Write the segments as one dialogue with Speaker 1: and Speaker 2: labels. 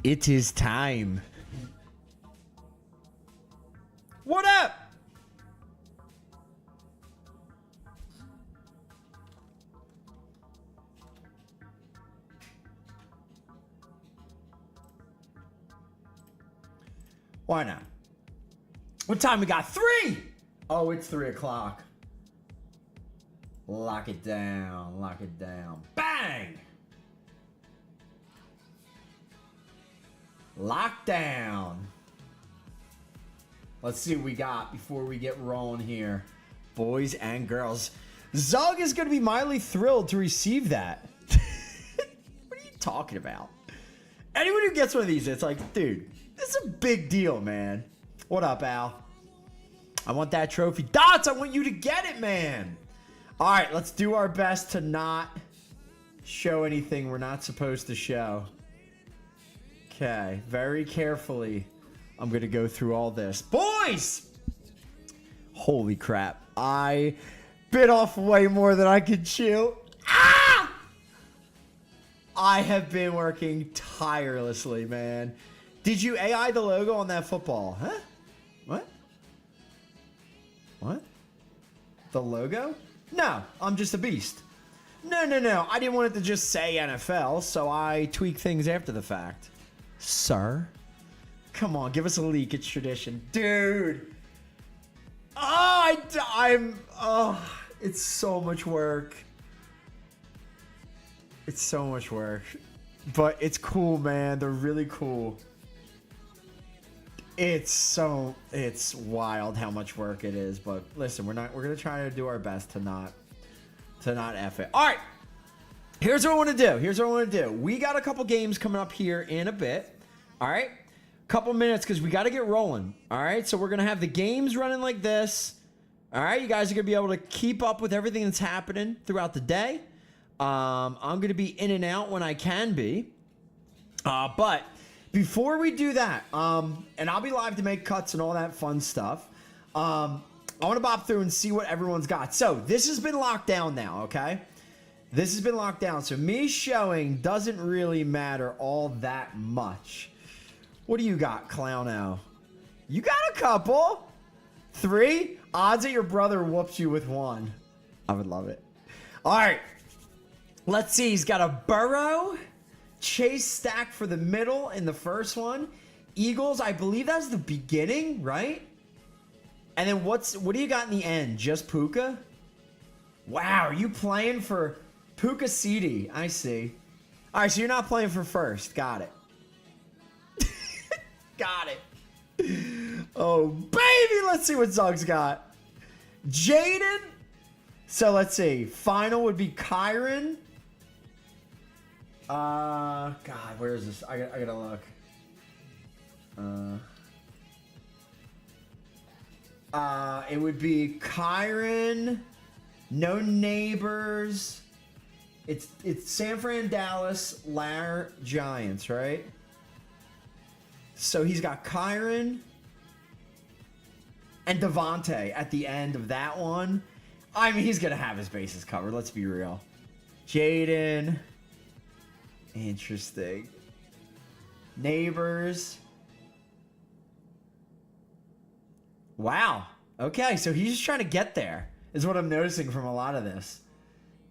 Speaker 1: It is time. What up? Why not? What time we got? 3! Oh, it's 3 o'clock. Lock it down. Lock it down. Bang! Lockdown. Let's see what we got before we get rolling here. Boys and girls. Zug is going to be mildly thrilled to receive that. What are you talking about? Anyone who gets one of these, it's like, dude, this is a big deal, man. What up, Al? I want that trophy. Dots, I want you to get it, man. All right, let's do our best to not show anything we're not supposed to show. Okay, very carefully, I'm going to go through all this. Boys! Holy crap. I bit off way more than I could chew. Ah! I have been working tirelessly, man. Did you AI the logo on that football? Huh? What? What? The logo? No, I'm just a beast. No. I didn't want it to just say NFL, so I tweak things after the fact. Sir? Come on, give us a leak. It's tradition. Dude. Oh, it's so much work. It's so much work. But it's cool, man. They're really cool. It's wild how much work it is. But listen, we're going to try to do our best to not F it. All right. Here's what I want to do. We got a couple games coming up here in a bit. All right. Couple minutes because we got to get rolling. All right. So we're going to have the games running like this. All right. You guys are going to be able to keep up with everything that's happening throughout the day. I'm going to be in and out when I can be. But before we do that, and I'll be live to make cuts and all that fun stuff. I want to bop through and see what everyone's got. So this has been locked down now. Okay. This has been locked down, so me showing doesn't really matter all that much. What do you got, Clowno? You got a couple. 3? Odds that your brother whoops you with 1. I would love it. All right. Let's see. He's got a Burrow. Chase stack for the middle in the first one. Eagles, I believe that's the beginning, right? And then what do you got in the end? Just Puka? Wow, are you playing for... Puka CD, I see. All right, so you're not playing for first. Got it. Got it. Oh, baby. Let's see what Zug's got. Jaden. So let's see. Final would be Kyron. God, where is this? I gotta look. It would be Kyron. No neighbors. It's San Fran, Dallas, Lar, Giants, right? So he's got Kyron and Devontae at the end of that one. I mean, he's going to have his bases covered. Let's be real. Jaden. Interesting. Neighbors. Wow. Okay, so he's just trying to get there, is what I'm noticing from a lot of this.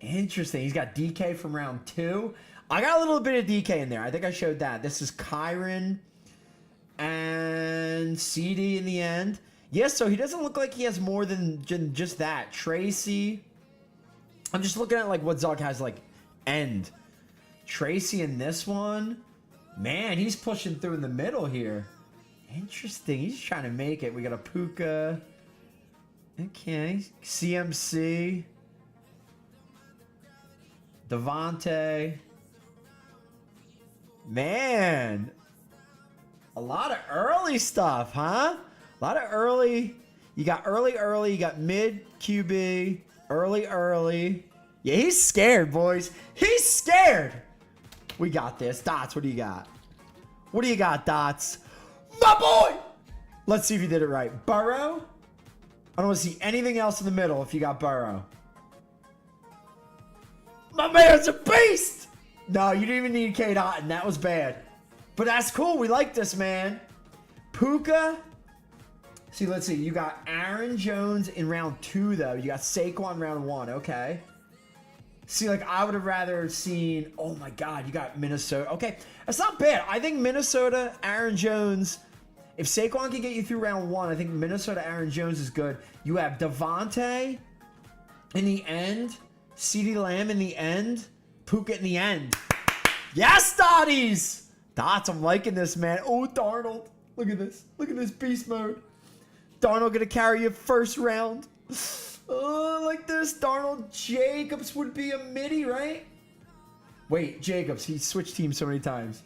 Speaker 1: Interesting. He's got DK from round 2. I got a little bit of DK in there. I think I showed that. This is Kyron and CD in the end. Yes, so he doesn't look like he has more than just that. Tracy. I'm just looking at like what Zog has like end. Tracy in this one. Man, he's pushing through in the middle here. Interesting. He's trying to make it. We got a Puka. Okay. CMC. Devontae. Man. A lot of early stuff, huh? A lot of early. You got early. You got mid QB. Early. Yeah, he's scared, boys. He's scared. We got this. Dots, what do you got? What do you got, Dots? My boy! Let's see if you did it right. Burrow? I don't want to see anything else in the middle if you got Burrow. My man's a beast! No, you didn't even need Kate Otten. That was bad. But that's cool. We like this, man. Puka. See, let's see. You got Aaron Jones in round 2, though. You got Saquon round 1. Okay. See, like, I would have rather seen... Oh, my God. You got Minnesota. Okay. That's not bad. I think Minnesota, Aaron Jones... If Saquon can get you through round 1, I think Minnesota, Aaron Jones is good. You have Devontae in the end. CeeDee Lamb in the end. Puka in the end. Yes, Dotties! Dots, I'm liking this, man. Oh, Darnold. Look at this. Look at this beast mode. Darnold going to carry you first round. Oh, like this. Darnold Jacobs would be a midi, right? Wait, Jacobs. He switched teams so many times.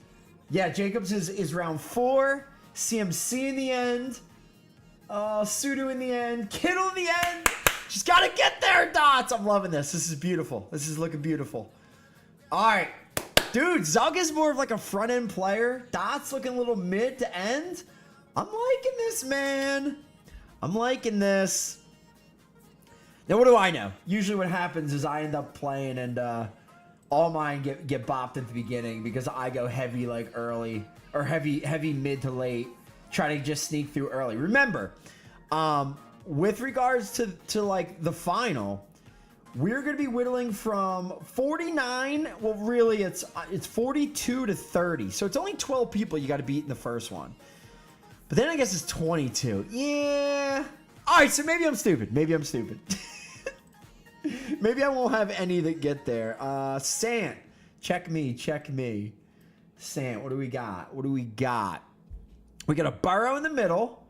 Speaker 1: Yeah, Jacobs is round 4. CMC in the end. Sudo in the end. Kittle in the end. Just got to get there, Dots. I'm loving this. This is beautiful. This is looking beautiful. All right. Dude, Zug is more of like a front-end player. Dots looking a little mid to end. I'm liking this, man. I'm liking this. Now, what do I know? Usually what happens is I end up playing and all mine get bopped at the beginning because I go heavy like early or heavy mid to late. Try to just sneak through early. Remember, with regards to like the final, we're going to be whittling from 49. Well, really, it's 42 to 30. So it's only 12 people you got to beat in the first one. But then I guess it's 22. Yeah. All right, so maybe I'm stupid. Maybe I'm stupid. Maybe I won't have any that get there. Sant. Check me. Check me. Sant, what do we got? What do we got? We got a Burrow in the middle.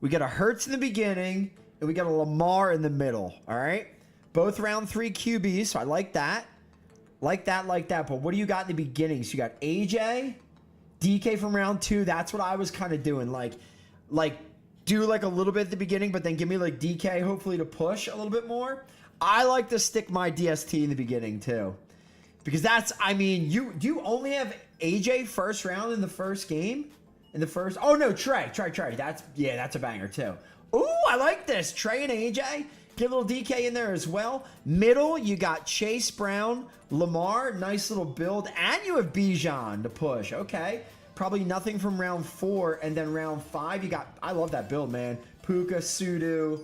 Speaker 1: We got a Hurts in the beginning. And we got a Lamar in the middle. All right? Both round 3 QBs, so I like that. Like that. But what do you got in the beginning? So you got AJ, DK from round 2. That's what I was kind of doing. Like do like a little bit at the beginning, but then give me like DK hopefully to push a little bit more. I like to stick my DST in the beginning too. Because that's, I mean, do you only have AJ first round in the first game? In the first, oh no, Trey. That's a banger too. Ooh, I like this. Trey and AJ. Get a little DK in there as well. Middle, you got Chase Brown, Lamar, nice little build, and you have Bijan to push. Okay, probably nothing from round 4, and then round 5, you got. I love that build, man. Puka, Sudo.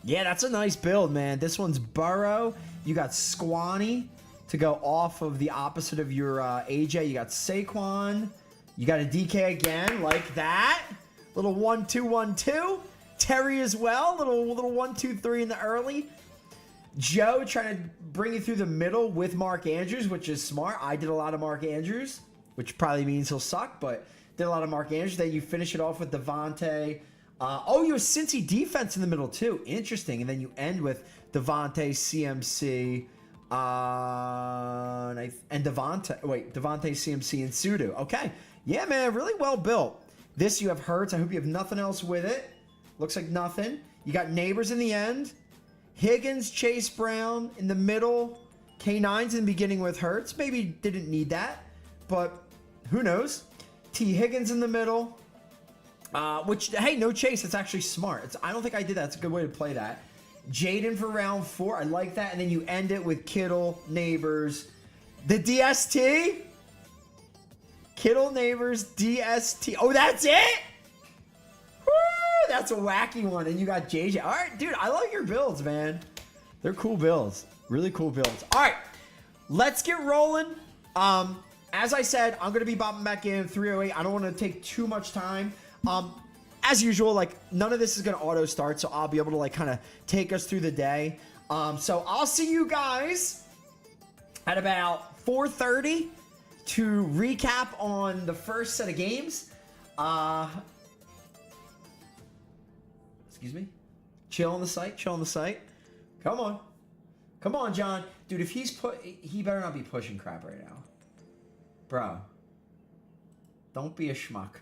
Speaker 1: Yeah, that's a nice build, man. This one's Burrow. You got Squanny to go off of the opposite of your AJ. You got Saquon. You got a DK again, like that. Little 1-2-1-2. Terry as well. Little 1-2-3 in the early. Joe trying to bring you through the middle with Mark Andrews, which is smart. I did a lot of Mark Andrews, which probably means he'll suck, but did a lot of Mark Andrews. Then you finish it off with Devontae. You have Cincy defense in the middle too. Interesting. And then you end with Devontae, CMC, and Devontae, CMC, and Sudo. Okay. Yeah, man. Really well built. This you have Hurts. I hope you have nothing else with it. Looks like nothing. You got Neighbors in the end. Higgins, Chase Brown in the middle. K9's in the beginning with Hurts. Maybe didn't need that, but who knows? T. Higgins in the middle. Which, hey, no Chase. It's actually smart. I don't think I did that. It's a good way to play that. Jaden for round 4. I like that. And then you end it with Kittle, Neighbors. The DST? Kittle, Neighbors, DST. Oh, that's it? Woo! That's a wacky one. And you got JJ. All right, dude. I like your builds, man. They're cool builds. Really cool builds. All right. Let's get rolling. As I said, I'm going to be bopping back in 308. I don't want to take too much time. As usual, like, none of this is going to auto start, so I'll be able to, like, kind of take us through the day. So I'll see you guys at about 4:30 to recap on the first set of games. Excuse me. Chill on the site. Come on, John. Dude, if he better not be pushing crap right now. Bro. Don't be a schmuck.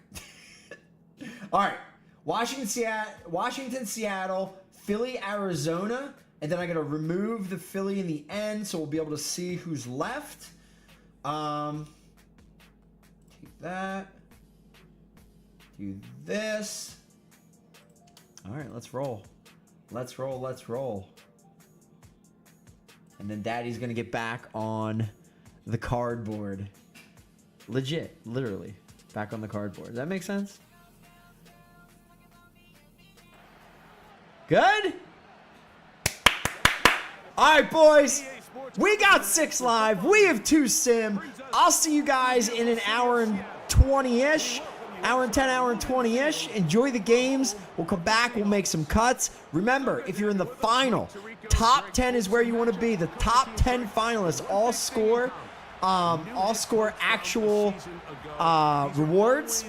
Speaker 1: All right. Washington, Seattle, Philly, Arizona. And then I got to remove the Philly in the end, so we'll be able to see who's left. Take that. Do this. All right, let's roll. Let's roll. And then Daddy's going to get back on the cardboard. Legit, literally. Back on the cardboard. Does that make sense? Good? All right, boys. We got 6 live. We have 2 sim. I'll see you guys in an hour and 20-ish. Hour and 10, hour and 20-ish. Enjoy the games. We'll come back. We'll make some cuts. Remember, if you're in the final, top 10 is where you want to be. The top 10 finalists all score actual rewards.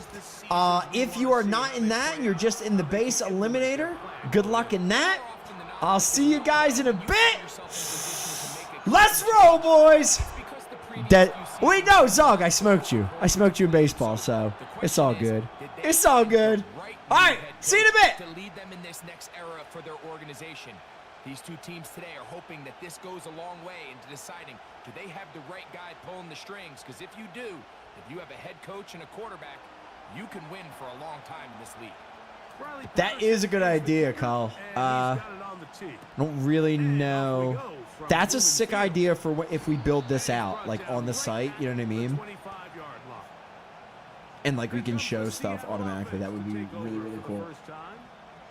Speaker 1: If you are not in that and you're just in the base eliminator, good luck in that. I'll see you guys in a bit. Let's roll, boys. Wait, no, Zog, I smoked you. I smoked you in baseball, so it's all good. It's all good. All right, see you in a bit.
Speaker 2: To lead them in this next era for their organization. These two teams today are hoping that this goes a long way into deciding, do they have the right guy pulling the strings? Because if you do, if you have a head coach and a quarterback, you can win for a long time in this league.
Speaker 1: That is a good idea, Kyle. I don't really know. That's a sick idea for if we build this out, like on the site, you know what I mean? And like we can show stuff automatically. That would be really, really cool.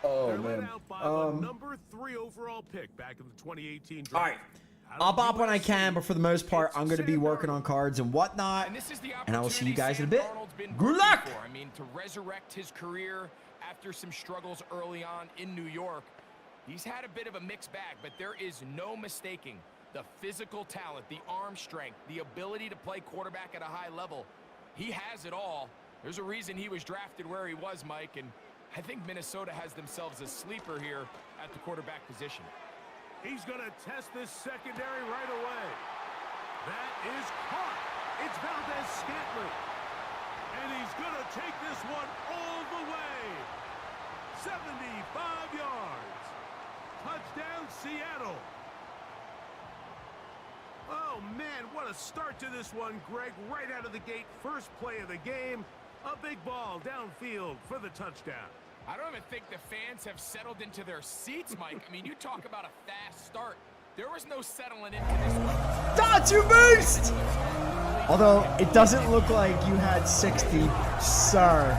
Speaker 1: Oh, man.
Speaker 3: Number 3 overall pick back in the 2018 draft.
Speaker 1: All right. I'll bop when I can, but for the most part, I'm going to be working on cards and whatnot. And I will see you guys in a bit. Good luck!
Speaker 2: I mean, to resurrect his career after some struggles early on in New York, he's had a bit of a mixed bag, but there is no mistaking the physical talent, the arm strength, the ability to play quarterback at a high level. He has it all. There's a reason he was drafted where he was, Mike, and I think Minnesota has themselves a sleeper here at the quarterback position.
Speaker 3: He's going to test this secondary right away. That is caught. It's Valdez-Scantling. And he's going to take this one all the way. 75 yards. Touchdown, Seattle. Oh, man, what a start to this one, Greg. Right out of the gate, first play of the game. A big ball downfield for the touchdown.
Speaker 2: I don't even think the fans have settled into their seats, Mike. I mean, you talk about a fast start. There was no settling into this one.
Speaker 1: Dodge boost! Although, it doesn't look like you had 60, sir.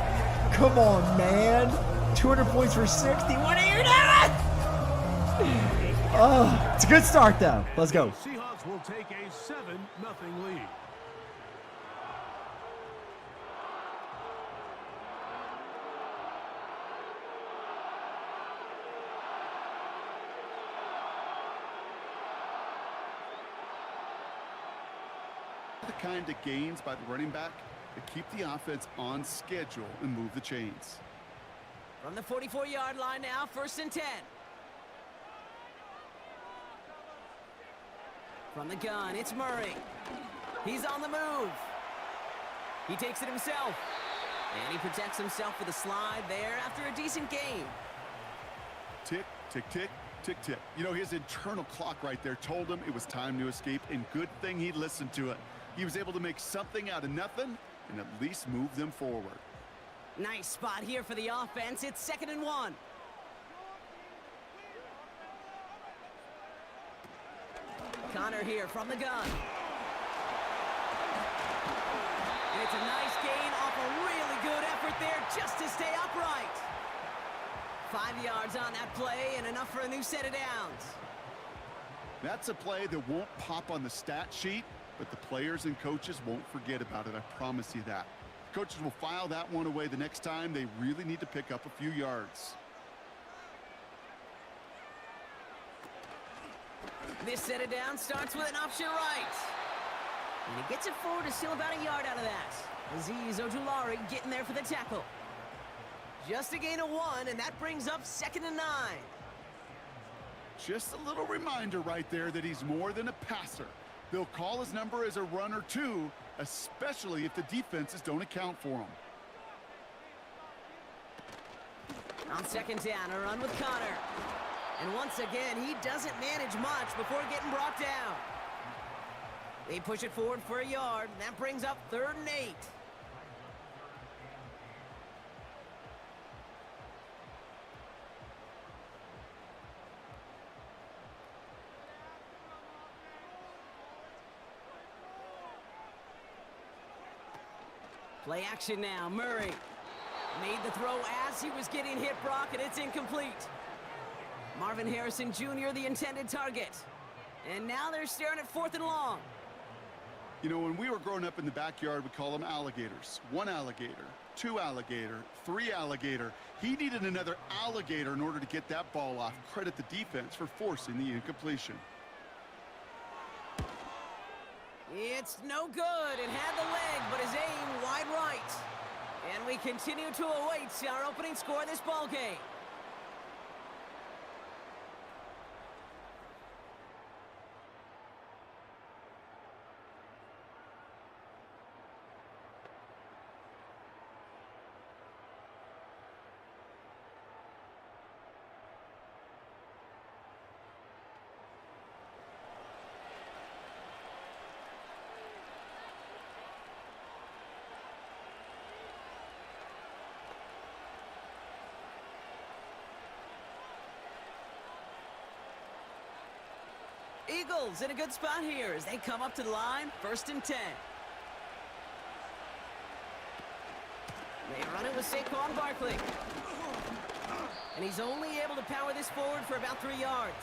Speaker 1: Come on, man. 200 points for 60. What are you doing? Oh, it's a good start, though. Let's go.
Speaker 3: Seahawks will take a 7-0 lead.
Speaker 4: The kind of gains by the running back that keep the offense on schedule and move the chains.
Speaker 5: From the 44-yard line now, 1st and 10. From the gun, it's Murray. He's on the move. He takes it himself. And he protects himself with a slide there after a decent game.
Speaker 4: Tick, tick, tick, tick, tick. You know, his internal clock right there told him it was time to escape, and good thing he listened to it. He was able to make something out of nothing and at least move them forward.
Speaker 5: Nice spot here for the offense. It's 2nd and 1. Connor here from the gun. And it's a nice gain off a really good effort there just to stay upright. 5 yards on that play and enough for a new set of downs.
Speaker 4: That's a play that won't pop on the stat sheet, but the players and coaches won't forget about it. I promise you that. Coaches will file that one away the next time they really need to pick up a few yards.
Speaker 5: This set of downs starts with an option right. And he gets it forward to still about a yard out of that. Aziz Ojulari getting there for the tackle. Just a gain of 1, and that brings up 2nd and 9.
Speaker 4: Just a little reminder right there that he's more than a passer. They'll call his number as a runner too, especially if the defenses don't account for him.
Speaker 5: On 2nd down, a run with Connor. And once again, he doesn't manage much before getting brought down. They push it forward for a yard, and that brings up 3rd and 8. Play action now. Murray made the throw as he was getting hit, Brock, and it's incomplete. Marvin Harrison Jr., the intended target. And now they're staring at 4th and long.
Speaker 4: You know, when we were growing up in the backyard, we call them alligators. 1 alligator, 2 alligator, 3 alligator. He needed another alligator in order to get that ball off. Credit the defense for forcing the incompletion.
Speaker 5: It's no good. It had the leg, but his aim wide right. And we continue to await our opening score in this ball game. Eagles in a good spot here as they come up to the line, 1st and 10. They run it with Saquon Barkley. And he's only able to power this forward for about 3 yards.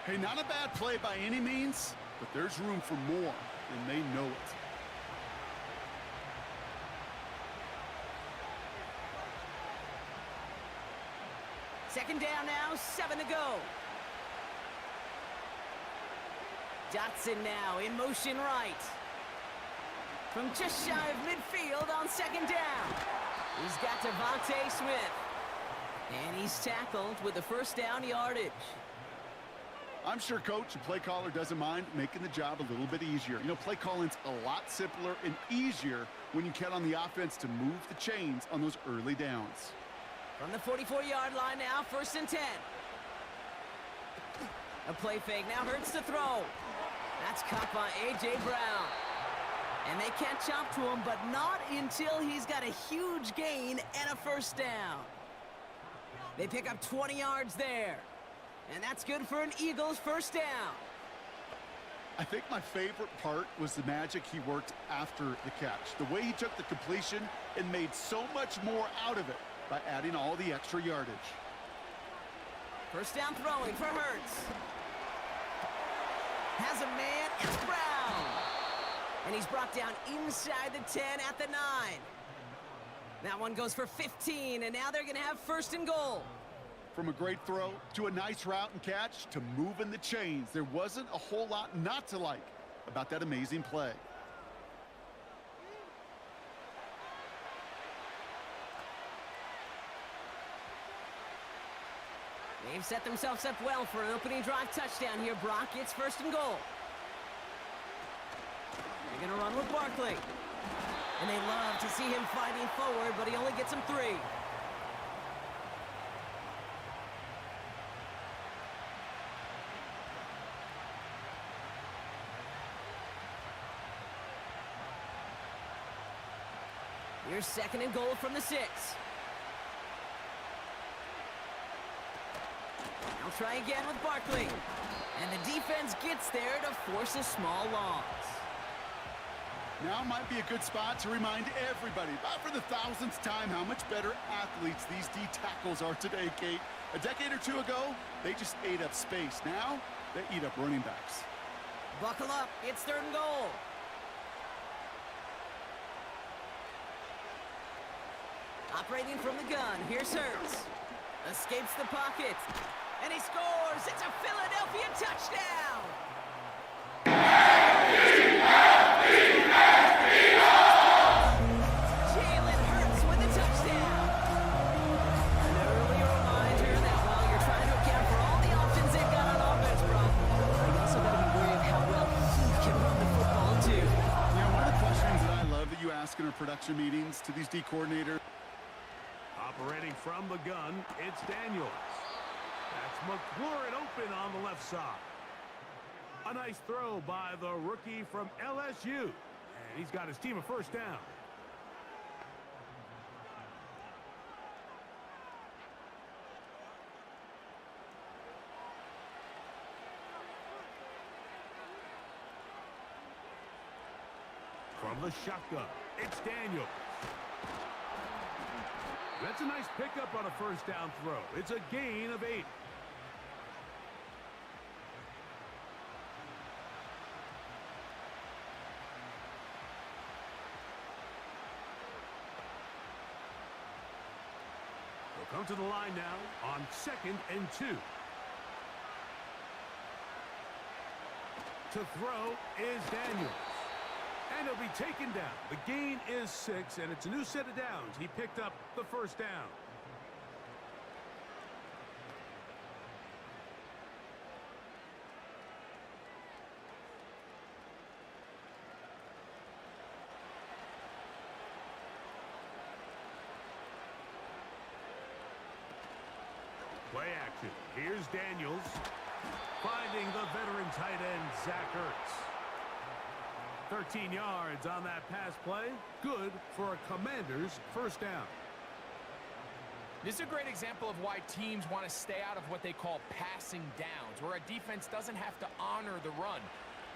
Speaker 4: Hey, not a bad play by any means, but there's room for more, and they know it.
Speaker 5: Second down now, 7 to go. Dotson now in motion right. From just shy of midfield on 2nd down. He's got Devontae Smith. And he's tackled with the 1st down yardage.
Speaker 4: I'm sure coach and play caller doesn't mind making the job a little bit easier. You know, play calling's a lot simpler and easier when you count on the offense to move the chains on those early downs.
Speaker 5: From the 44-yard line now, 1st and 10. A play fake now hurts the throw. That's caught by A.J. Brown. And they catch up to him, but not until he's got a huge gain and a 1st down. They pick up 20 yards there. And that's good for an Eagles 1st down.
Speaker 4: I think my favorite part was the magic he worked after the catch. The way he took the completion and made so much more out of it by adding all the extra yardage.
Speaker 5: 1st down throwing for Hurts. Has a man, it's Brown. And he's brought down inside the 10 at the 9. That one goes for 15, and now they're going to have 1st and goal.
Speaker 4: From a great throw to a nice route and catch to moving the chains, there wasn't a whole lot not to like about that amazing play.
Speaker 5: They've set themselves up well for an opening drive touchdown here, Brock. It's 1st and goal. They're going to run with Barkley. And they love to see him fighting forward, but he only gets them 3. Here's 2nd and goal from the 6. They'll try again with Barkley. And the defense gets there to force a small loss.
Speaker 4: Now might be a good spot to remind everybody, about for the 1000th time, how much better athletes these D tackles are today, Kate. A decade or 2 ago, they just ate up space. Now, they eat up running backs.
Speaker 5: Buckle up. It's 3rd and goal. Operating from the gun, here's Hurts. Escapes the pocket. And he scores! It's a Philadelphia touchdown! Jalen Hurts with the touchdown! An early reminder that while you're trying to account for all the options they've got on offense, Brock, you also got to be worried of how well he can run the football, too.
Speaker 4: You know, one of the questions that I love that you ask in our production meetings to these D coordinators.
Speaker 3: Operating from the gun, it's Daniels. That's McLaurin open on the left side. A nice throw by the rookie from LSU. And he's got his team a 1st down. From the shotgun, It's Daniels. That's a nice pickup on a first down throw. It's a gain of 8. They'll come to the line now on 2nd and 2. To throw is Daniels. And he'll be taken down. The gain is 6, and it's a new set of downs. He picked up the first down. Play action. Here's Daniels. Finding the veteran tight end, Zach Ertz. 13 yards on that pass play. Good for a Commander's first down.
Speaker 2: This is a great example of why teams want to stay out of what they call passing downs, where a defense doesn't have to honor the run.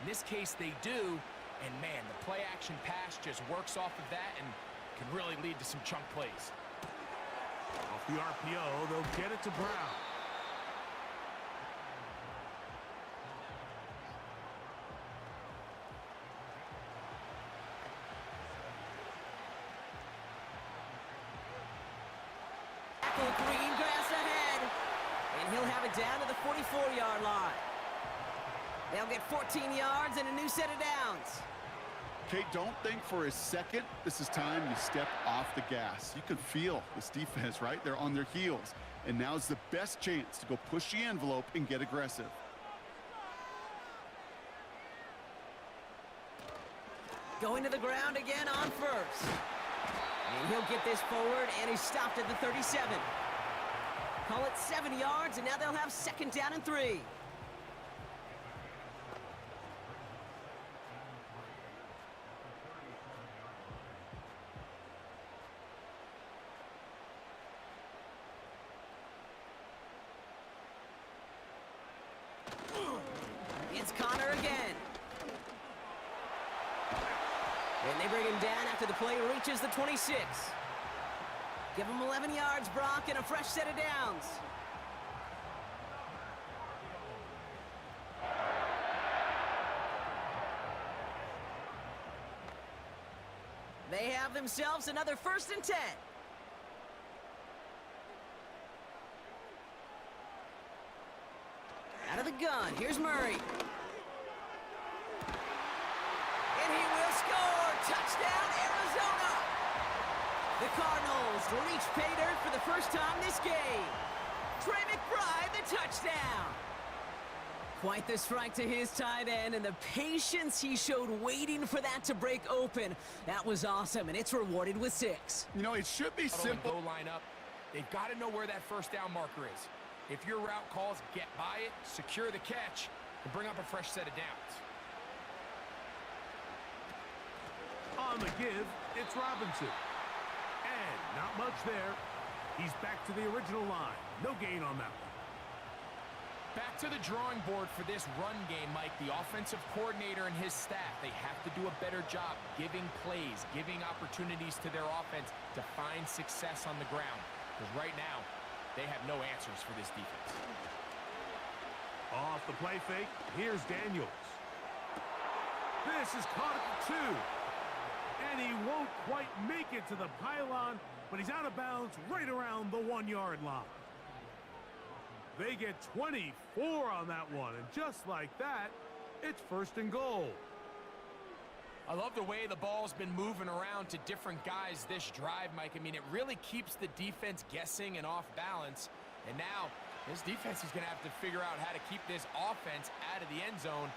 Speaker 2: In this case, they do, and man, the play-action pass just works off of that and can really lead to some chunk plays.
Speaker 3: Off the RPO, they'll get it to Brown.
Speaker 5: Green grass ahead. And he'll have it down to the 44-yard line. They'll get 14 yards and a new set of downs.
Speaker 4: Okay, don't think for a second this is time you step off the gas. You can feel this defense, right? They're on their heels. And now's the best chance to go push the envelope and get aggressive.
Speaker 5: Going to the ground again on first. And he'll get this forward, and he's stopped at the 37. Call it 7 yards, and now they'll have 2nd down and 3. It's Connor again. And they bring him down after the play reaches the 26. Give him 11 yards, Brock, and a fresh set of downs. They have themselves another 1st and 10. Out of the gun, here's Murray. And he will score! Touchdown, Arizona! The Cardinals reach pay dirt for the first time this game. Trey McBride, the touchdown! Quite the strike to his tight end, and the patience he showed waiting for that to break open. That was awesome, and it's rewarded with 6.
Speaker 4: You know, it should be simple.
Speaker 2: Go line up. They've got to know where that first down marker is. If your route calls, get by it, secure the catch, and bring up a fresh set of downs.
Speaker 3: On the give, it's Robinson. And not much there. He's back to the original line. No gain on that one.
Speaker 2: Back to the drawing board for this run game, Mike. The offensive coordinator and his staff, they have to do a better job giving plays, giving opportunities to their offense to find success on the ground. Because right now, they have no answers for this defense.
Speaker 3: Off the play fake, here's Daniels. This is caught at the 2. And he won't quite make it to the pylon, but he's out of bounds right around the 1-yard line. They get 24 on that one, and just like that, it's 1st and goal.
Speaker 2: I love the way the ball's been moving around to different guys this drive, Mike. I mean, it really keeps the defense guessing and off balance. And now, this defense is going to have to figure out how to keep this offense out of the end zone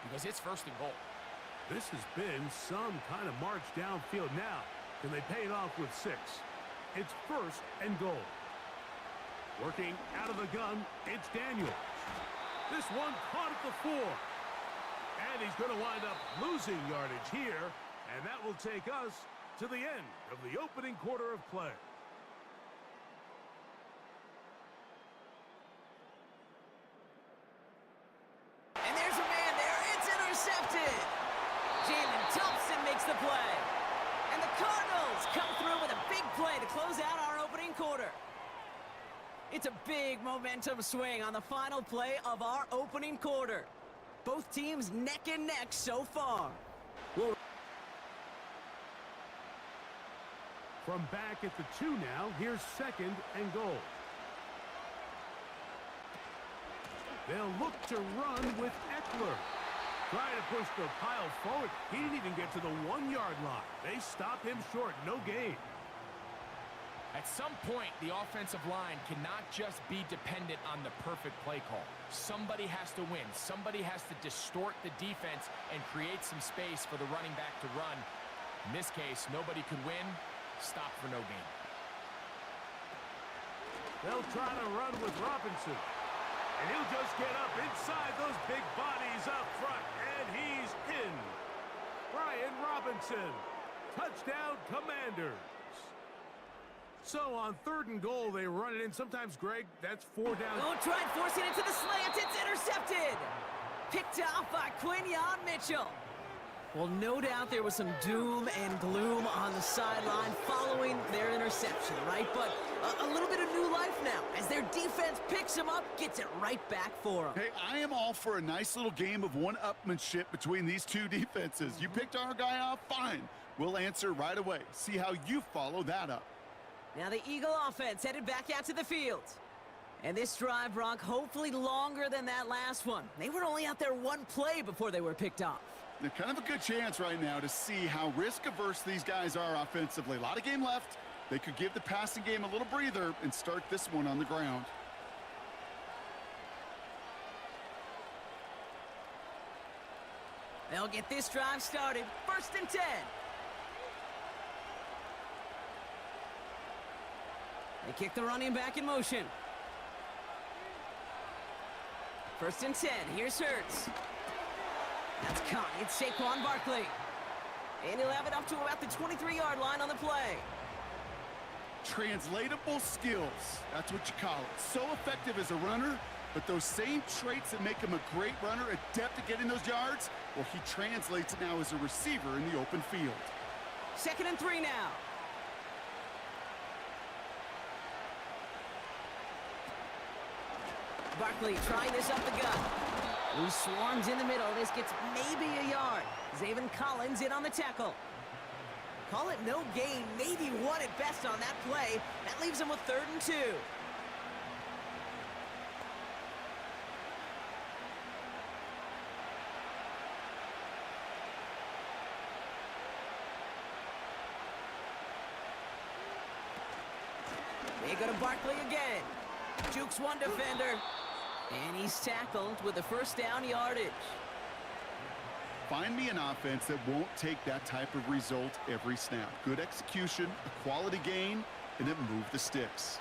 Speaker 2: because it's 1st and goal.
Speaker 3: This has been some kind of march downfield now. Can they pay it off with 6? It's 1st and goal. Working out of the gun, it's Daniels. This one caught at the 4. And he's going to wind up losing yardage here. And that will take us to the end of the opening quarter of play.
Speaker 5: And there's a man there. It's intercepted. Jalen Thompson makes the play. And the play to close out our opening quarter. It's a big momentum swing on the final play of our opening quarter. Both teams neck and neck so far.
Speaker 3: From back at the 2 now, here's 2nd and goal. They'll look to run with Eckler. Trying to push the pile forward. He didn't even get to the 1-yard line. They stop him short. No gain.
Speaker 2: At some point, the offensive line cannot just be dependent on the perfect play call. Somebody has to win. Somebody has to distort the defense and create some space for the running back to run. In this case, nobody could win. Stop for no gain.
Speaker 3: They'll try to run with Robinson. And he'll just get up inside those big bodies up front. And he's in. Brian Robinson. Touchdown, Commanders. So on 3rd and goal, they run it in. Sometimes, Greg, that's 4 down.
Speaker 5: Oh, tried forcing it to the slant. It's intercepted. Picked off by Quinyon Mitchell. Well, no doubt there was some doom and gloom on the sideline following their interception, right? But a little bit of new life now as their defense picks them up, gets it right back for them.
Speaker 4: Hey, I am all for a nice little game of one-upmanship between these two defenses. You picked our guy off, fine. We'll answer right away. See how you follow that up.
Speaker 5: Now the Eagle offense headed back out to the field. And this drive, Brock, hopefully longer than that last one. They were only out there 1 play before they were picked off.
Speaker 4: They're kind of a good chance right now to see how risk-averse these guys are offensively. A lot of game left. They could give the passing game a little breather and start this one on the ground.
Speaker 5: They'll get this drive started. 1st and 10. They kick the running back in motion. 1st and 10. Here's Hurts. That's caught. It's Saquon Barkley. And he'll have it up to about the 23-yard line on the play.
Speaker 4: Translatable skills. That's what you call it. So effective as a runner, but those same traits that make him a great runner, adept at getting those yards, well, he translates it now as a receiver in the open field.
Speaker 5: 2nd and 3 now. Barkley trying this up the gut. He swarms in the middle. This gets maybe a yard. Zaven Collins in on the tackle. Call it no gain, maybe 1 at best on that play. That leaves him with 3rd and 2. They go to Barkley again. Jukes one defender. And he's tackled with the 1st down yardage.
Speaker 4: Find me an offense that won't take that type of result every snap. Good execution, a quality gain, and it moved the sticks.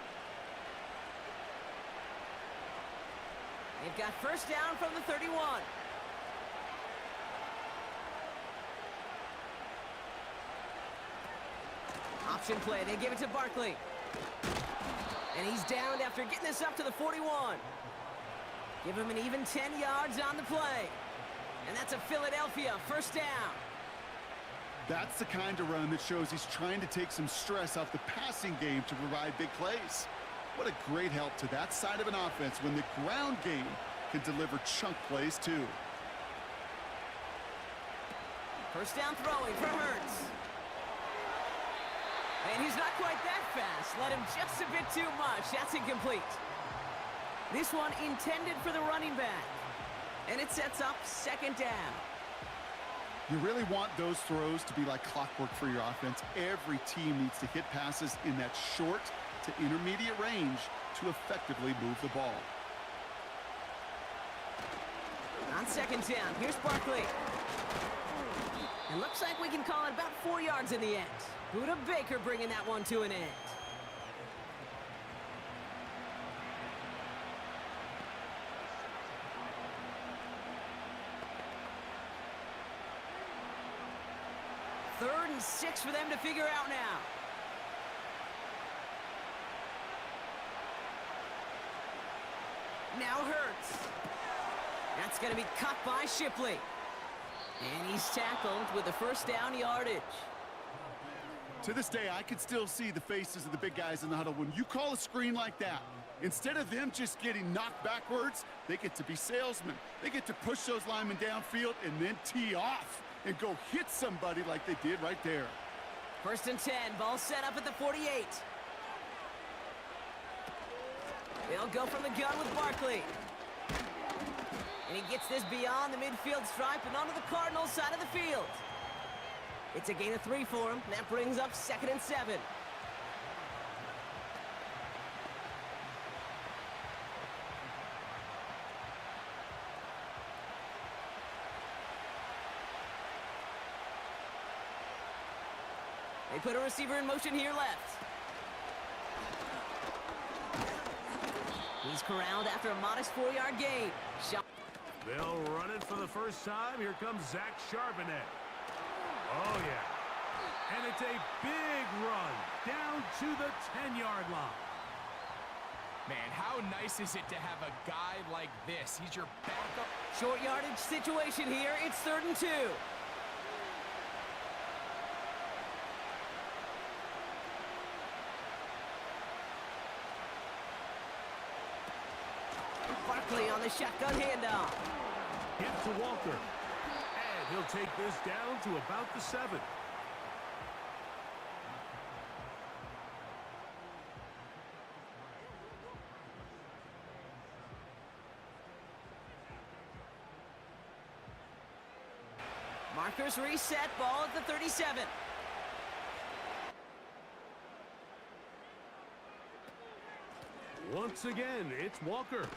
Speaker 5: They've got 1st down from the 31. Option play. They give it to Barkley. And he's downed after getting this up to the 41. Give him an even 10 yards on the play. And that's a Philadelphia 1st down.
Speaker 4: That's the kind of run that shows he's trying to take some stress off the passing game to provide big plays. What a great help to that side of an offense when the ground game can deliver chunk plays too.
Speaker 5: 1st down throwing for Hurts. And he's not quite that fast. Let him just a bit too much. That's incomplete. This one intended for the running back. And it sets up 2nd down.
Speaker 4: You really want those throws to be like clockwork for your offense. Every team needs to hit passes in that short to intermediate range to effectively move the ball.
Speaker 5: On 2nd down, here's Barkley. It looks like we can call it about 4 yards in the end. Buda Baker bringing that one to an end. Third and 6 for them to figure out now. Now Hurts. That's going to be cut by Shipley. And he's tackled with the 1st down yardage.
Speaker 4: To this day, I can still see the faces of the big guys in the huddle. When you call a screen like that, instead of them just getting knocked backwards, they get to be salesmen. They get to push those linemen downfield and then tee off and go hit somebody like they did right there.
Speaker 5: 1st and 10, ball set up at the 48. They'll go from the gun with Barkley. And he gets this beyond the midfield stripe and onto the Cardinals side of the field. It's a gain of 3 for him. That brings up 2nd and 7. They put a receiver in motion here left. He's corralled after a modest 4-yard gain.
Speaker 3: They'll run it for the first time. Here comes Zach Charbonnet. Oh, yeah. And it's a big run down to the 10-yard line.
Speaker 2: Man, how nice is it to have a guy like this? He's your backup.
Speaker 5: Short yardage situation here. It's 3rd and 2. Barkley on the shotgun handoff.
Speaker 3: Get to Walker. And he'll take this down to about the 7.
Speaker 5: Markers reset, ball at the 37.
Speaker 3: Once again, it's Walker.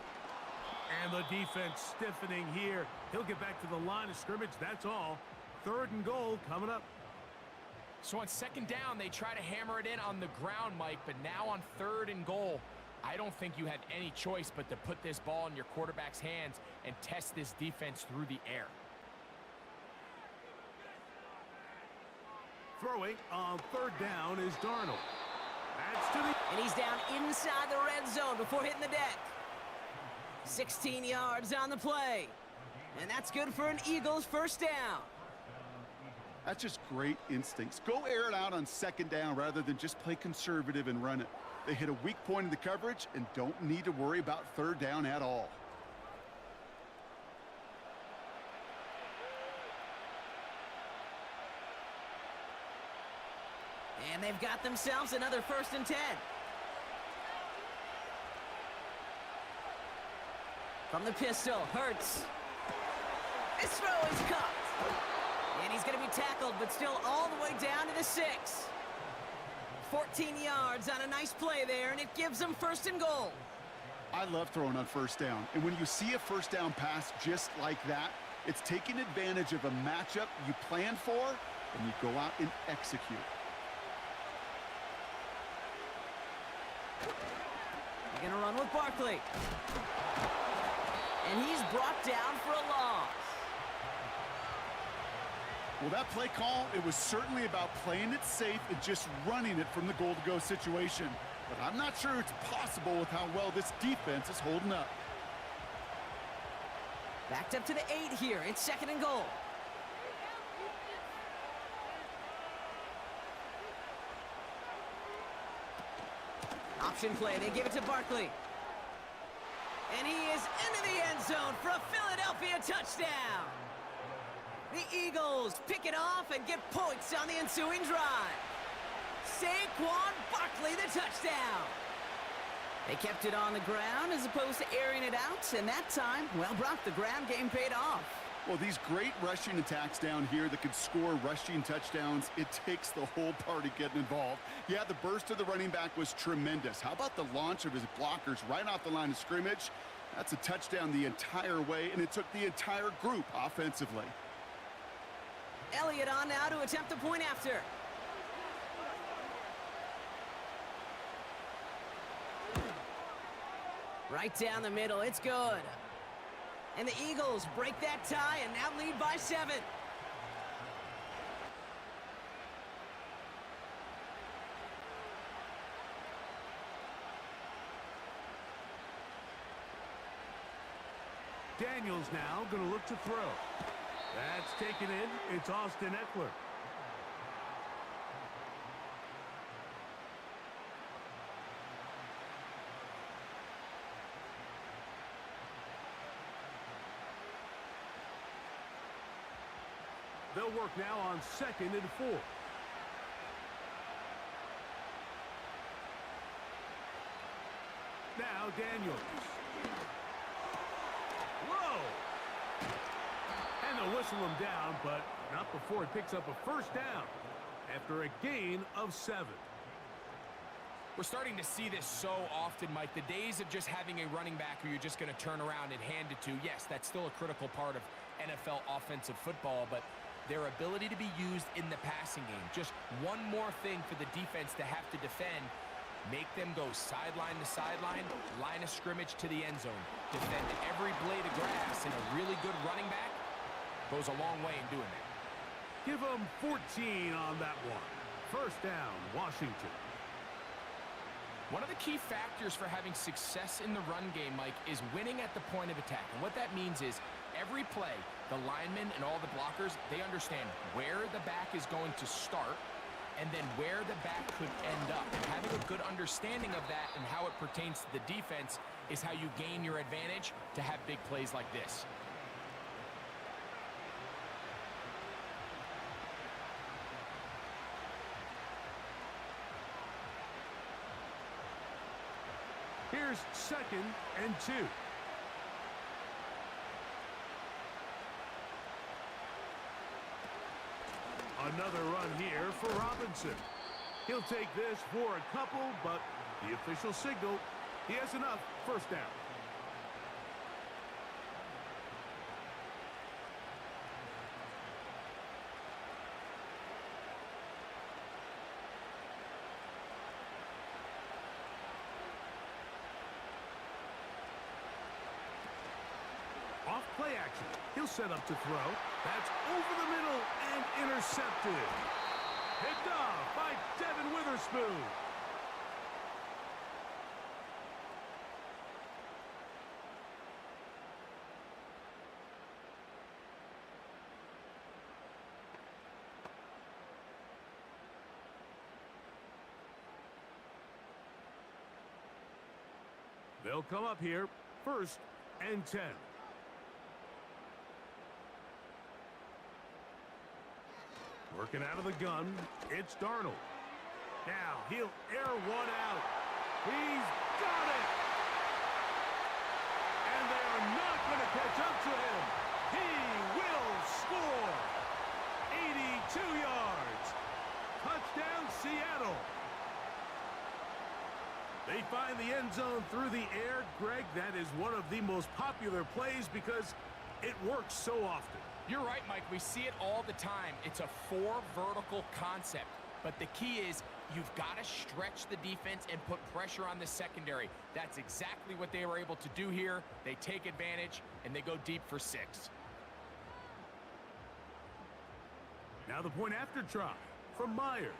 Speaker 3: And the defense stiffening here. He'll get back to the line of scrimmage, that's all. 3rd and goal coming up.
Speaker 2: So on 2nd down, they try to hammer it in on the ground, Mike, but now on 3rd and goal, I don't think you had any choice but to put this ball in your quarterback's hands and test this defense through the air.
Speaker 3: Throwing on 3rd down is Darnold. That's to the...
Speaker 5: And he's down inside the red zone before hitting the deck. 16 yards on the play. And that's good for an Eagles 1st down.
Speaker 4: That's just great instincts. Go air it out on 2nd down rather than just play conservative and run it. They hit a weak point in the coverage and don't need to worry about 3rd down at all.
Speaker 5: And they've got themselves another 1st and 10. From the pistol, Hurts. This throw is caught. And he's going to be tackled, but still all the way down to the 6. 14 yards on a nice play there, and it gives them 1st and goal.
Speaker 4: I love throwing on 1st down. And when you see a 1st down pass just like that, it's taking advantage of a matchup you planned for, and you go out and execute.
Speaker 5: They're going to run with Barkley. And he's brought down for a loss.
Speaker 4: Well, that play call, it was certainly about playing it safe and just running it from the goal-to-go situation. But I'm not sure it's possible with how well this defense is holding up.
Speaker 5: Backed up to the 8 here. It's 2nd and goal. Option play. They give it to Barkley. And he is into the end zone for a Philadelphia touchdown. The Eagles pick it off and get points on the ensuing drive. Saquon Barkley, the touchdown. They kept it on the ground as opposed to airing it out, and that time, well, Brock, the ground game paid off.
Speaker 4: Well, these great rushing attacks down here that could score rushing touchdowns, it takes the whole party getting involved. Yeah, the burst of the running back was tremendous. How about the launch of his blockers right off the line of scrimmage? That's a touchdown the entire way, and it took the entire group offensively.
Speaker 5: Elliott on now to attempt the point after. Right down the middle, it's good. And the Eagles break that tie and now lead by 7.
Speaker 3: Daniels now going to look to throw. That's taken in. It's Austin Eckler. They'll work now on 2nd and 4. Now Daniels. Whoa! And they'll whistle him down, but not before he picks up a first down after a gain of 7.
Speaker 2: We're starting to see this so often, Mike. The days of just having a running back who you're just going to turn around and hand it to, yes, that's still a critical part of NFL offensive football, but their ability to be used in the passing game, just one more thing for the defense to have to defend, make them go sideline to sideline, line of scrimmage to the end zone, defend every blade of grass, and a really good running back goes a long way in doing that.
Speaker 3: Give them 14 on that one. First down, Washington.
Speaker 2: One of the key factors for having success in the run game, Mike, is winning at the point of attack. And what that means is every play, the linemen and all the blockers, they understand where the back is going to start and then where the back could end up. And having a good understanding of that and how it pertains to the defense is how you gain your advantage to have big plays like this.
Speaker 3: Here's 2nd and 2. Another run here for Robinson. He'll take this for a couple, but the official signal, he has enough. First down. Off play action. He'll set up to throw. That's over the middle and intercepted. Picked off by Devin Witherspoon. They'll come up here. 1st and 10. Working out of the gun, it's Darnold. Now he'll air one out. He's got it! And they are not going to catch up to him. He will score! 82 yards. Touchdown, Seattle. They find the end zone through the air. Greg, that is one of the most popular plays because it works so often.
Speaker 2: You're right, Mike. We see it all the time. It's a 4 vertical concept. But the key is you've got to stretch the defense and put pressure on the secondary. That's exactly what they were able to do here. They take advantage, and they go deep for 6.
Speaker 3: Now the point after try from Myers.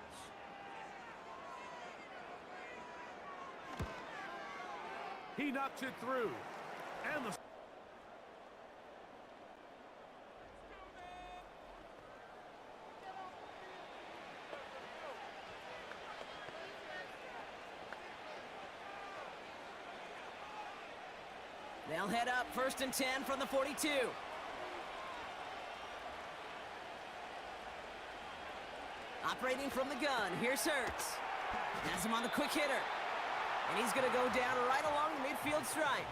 Speaker 3: He knocks it through. And the
Speaker 5: They'll head up 1st and 10 from the 42. Operating from the gun, here's Hurts. Has him on the quick hitter. And he's going to go down right along the midfield stripe.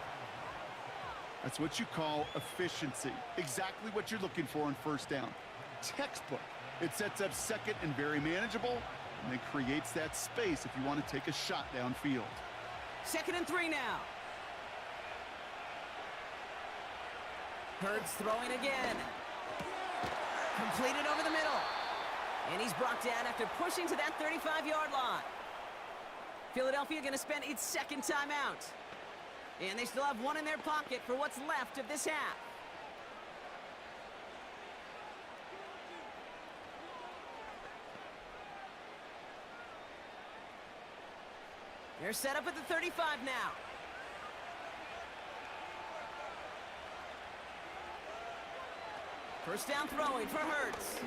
Speaker 4: That's what you call efficiency. Exactly what you're looking for on first down. Textbook. It sets up 2nd and very manageable, and then creates that space if you want to take a shot downfield.
Speaker 5: 2nd and 3 now. Hurts throwing again. Completed over the middle. And he's brought down after pushing to that 35-yard line. Philadelphia going to spend its 2nd timeout. And they still have one in their pocket for what's left of this half. They're set up at the 35 now. First down throwing for Hurts.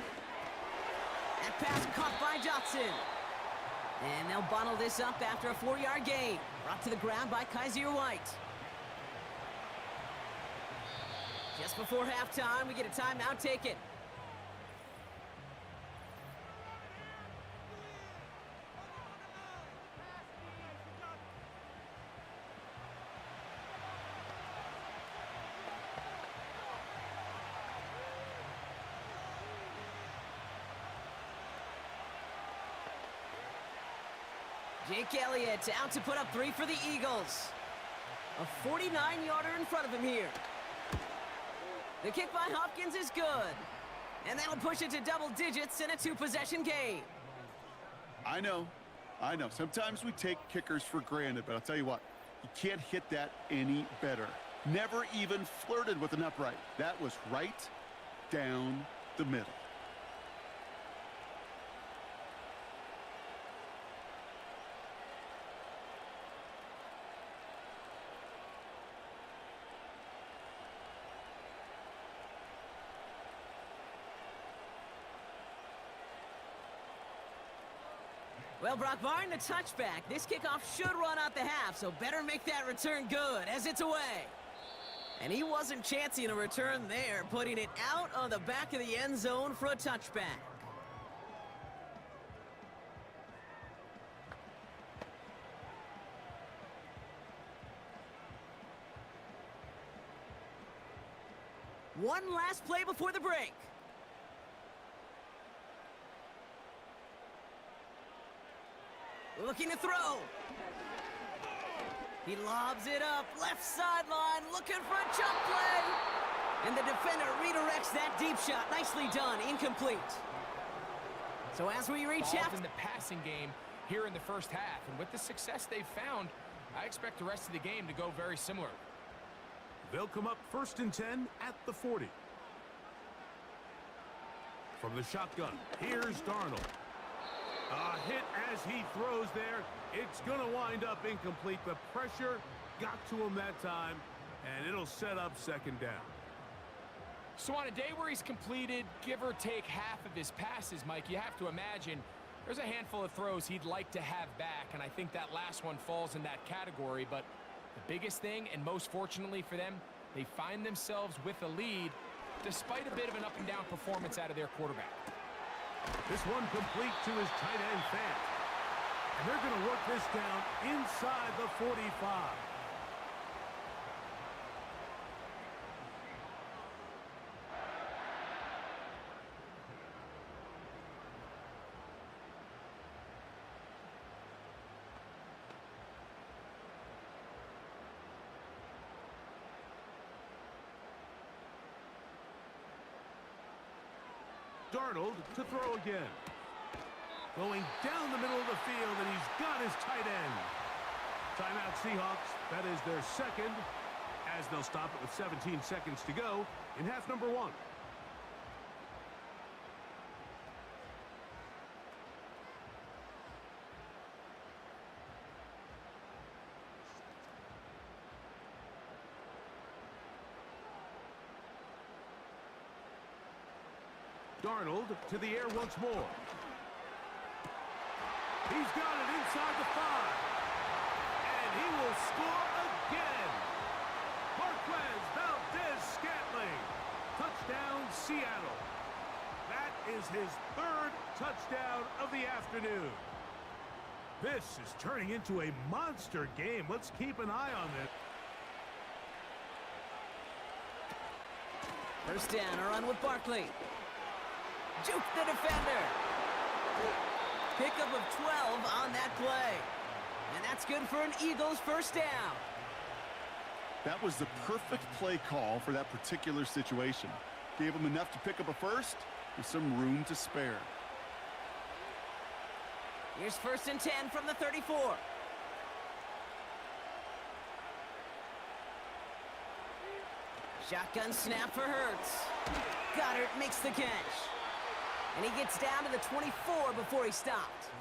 Speaker 5: That pass caught by Johnson. And they'll bottle this up after a 4-yard gain. Brought to the ground by Kaiser White. Just before halftime, we get a timeout taken. Jake Elliott out to put up 3 for the Eagles. A 49-yarder in front of him here. The kick by Hopkins is good. And that'll push it to double digits in a 2-possession game.
Speaker 4: I know. Sometimes we take kickers for granted, but I'll tell you what, you can't hit that any better. Never even flirted with an upright. That was right down the middle.
Speaker 5: Well, Brock, barring the touchback, this kickoff should run out the half, so better make that return good as it's away. And he wasn't chancing a return there, putting it out on the back of the end zone for a touchback. One last play before the break. Looking to throw. He lobs it up, left sideline, looking for a jump play. And the defender redirects that deep shot. Nicely done, incomplete. So as we reach half...
Speaker 2: in the passing game here in the first half. And with the success they've found, I expect the rest of the game to go very similar.
Speaker 3: They'll come up 1st and 10 at the 40. From the shotgun, here's Darnold. A hit as he throws there. It's going to wind up incomplete. The pressure got to him that time, and it'll set up 2nd down.
Speaker 2: So on a day where he's completed, give or take half of his passes, Mike, you have to imagine there's a handful of throws he'd like to have back, and I think that last one falls in that category. But the biggest thing, and most fortunately for them, they find themselves with a lead despite a bit of an up-and-down performance out of their quarterback.
Speaker 3: This one complete to his tight end, Fant. And they're going to work this down inside the 45. Darnold to throw again. Going down the middle of the field, and he's got his tight end. Timeout Seahawks. That is their 2nd, as they'll stop it with 17 seconds to go in half number 1. Darnold to the air once more. He's got it inside the 5. And he will score again. Marquez Valdez-Scantling. Touchdown, Seattle. That is his 3rd touchdown of the afternoon. This is turning into a monster game. Let's keep an eye on this.
Speaker 5: 1st down, a run with Barkley. Juke the defender. Pickup of 12 on that play. And that's good for an Eagles 1st down.
Speaker 4: That was the perfect play call for that particular situation. Gave them enough to pick up a 1st with some room to spare.
Speaker 5: Here's 1st and 10 from the 34. Shotgun snap for Hurts. Goddard makes the catch. And he gets down to the 24 before he stopped.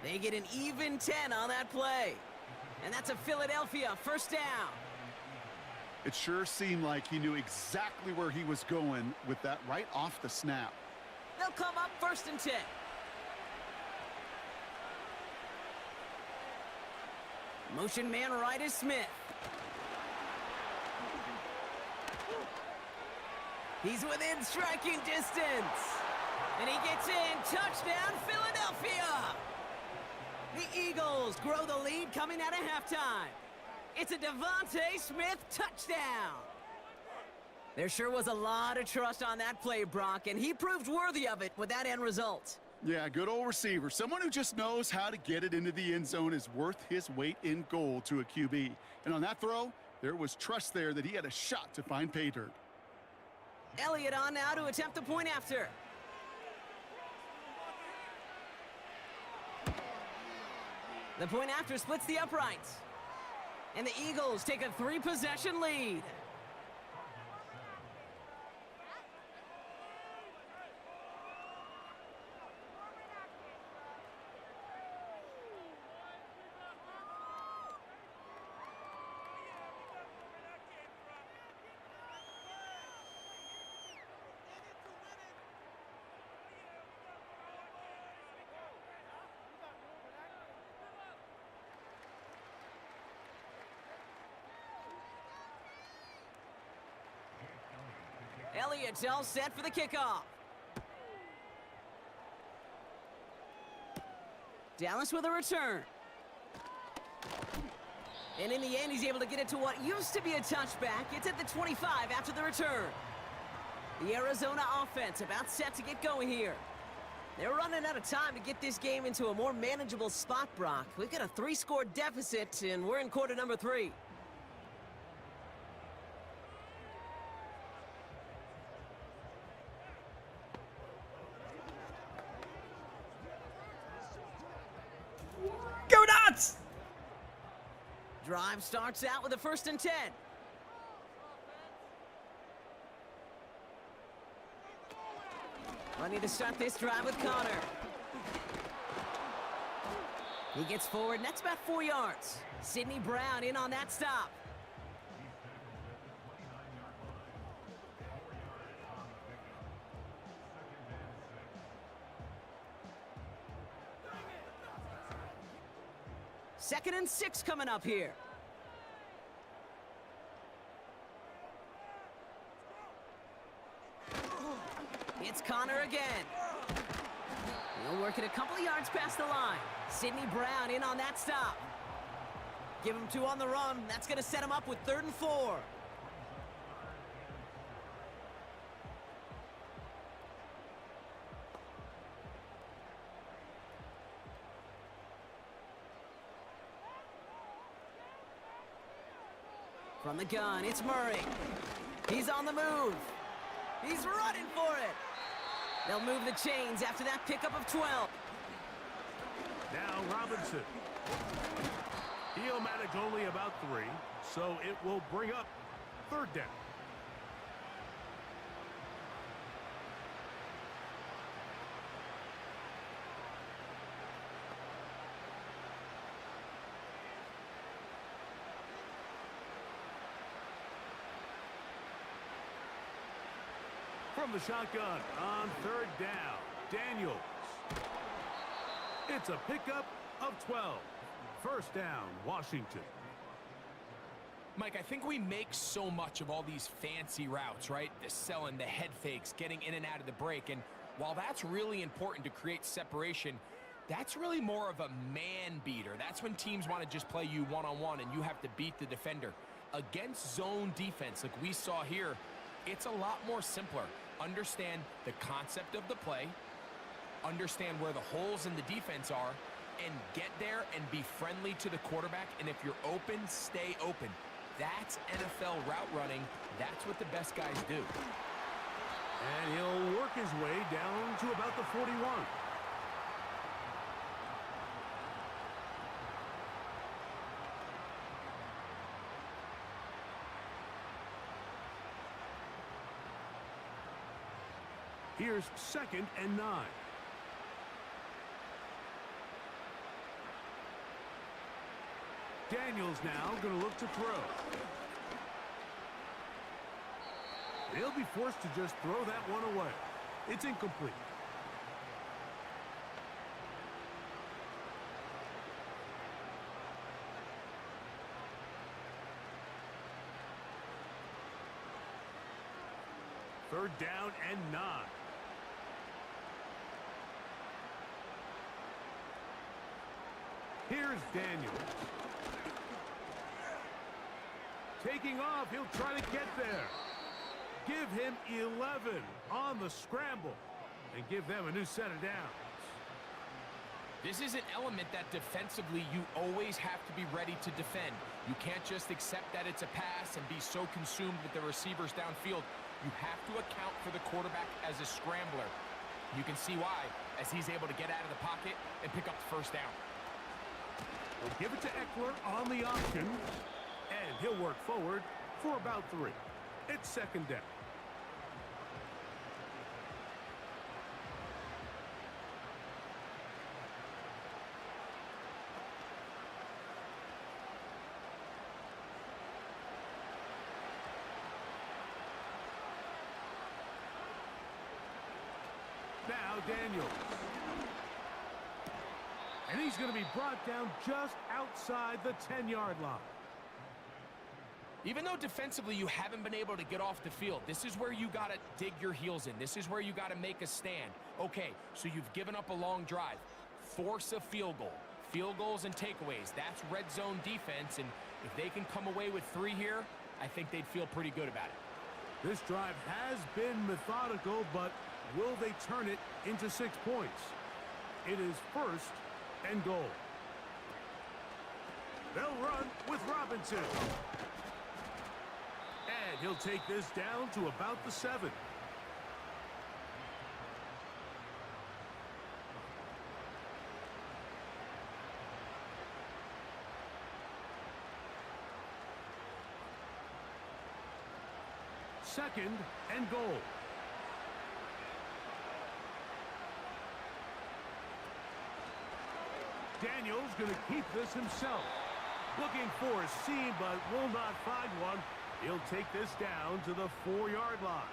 Speaker 5: They get an even 10 on that play. And that's a Philadelphia 1st down.
Speaker 4: It sure seemed like he knew exactly where he was going with that right off the snap.
Speaker 5: They'll come up 1st and 10. Motion man right is Smith. He's within striking distance. And he gets in. Touchdown, Philadelphia! The Eagles grow the lead coming out of halftime. It's a Devontae Smith touchdown. There sure was a lot of trust on that play, Brock, and he proved worthy of it with that end result.
Speaker 4: Yeah, good old receiver. Someone who just knows how to get it into the end zone is worth his weight in gold to a QB. And on that throw, there was trust there that he had a shot to find pay dirt.
Speaker 5: Elliott on now to attempt the point after. The point after splits the uprights. And the Eagles take a 3-possession lead. Elliott's all set for the kickoff. Dallas with a return. And in the end, he's able to get it to what used to be a touchback. It's at the 25 after the return. The Arizona offense about set to get going here. They're running out of time to get this game into a more manageable spot, Brock. We've got a 3-score deficit, and we're in quarter number 3.
Speaker 1: Go nuts!
Speaker 5: Drive starts out with a 1st and 10. Ready to start this drive with Connor. He gets forward, and that's about 4 yards. Sidney Brown in on that stop. Second and 6 coming up here. It's Connor again. He'll work it a couple of yards past the line. Sidney Brown in on that stop. Give him 2 on the run. That's going to set him up with 3rd and 4. From the gun, it's Murray. He's on the move. He's running for it. They'll move the chains after that pickup of 12.
Speaker 3: Now Robinson. He'll manage only about 3, so it will bring up 3rd down. From the shotgun on 3rd down, Daniels. It's a pickup of 12. 1st down, Washington.
Speaker 2: Mike, I think we make so much of all these fancy routes, right? The selling, the head fakes, getting in and out of the break. And while that's really important to create separation, that's really more of a man beater. That's when teams want to just play you one-on-one and you have to beat the defender. Against zone defense, like we saw here, it's a lot more simpler. Understand the concept of the play, understand where the holes in the defense are, and get there and be friendly to the quarterback. And if you're open, stay open. That's NFL route running. That's what the best guys do.
Speaker 3: And he'll work his way down to about the 41. Here's 2nd and 9. Daniels now going to look to throw. They'll be forced to just throw that one away. It's incomplete. Third down and 9. Here's Daniels. Taking off, he'll try to get there. Give him 11 on the scramble and give them a new set of downs.
Speaker 2: This is an element that defensively you always have to be ready to defend. You can't just accept that it's a pass and be so consumed with the receivers downfield. You have to account for the quarterback as a scrambler. You can see why, as he's able to get out of the pocket and pick up the first down.
Speaker 3: We'll give it to Eckler on the option, and he'll work forward for about 3. It's second down. Now Daniels. And he's going to be brought down just outside the 10-yard line.
Speaker 2: Even though defensively you haven't been able to get off the field, this is where you got to dig your heels in. This is where you got to make a stand. Okay, so you've given up a long drive. Force a field goal. Field goals and takeaways. That's red zone defense, and if they can come away with 3 here, I think they'd feel pretty good about it.
Speaker 3: This drive has been methodical, but will they turn it into 6 points? It is first and goal. They'll run with Robinson. And he'll take this down to about the 7. Second and goal. Daniels going to keep this himself. Looking for a seam, but will not find one. He'll take this down to the 4-yard line.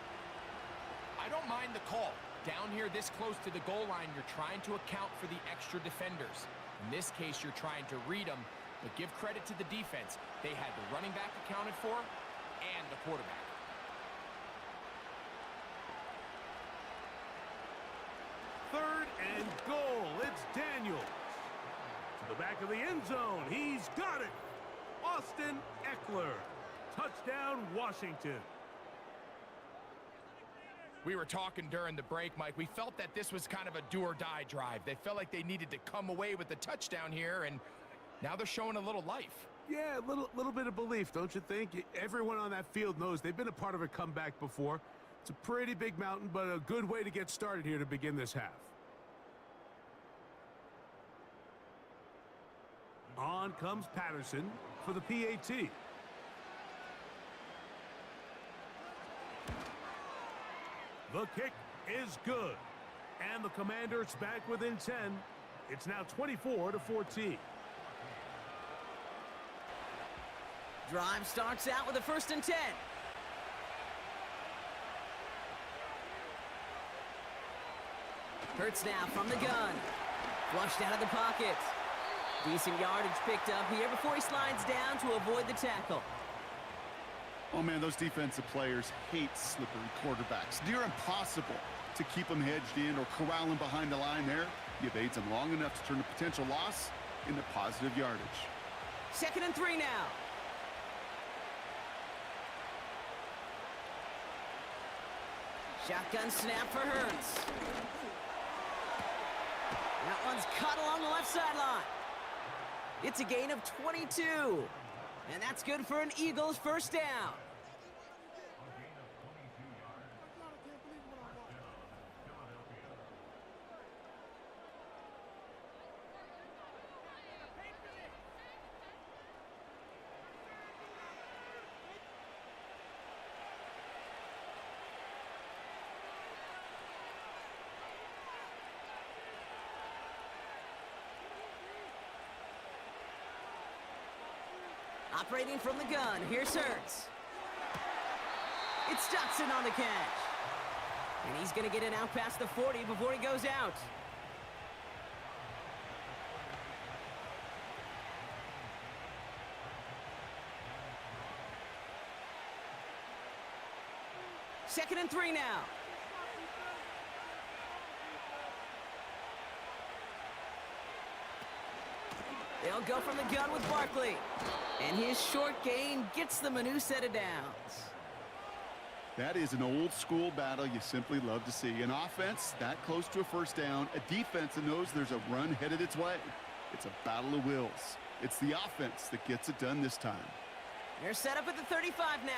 Speaker 2: I don't mind the call. Down here this close to the goal line, you're trying to account for the extra defenders. In this case, you're trying to read them, but give credit to the defense. They had the running back accounted for and the quarterback.
Speaker 3: Third and goal. It's Daniels. To the back of the end zone. He's got it. Austin Eckler. Touchdown, Washington.
Speaker 2: We were talking during the break, Mike. We felt that this was kind of a do-or-die drive. They felt like they needed to come away with the touchdown here, and now they're showing a little life.
Speaker 3: Yeah, a little bit of belief, don't you think? Everyone on that field knows they've been a part of a comeback before. It's a pretty big mountain, but a good way to get started here to begin this half. On comes Patterson for the PAT. The kick is good. And the Commanders back within 10. It's now 24-14.
Speaker 5: Drive starts out with a 1st and 10. Hurts now from the gun. Flushed out of the pocket. Decent yardage picked up here before he slides down to avoid the tackle.
Speaker 4: Oh, man, those defensive players hate slippery quarterbacks. Near impossible to keep them hedged in or corral them behind the line there. He evades them long enough to turn a potential loss into positive yardage.
Speaker 5: 2nd and 3 now. Shotgun snap for Hurts. That one's cut along the left sideline. It's a gain of 22. And that's good for an Eagles first down. Operating from the gun, here's Hurts. It's Dotson on the catch. And he's going to get it out past the 40 before he goes out. Second and 3 now. They'll go from the gun with Barkley. And his short gain gets them a new set of downs.
Speaker 4: That is an old school battle you simply love to see. An offense that close to a first down, a defense that knows there's a run headed its way. It's a battle of wills. It's the offense that gets it done this time.
Speaker 5: They're set up at the 35 now.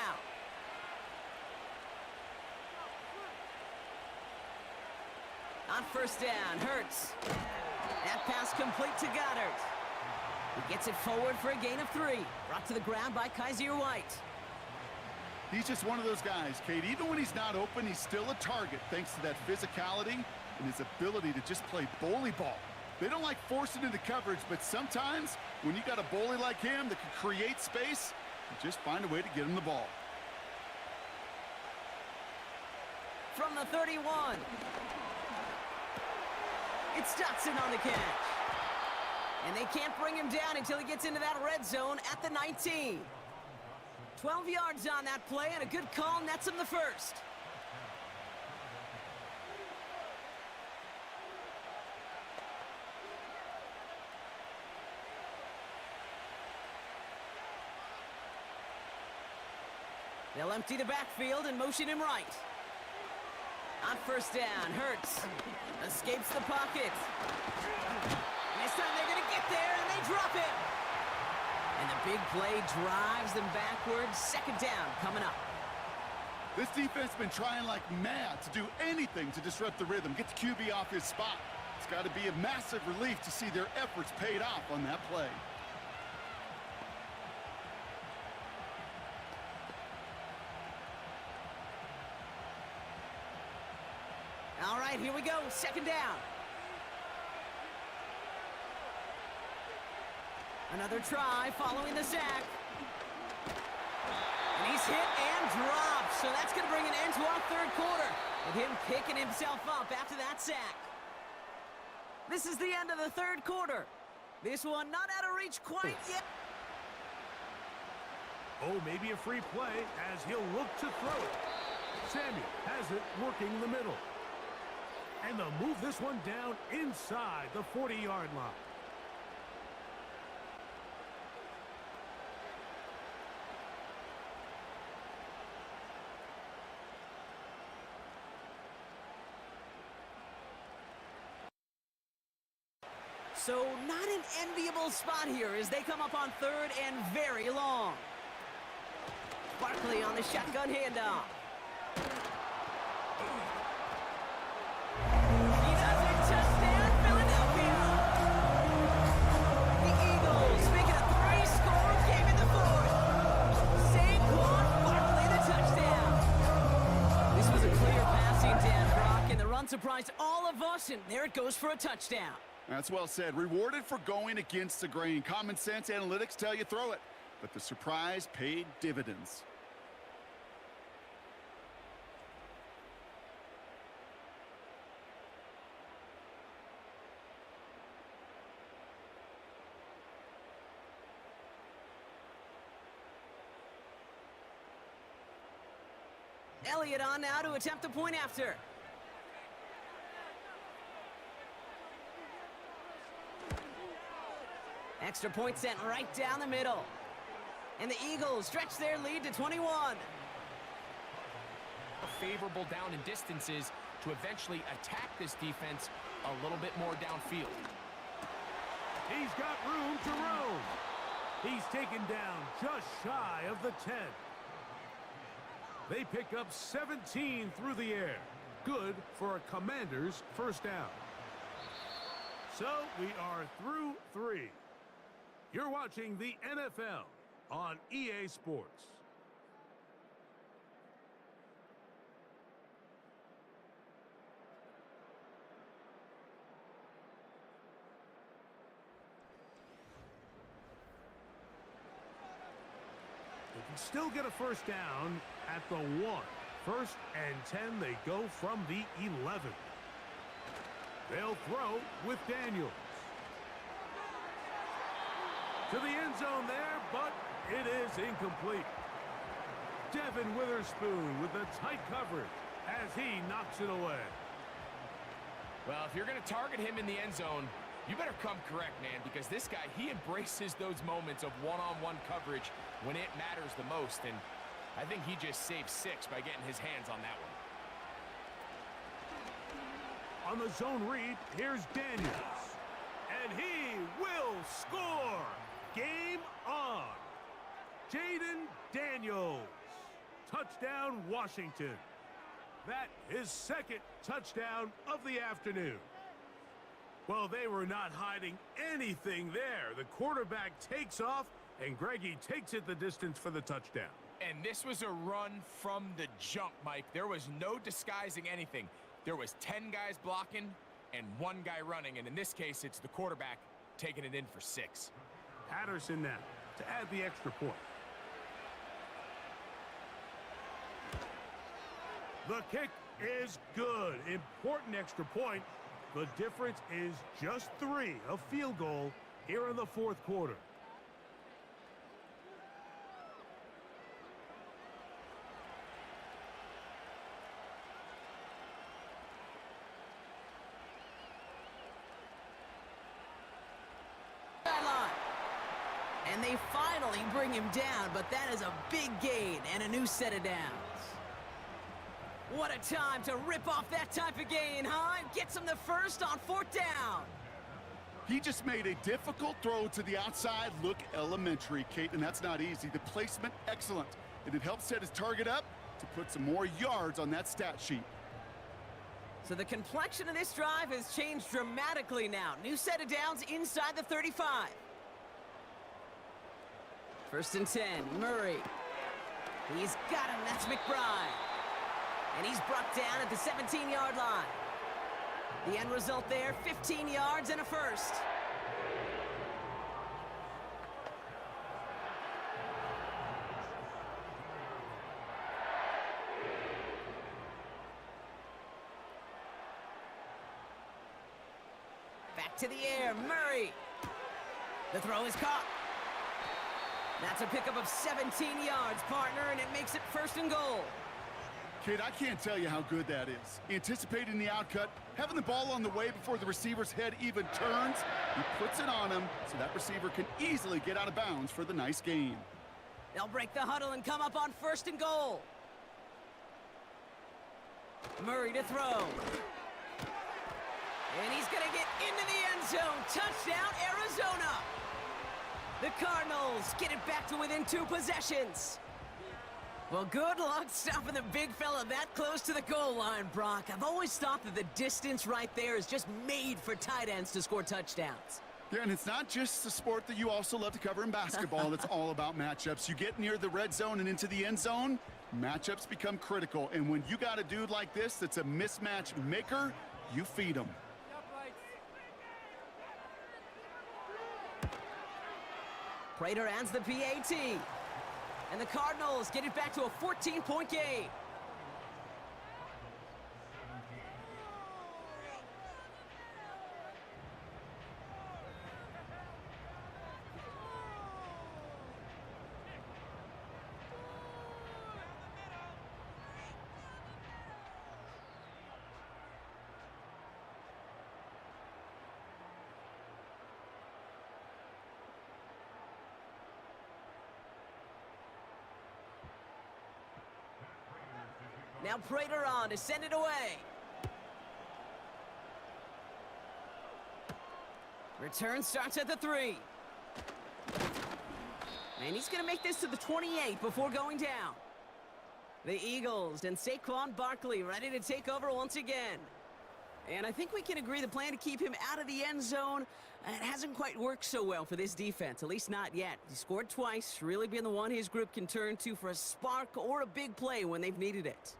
Speaker 5: On first down, Hurts. That pass complete to Goddard. He gets it forward for a gain of 3. Brought to the ground by Kaiser White.
Speaker 4: He's just one of those guys, Kate. Even when he's not open, he's still a target thanks to that physicality and his ability to just play bully ball. They don't like forcing into coverage, but sometimes when you got a bully like him that can create space, you just find a way to get him the ball.
Speaker 5: From the 31. It's Dotson on the catch. And they can't bring him down until he gets into that red zone at the 19. 12 yards on that play, and a good call nets him the first. They'll empty the backfield and motion him right. On first down, Hurts escapes the pocket. This time they're going to get there, and they drop him. And the big play drives them backwards. Second down coming up.
Speaker 4: This defense has been trying like mad to do anything to disrupt the rhythm, get the QB off his spot. It's got to be a massive relief to see their efforts paid off on that play.
Speaker 5: All right, here we go. Second down. Another try following the sack. And he's hit and dropped. So that's going to bring an end to our third quarter with him picking himself up after that sack. This is the end of the third quarter. This one not out of reach quite yet.
Speaker 3: Oh, maybe a free play as he'll look to throw it. Samuel has it working the middle. And they'll move this one down inside the 40-yard line.
Speaker 5: So not an enviable spot here as they come up on third and very long. Barkley on the shotgun handoff. He does it. Touchdown, Philadelphia. The Eagles make it a 3-score game in the fourth. Saquon Barkley the touchdown. This was a clear passing down, Brock, and the run surprised all of us, and there it goes for a touchdown.
Speaker 4: That's well said. Rewarded for going against the grain. Common sense analytics tell you throw it, but the surprise paid dividends.
Speaker 5: Elliott on now to attempt a point after. Extra point sent right down the middle. And the Eagles stretch their lead to 21.
Speaker 2: Favorable down and distances to eventually attack this defense a little bit more downfield.
Speaker 3: He's got room to roam. He's taken down just shy of the 10. They pick up 17 through the air. Good for a Commander's first down. So we are through 3. You're watching the NFL on EA Sports. They can still get a first down at the 1. First and 10, they go from the 11. They'll throw with Daniels. To the end zone there, but it is incomplete. Devin Witherspoon with the tight coverage as he knocks it away.
Speaker 2: Well, if you're going to target him in the end zone, you better come correct, man, because this guy, he embraces those moments of one-on-one coverage when it matters the most. And I think he just saved 6 by getting his hands on that one.
Speaker 3: On the zone read, here's Daniels. And he will score. Game on. Jaden Daniels. Touchdown, Washington. That is second touchdown of the afternoon. Well, they were not hiding anything there. The quarterback takes off, and Greggy takes it the distance for the touchdown.
Speaker 2: And this was a run from the jump, Mike. There was no disguising anything. There was 10 guys blocking and 1 guy running, and in this case, it's the quarterback taking it in for 6.
Speaker 3: Patterson now to add the extra point. The kick is good. Important extra point. The difference is just 3, a field goal here in the fourth quarter.
Speaker 5: And they finally bring him down, but that is a big gain and a new set of downs. What a time to rip off that type of gain, huh? And gets him the first on 4th down.
Speaker 4: He just made a difficult throw to the outside look elementary, Kate, and that's not easy. The placement, excellent. And it helps set his target up to put some more yards on that stat sheet.
Speaker 5: So the complexion of this drive has changed dramatically now. New set of downs inside the 35. 1st and 10, Murray. He's got him, that's McBride. And he's brought down at the 17-yard line. The end result there, 15 yards and a first. Back to the air, Murray. The throw is caught. That's a pickup of 17 yards, partner, and it makes it 1st and goal.
Speaker 4: Kid, I can't tell you how good that is. Anticipating the outcut, having the ball on the way before the receiver's head even turns, he puts it on him so that receiver can easily get out of bounds for the nice gain.
Speaker 5: They'll break the huddle and come up on 1st and goal. Murray to throw. And he's going to get into the end zone. Touchdown, Arizona. The Cardinals get it back to within 2 possessions. Well, good luck stopping the big fella that close to the goal line, Brock. I've always thought that the distance right there is just made for tight ends to score touchdowns.
Speaker 4: Yeah, and it's not just the sport that you also love to cover in basketball. It's all about matchups. You get near the red zone and into the end zone, matchups become critical. And when you got a dude like this that's a mismatch maker, you feed him.
Speaker 5: Prater adds the PAT. And the Cardinals get it back to a 14-point game. Now Prater on to send it away. Return starts at the 3. And he's going to make this to the 28 before going down. The Eagles and Saquon Barkley ready to take over once again. And I think we can agree the plan to keep him out of the end zone, it hasn't quite worked so well for this defense, at least not yet. He scored twice, really being the one his group can turn to for a spark or a big play when they've needed it.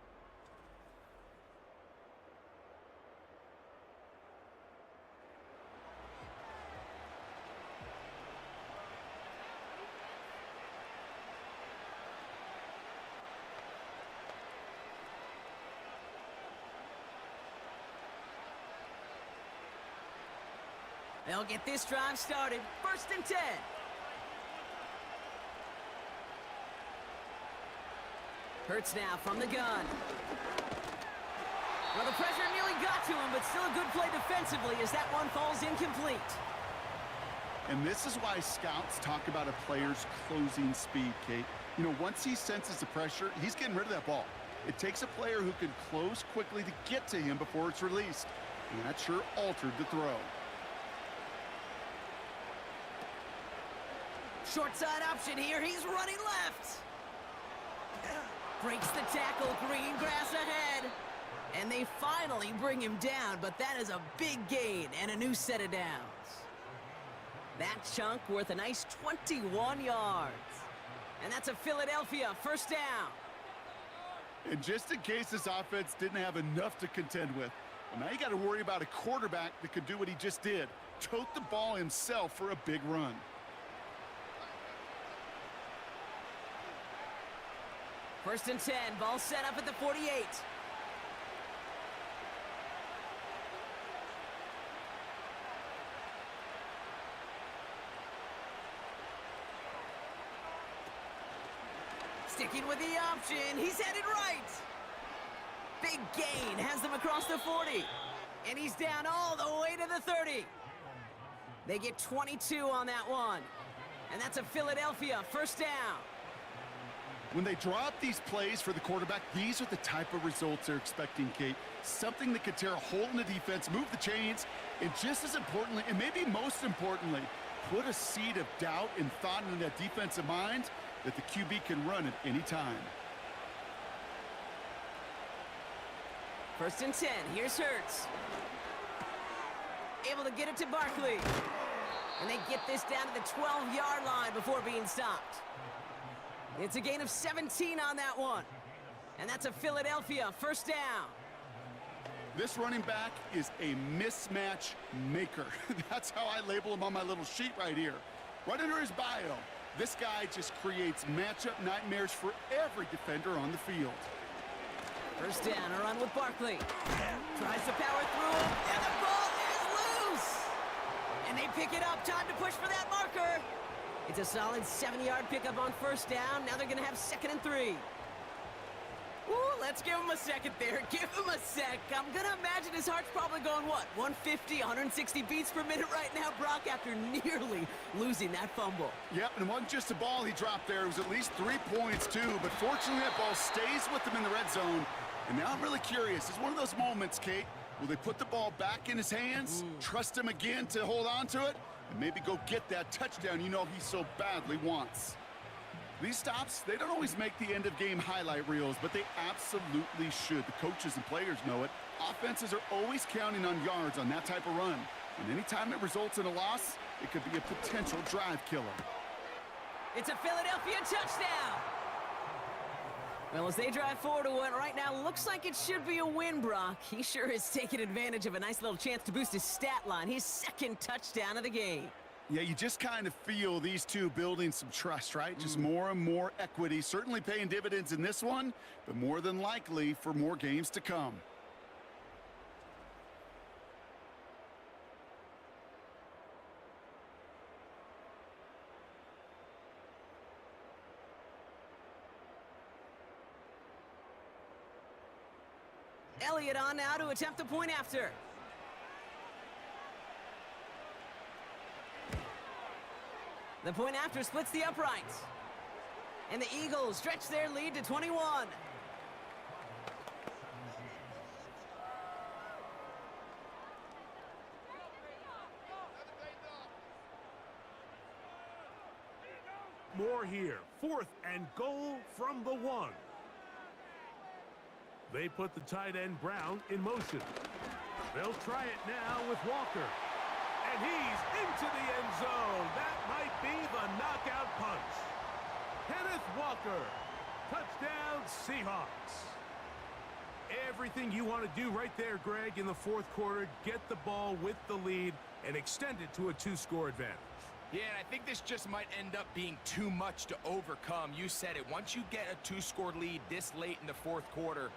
Speaker 5: They'll get this drive started. 1st and 10. Hurts now from the gun. Well, the pressure nearly got to him, but still a good play defensively as that one falls incomplete.
Speaker 4: And this is why scouts talk about a player's closing speed, Kate. You know, once he senses the pressure, he's getting rid of that ball. It takes a player who can close quickly to get to him before it's released. And that sure altered the throw.
Speaker 5: Short side option here. He's running left. Breaks the tackle. Green grass ahead. And they finally bring him down, but that is a big gain and a new set of downs. That chunk worth a nice 21 yards. And that's a Philadelphia first down.
Speaker 4: And just in case this offense didn't have enough to contend with, well, now you got to worry about a quarterback that could do what he just did. Tote the ball himself for a big run.
Speaker 5: First and 10, ball set up at the 48. Sticking with the option, he's headed right. Big gain, has them across the 40. And he's down all the way to the 30. They get 22 on that one. And that's a Philadelphia first down.
Speaker 4: When they draw up these plays for the quarterback, these are the type of results they're expecting, Kate. Something that could tear a hole in the defense, move the chains, and just as importantly, and maybe most importantly, put a seed of doubt and thought into that defensive mind that the QB can run at any time.
Speaker 5: First and 10, here's Hurts. Able to get it to Barkley. And they get this down to the 12-yard line before being stopped. It's a gain of 17 on that one. And that's a Philadelphia first down.
Speaker 4: This running back is a mismatch maker. That's how I label him on my little sheet right here. Right under his bio, this guy just creates matchup nightmares for every defender on the field.
Speaker 5: First down, a run with Barkley. Tries to power through him, and the ball is loose! And they pick it up, time to push for that marker. It's a solid 7-yard pickup on first down. Now they're going to have 2nd and 3. Ooh, let's give him a second there. Give him a sec. I'm going to imagine his heart's probably going, what, 150, 160 beats per minute right now, Brock, after nearly losing that fumble.
Speaker 4: Yep, and it wasn't just a ball he dropped there. It was at least 3 points, too. But fortunately, that ball stays with him in the red zone. And now I'm really curious. It's one of those moments, Kate. Will they put the ball back in his hands, trust him again to hold on to it, and maybe go get that touchdown you know he so badly wants? These stops, they don't always make the end-of-game highlight reels, but they absolutely should. The coaches and players know it. Offenses are always counting on yards on that type of run. And anytime it results in a loss, it could be a potential drive killer.
Speaker 5: It's a Philadelphia touchdown! Well, as they drive forward to what right now looks like it should be a win, Brock. He sure is taking advantage of a nice little chance to boost his stat line. His 2nd touchdown of the game.
Speaker 4: Yeah, you just kind of feel these two building some trust, right? Just more and more equity. Certainly paying dividends in this one, but more than likely for more games to come.
Speaker 5: Elliott on now to attempt the point after. The point after splits the uprights. And the Eagles stretch their lead to 21.
Speaker 3: More here. 4th and goal from the 1. They put the tight end Brown in motion. They'll try it now with Walker. And he's into the end zone. That might be the knockout punch. Kenneth Walker. Touchdown, Seahawks. Everything you want to do right there, Greg, in the 4th quarter. Get the ball with the lead and extend it to a 2-score advantage.
Speaker 2: Yeah, and I think this just might end up being too much to overcome. You said it. Once you get a 2-score lead this late in the 4th quarter,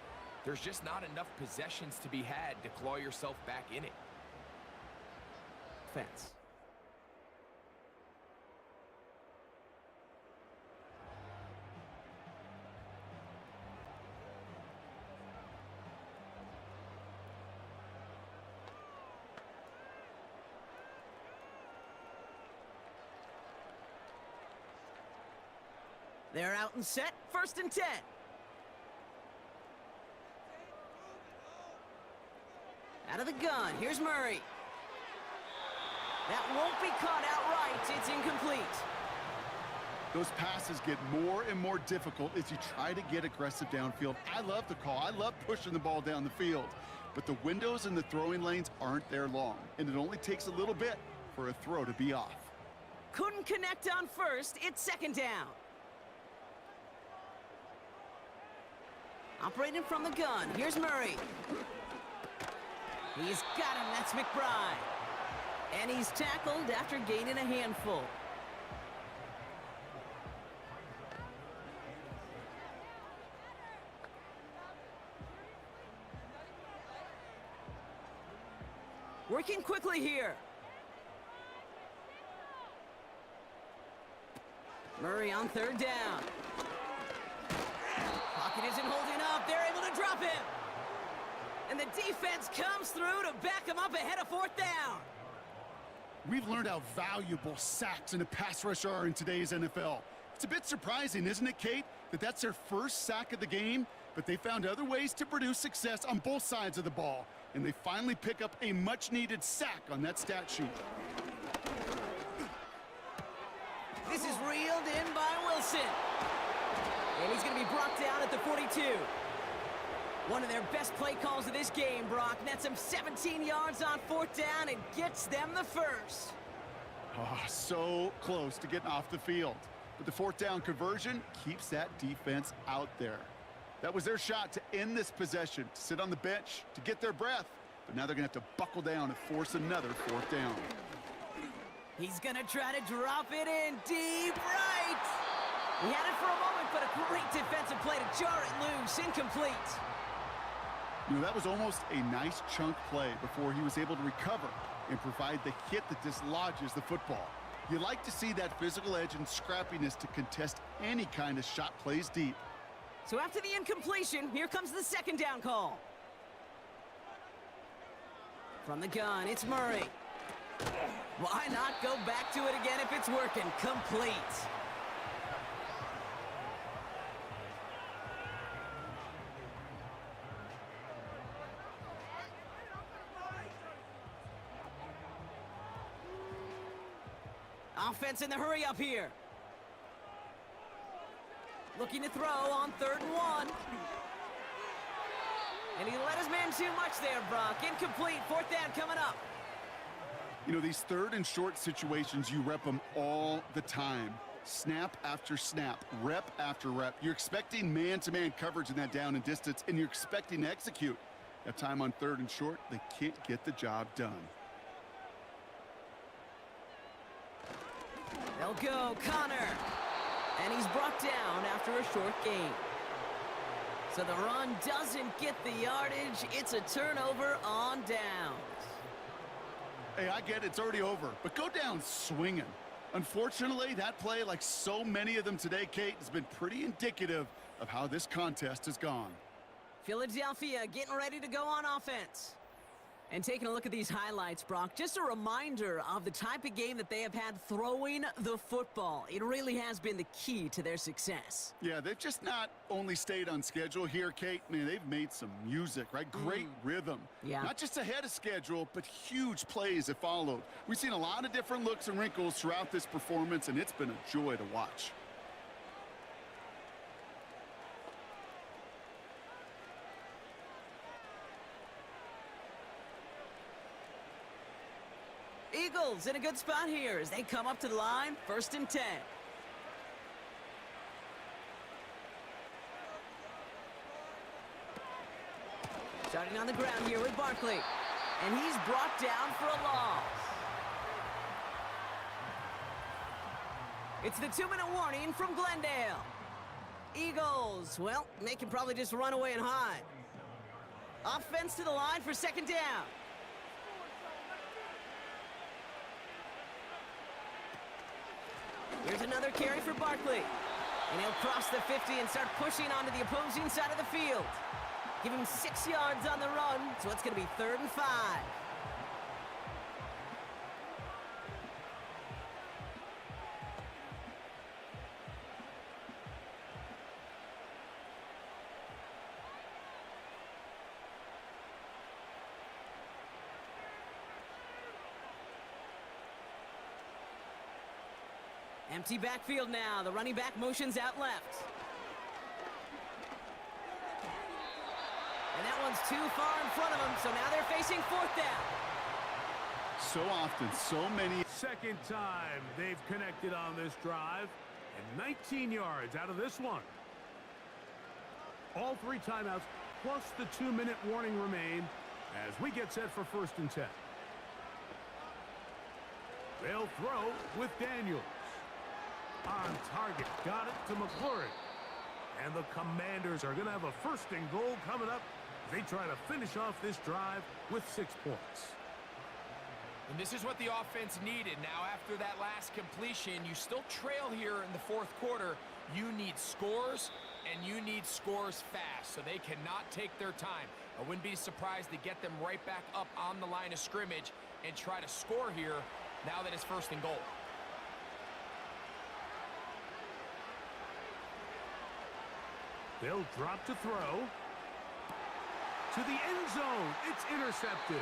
Speaker 2: there's just not enough possessions to be had to claw yourself back in it.
Speaker 5: Fence. They're out and set, 1st and 10. Out of the gun, here's Murray. That won't be caught outright, it's incomplete.
Speaker 4: Those passes get more and more difficult as you try to get aggressive downfield. I love the call. I love pushing the ball down the field. But the windows in the throwing lanes aren't there long, and it only takes a little bit for a throw to be off.
Speaker 5: Couldn't connect on 1st, it's 2nd down. Operating from the gun, here's Murray. He's got him, that's McBride. And he's tackled after gaining a handful. Working quickly here. Murray on 3rd down. Pocket isn't holding up. They're able to drop him. And the defense comes through to back him up ahead of 4th down.
Speaker 4: We've learned how valuable sacks in a pass rush are in today's NFL. It's a bit surprising, isn't it, Kate, that that's their first sack of the game, but they found other ways to produce success on both sides of the ball, and they finally pick up a much-needed sack on that stat sheet.
Speaker 5: This is reeled in by Wilson. And he's going to be brought down at the 42. One of their best play calls of this game, Brock. Nets them 17 yards on 4th down and gets them the first.
Speaker 4: Oh, so close to getting off the field. But the 4th down conversion keeps that defense out there. That was their shot to end this possession, to sit on the bench, to get their breath. But now they're going to have to buckle down and force another 4th down.
Speaker 5: He's going to try to drop it in deep right. He had it for a moment, but a great defensive play to jar it loose. Incomplete.
Speaker 4: You know, that was almost a nice chunk play before he was able to recover and provide the hit that dislodges the football. You like to see that physical edge and scrappiness to contest any kind of shot plays deep.
Speaker 5: So after the incompletion, here comes the 2nd down call. From the gun, it's Murray. Why not go back to it again if it's working? Complete. Offense in the hurry up here. Looking to throw on 3rd and 1. And he let his man too much there, Brock. Incomplete. 4th down coming up.
Speaker 4: You know, these 3rd and short situations, you rep them all the time. Snap after snap, rep after rep. You're expecting man-to-man coverage in that down and distance, and you're expecting to execute. That time on 3rd and short, they can't get the job done.
Speaker 5: They'll go, Connor. And he's brought down after a short gain. So the run doesn't get the yardage. It's a turnover on downs.
Speaker 4: Hey, I get it, it's already over, but go down swinging. Unfortunately, that play, like so many of them today, Kate, has been pretty indicative of how this contest has gone.
Speaker 5: Philadelphia getting ready to go on offense. And taking a look at these highlights, Brock, just a reminder of the type of game that they have had throwing the football. It really has been the key to their success.
Speaker 4: Yeah, they've just not only stayed on schedule here, Kate. Man, they've made some music, right? Great rhythm.
Speaker 5: Yeah.
Speaker 4: Not just ahead of schedule, but huge plays have followed. We've seen a lot of different looks and wrinkles throughout this performance, and it's been a joy to watch.
Speaker 5: Eagles in a good spot here as they come up to the line, 1st and 10. Starting on the ground here with Barkley. And he's brought down for a loss. It's the 2-minute warning from Glendale. Eagles, well, they can probably just run away and hide. Offense to the line for 2nd down. Here's another carry for Barkley. And he'll cross the 50 and start pushing onto the opposing side of the field. Give him 6 yards on the run, so it's going to be 3rd and 5. Empty backfield now. The running back motions out left. And that one's too far in front of them, so now they're facing fourth down.
Speaker 4: So often, so many.
Speaker 3: Second time they've connected on this drive, and 19 yards out of this one. All 3 timeouts plus the 2-minute warning remain as we get set for 1st and 10. They'll throw with Daniels. On target, got it to McLaurin. And the Commanders are going to have a 1st and goal coming up. They try to finish off this drive with 6 points.
Speaker 2: And this is what the offense needed. Now, after that last completion, you still trail here in the 4th quarter. You need scores, and you need scores fast, so they cannot take their time. I wouldn't be surprised to get them right back up on the line of scrimmage and try to score here now that it's 1st and goal.
Speaker 3: They'll drop to throw. To the end zone. It's intercepted.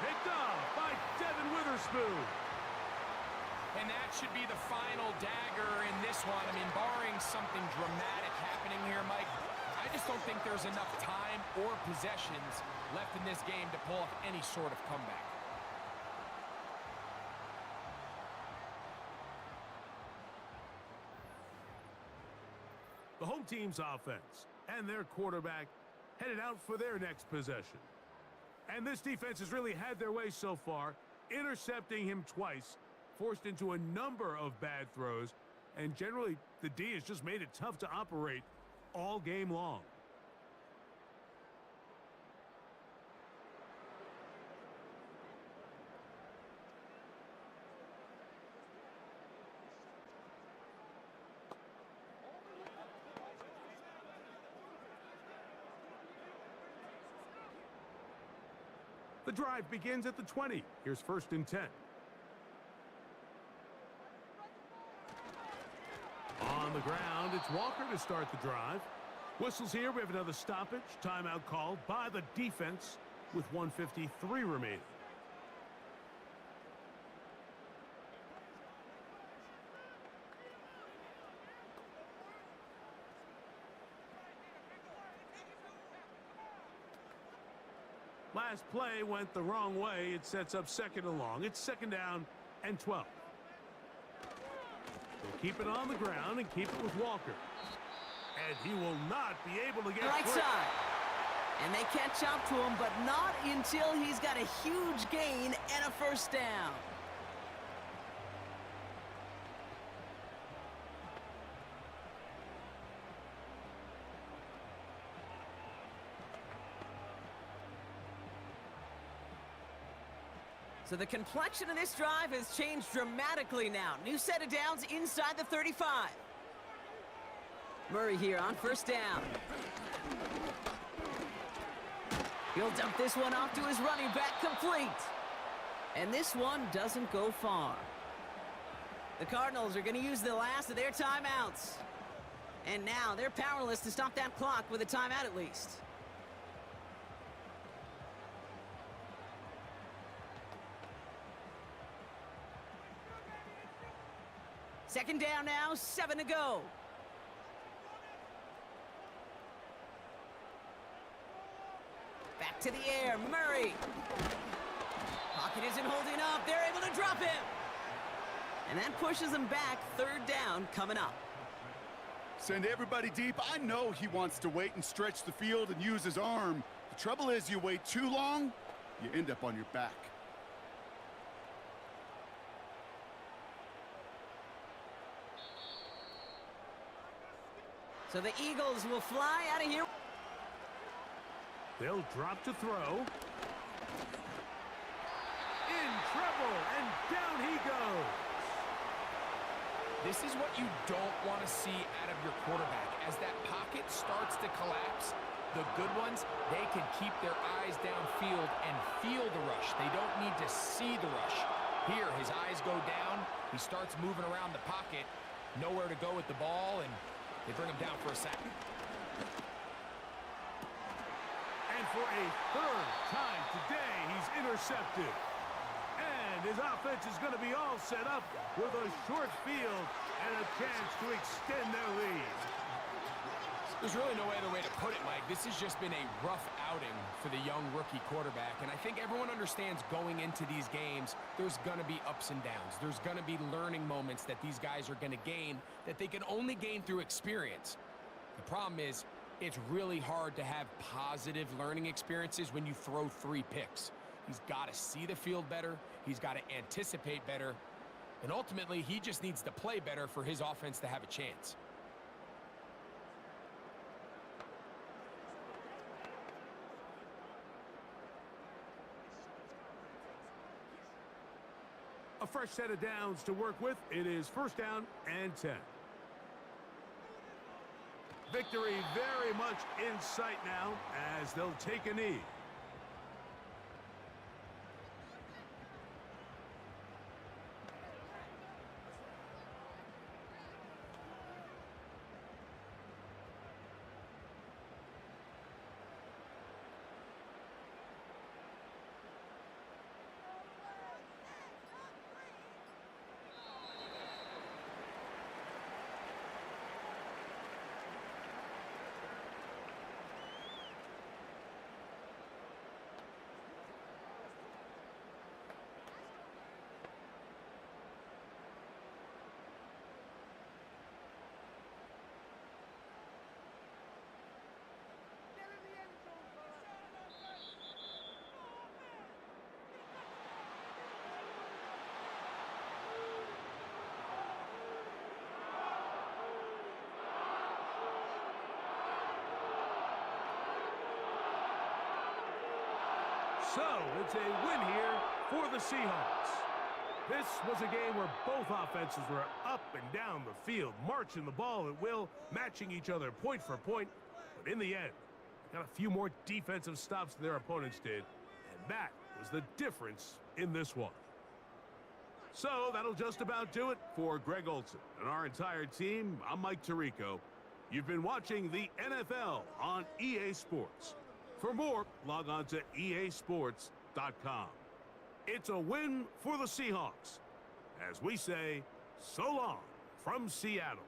Speaker 3: Picked off by Devin Witherspoon.
Speaker 2: And that should be the final dagger in this one. I mean, barring something dramatic happening here, Mike, I just don't think there's enough time or possessions left in this game to pull off any sort of comeback.
Speaker 3: The home team's offense and their quarterback headed out for their next possession. And this defense has really had their way so far, intercepting him twice, forced into a number of bad throws, and generally the D has just made it tough to operate all game long. The drive begins at the 20. Here's 1st and 10. On the ground, it's Walker to start the drive. Whistles here. We have another stoppage. Timeout called by the defense with 1:53 remaining. Last play went the wrong way. It sets up 2nd and long. It's 2nd down and 12. They'll keep it on the ground and keep it with Walker. And he will not be able to get
Speaker 5: Right
Speaker 3: free.
Speaker 5: side. And they catch up to him, but not until he's got a huge gain and a 1st down. So the complexion of this drive has changed dramatically now. New set of downs inside the 35. Murray here on 1st down. He'll dump this one off to his running back, complete. And this one doesn't go far. The Cardinals are going to use the last of their timeouts. And now they're powerless to stop that clock with a timeout at least. Second down now, 7 to go. Back to the air, Murray. Pocket isn't holding up. They're able to drop him. And that pushes them back. 3rd down coming up.
Speaker 4: Send everybody deep. I know he wants to wait and stretch the field and use his arm. The trouble is you wait too long, you end up on your back.
Speaker 5: So the Eagles will fly out of here.
Speaker 3: They'll drop to throw. In trouble, and down he goes.
Speaker 2: This is what you don't want to see out of your quarterback. As that pocket starts to collapse, the good ones, they can keep their eyes downfield and feel the rush. They don't need to see the rush. Here, his eyes go down. He starts moving around the pocket. Nowhere to go with the ball, and they bring him down for a sack. And
Speaker 3: for a 3rd time today, he's intercepted. And And his offense is going to be all set up with a short field and a chance to extend their lead.
Speaker 2: There's really no other way to put it, Mike. This has just been a rough outing for the young rookie quarterback, and I think everyone understands going into these games, there's going to be ups and downs. There's going to be learning moments that these guys are going to gain that they can only gain through experience. The problem is, it's really hard to have positive learning experiences when you throw 3 picks. He's got to see the field better. He's got to anticipate better. And ultimately, he just needs to play better for his offense to have a chance.
Speaker 3: A fresh set of downs to work with. It is 1st down and 10. Victory very much in sight now as they'll take a knee. So, it's a win here for the Seahawks. This was a game where both offenses were up and down the field, marching the ball at will, matching each other point for point. But in the end, got a few more defensive stops than their opponents did, and that was the difference in this one. So, that'll just about do it for Greg Olson and our entire team. I'm Mike Tirico. You've been watching the NFL on EA Sports. For more, log on to easports.com. It's a win for the Seahawks. As we say, so long from Seattle.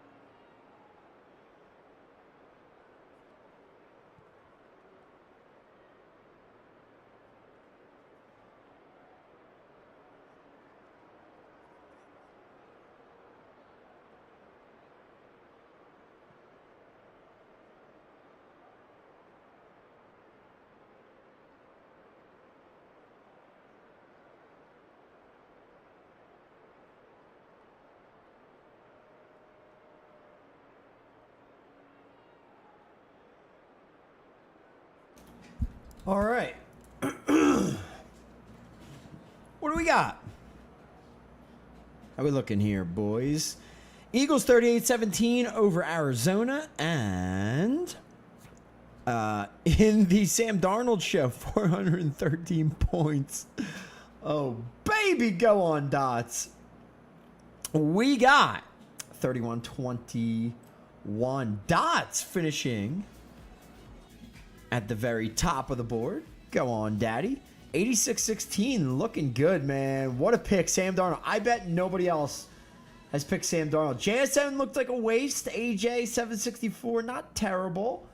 Speaker 1: All right. What do we got? How we looking here, boys? Eagles 38-17 over Arizona. And in the Sam Darnold show, 413 points. Oh, baby, go on, Dots. We got 31-21. Dots finishing at the very top of the board. Go on, Daddy. 86-16, looking good, man. What a pick, Sam Darnold. I bet nobody else has picked Sam Darnold. JSN looked like a waste. AJ 764, not terrible.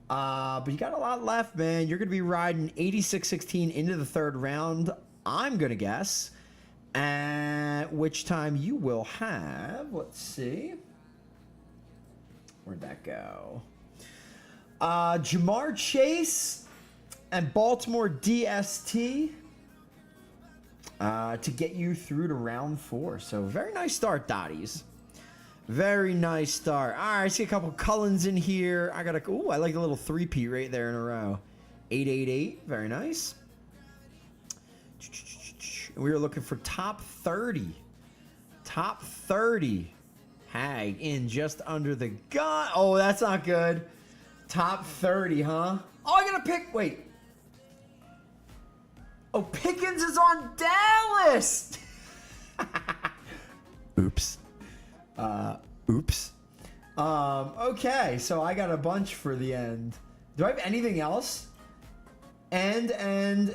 Speaker 1: But you got a lot left, man. You're going to be riding 86-16 into the 3rd round, I'm going to guess. At which time you will have, let's see. Where'd that go? Jamar Chase and Baltimore DST to get you through to round 4. So very nice start, Dotties. Very nice start. All right, I see a couple Cullens in here. I got a, ooh, I like a little 3-peat right there in a row. 888, very nice. We were looking for top 30. Top 30. Hag in just under the gun. Oh, that's not good. Top 30, huh? Oh, I gotta pick. Wait. Oh, Pickens is on Dallas. Oops. Oops. Okay, so I got a bunch for the end. Do I have anything else? And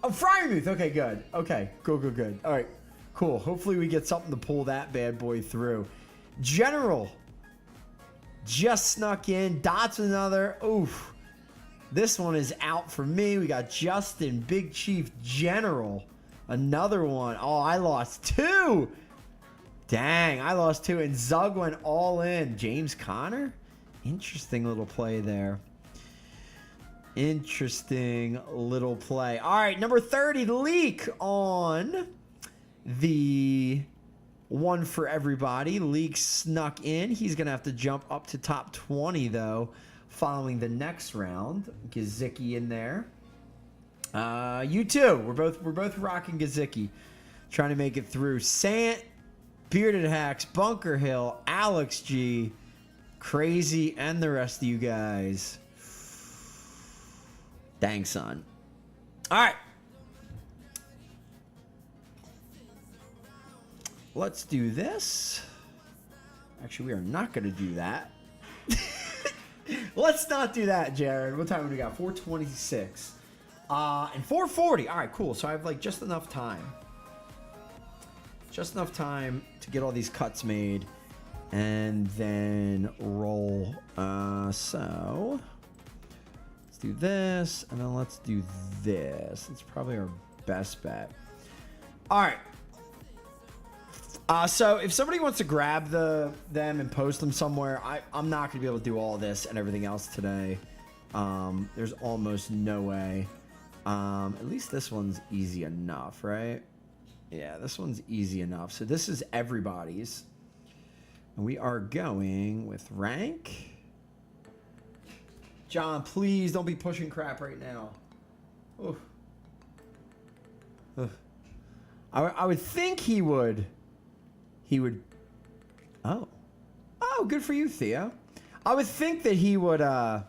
Speaker 1: Oh, Fryermuth. Okay, good. Okay, good. All right, cool. Hopefully we get something to pull that bad boy through. General just snuck in. Dots another. Oof. This one is out for me. We got Justin, Big Chief, General. Another one. Oh, I lost 2. Dang, I lost 2. And Zug went all in. James Conner? Interesting little play there. Interesting little play. All right, number 30, Leak on the one for everybody. Leak snuck in. He's going to have to jump up to top 20, though, following the next round. Gazicki in there. You too. We're both rocking Gazicki. Trying to make it through. Sant, Bearded Hacks, Bunker Hill, Alex G, Crazy, and the rest of you guys. Dang, son. All right. Let's do this. Actually, we are not going to do that. Let's not do that, Jared. What time do we got? 4:26. And 4:40. All right, cool. So I have like just enough time. Just enough time to get all these cuts made and then roll. So let's do this and then let's do this. It's probably our best bet. All right. So if somebody wants to grab them and post them somewhere, I'm not going to be able to do all this and everything else today. There's almost no way. At least this one's easy enough, right? Yeah, this one's easy enough. So this is everybody's. And we are going with rank. John, please don't be pushing crap right now. Oof. Oof. I would think he would. Oh, good for you, Theo. I would think that he would. What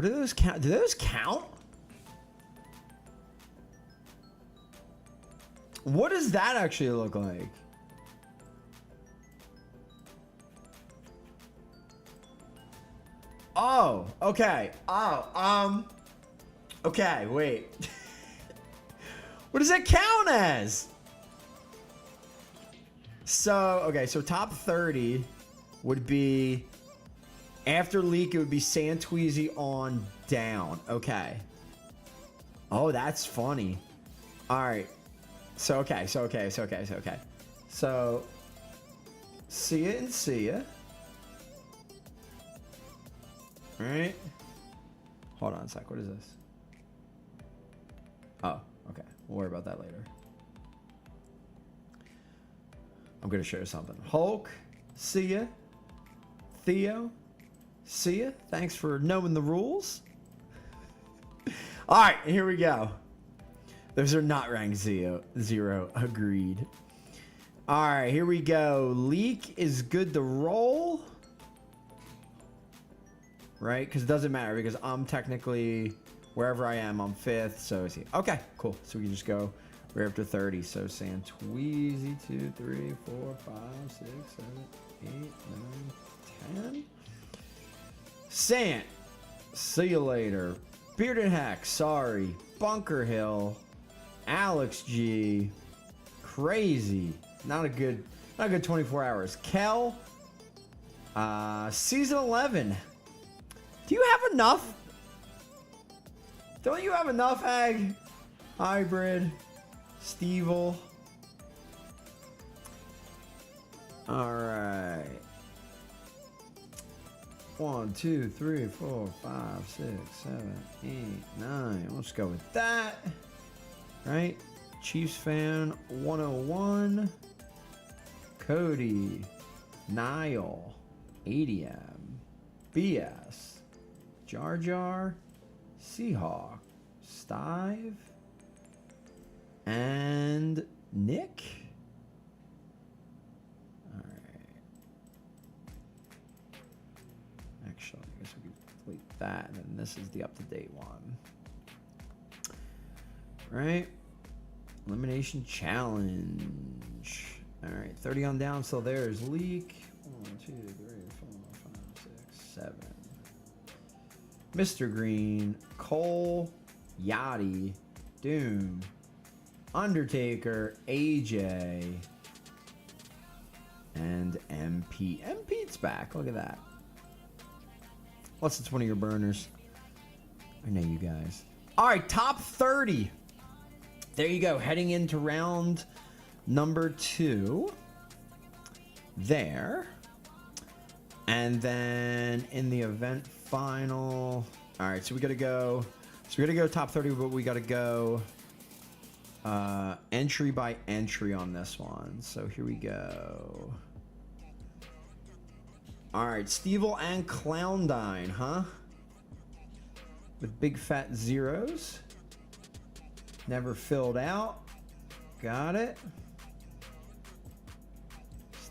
Speaker 1: do those count? Do those count? What does that actually look like? Oh, okay. Okay, wait. What does that count as? So, okay, so top 30 would be, after Leak, it would be Santweezy on down. Okay. Oh, that's funny. All right. So, okay. So, see ya and see ya. All right. Hold on a sec. What is this? Oh, okay. We'll worry about that later. I'm going to show you something. Hulk, see ya. Theo, see ya. Thanks for knowing the rules. All right, here we go. Those are not ranked zero. Agreed. All right, here we go. Leak is good to roll. Right? Because it doesn't matter because I'm technically, wherever I am, I'm 5th. So is he. Okay, cool. So we can just go right after 30. So Santweezy, 2, 3, 4, 5, 6, 7, 8, 9, 10. Sant, see you later. Bearded Hack, sorry. Bunker Hill, Alex G, Crazy. Not a good 24 hours. Kel, season 11. Do you have enough? Don't you have enough, Hag? Hybrid, Stevel. All right. 1, 2, 3, 4, 5, 6, 7, 8, 9. Let's go with that. Right? Chiefs fan 101. Cody. Niall. ADM. BS. Jar Jar. Seahawk. Stive. And Nick. Actually, I guess we can delete that, and then this is the up-to-date one. Right? Elimination challenge. All right, 30 on down, so there's Leak. 1, 2, 3, 4, 5, 6, 7. Mr. Green, Cole, Yachty, Doom, Undertaker, AJ, and MP. MP's back. Look at that. Unless it's one of your burners. I know you guys. All right, top 30. There you go. Heading into round number 2. There. And then in the event final. All right, so we got to go. So we got to go top 30, but we got to go entry by entry on this one. So here we go. All right, Stevel and Clowndyne, huh? With big fat zeros. Never filled out. Got it.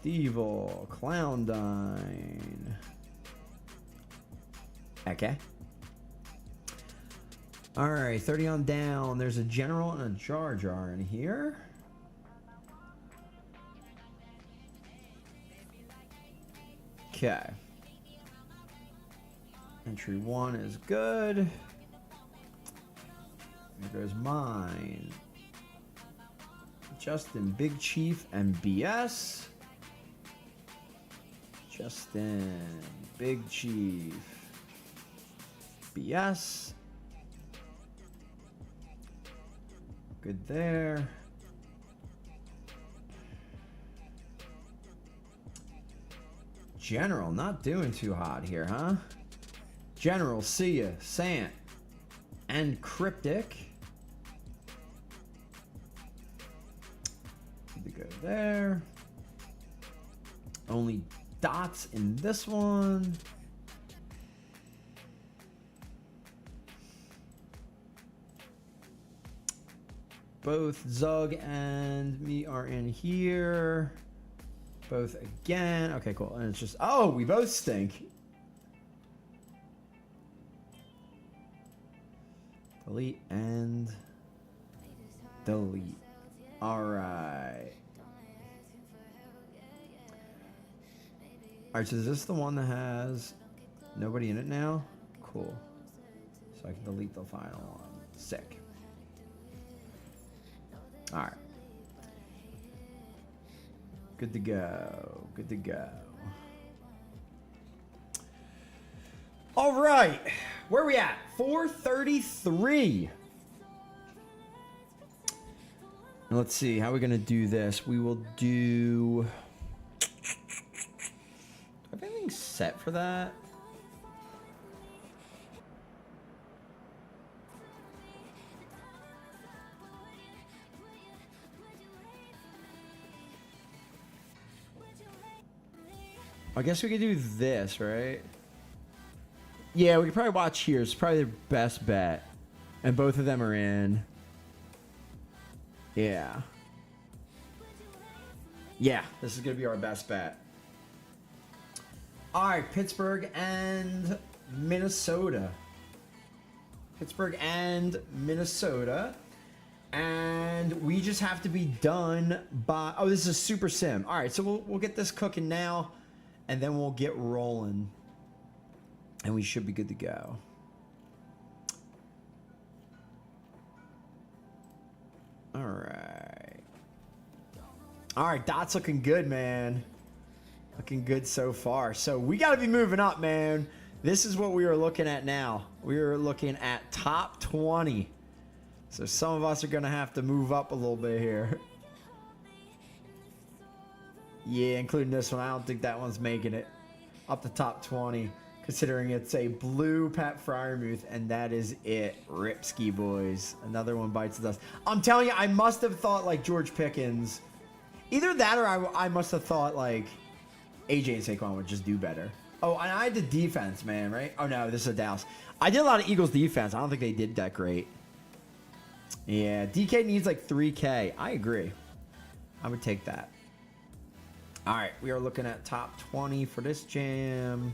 Speaker 1: Stevel, Clowndyne. Okay. All right, 30 on down. There's a general and a Jar Jar in here. Okay. Entry 1 is good. There goes mine. Justin, Big Chief, and BS. Justin, Big Chief, BS. Good there. General, not doing too hot here, huh? General, see ya. Sant. And Cryptic. Good to go there. Only dots in this one. Both Zug and me are in here. Both again. Okay, cool. And it's just, oh, we both stink. Delete and delete. All right. All right, so is this the one that has nobody in it now? Cool. So I can delete the final one. Sick. All right. Good to go. Good to go. All right. Where are we at? 433. And let's see. How are we going to do this? We will do... Do I have anything set for that? I guess we could do this, right? Yeah, we could probably watch here. It's probably the best bet. And both of them are in. Yeah. Yeah, this is going to be our best bet. All right, Pittsburgh and Minnesota. Pittsburgh and Minnesota. And we just have to be done by... Oh, this is a super sim. All right, so we'll get this cooking now. And then we'll get rolling. And we should be good to go. All right. All right, Dot's looking good, man. Looking good so far. So we got to be moving up, man. This is what we are looking at now. We are looking at top 20. So some of us are going to have to move up a little bit here. Yeah, including this one. I don't think that one's making it up the top 20, considering it's a blue Pat Fryermuth, and that is it. Ripski boys. Another one bites the dust. I'm telling you, I must have thought like George Pickens. Either that or I must have thought like AJ and Saquon would just do better. Oh, and I did defense, man, right? Oh, no, this is a Dallas. I did a lot of Eagles defense. I don't think they did that great. Yeah, DK needs like 3K. I agree. I would take that. All right, we are looking at top 20 for this jam.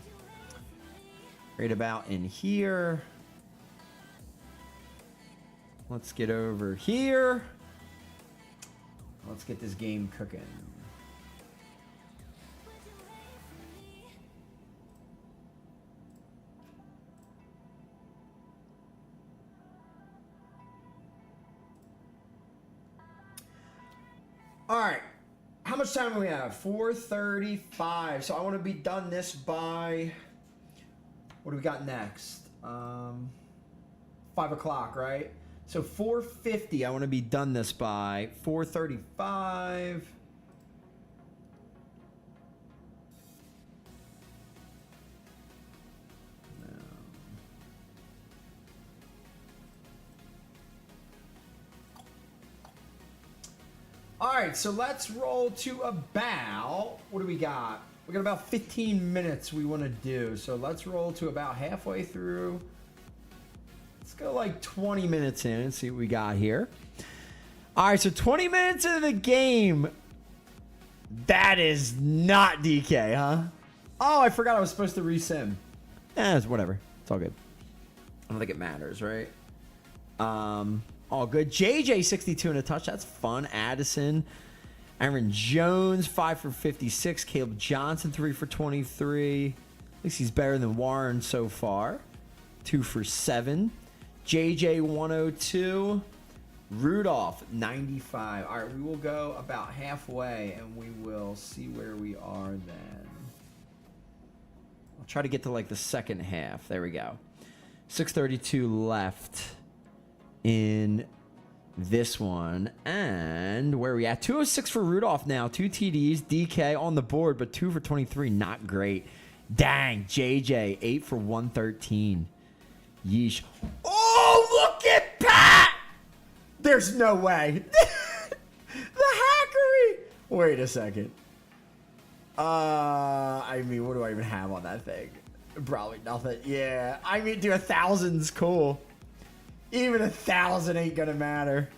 Speaker 1: Right about in here. Let's get over here. Let's get this game cooking. All right. How much time do we have? 4:35. So I want to be done this by... What do we got next? 5 o'clock, right? So 4:50, I want to be done this by 4:35. All right, so let's roll to about, what do we got? We got about 15 minutes we want to do. So let's roll to about halfway through. Let's go like 20 minutes in and see what we got here. All right, so 20 minutes into the game. That is not DK, huh? Oh, I forgot I was supposed to resim. It's whatever. It's all good. I don't think it matters, right? All good. JJ 62 and a touch. That's fun. Addison. Aaron Jones 5 for 56. Caleb Johnson 3 for 23. At least he's better than Warren so far. 2 for 7. JJ 102. Rudolph 95. All right, we will go about halfway and we will see where we are then. I'll try to get to like the second half. There we go. 6:32 left in this one. And where are we at? 206 for Rudolph now. 2 TDs. DK on the board, but 2 for 23. Not great. Dang. JJ 8 for 113. Yeesh. Oh, look at Pat! There's no way. The hackery. Wait a second. I mean, what do I even have on that thing? Probably nothing. Yeah. I mean, dude, 1,000's cool. Even 1,000 ain't gonna matter.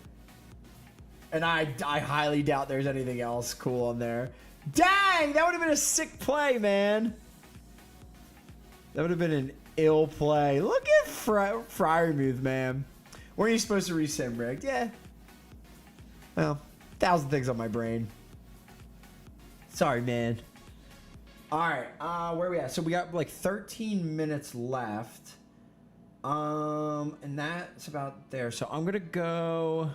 Speaker 1: And I highly doubt there's anything else cool on there. Dang, that would have been a sick play, man. That would have been an ill play. Look at Freiermuth, man. Weren't you supposed to resim rigged? Yeah. Well, 1,000 things on my brain. Sorry, man. All right, where are we at? So we got like 13 minutes left. And that's about there. So I'm gonna go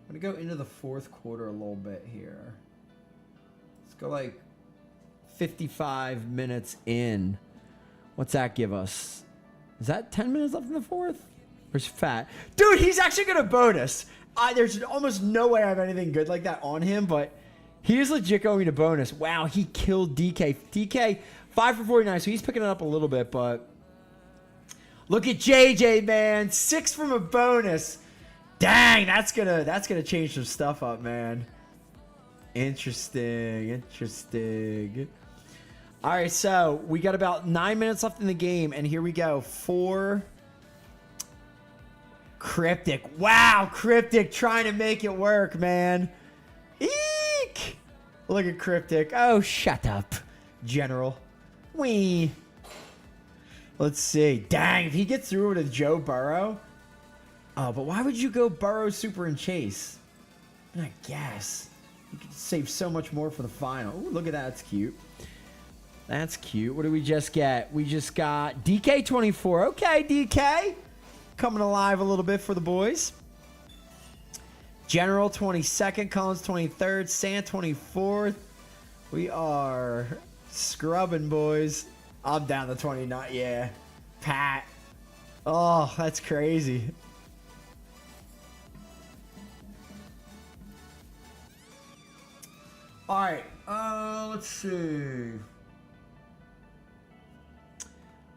Speaker 1: into the fourth quarter a little bit here. Let's go like 55 minutes in. What's that give us? Is that 10 minutes left in the fourth? Where's Fat? Dude, he's actually gonna bonus. There's almost no way I have anything good like that on him, but he is legit going to bonus. Wow, he killed DK. DK 5 for 49, so he's picking it up a little bit, but look at JJ, man. 6 from a bonus. Dang, that's gonna change some stuff up, man. Interesting. All right, so we got about 9 minutes left in the game, and here we go. 4 Cryptic. Wow, Cryptic trying to make it work, man. Eek! Look at Cryptic. Oh, shut up, General. Wee. Let's see. Dang, if he gets through with a Joe Burrow. Oh, but why would you go Burrow, Super, and Chase? I guess. You could save so much more for the final. Ooh, look at that. That's cute. That's cute. What did we just get? We just got DK 24. Okay, DK. Coming alive a little bit for the boys. General 22nd. Collins 23rd. Sant 24th. We are scrubbing, boys. I'm down to 29. Yeah. Pat. Oh, that's crazy. All right. Let's see.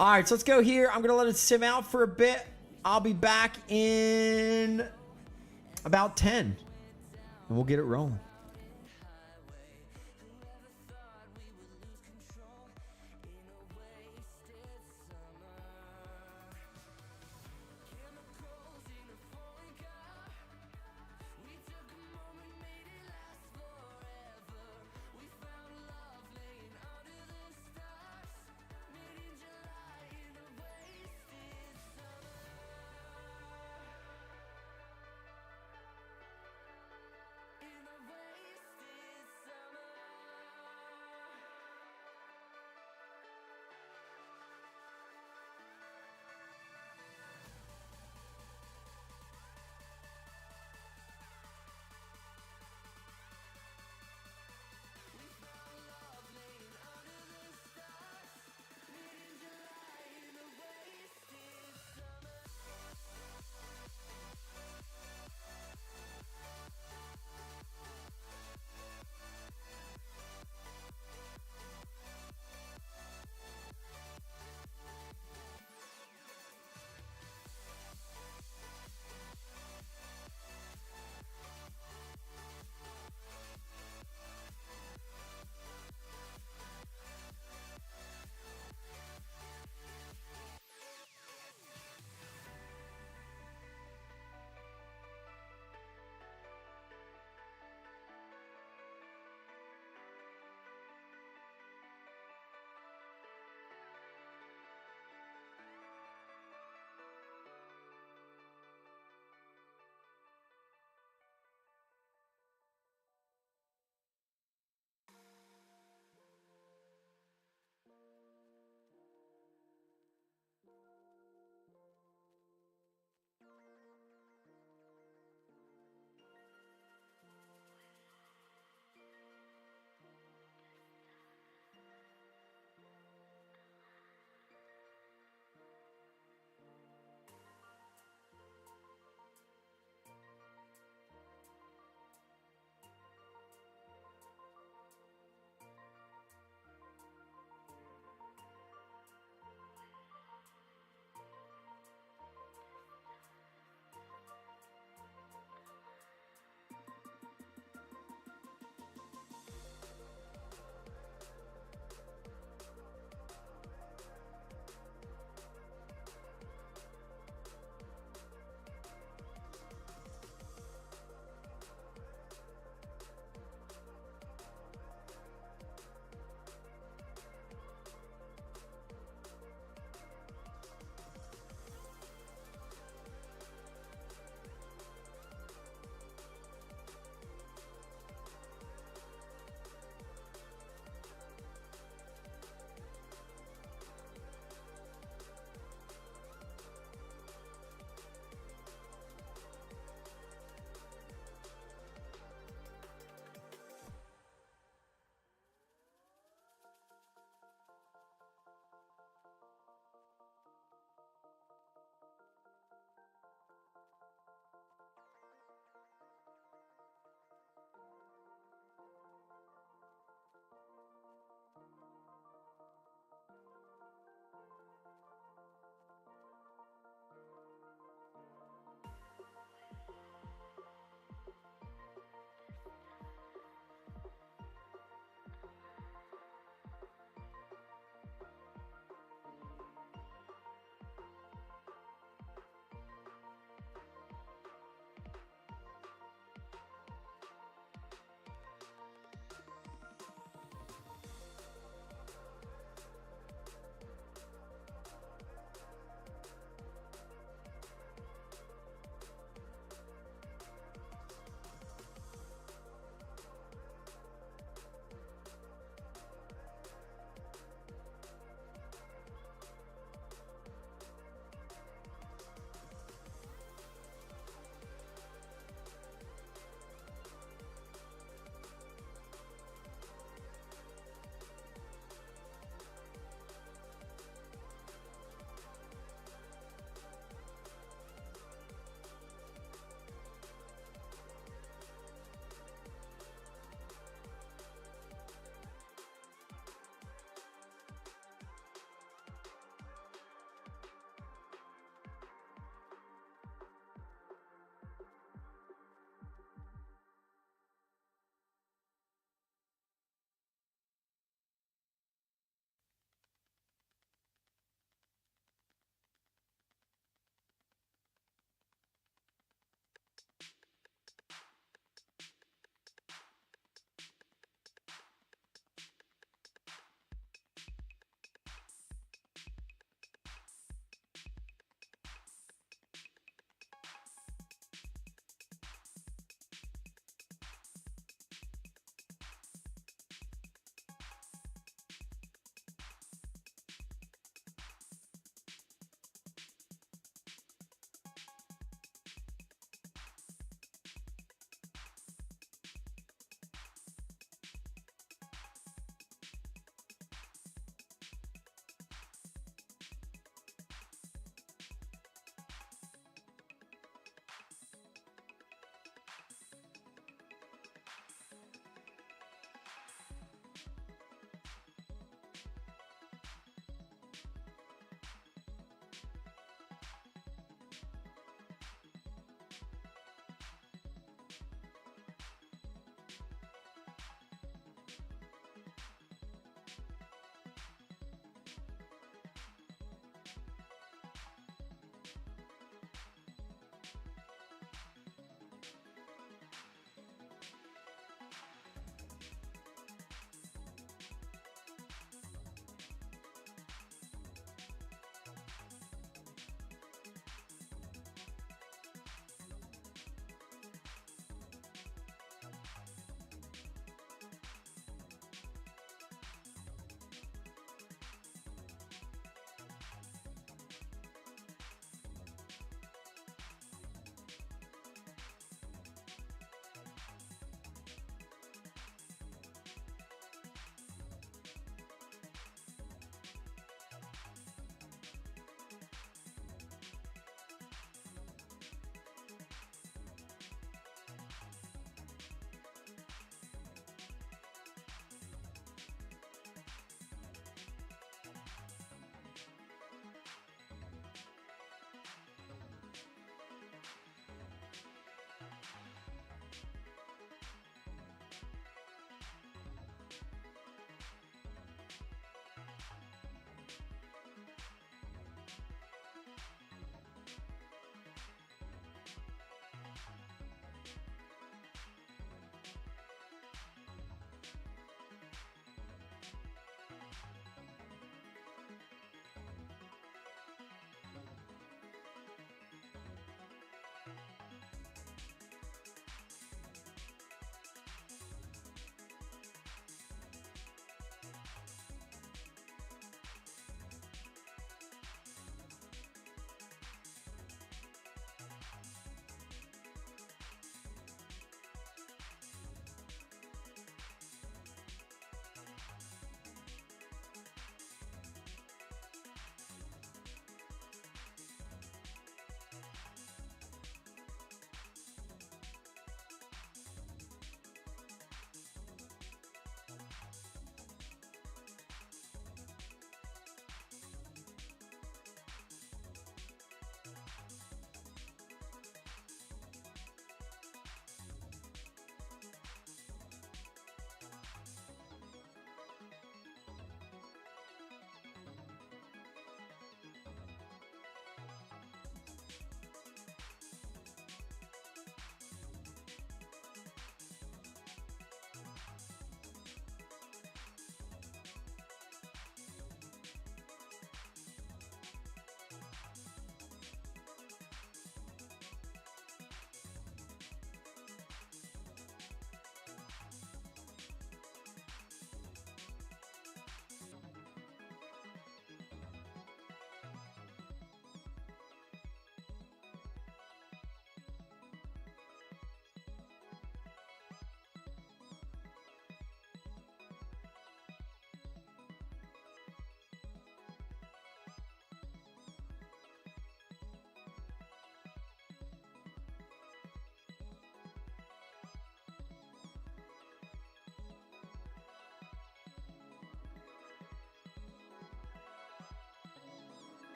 Speaker 1: All right, so let's go here. I'm going to let it sim out for a bit. I'll be back in about 10. And we'll get it rolling.
Speaker 6: In a way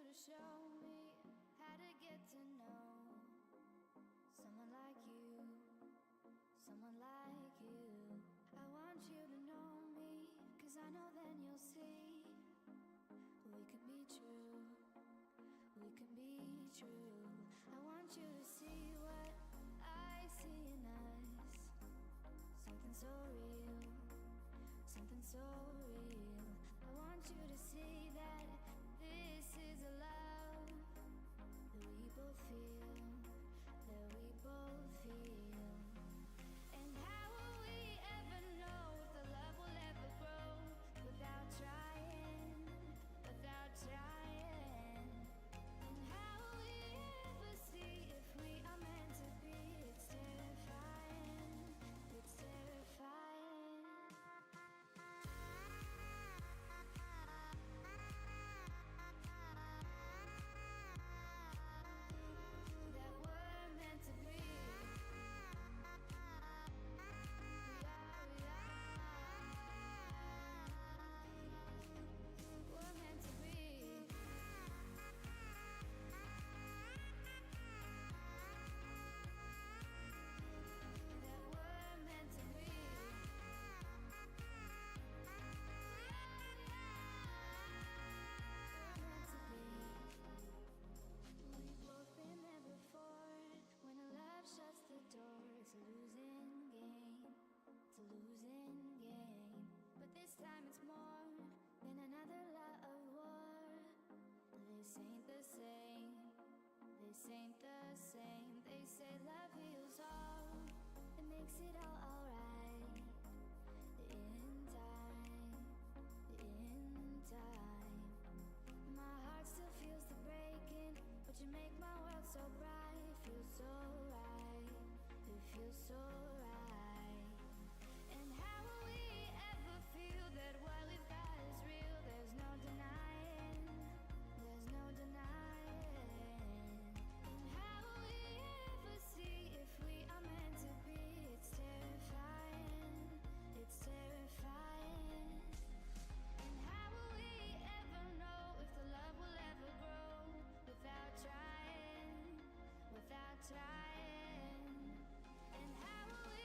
Speaker 6: to show me how to get to know someone like you, someone like you. I want you to know me, 'cause I know then you'll see we could be true, we could be true. I want you to see what I see in us, something so real, something so real. I want you to see that this is a love that we both feel, that we both feel. And how will we ever know if the love will ever grow without trying, without trying? And how will we ever see if we are meant to be? It's terrifying, it's terrifying. That we're meant to be. We're meant to be. That we're meant to be. We're meant to be. We've both been there before. When a love shuts the door, it's a losing game. It's a losing game. But this time it's more than another lot of war. This ain't the same. This ain't the same. They say love heals all. It makes it all alright. In time. In time. My heart still feels the breaking, but you make my world so bright. It feels so right. It feels so right. And how will we ever feel that what we've got is real? There's no denying. There's no denying. And how will we ever see if we are meant to be? It's terrifying. It's terrifying. And how will we ever know if the love will ever grow without trying, without trying? And how will we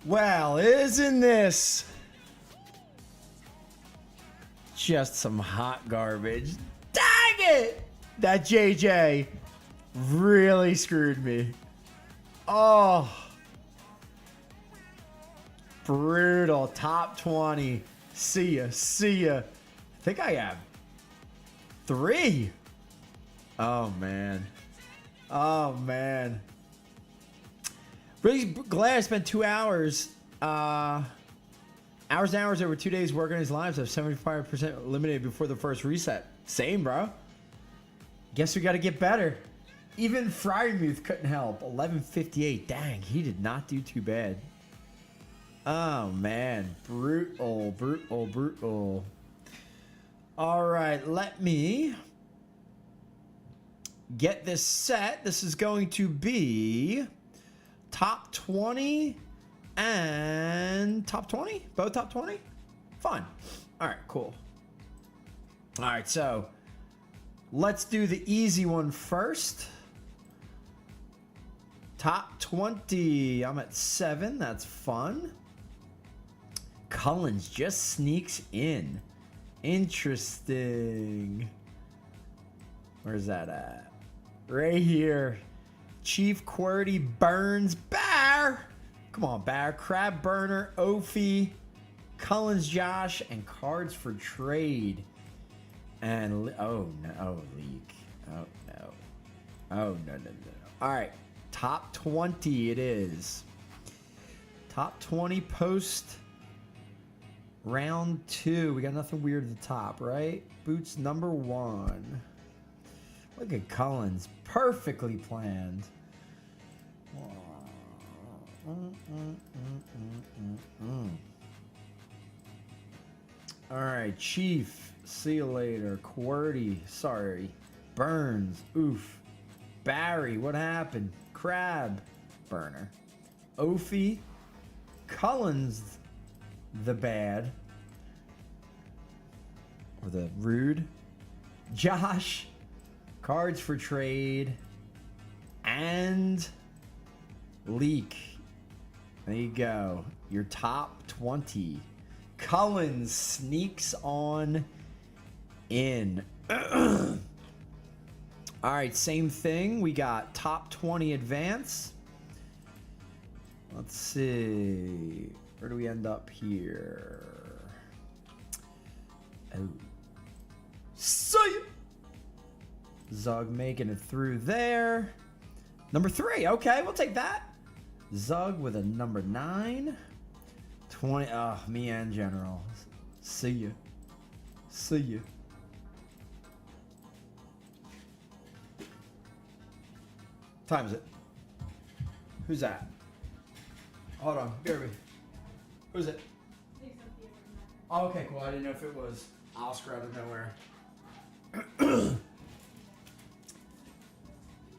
Speaker 1: Well, isn't this just some hot garbage? Dang it! That JJ really screwed me. Oh. Brutal. Top 20. See ya. See ya. I think I have 3. Oh, man. Oh, man. Really glad I spent 2 hours. Hours and hours over 2 days working his lives. I have 75% eliminated before the first reset. Same, bro. Guess we got to get better. Even Fryermuth couldn't help. 1158. Dang, he did not do too bad. Oh, man. Brutal, brutal, brutal. All right, let me get this set. This is going to be top 20 and top 20? Both top 20? Fun. All right, cool. All right, so let's do the easy one first. Top 20. I'm at 7. That's fun. Cullens just sneaks in. Interesting. Where's that at? Right here. Chief QWERTY, Burns, Bear. Come on, Bear. Crab Burner, Ophi, Cullens, Josh, and cards for trade. And oh no, leak. Oh no. Oh no. All right, top 20 it is. Top 20 post round 2. We got nothing weird at the top, right? Boots number 1. Look at Cullens, perfectly planned. All right, Chief, see you later. QWERTY, sorry. Burns, oof. Barry, what happened? Crab, Burner. Ophi, Cullens, the bad. Or the rude. Josh, cards for trade. And leak. There you go. Your top 20. Cullens sneaks on in. All right, same thing. We got top 20 advance. Let's see. Where do we end up here? Oh. See ya. Zug making it through there. Number 3. Okay, we'll take that. Zug with a number 9. 20. Oh, me and General. See ya. See ya. Time is it? Who's that? Hold on. Bear with me. Who's it? Oh, okay, cool. I didn't know if it was Oscar out of nowhere.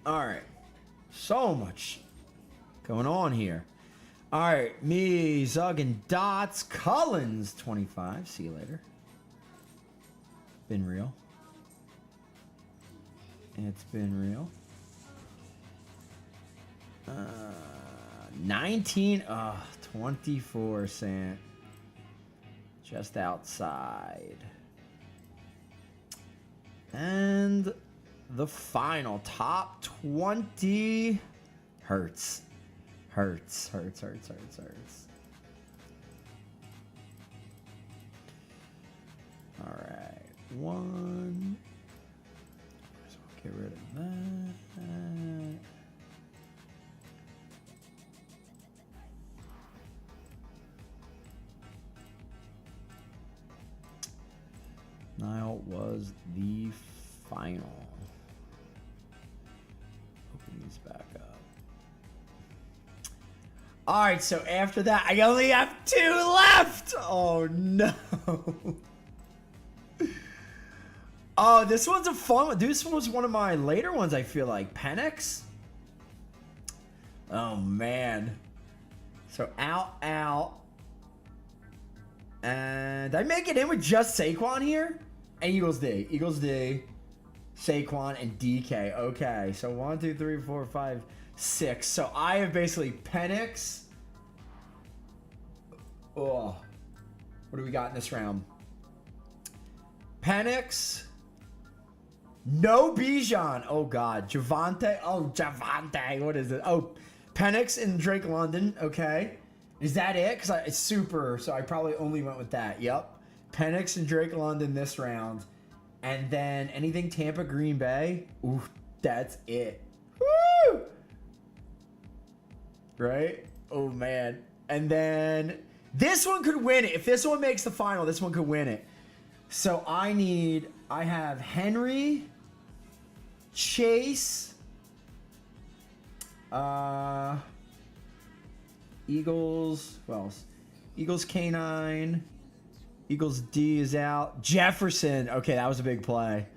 Speaker 1: All right. So much going on here. All right. Me, Zug, and Dots. Cullens, 25. See you later. Been real. It's been real. 19. 24 cent. Just outside. And the final top 20 hurts. Hurts. All right. 1. So get rid of that. Nile was the final. Open these back up. All right, so after that, I only have 2 left. Oh no. Oh, this one's a fun one. This was one of my later ones, I feel like. Penix. Oh man. So out. And did I make it in with just Saquon here? And Eagles D, Saquon, and DK. Okay, so 1, 2, 3, 4, 5, 6. So I have basically Penix, Oh. What do we got in this round? Penix. No Bijan. Oh, God. Javante. Oh, Javante. What is it? Oh, Penix and Drake London. Okay. Is that it? Because it's super, so I probably only went with that. Yep. Penix and Drake London this round. And then anything Tampa, Green Bay. Ooh, that's it. Woo! Right? Oh, man. And then this one could win it. If this one makes the final, this one could win it. So I have Henry, Chase, Eagles, who else? Eagles K9, Eagles D is out. Jefferson, okay, that was a big play.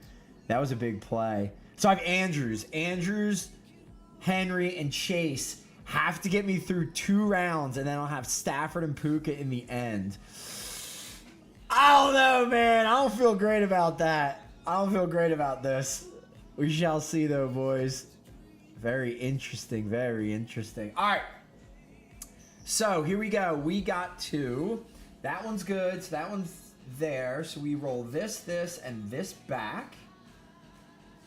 Speaker 1: That was a big play. So I have Andrews, Henry, and Chase have to get me through 2 rounds, and then I'll have Stafford and Puka in the end. I don't know, man. I don't feel great about that. I don't feel great about this. We shall see, though, boys. Very interesting. Very interesting. All right. So here we go. We got 2. That one's good. So that one's there. So we roll this, and this back.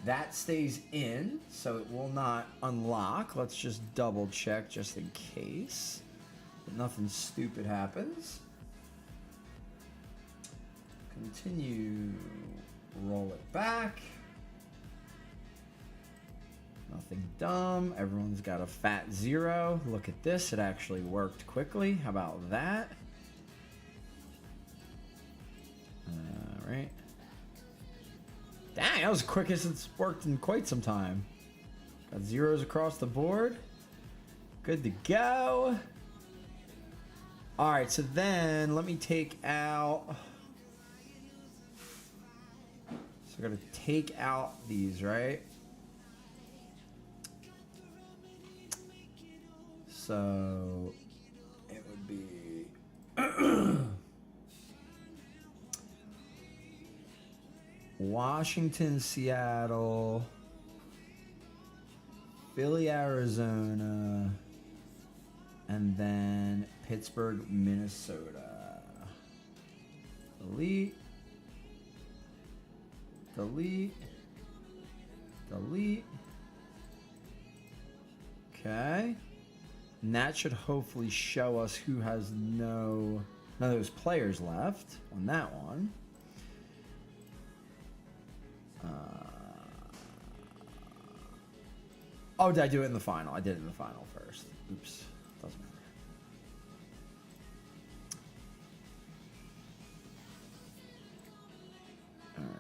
Speaker 1: That stays in, so it will not unlock. Let's just double check just in case that nothing stupid happens. Continue. Roll it back. Nothing dumb. Everyone's got a fat 0. Look at this. It actually worked quickly. How about that? All right. Dang, that was the quickest it's worked in quite some time. Got 0s across the board. Good to go. All right, so then let me take out... So I gotta take out these, right? So it would be... Washington, Seattle, Philly, Arizona, and then Pittsburgh, Minnesota. Delete. Delete. Delete. Okay. And that should hopefully show us who has none of those players left on that one. Oh, did I do it in the final? I did it in the final first. Oops. Doesn't matter. Alright.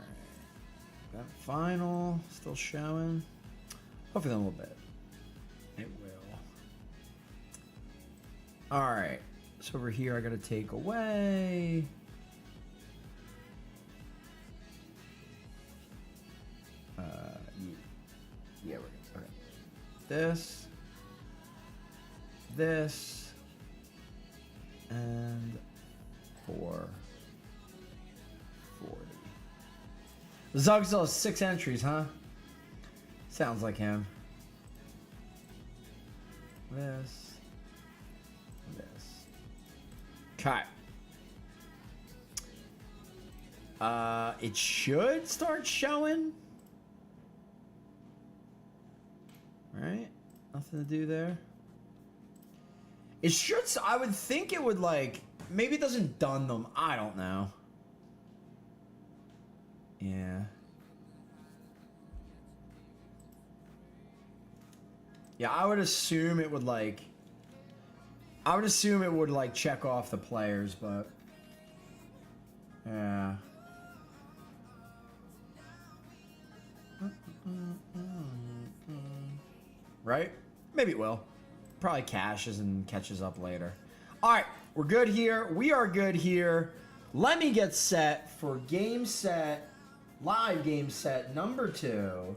Speaker 1: That final still showing. Hopefully in a little bit. It will. Alright. So over here I gotta take away. Yeah, we're good. Okay. This, and 440. Zug still has 6 entries, huh? Sounds like him. This. Okay. It should start showing. Right? Nothing to do there. It should. I would think it would, like, maybe it doesn't done them. I don't know. Yeah. Yeah, I would assume it would, like, check off the players, but yeah. Right? Maybe it will. Probably caches and catches up later. All right, we're good here. We are good here. Let me get set for game set, live game set number 2.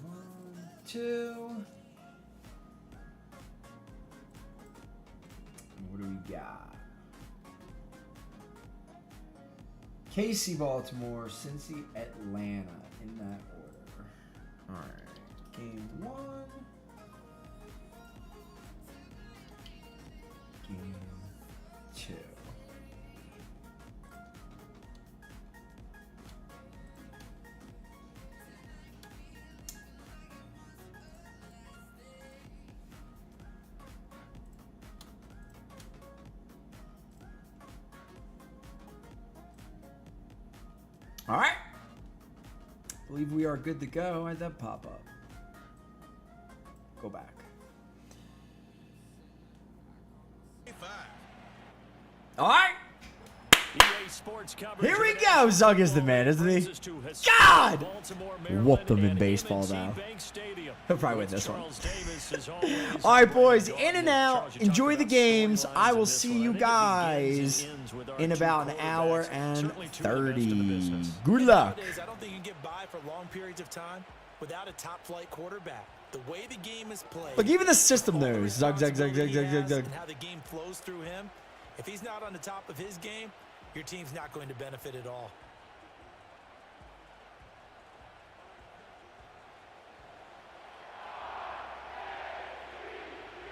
Speaker 1: 1, 2. What do we got? KC, Baltimore, Cincy, Atlanta, in that order. All right, game 1. Game 2. All right. Believe we are good to go. Why'd that pop up? Go back. All right. Here we go. Zug is the man, isn't he? God! Whoop them in baseball now. He'll probably win this one. All right, boys. In and out. Enjoy the games. I will see you guys in about an hour and 30. Good luck.
Speaker 7: I don't think you can get by for long periods of time without a top-flight quarterback. The way the game is played.
Speaker 1: Look, even the system knows. Zug, zug, zug, zug, zug, zug, zug.
Speaker 7: And how the game flows through him. If he's not on the top of his game, your team's not going to benefit at all.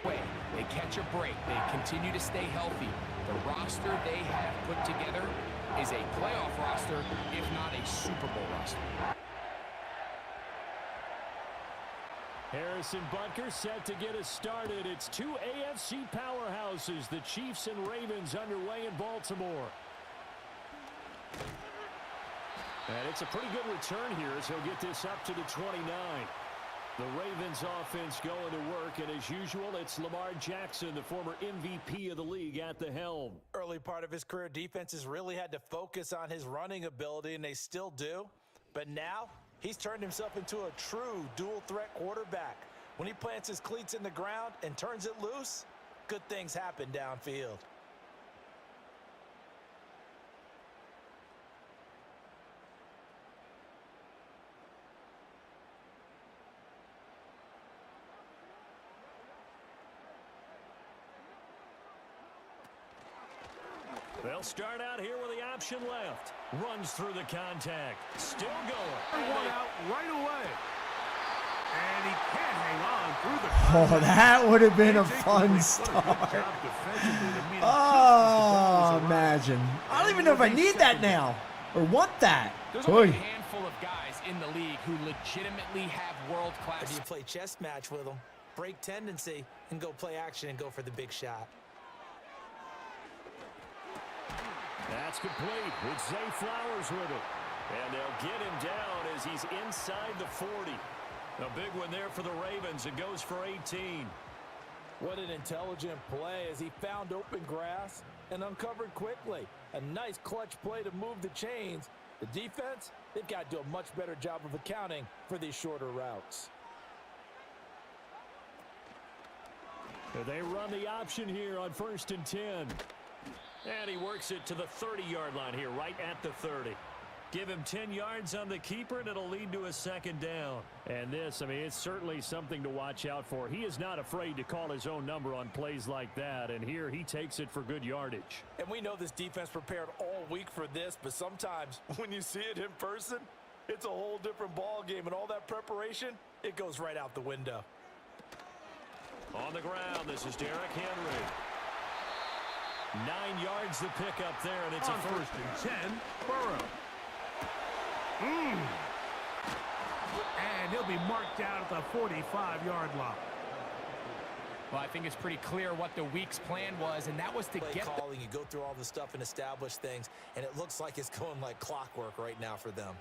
Speaker 2: They catch a break. They continue to stay healthy. The roster they have put together is a playoff roster, if not a Super Bowl roster.
Speaker 8: Harrison Butker set to get us started. It's two AFC powerhouses, the Chiefs and Ravens, underway in Baltimore. And it's a pretty good return here as he'll get this up to the 29. The Ravens offense going to work, and as usual, it's Lamar Jackson, the former MVP of the league, at the helm.
Speaker 7: Early part of his career, defenses really had to focus on his running ability, and they still do. But now, he's turned himself into a true dual-threat quarterback. When he plants his cleats in the ground and turns it loose, good things happen downfield.
Speaker 8: They'll start out here with the option left. Runs through the contact. Still going.
Speaker 3: One out right away. And he can't hang on through the
Speaker 1: Oh, that would have been a fun start. Oh, imagine. I don't even know if I need that now or want that.
Speaker 2: There's only a handful of guys in the league who legitimately have world-class.
Speaker 7: If you play chess match with them, break tendency, and go play action and go for the big shot.
Speaker 8: That's complete. It's Zay Flowers with it. And they'll get him down as he's inside the 40. A big one there for the Ravens. It goes for 18.
Speaker 7: What an intelligent play as he found open grass and uncovered quickly. A nice clutch play to move the chains. The defense, they've got to do a much better job of accounting for these shorter routes.
Speaker 8: They run the option here on 1st and 10. And he works it to the 30-yard line here, right at the 30. Give him 10 yards on the keeper, and it'll lead to a second down. And this, I mean, it's certainly something to watch out for. He is not afraid to call his own number on plays like that, and here he takes it for good yardage.
Speaker 7: And we know this defense prepared all week for this, but sometimes when you see it in person, it's a whole different ball game, and all that preparation, it goes right out the window.
Speaker 8: On the ground, this is Derrick Henry. 9 yards the pickup there, and it's
Speaker 3: on
Speaker 8: a first
Speaker 3: and 10. Burrow. And he'll be marked down at the 45-yard line.
Speaker 2: Well, I think it's pretty clear what the week's plan was, and that was to
Speaker 7: Play
Speaker 2: get
Speaker 7: calling, you go through all the stuff and establish things, and it looks like it's going like clockwork right now for them.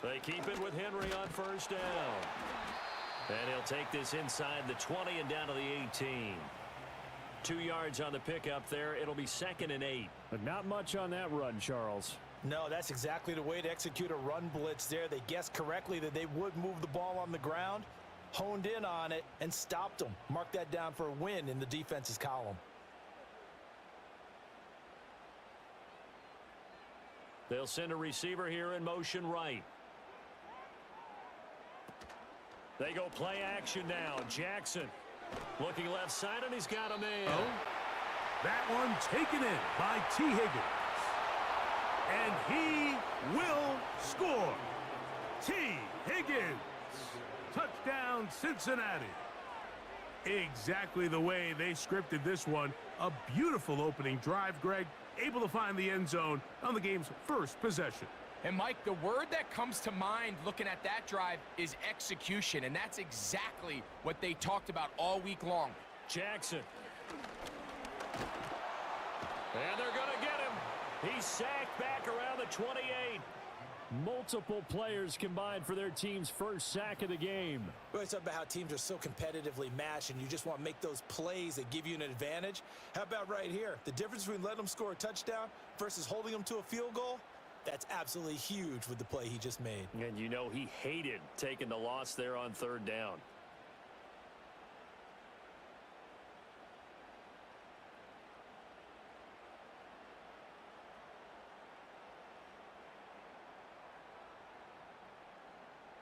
Speaker 8: They keep it with Henry on 1st down. And he'll take this inside the 20 and down to the 18. 2 yards on the pickup there. It'll be 2nd and 8.
Speaker 9: But not much on that run, Charles.
Speaker 7: No, that's exactly the way to execute a run blitz there. They guessed correctly that they would move the ball on the ground, honed in on it, and stopped them. Mark that down for a win in the defense's column.
Speaker 8: They'll send a receiver here in motion right. They go play action now. Jackson looking left side, and he's got a man.
Speaker 3: Oh, that one taken in by T. Higgins. And he will score. T. Higgins. Touchdown, Cincinnati. Exactly the way they scripted this one. A beautiful opening drive, Greg. Able to find the end zone on the game's first possession.
Speaker 2: And Mike, the word that comes to mind looking at that drive is execution, and that's exactly what they talked about all week long.
Speaker 8: Jackson. And they're going to get him. He's sacked back around the 28. Multiple players combined for their team's first sack of the game.
Speaker 7: We always talk about how teams are so competitively matched and you just want to make those plays that give you an advantage. How about right here? The difference between letting them score a touchdown versus holding them to a field goal, that's absolutely huge with the play he just made.
Speaker 8: And you know he hated taking the loss there on third down.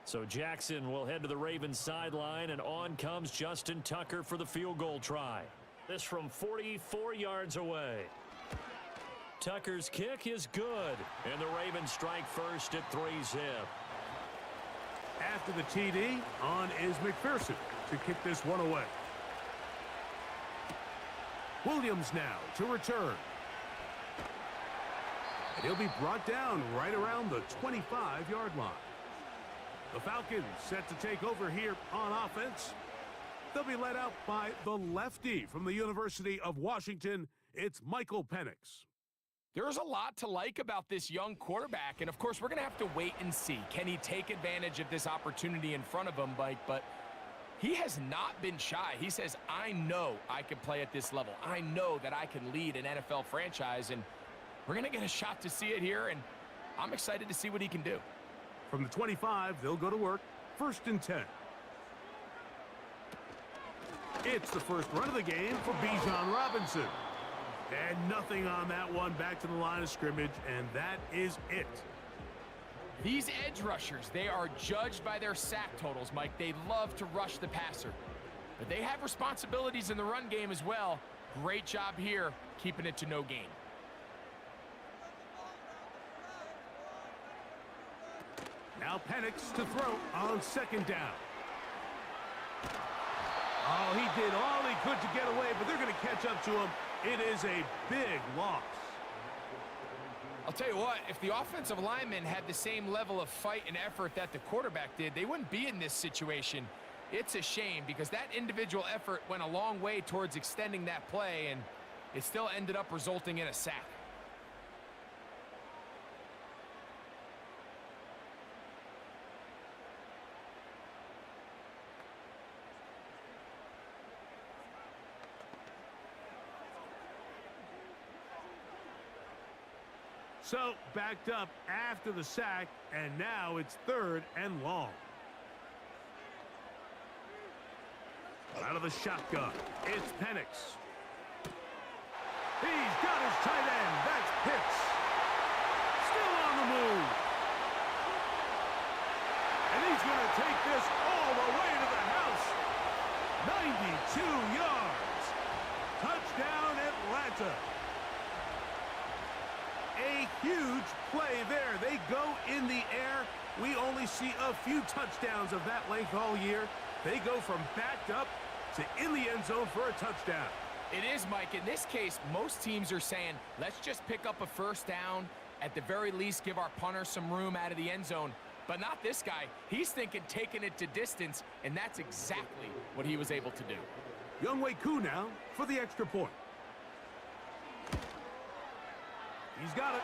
Speaker 8: So Jackson will head to the Ravens sideline, and on comes Justin Tucker for the field goal try. This from 44 yards away. Tucker's kick is good, and the Ravens strike first at 3-zip.
Speaker 3: After the TD, on is McPherson to kick this one away. Williams now to return. And he'll be brought down right around the 25-yard line. The Falcons set to take over here on offense. They'll be led out by the lefty from the University of Washington. It's Michael Penix.
Speaker 2: There's a lot to like about this young quarterback, and of course we're going to have to wait and see. Can he take advantage of this opportunity in front of him, Mike? But he has not been shy. He says, I know I can play at this level. I know that I can lead an NFL franchise, and we're going to get a shot to see it here, and I'm excited to see what he can do.
Speaker 3: From the 25, they'll go to work. 1st and 10. It's the first run of the game for Bijan Robinson. And nothing on that one. Back to the line of scrimmage, and that is it.
Speaker 2: These edge rushers, they are judged by their sack totals, Mike. They love to rush the passer. But they have responsibilities in the run game as well. Great job here, keeping it to no gain.
Speaker 3: Now Penix to throw on 2nd down. Oh, he did all he could to get away, but they're going to catch up to him. It is a big loss.
Speaker 2: I'll tell you what, if the offensive linemen had the same level of fight and effort that the quarterback did, they wouldn't be in this situation. It's a shame because that individual effort went a long way towards extending that play, and it still ended up resulting in a sack.
Speaker 3: So backed up after the sack, and now it's 3rd and long. Out of the shotgun, it's Penix. He's got his tight end. That's Pitts. Still on the move. And he's going to take this all the way to the house. 92 yards. Touchdown, Atlanta. A huge play there. They go in the air. We only see a few touchdowns of that length all year. They go from backed up to in the end zone for a touchdown.
Speaker 2: It is, Mike. In this case, most teams are saying, let's just pick up a 1st down. At the very least, give our punter some room out of the end zone. But not this guy. He's thinking taking it to distance, and that's exactly what he was able to do.
Speaker 3: Younghoe Koo now for the extra point. He's got it.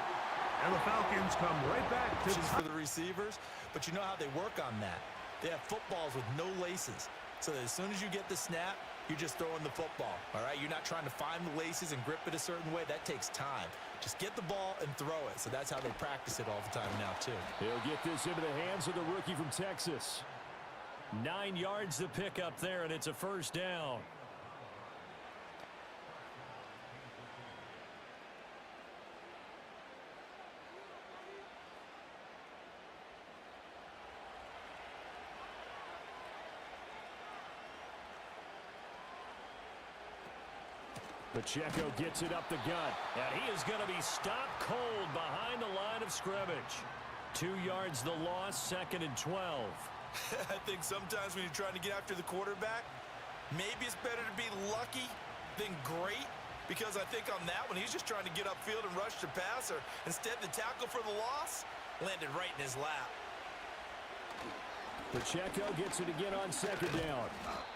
Speaker 3: And the Falcons come right back to
Speaker 7: for the receivers, but you know how they work on that. They have footballs with no laces. So that as soon as you get the snap, you're just throwing the football. All right? You're not trying to find the laces and grip it a certain way. That takes time. Just get the ball and throw it. So that's how they practice it all the time now, too.
Speaker 8: He'll get this into the hands of the rookie from Texas. 9 yards to pick up there, and it's a 1st down. Pacheco gets it up the gut, and he is going to be stopped cold behind the line of scrimmage. 2 yards the loss, 2nd and 12.
Speaker 7: I think sometimes when you're trying to get after the quarterback, maybe it's better to be lucky than great. because I think on that one, he's just trying to get upfield and rush the passer. Instead, the tackle for the loss landed right in his lap.
Speaker 8: Pacheco gets it again on second down.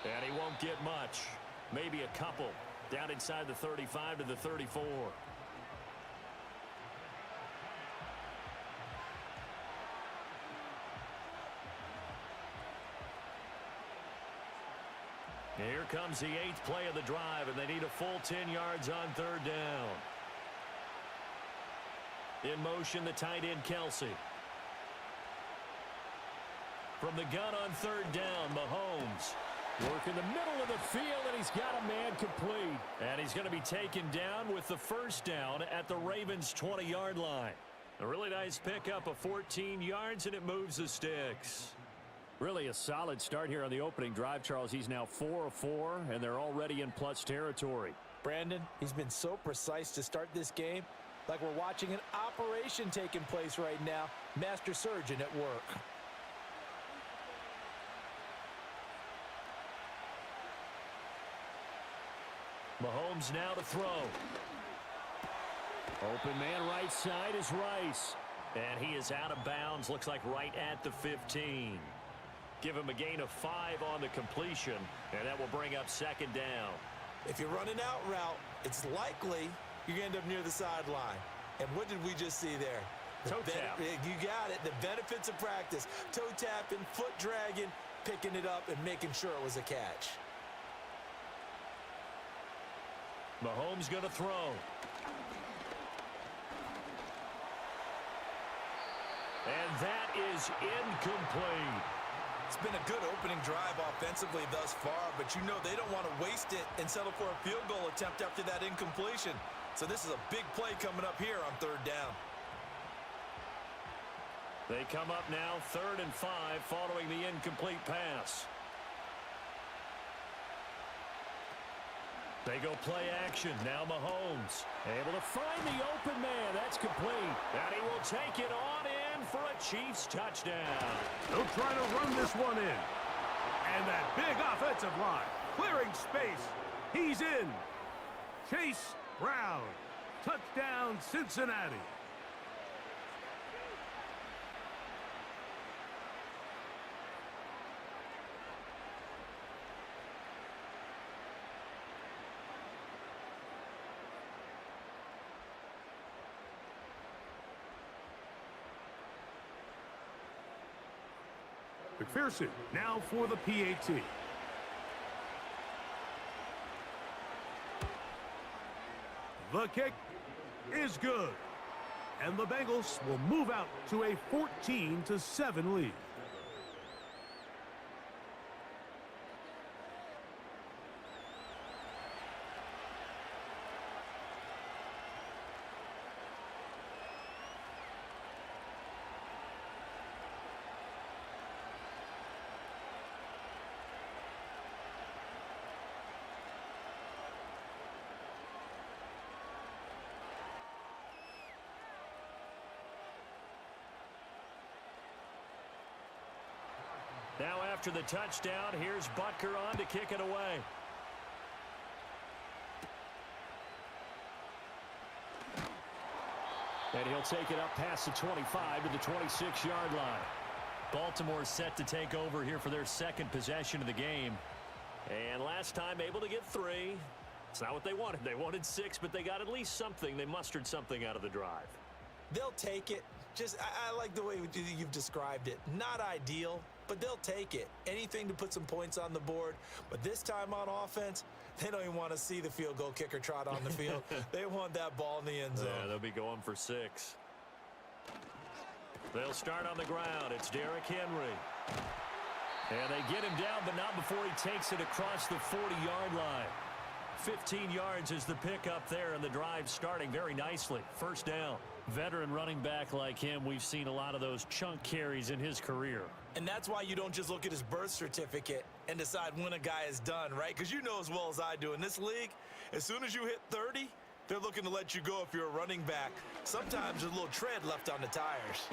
Speaker 8: And he won't get much. Maybe a couple. Down inside the 35 to the 34. Here comes the 8th play of the drive, and they need a full 10 yards on third down. In motion, the tight end, Kelsey. From the gun on third down, Mahomes. Work in the middle of the field, and he's got a man complete. And he's going to be taken down with the first down at the Ravens' 20-yard line. A really nice pickup of 14 yards, and it moves the sticks. Really a solid start here on the opening drive, Charles. He's now 4 of 4, and they're already in plus territory.
Speaker 7: Brandon, he's been so precise to start this game, like we're watching an operation taking place right now. Master surgeon at work. Mahomes now to throw. Open man right side is Rice. And he is out of bounds, looks like right at the 15. Give him a gain of 5 on the completion, and that will bring up second down. If you're running out route, it's likely you're going to end up near the sideline. And what did we just see there?
Speaker 8: Toe tap.
Speaker 7: You got it. The benefits of practice. Toe tapping, foot dragging, picking it up, and making sure it was a catch. Mahomes going to throw. And that is incomplete. It's been a good opening drive offensively thus far, but you know they don't want to waste it and settle for a field goal attempt after that incompletion. So this is a big play coming up here on third down. They come up now 3rd and 5 following the incomplete pass. They go play action. Now Mahomes able to find the open man. That's complete. And he will take it on in for a Chiefs touchdown.
Speaker 3: They'll try to run this one in. And that big offensive line clearing space. He's in. Chase Brown. Touchdown, Cincinnati. McPherson now for the PAT. The kick is good. And the Bengals will move out to a 14-7 lead.
Speaker 8: Now after the touchdown, here's Butker on to kick it away. And he'll take it up past the 25 to the 26-yard line. Baltimore set to take over here for their second possession of the game. And last time able to get 3. It's not what they wanted. They wanted 6, but they got at least something. They mustered something out of the drive.
Speaker 7: They'll take it. I like the way you've described it. Not ideal, but they'll take it. Anything to put some points on the board. But this time on offense, they don't even want to see the field goal kicker trot on the field. They want that ball in the end zone.
Speaker 8: Yeah, they'll be going for 6. They'll start on the ground. It's Derrick Henry. And they get him down, but not before he takes it across the 40-yard line. 15 yards is the pickup there, and the drive starting very nicely. First down. Veteran running back like him, we've seen a lot of those chunk carries in his career.
Speaker 7: And that's why you don't just look at his birth certificate and decide when a guy is done, right? Because you know as well as I do, in this league, as soon as you hit 30, they're looking to let you go if you're a running back. Sometimes there's a little tread left on the tires.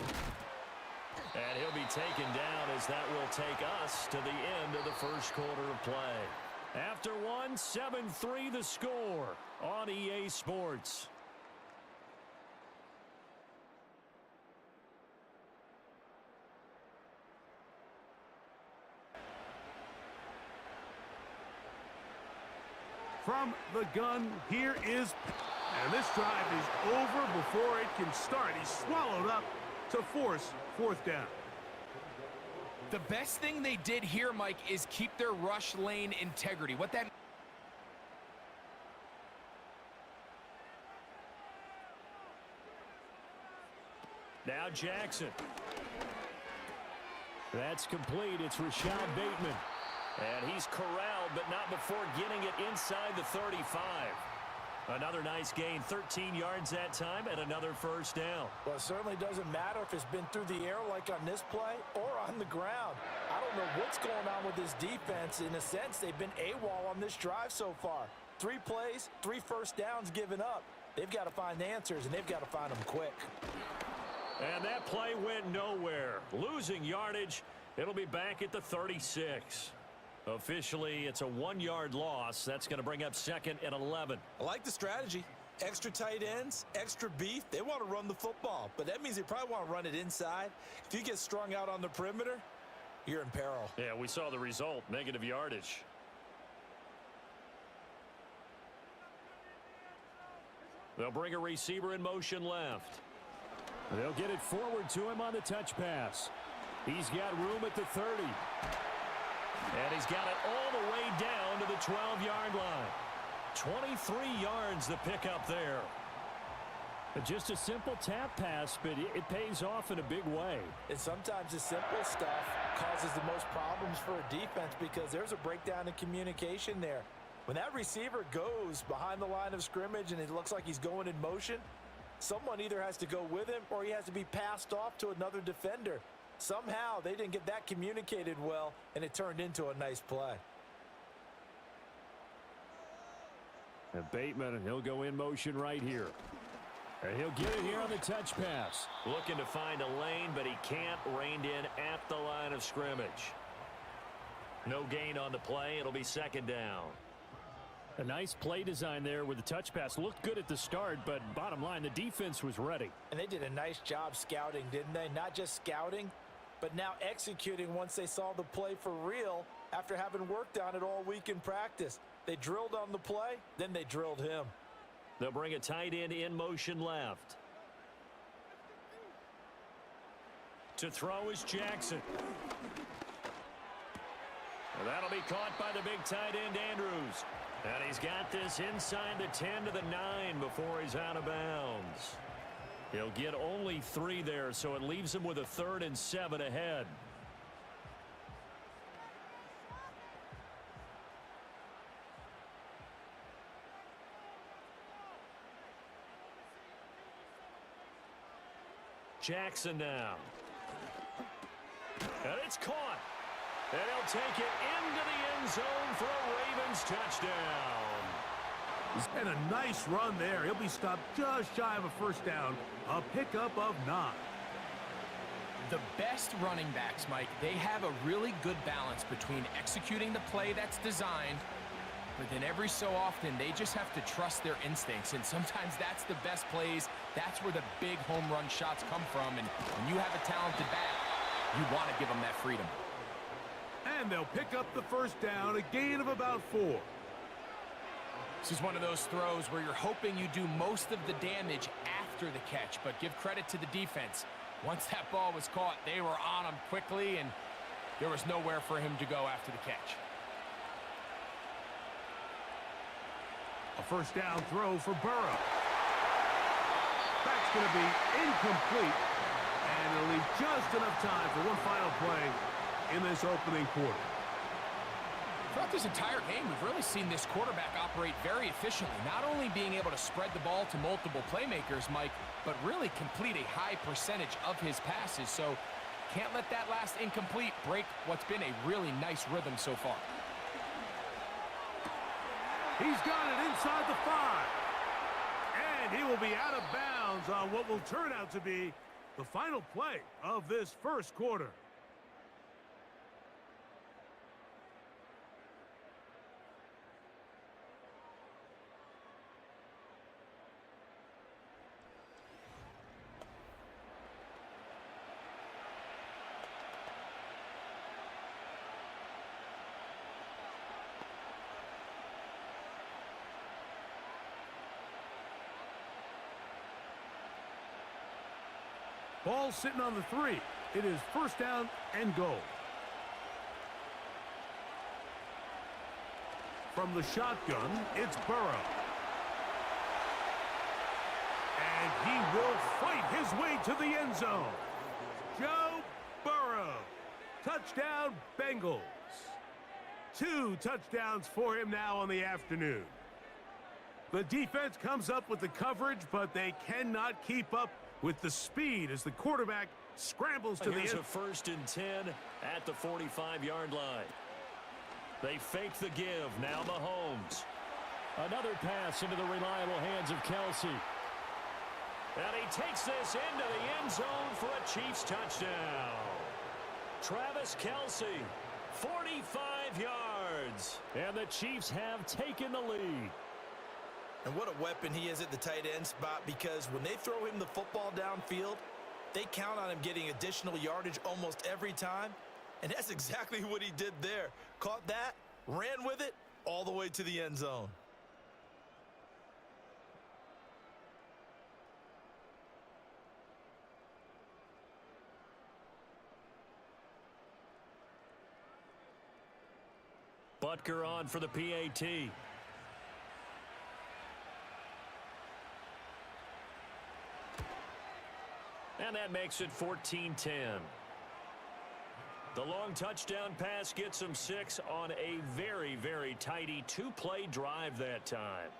Speaker 8: And he'll be taken down as that will take us to the end of the first quarter of play. After one, 7-3 the score on EA Sports.
Speaker 3: From the gun, here is... And this drive is over before it can start. He's swallowed up to force fourth down.
Speaker 2: The best thing they did here, Mike, is keep their rush lane integrity. What that...
Speaker 8: Now Jackson. That's complete. It's Rashad Bateman. And he's corralled, but not before getting it inside the 35. Another nice gain, 13 yards that time, and another first down.
Speaker 7: Well, it certainly doesn't matter if it's been through the air like on this play or on the ground. I don't know what's going on with this defense. In a sense, they've been AWOL on this drive so far. 3 plays, 3 first downs given up. They've got to find answers, and they've got to find them quick.
Speaker 8: And that play went nowhere. Losing yardage, it'll be back at the 36. Officially, it's a 1-yard loss. That's going to bring up 2nd and 11.
Speaker 7: I like the strategy. Extra tight ends, extra beef. They want to run the football, but that means they probably want to run it inside. If you get strung out on the perimeter, you're in peril.
Speaker 8: Yeah, we saw the result, negative yardage. They'll bring a receiver in motion left. They'll get it forward to him on the touch pass. He's got room at the 30. And he's got it all the way down to the 12-yard line. 23 yards the pickup there. Just a simple tap pass, but it pays off in a big way.
Speaker 7: And sometimes the simple stuff causes the most problems for a defense because there's a breakdown in communication there. When that receiver goes behind the line of scrimmage and it looks like he's going in motion, someone either has to go with him or he has to be passed off to another defender. Somehow they didn't get that communicated well, and it turned into a nice play.
Speaker 8: And Bateman, he'll go in motion right here. And he'll get it here on the touch pass. Looking to find a lane, but he can't. Reined in at the line of scrimmage. No gain on the play. It'll be 2nd down. A nice play design there with the touch pass. Looked good at the start, but bottom line, the defense was ready.
Speaker 7: And they did a nice job scouting, didn't they? Not just scouting, but now executing once they saw the play for real after having worked on it all week in practice. They drilled on the play, then they drilled him.
Speaker 8: They'll bring a tight end in motion left. To throw is Jackson. And that'll be caught by the big tight end, Andrews. And he's got this inside the 10 to the 9 before he's out of bounds. He'll get only 3 there, so it leaves him with a 3rd and 7 ahead. Jackson now. And it's caught. And he'll take it into the end zone for a Ravens touchdown.
Speaker 3: And a nice run there. He'll be stopped just shy of a first down. A pickup of 9.
Speaker 2: The best running backs, Mike, they have a really good balance between executing the play that's designed, but then every so often they just have to trust their instincts, and sometimes that's the best plays. That's where the big home run shots come from, and when you have a talented back, you want to give them that freedom.
Speaker 3: And they'll pick up the first down, a gain of about 4.
Speaker 2: This is one of those throws where you're hoping you do most of the damage after the catch, but give credit to the defense. Once that ball was caught, they were on him quickly, and there was nowhere for him to go after the catch.
Speaker 3: A first down throw for Burrow. That's going to be incomplete, and it'll leave just enough time for one final play in this opening quarter.
Speaker 2: Throughout this entire game, we've really seen this quarterback operate very efficiently, not only being able to spread the ball to multiple playmakers, Mike, but really complete a high percentage of his passes. So can't let that last incomplete break what's been a really nice rhythm so far.
Speaker 3: He's got it inside the 5. And he will be out of bounds on what will turn out to be the final play of this first quarter. Ball sitting on the 3. It is first down and goal. From the shotgun, it's Burrow. And he will fight his way to the end zone. Joe Burrow. Touchdown, Bengals. 2 touchdowns for him now on the afternoon. The defense comes up with the coverage, but they cannot keep up with the speed as the quarterback scrambles to the end.
Speaker 8: Here's a 1st and 10 at the 45-yard line. They fake the give. Now Mahomes.
Speaker 9: Another pass into the reliable hands of Kelsey.
Speaker 8: And he takes this into the end zone for a Chiefs touchdown. Travis Kelsey, 45 yards.
Speaker 9: And the Chiefs have taken the lead.
Speaker 7: And what a weapon he is at the tight end spot, because when they throw him the football downfield, they count on him getting additional yardage almost every time. And that's exactly what he did there. Caught that, ran with it, all the way to the end zone.
Speaker 8: Butker on for the PAT. And that makes it 14-10. The long touchdown pass gets them 6 on a very, very tidy 2-play drive that time.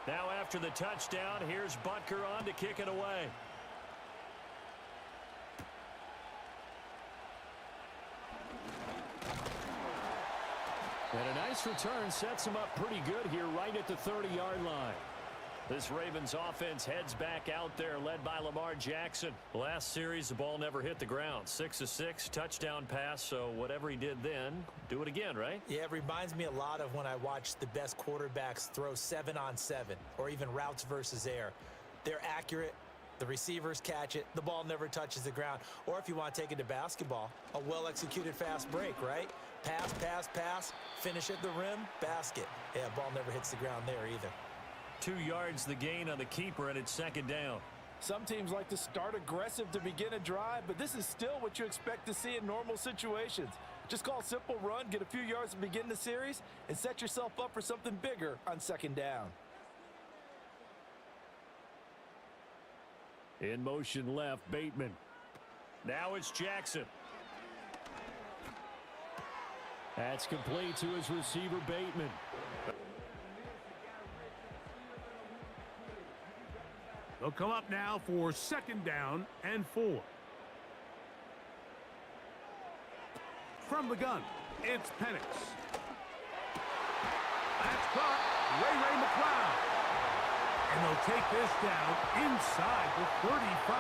Speaker 8: Now after the touchdown, here's Butker on to kick it away.
Speaker 9: And a nice return sets him up pretty good here right at the 30-yard line. This Ravens offense heads back out there, led by Lamar Jackson. Last series, the ball never hit the ground. 6 of 6, touchdown pass, so whatever he did then, do it again, right?
Speaker 7: Yeah, it reminds me a lot of when I watch the best quarterbacks throw 7-on-7 or even routes versus air. They're accurate. The receivers catch it. The ball never touches the ground. Or if you want to take it to basketball, a well-executed fast break, right? Pass, pass, pass, finish at the rim, basket. Yeah, ball never hits the ground there either.
Speaker 8: 2 yards the gain on the keeper, and it's 2nd down.
Speaker 10: Some teams like to start aggressive to begin a drive, but this is still what you expect to see in normal situations. Just call a simple run, get a few yards to begin the series, and set yourself up for something bigger on 2nd down.
Speaker 9: In motion left, Bateman.
Speaker 8: Now it's Jackson.
Speaker 9: That's complete to his receiver, Bateman.
Speaker 3: They'll come up now for 2nd down and 4. From the gun, it's Penix. That's caught. Ray McLeod. And they'll take this down inside the 35.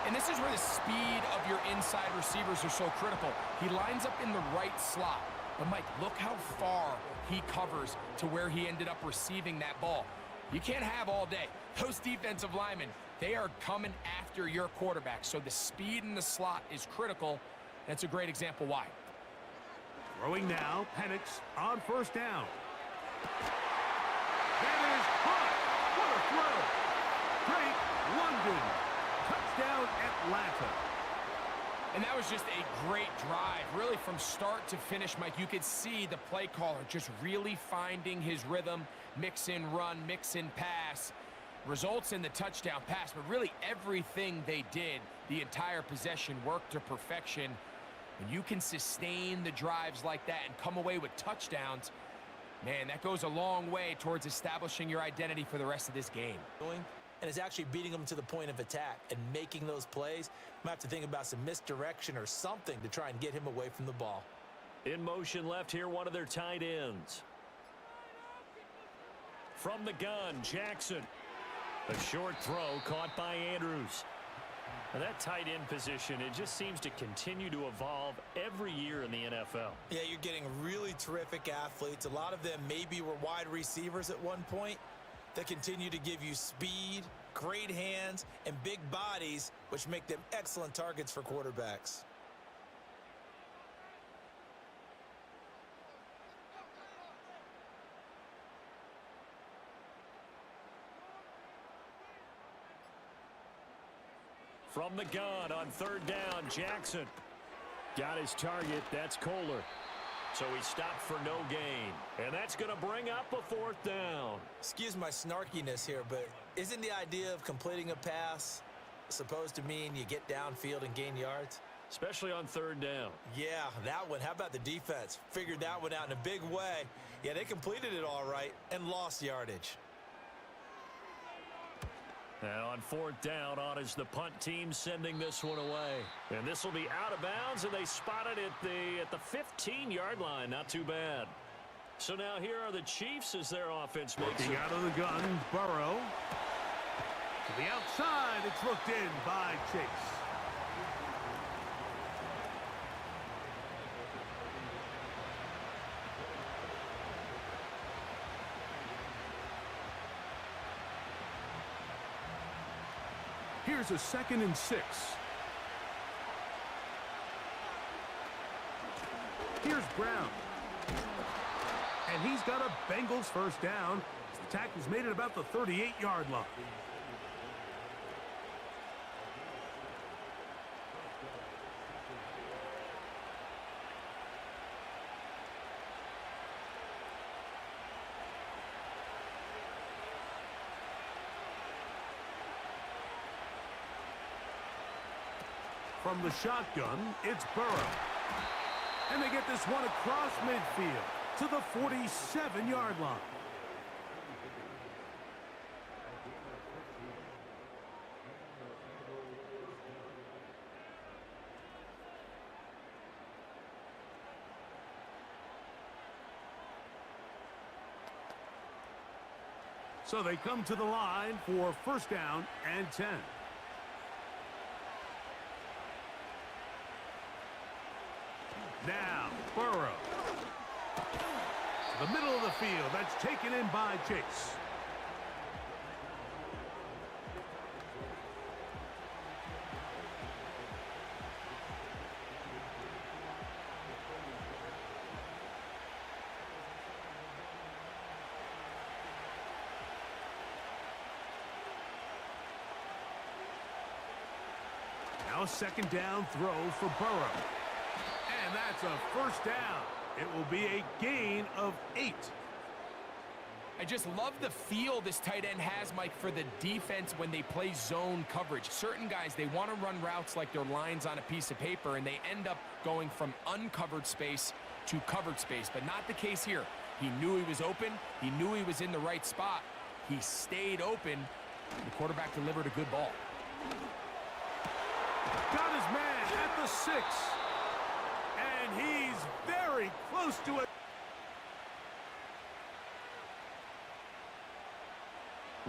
Speaker 2: And this is where the speed of your inside receivers are so critical. He lines up in the right slot. But, Mike, look how far he covers to where he ended up receiving that ball. You can't have all day. Those defensive linemen, they are coming after your quarterback. So the speed in the slot is critical. That's a great example why.
Speaker 3: Throwing now, Penix on 1st down. That is caught. What a throw. Drake London. Touchdown, Atlanta.
Speaker 2: And that was just a great drive. Really from start to finish, Mike, you could see the play caller just really finding his rhythm. Mix in run, mix in pass. Results in the touchdown pass. But really everything they did, the entire possession, worked to perfection. When you can sustain the drives like that and come away with touchdowns, man, that goes a long way towards establishing your identity for the rest of this game.
Speaker 7: And is actually beating them to the point of attack and making those plays. Might have to think about some misdirection or something to try and get him away from the ball.
Speaker 8: In motion left here, one of their tight ends. From the gun, Jackson. A short throw caught by Andrews. And that tight end position, it just seems to continue to evolve every year in the NFL.
Speaker 10: Yeah, you're getting really terrific athletes. A lot of them maybe were wide receivers at one point that continue to give you speed, great hands, and big bodies, which make them excellent targets for quarterbacks.
Speaker 8: From the gun on third down, Jackson got his target. That's Kohler. So he stopped for no gain. And that's going to bring up a fourth down.
Speaker 10: Excuse my snarkiness here, but isn't the idea of completing a pass supposed to mean you get downfield and gain yards?
Speaker 8: Especially on third down.
Speaker 10: Yeah, that one. How about the defense? Figured that one out in a big way. Yeah, they completed it all right and lost yardage.
Speaker 8: And on fourth down, on is the punt team sending this one away. And this will be out of bounds, and they spot it at the 15-yard line. Not too bad. So now here are the Chiefs as their offense makes
Speaker 3: Looking
Speaker 8: it.
Speaker 3: out of the gun, Burrow. To the outside, it's looked in by Chase. Here's a 2nd and 6. Here's Brown. And he's got a Bengals first down. The tackle's made at about the 38-yard line. From the shotgun, it's Burrow. And they get this one across midfield to the 47-yard line. So they come to the line for first down and 10. Now, Burrow. To the middle of the field. That's taken in by Chase. Now a 2nd down throw for Burrow. And that's a first down. It will be a gain of 8.
Speaker 2: I just love the feel this tight end has, Mike, for the defense when they play zone coverage. Certain guys, they want to run routes like they're lines on a piece of paper, and they end up going from uncovered space to covered space, but not the case here. He knew he was open. He knew he was in the right spot. He stayed open. The quarterback delivered a good ball.
Speaker 3: Got his man at the 6. And he's very close to it.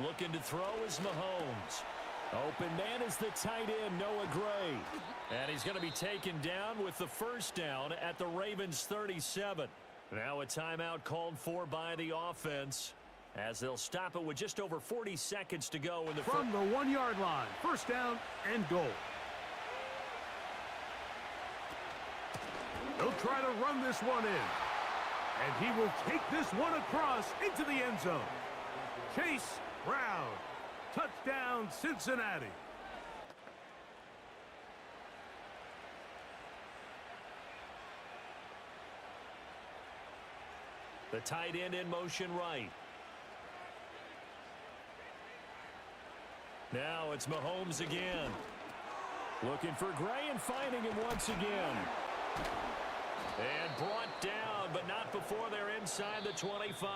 Speaker 8: Looking to throw is Mahomes. Open man is the tight end, Noah Gray. And he's going to be taken down with the first down at the Ravens' 37. Now a timeout called for by the offense as they'll stop it with just over 40 seconds to go in the
Speaker 3: From the 1-yard line, first down and goal. He'll try to run this one in. And he will take this one across into the end zone. Chase Brown. Touchdown, Cincinnati.
Speaker 8: The tight end in motion right. Now it's Mahomes again. Looking for Gray and finding him once again. And brought down, but not before they're inside the 25.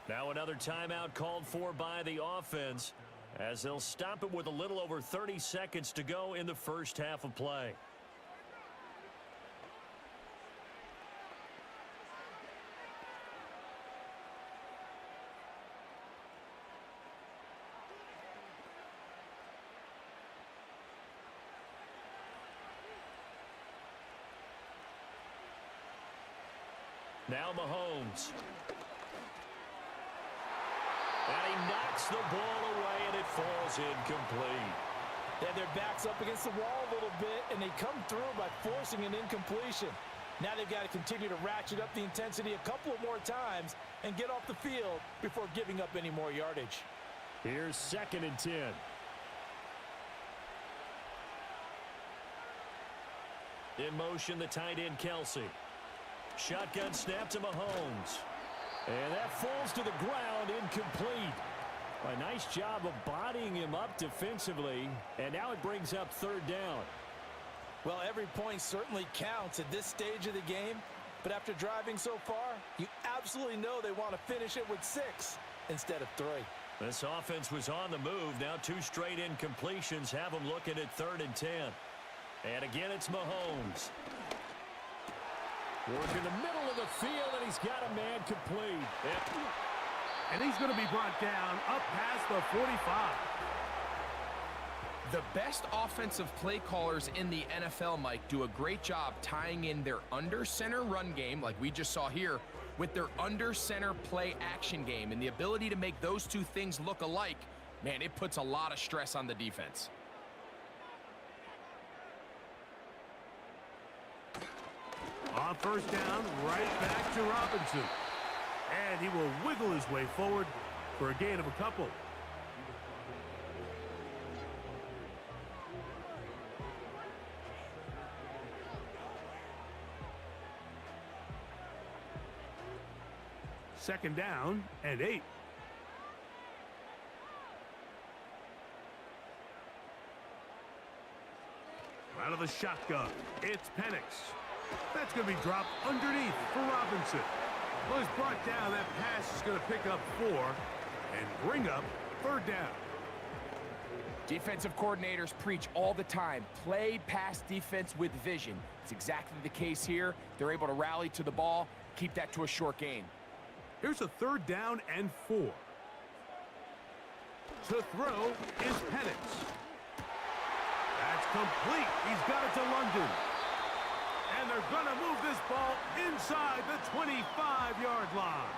Speaker 8: Now another timeout called for by the offense as they'll stop it with a little over 30 seconds to go in the first half of play.
Speaker 9: Now Mahomes. And he knocks the ball away, and it falls incomplete.
Speaker 10: They had their backs up against the wall a little bit, and they come through by forcing an incompletion. Now they've got to continue to ratchet up the intensity a couple of more times and get off the field before giving up any more yardage.
Speaker 8: Here's 2nd and 10. In motion, the tight end, Kelsey. Shotgun snap to Mahomes. And that falls to the ground, incomplete. A nice job of bodying him up defensively, and now it brings up 3rd down.
Speaker 10: Well, every point certainly counts at this stage of the game, but after driving so far, you absolutely know they want to finish it with 6 instead of 3.
Speaker 8: This offense was on the move. Now 2 straight incompletions have them looking at 3rd and 10. And again, it's Mahomes. Working the middle of the field, and he's got a man complete.
Speaker 3: And he's going to be brought down up past the 45.
Speaker 2: The best offensive play callers in the NFL, Mike, do a great job tying in their under-center run game, like we just saw here, with their under-center play action game. And the ability to make those two things look alike, man, it puts a lot of stress on the defense.
Speaker 3: On 1st down, right back to Robinson. And he will wiggle his way forward for a gain of a couple. Second down and 8. Out of the shotgun, it's Penix. That's going to be dropped underneath for Robinson. Well, he's brought down. That pass is going to pick up 4 and bring up 3rd down.
Speaker 2: Defensive coordinators preach all the time, play pass defense with vision. It's exactly the case here. They're able to rally to the ball, keep that to a short gain.
Speaker 3: Here's a 3rd down and 4. To throw is Penix. That's complete. He's got it to London. And they're going to move this ball inside the 25-yard line.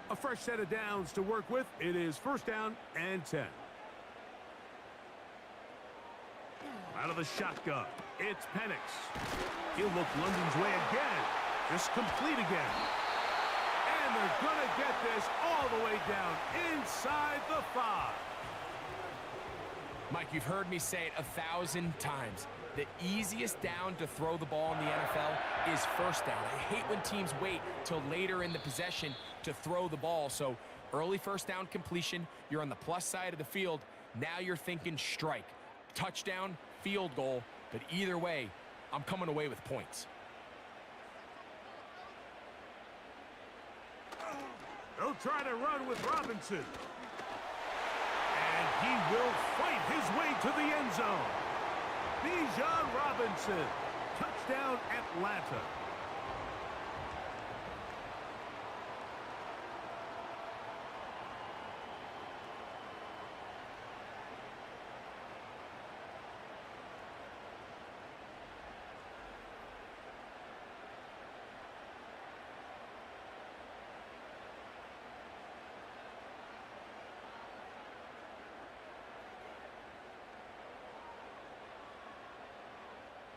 Speaker 3: A fresh set of downs to work with. It is 1st down and 10. Out of the shotgun, it's Penix. He'll look London's way again. Just complete again. And they're going to get this all the way down inside the 5.
Speaker 2: Mike, you've heard me say it 1,000 times. The easiest down to throw the ball in the NFL is 1st down. I hate when teams wait till later in the possession to throw the ball. So early 1st down completion, you're on the plus side of the field. Now you're thinking strike, touchdown, field goal, but either way, I'm coming away with points.
Speaker 3: They'll try to run with Robinson. And he will fight his way to the end zone. Bijan Robinson, touchdown Atlanta.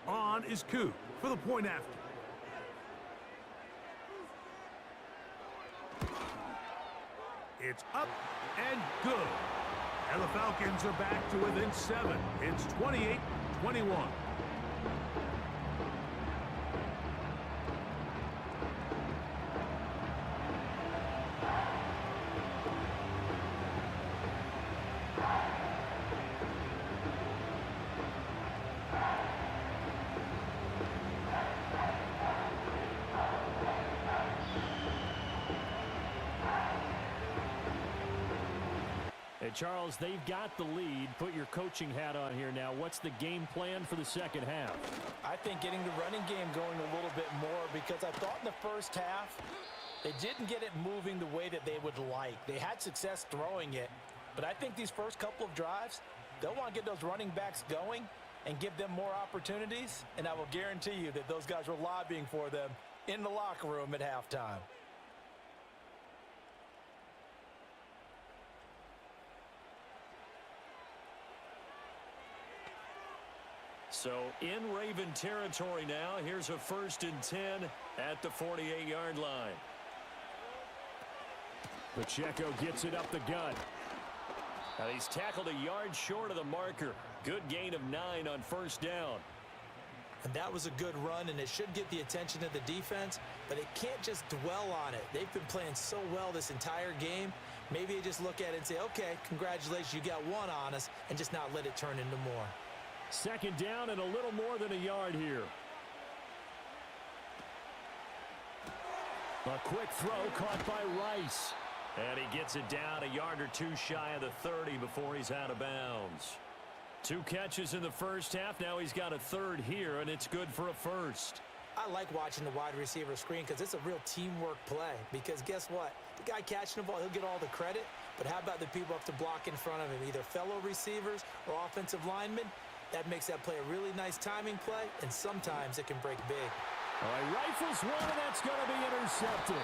Speaker 3: On is Koo for the point after. It's up and good. And the Falcons are back to within 7. It's 28-21.
Speaker 8: Hey, Charles, they've got the lead. Put your coaching hat on here now. What's the game plan for the second half?
Speaker 10: I think getting the running game going a little bit more, because I thought in the first half they didn't get it moving the way that they would like. They had success throwing it, but I think these first couple of drives, they'll want to get those running backs going and give them more opportunities, and I will guarantee you that those guys were lobbying for them in the locker room at halftime.
Speaker 8: So in Raven territory now. Here's a 1st and 10 at the 48-yard line. Pacheco gets it up the gut. Now he's tackled a yard short of the marker. Good gain of 9 on 1st down.
Speaker 10: And that was a good run, and it should get the attention of the defense, but it can't just dwell on it. They've been playing so well this entire game. Maybe you just look at it and say, okay, congratulations, you got one on us, and just not let it turn into more.
Speaker 8: 2nd down and a little more than a yard here. A quick throw caught by Rice. And he gets it down a yard or 2 shy of the 30 before he's out of bounds. 2 catches in the first half. Now he's got a 3rd here, and it's good for a 1st.
Speaker 10: I like watching the wide receiver screen because it's a real teamwork play. Because guess what? The guy catching the ball, he'll get all the credit. But how about the people up to block in front of him, either fellow receivers or offensive linemen? That makes that play a really nice timing play, and sometimes it can break big.
Speaker 8: All right, rifles one, and that's going to be intercepted.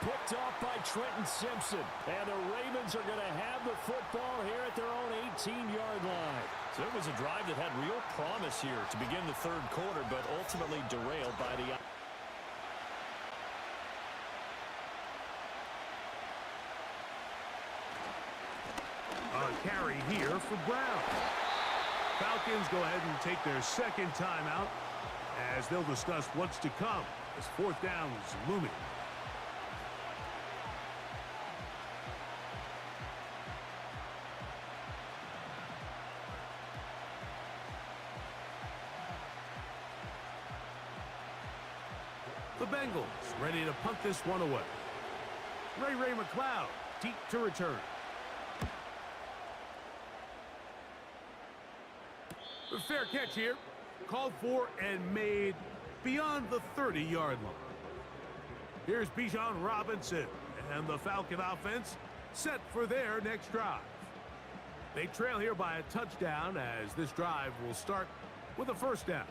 Speaker 8: Picked off by Trenton Simpson. And the Ravens are going to have the football here at their own 18-yard line. So it was a drive that had real promise here to begin the 3rd quarter, but ultimately derailed by the...
Speaker 3: A carry here for Brown. Falcons go ahead and take their 2nd timeout as they'll discuss what's to come as 4th down is looming. The Bengals ready to punt this one away. Ray McCloud deep to return. A fair catch here. Called for and made beyond the 30-yard line. Here's Bijan Robinson and the Falcon offense set for their next drive. They trail here by a touchdown as this drive will start with a 1st down.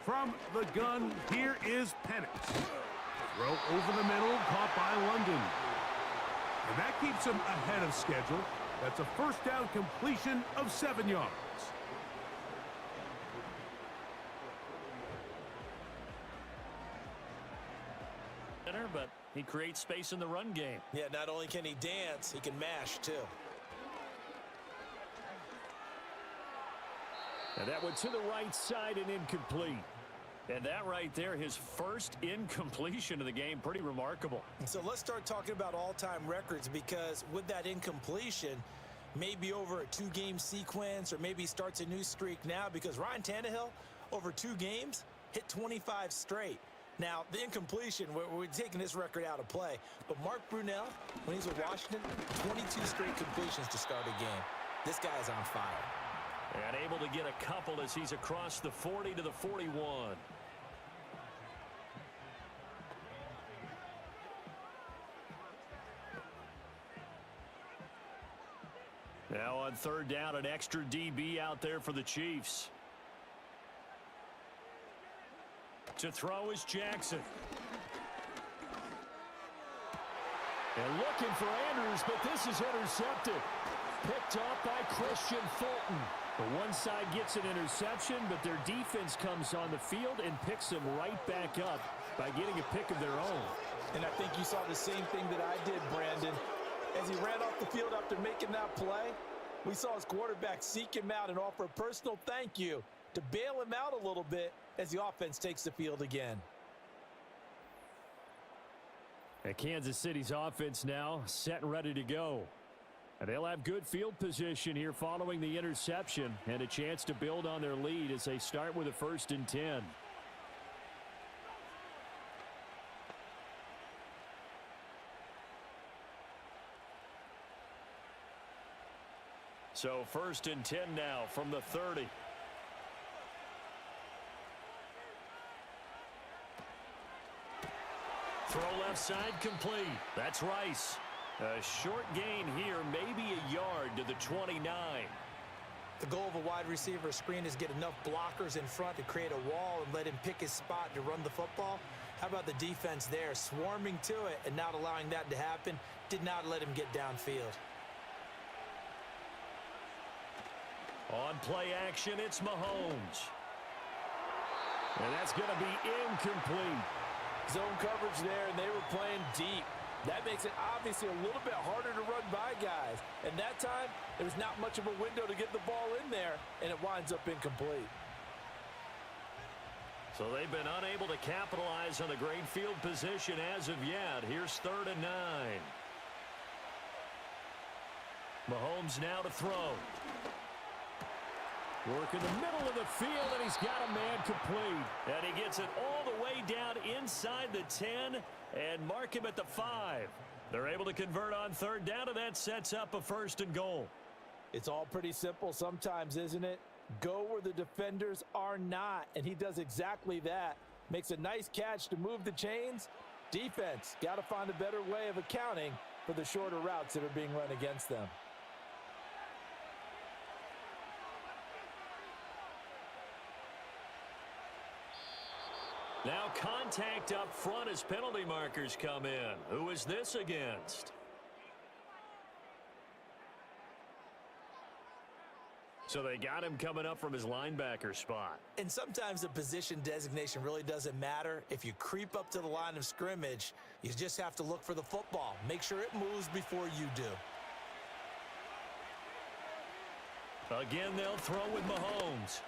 Speaker 3: From the gun, here is Penix. Throw over the middle, caught by London. And that keeps him ahead of schedule. That's a 1st down completion of 7 yards.
Speaker 8: But he creates space in the run game.
Speaker 10: Yeah, not only can he dance, he can mash, too.
Speaker 8: And that went to the right side and incomplete. And that right there, his 1st incompletion of the game, pretty remarkable.
Speaker 10: So let's start talking about all-time records, because with that incompletion, maybe over a 2-game sequence, or maybe starts a new streak now, because Ryan Tannehill, over 2 games, hit 25 straight. Now, the incompletion, we're taking this record out of play, but Mark Brunell, when he's with Washington, 22 straight completions to start a game. This guy's on fire.
Speaker 8: And able to get a couple as he's across the 40 to the 41. Now on 3rd down, an extra DB out there for the Chiefs. To throw is Jackson. And looking for Andrews, but this is intercepted. Picked off by Christian Fulton. The one side gets an interception, but their defense comes on the field and picks them right back up by getting a pick of their own.
Speaker 10: And I think you saw the same thing that I did, Brandon. As he ran off the field after making that play, we saw his quarterback seek him out and offer a personal thank you to bail him out a little bit as the offense takes the field again.
Speaker 8: And Kansas City's offense now set and ready to go. And they'll have good field position here following the interception and a chance to build on their lead as they start with a 1st and 10. So 1st and 10 now from the 30. Throw left side complete. That's Rice. A short gain here, maybe a yard to the 29.
Speaker 10: The goal of a wide receiver screen is get enough blockers in front to create a wall and let him pick his spot to run the football. How about the defense there, swarming to it and not allowing that to happen? Did not let him get downfield.
Speaker 8: On play action, it's Mahomes. And that's going to be incomplete.
Speaker 10: Zone coverage there, and they were playing deep. That makes it obviously a little bit harder to run by guys. And that time, there's not much of a window to get the ball in there, and it winds up incomplete.
Speaker 8: So they've been unable to capitalize on the great field position as of yet. Here's 3rd and 9. Mahomes now to throw. Work in the middle of the field, and he's got a man complete. And he gets it all the way down inside the 10 and mark him at the 5. They're able to convert on 3rd down, and that sets up a 1st and goal.
Speaker 10: It's all pretty simple sometimes, isn't it? Go where the defenders are not, and he does exactly that. Makes a nice catch to move the chains. Defense, got to find a better way of accounting for the shorter routes that are being run against them.
Speaker 8: Now contact up front as penalty markers come in. Who is this against? So they got him coming up from his linebacker spot.
Speaker 10: And sometimes the position designation really doesn't matter. If you creep up to the line of scrimmage, you just have to look for the football. Make sure it moves before you do.
Speaker 8: Again, they'll throw with Mahomes.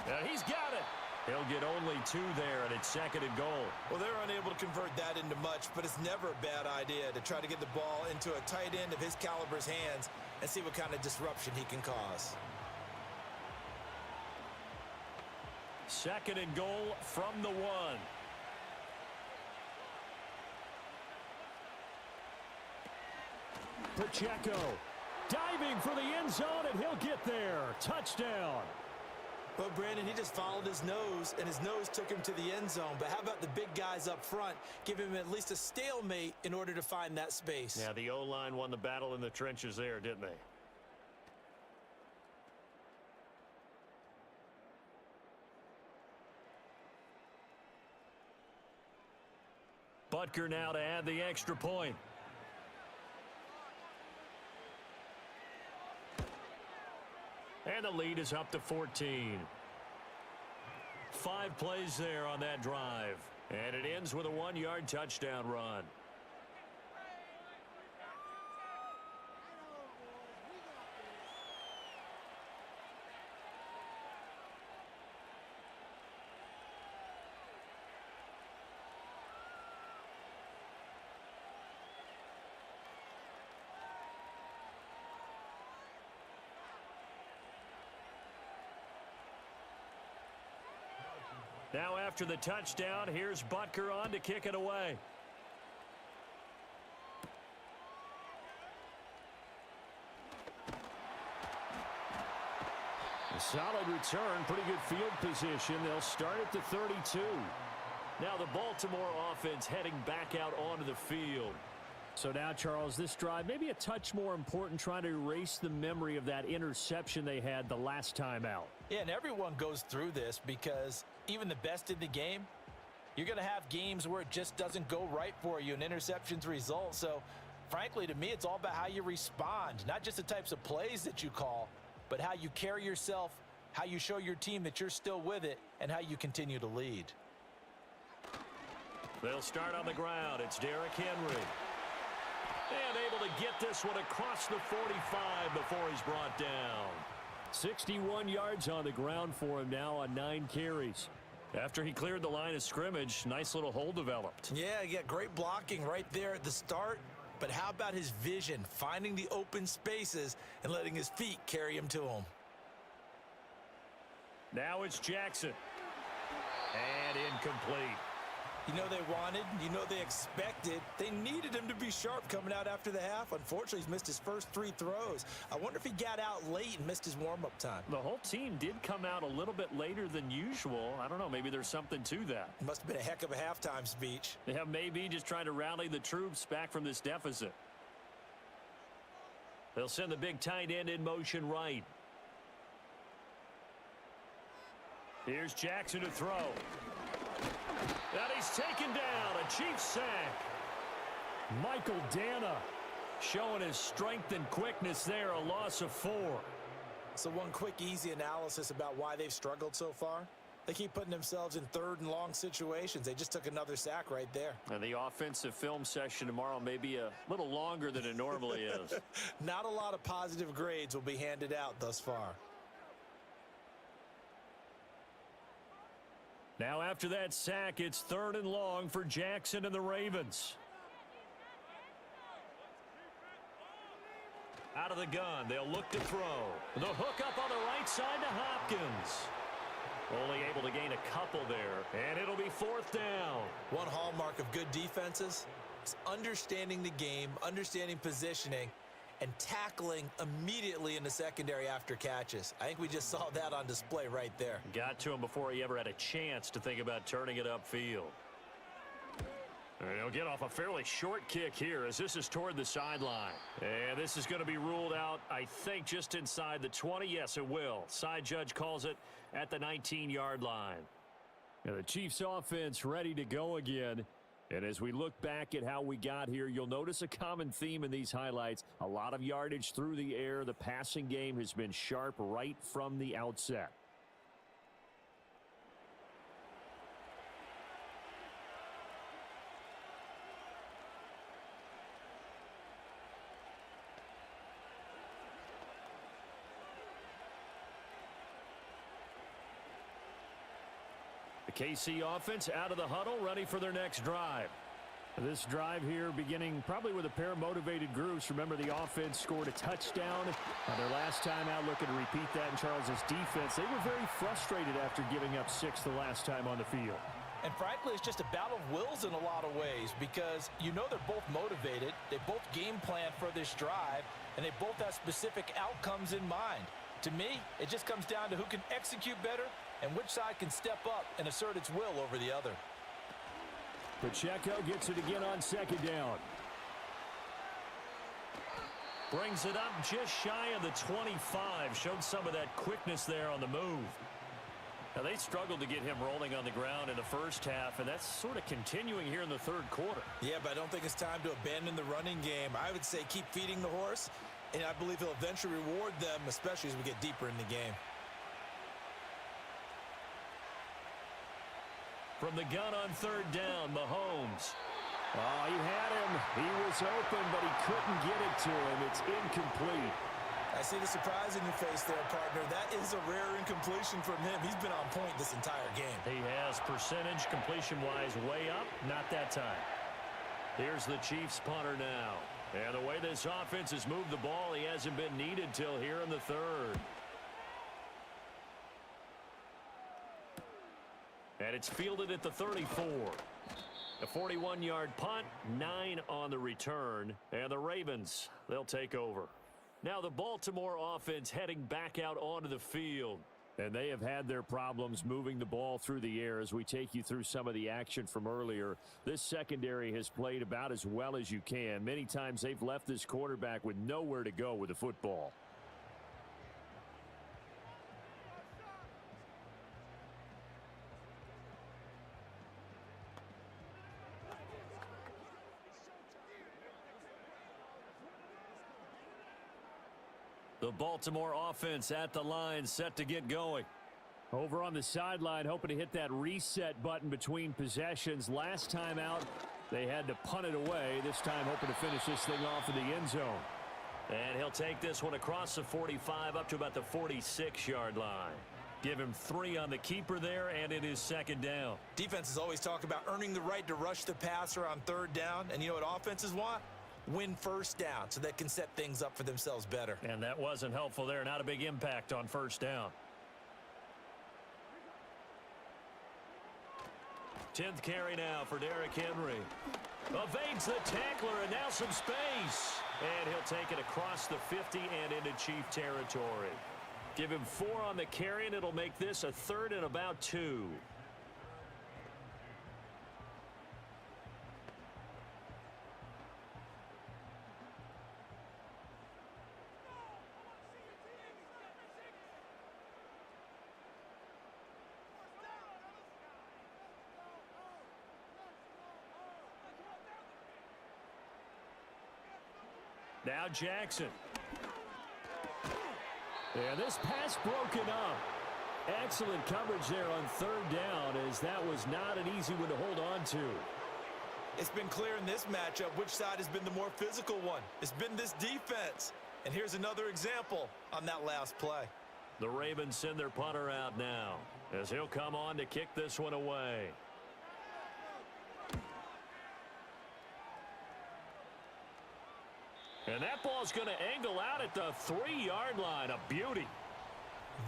Speaker 8: Now he's got it. He'll get only 2 there, and it's 2nd and goal.
Speaker 10: Well, they're unable to convert that into much, but it's never a bad idea to try to get the ball into a tight end of his caliber's hands and see what kind of disruption he can cause.
Speaker 8: 2nd and goal from the 1. Pacheco diving for the end zone, and he'll get there. Touchdown.
Speaker 10: But Brandon, he just followed his nose, and his nose took him to the end zone. But how about the big guys up front? Give him at least a stalemate in order to find that space.
Speaker 8: Yeah, the O-line won the battle in the trenches there, didn't they? Butker now to add the extra point. And the lead is up to 14. 5 plays there on that drive. And it ends with a 1-yard touchdown run. Now after the touchdown, here's Butker on to kick it away. A solid return, pretty good field position. They'll start at the 32. Now the Baltimore offense heading back out onto the field. So now, Charles, this drive maybe a touch more important, trying to erase the memory of that interception they had the last time out.
Speaker 10: Yeah, and everyone goes through this because even the best in the game, you're going to have games where it just doesn't go right for you and interceptions result. So, frankly, to me, it's all about how you respond, not just the types of plays that you call, but how you carry yourself, how you show your team that you're still with it, and how you continue to lead.
Speaker 8: They'll start on the ground. It's Derrick Henry. And able to get this one across the 45 before he's brought down. 61 yards on the ground for him now on 9 carries. After he cleared the line of scrimmage, nice little hole developed.
Speaker 10: Yeah, great blocking right there at the start.
Speaker 7: but how about his vision, finding the open spaces and letting his feet carry him to them?
Speaker 9: Now it's Jackson. And incomplete.
Speaker 7: You know they wanted, you know they expected. They needed him to be sharp coming out after the half. Unfortunately, he's missed his first 3 throws. I wonder if he got out late and missed his warm-up time.
Speaker 9: The whole team did come out a little bit later than usual. I don't know, maybe there's something to that.
Speaker 7: Must have been a heck of a halftime speech.
Speaker 9: Yeah, maybe just trying to rally the troops back from this deficit. They'll send the big tight end in motion right. Here's Jackson to throw. And he's taken down. A Chiefs sack. Michael Dana showing his strength and quickness there. A loss of 4.
Speaker 7: So one quick, easy analysis about why they've struggled so far. They keep putting themselves in 3rd and long situations. They just took another sack right there.
Speaker 9: And the offensive film session tomorrow may be a little longer than it normally is.
Speaker 7: Not a lot of positive grades will be handed out thus far.
Speaker 9: Now after that sack, it's 3rd and long for Jackson and the Ravens. Out of the gun, they'll look to throw. The hook up on the right side to Hopkins. Only able to gain a couple there, and it'll be 4th down.
Speaker 7: One hallmark of good defenses is understanding the game, understanding positioning, and tackling immediately in the secondary after catches. I think we just saw that on display right there.
Speaker 9: Got to him before he ever had a chance to think about turning it upfield. And he'll get off a fairly short kick here as this is toward the sideline. And this is going to be ruled out, I think, just inside the 20. Yes, it will. Side judge calls it at the 19-yard line. And the Chiefs offense ready to go again. And as we look back at how we got here, you'll notice a common theme in these highlights. A lot of yardage through the air. The passing game has been sharp right from the outset. The KC offense out of the huddle, ready for their next drive. This drive here beginning probably with a pair of motivated groups. Remember, the offense scored a touchdown on their last time out, looking to repeat that in Charles's defense. They were very frustrated after giving up 6 the last time on the field.
Speaker 7: And frankly, it's just a battle of wills in a lot of ways because you know they're both motivated. They both game plan for this drive, and they both have specific outcomes in mind. To me, it just comes down to who can execute better and which side can step up and assert its will over the other.
Speaker 9: Pacheco gets it again on 2nd down. Brings it up just shy of the 25. Showed some of that quickness there on the move. Now, they struggled to get him rolling on the ground in the first half, and that's sort of continuing here in the 3rd quarter.
Speaker 7: Yeah, but I don't think it's time to abandon the running game. I would say keep feeding the horse, and I believe he'll eventually reward them, especially as we get deeper in the game.
Speaker 9: From the gun on 3rd down, Mahomes. Oh, he had him. He was open, but he couldn't get it to him. It's incomplete.
Speaker 7: I see the surprise in your face there, partner. That is a rare incompletion from him. He's been on point this entire game.
Speaker 9: He has percentage completion-wise way up. Not that time. Here's the Chiefs punter now. And the way this offense has moved the ball, he hasn't been needed till here in the 3rd. And it's fielded at the 34. A 41-yard punt, 9 on the return. And the Ravens, they'll take over. Now the Baltimore offense heading back out onto the field. And they have had their problems moving the ball through the air as we take you through some of the action from earlier. This secondary has played about as well as you can. Many times they've left this quarterback with nowhere to go with the football. The Baltimore offense at the line, set to get going. Over on the sideline, hoping to hit that reset button between possessions. Last time out, they had to punt it away. This time, hoping to finish this thing off in the end zone. And he'll take this one across the 45 up to about the 46-yard line. Give him 3 on the keeper there, and it is 2nd down.
Speaker 7: Defenses always talk about earning the right to rush the passer on 3rd down. And you know what offenses want?
Speaker 10: win first down so they can set things up for themselves better.
Speaker 9: And that wasn't helpful there. Not a big impact on first down. 10th carry now for Derrick Henry. Evades the tackler, and now some space. And he'll take it across the 50 and into Chief territory. Give him 4 on the carry, and it'll make this a 3rd and about 2. Now Jackson. And this pass broken up. Excellent coverage there on 3rd down, as that was not an easy one to hold on to.
Speaker 10: It's been clear in this matchup which side has been the more physical one. It's been this defense. And here's another example on that last play.
Speaker 9: The Ravens send their punter out now, as he'll come on to kick this one away. And that ball's going to angle out at the 3-yard line. A beauty.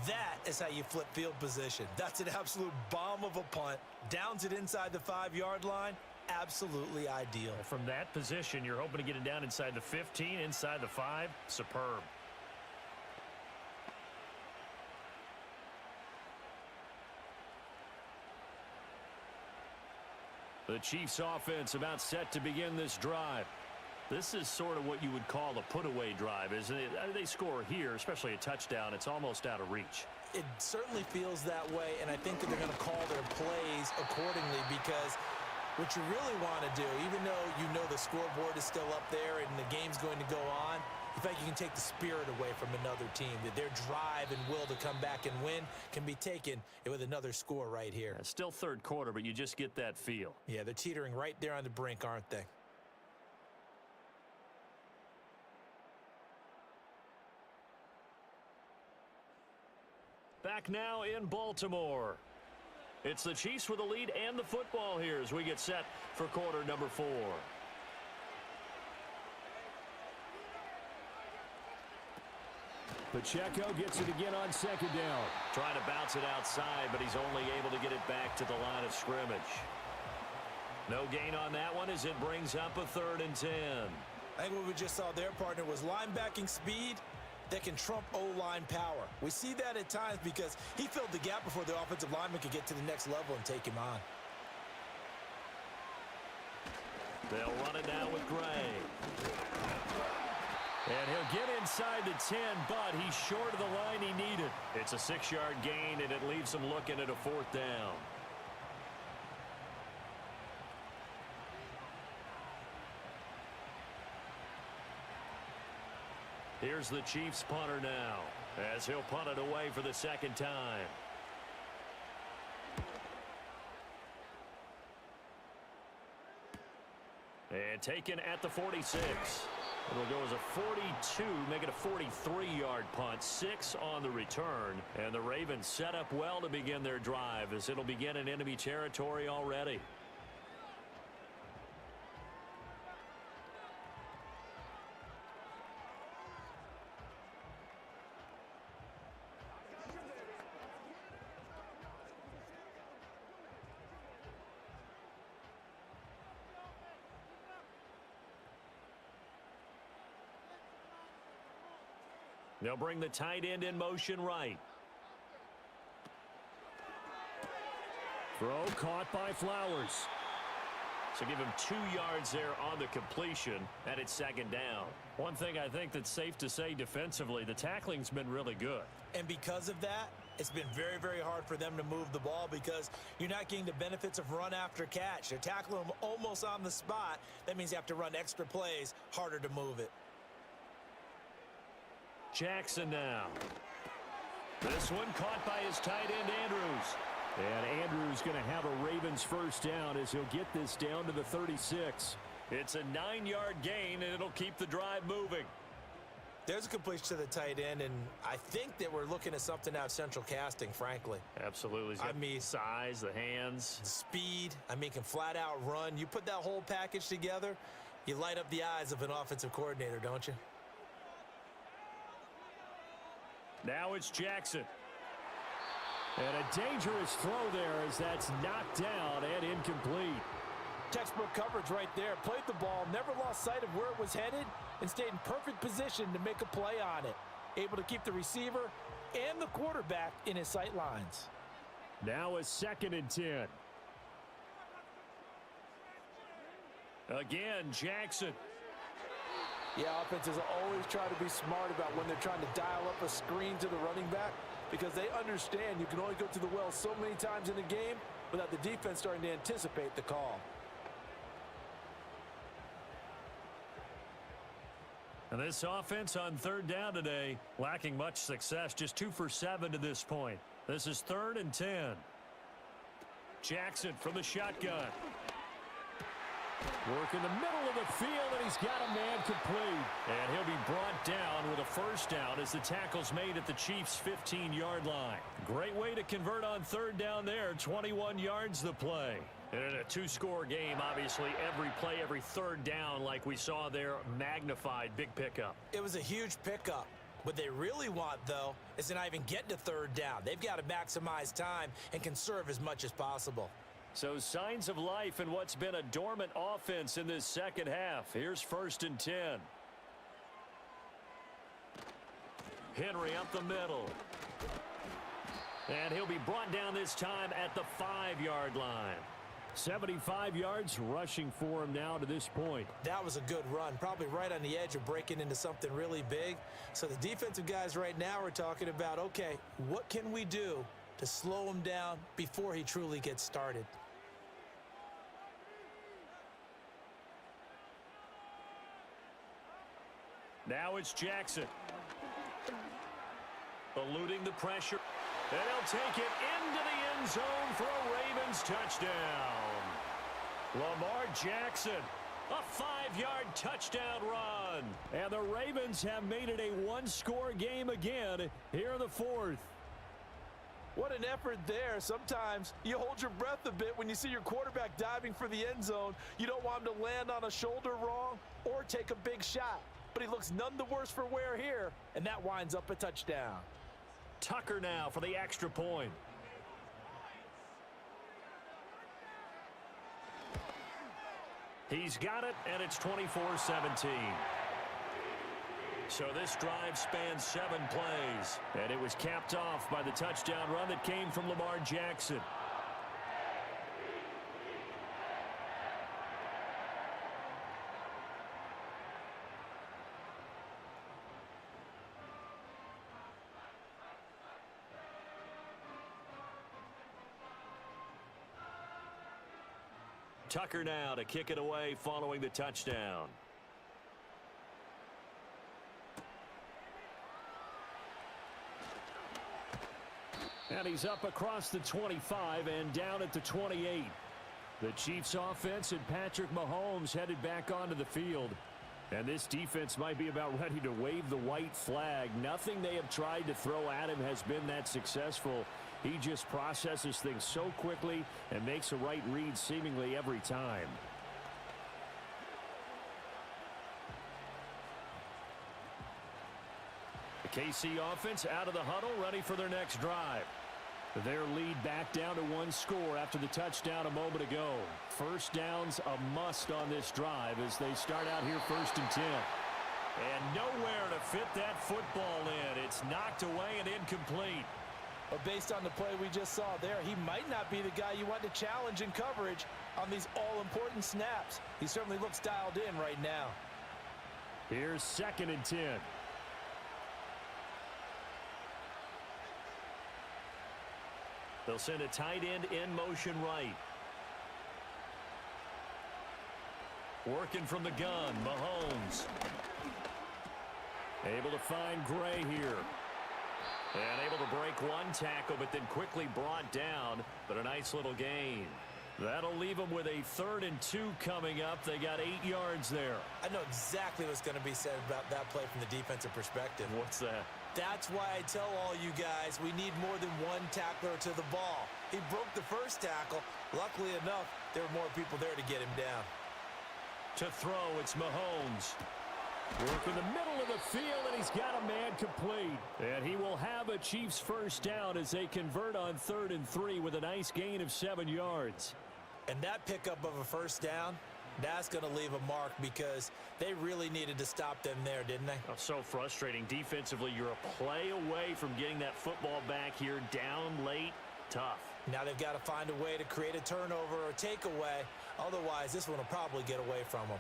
Speaker 10: That is how you flip field position. That's an absolute bomb of a punt. Downs it inside the 5-yard line. Absolutely ideal.
Speaker 9: From that position, you're hoping to get it down inside the 15, inside the 5. Superb. The Chiefs offense about set to begin this drive. This is sort of what you would call a put-away drive, isn't it? They score here, especially a touchdown. It's almost out of reach.
Speaker 10: It certainly feels that way, and I think that they're going to call their plays accordingly, because what you really want to do, even though you know the scoreboard is still up there and the game's going to go on, in fact, you can take the spirit away from another team, that their drive and will to come back and win can be taken with another score right here.
Speaker 9: It's still 3rd quarter, but you just get that feel.
Speaker 10: Yeah, they're teetering right there on the brink, aren't they?
Speaker 9: Back now in Baltimore. It's the Chiefs with the lead and the football here as we get set for quarter number 4.
Speaker 8: Pacheco gets it again on 2nd down.
Speaker 9: Trying to bounce it outside, but he's only able to get it back to the line of scrimmage. No gain on that one as it brings up a 3rd and 10.
Speaker 10: I think what we just saw there, partner, was linebacking speed that can trump O-line power. We see that at times because he filled the gap before the offensive lineman could get to the next level and take him on.
Speaker 9: They'll run it down with Gray. And he'll get inside the 10, but he's short of the line he needed. It's a 6-yard gain, and it leaves him looking at a 4th down. Here's the Chiefs punter now, as he'll punt it away for the 2nd time. And taken at the 46. It'll go as a 42, make it a 43-yard punt, 6 on the return. And the Ravens set up well to begin their drive, as it'll begin in enemy territory already. They'll bring the tight end in motion right.
Speaker 8: Throw caught by Flowers.
Speaker 9: So give him 2 yards there on the completion, and it's 2nd down. One thing I think that's safe to say defensively, the tackling's been really good.
Speaker 10: And because of that, it's been very, very hard for them to move the ball because you're not getting the benefits of run after catch. They're tackling them almost on the spot. That means you have to run extra plays, harder to move it.
Speaker 9: Jackson now. This one caught by his tight end, Andrews.
Speaker 8: And Andrews going to have a Ravens 1st down as he'll get this down to the 36.
Speaker 9: It's a 9-yard gain, and it'll keep the drive moving.
Speaker 10: There's a completion to the tight end, and I think that we're looking at something out of central casting, frankly.
Speaker 9: Absolutely.
Speaker 10: I mean,
Speaker 9: size, the hands.
Speaker 10: Speed. I mean, can flat out run. You put that whole package together, You light up the eyes of an offensive coordinator, don't you?
Speaker 8: Now it's Jackson. And a dangerous throw there as that's knocked down and incomplete.
Speaker 10: Textbook coverage right there. Played the ball, never lost sight of where it was headed, and stayed in perfect position to make a play on it. Able to keep the receiver and the quarterback in his sight lines.
Speaker 8: Now a 2nd and 10. Again, Jackson.
Speaker 10: Yeah, offenses always try to be smart about when they're trying to dial up a screen to the running back because they understand you can only go to the well so many times in a game without the defense starting to anticipate the call.
Speaker 8: And this offense on 3rd down today, lacking much success, just 2 for 7 to this point. This is 3rd and 10. Jackson from the shotgun. Work in the middle of the field, and he's got a man complete. And he'll be brought down with a 1st down as the tackle's made at the Chiefs' 15-yard line. Great way to convert on 3rd down there. 21 yards the play. And in a 2-score game, obviously, every play, every 3rd down, like we saw there, magnified. Big pickup.
Speaker 10: It was a huge pickup. What they really want, though, is to not even get to 3rd down. They've got to maximize time and conserve as much as possible.
Speaker 8: So signs of life in what's been a dormant offense in this 2nd half. Here's 1st and 10. Henry up the middle. And he'll be brought down this time at the 5-yard line. 75 yards rushing for him now to this point.
Speaker 10: That was a good run, probably right on the edge of breaking into something really big. So the defensive guys right now are talking about, okay, what can we do to slow him down before he truly gets started?
Speaker 8: Now it's Jackson. Eluding the pressure. And he'll take it into the end zone for a Ravens touchdown. Lamar Jackson, a 5-yard touchdown run. And the Ravens have made it a 1-score game again here in the 4th.
Speaker 10: What an effort there. Sometimes you hold your breath a bit when you see your quarterback diving for the end zone. You don't want him to land on a shoulder wrong or take a big shot. But he looks none the worse for wear here, and that winds up a touchdown.
Speaker 8: Tucker now for the extra point. He's got it, and it's 24-17. So this drive spans 7 plays, and it was capped off by the touchdown run that came from Lamar Jackson. Tucker now to kick it away following the touchdown. And he's up across the 25 and down at the 28. The Chiefs offense and Patrick Mahomes headed back onto the field. And this defense might be about ready to wave the white flag. Nothing they have tried to throw at him has been that successful. He just processes things so quickly and makes a right read seemingly every time. The KC offense out of the huddle, ready for their next drive. Their lead back down to 1 score after the touchdown a moment ago. 1st down's a must on this drive as they start out here 1st and 10. And nowhere to fit that football in. It's knocked away and incomplete.
Speaker 10: But based on the play we just saw there, he might not be the guy you want to challenge in coverage on these all-important snaps. He certainly looks dialed in right now.
Speaker 8: Here's 2nd and 10. They'll send a tight end in motion right. Working from the gun, Mahomes. Able to find Gray here. And able to break 1 tackle, but then quickly brought down. But a nice little gain. That'll leave them with a 3rd and 2 coming up. They got 8 yards there.
Speaker 10: I know exactly what's going to be said about that play from the defensive perspective.
Speaker 8: What's that?
Speaker 10: That's why I tell all you guys we need more than 1 tackler to the ball. He broke the 1st tackle. Luckily enough, there were more people there to get him down.
Speaker 9: To throw, it's Mahomes. Work in the middle of the field, and he's got a man complete. And he will have a Chiefs first down as they convert on 3rd and 3 with a nice gain of 7 yards.
Speaker 7: And that pickup of a first down, that's going to leave a mark because they really needed to stop them there, didn't they?
Speaker 9: Oh, so frustrating. Defensively, you're a play away from getting that football back here. Down late, tough.
Speaker 7: Now they've got to find a way to create a turnover or takeaway. Otherwise, this one will probably get away from them.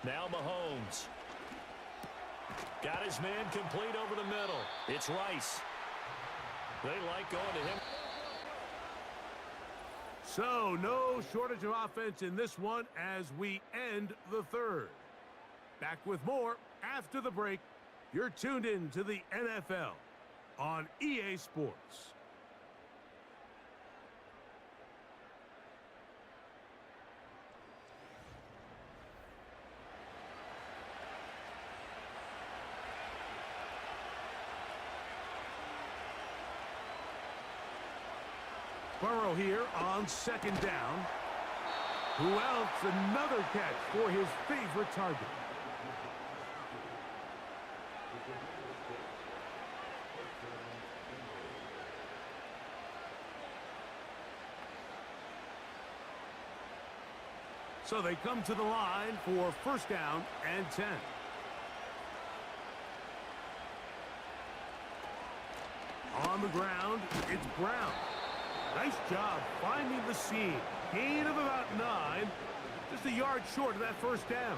Speaker 9: Now Mahomes. Got his man complete over the middle. It's Rice. They like going to him.
Speaker 3: So, no shortage of offense in this one as we end the third. Back with more after the break. You're tuned in to the NFL on EA Sports. Burrow here on 2nd down. Who else? Another catch for his favorite target. So they come to the line for 1st down and 10. On the ground, it's Brown. Nice job finding the seam. Gain of about 9. Just a yard short of that 1st down.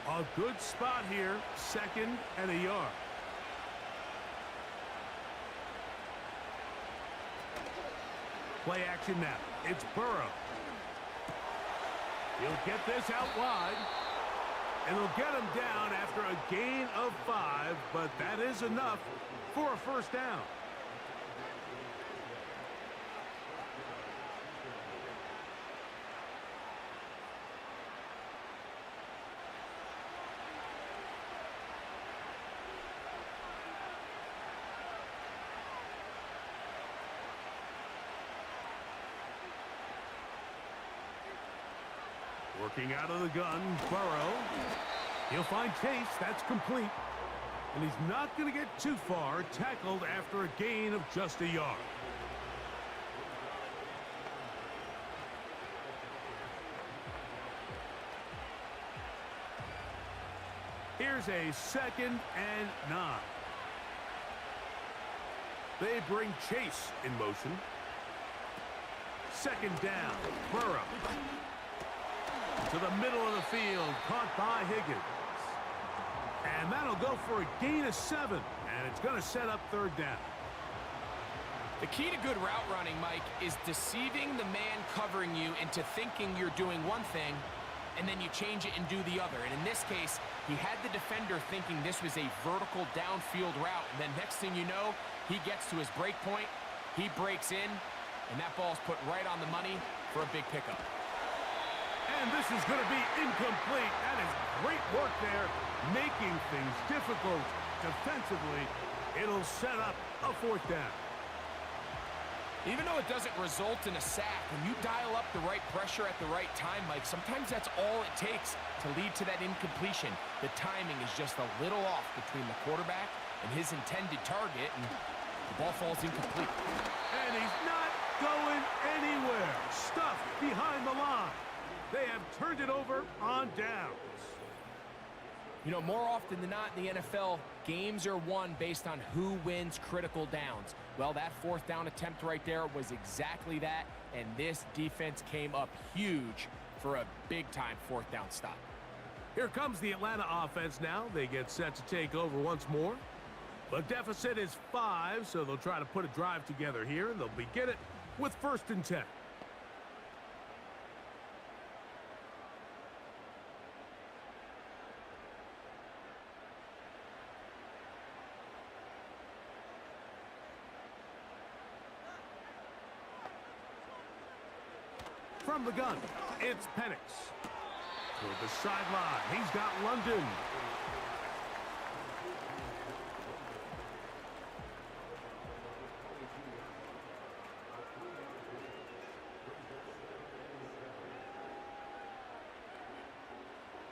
Speaker 3: A good spot here. 2nd and a yard. Play action now. It's Burrow. He'll get this out wide. And they'll get him down after a gain of 5, but that is enough for a 1st down. Working out of the gun, Burrow. He'll find Chase. That's complete. And he's not going to get too far. Tackled after a gain of just a yard. Here's a 2nd and 9. They bring Chase in motion. 2nd down, Burrow. To the middle of the field, caught by Higgins. And that'll go for a gain of 7, and it's going to set up 3rd down.
Speaker 2: The key to good route running, Mike, is deceiving the man covering you into thinking you're doing one thing, and then you change it and do the other. And in this case, he had the defender thinking this was a vertical downfield route, and then next thing you know, he gets to his break point, he breaks in, and that ball's put right on the money for a big pickup.
Speaker 3: And this is going to be incomplete. That is great work there, making things difficult defensively. It'll set up a 4th down.
Speaker 2: Even though it doesn't result in a sack, when you dial up the right pressure at the right time, Mike, sometimes that's all it takes to lead to that incompletion. The timing is just a little off between the quarterback and his intended target, and the ball falls incomplete.
Speaker 3: And he's not going anywhere. Stuffed behind the line. They have turned it over on downs.
Speaker 2: You know, more often than not in the NFL, games are won based on who wins critical downs. Well, that 4th down attempt right there was exactly that, and this defense came up huge for a big-time 4th down stop.
Speaker 3: Here comes the Atlanta offense now. They get set to take over once more. The deficit is 5, so they'll try to put a drive together here. They'll begin it with 1st and 10. From the gun, it's Penix. Toward the sideline, he's got London.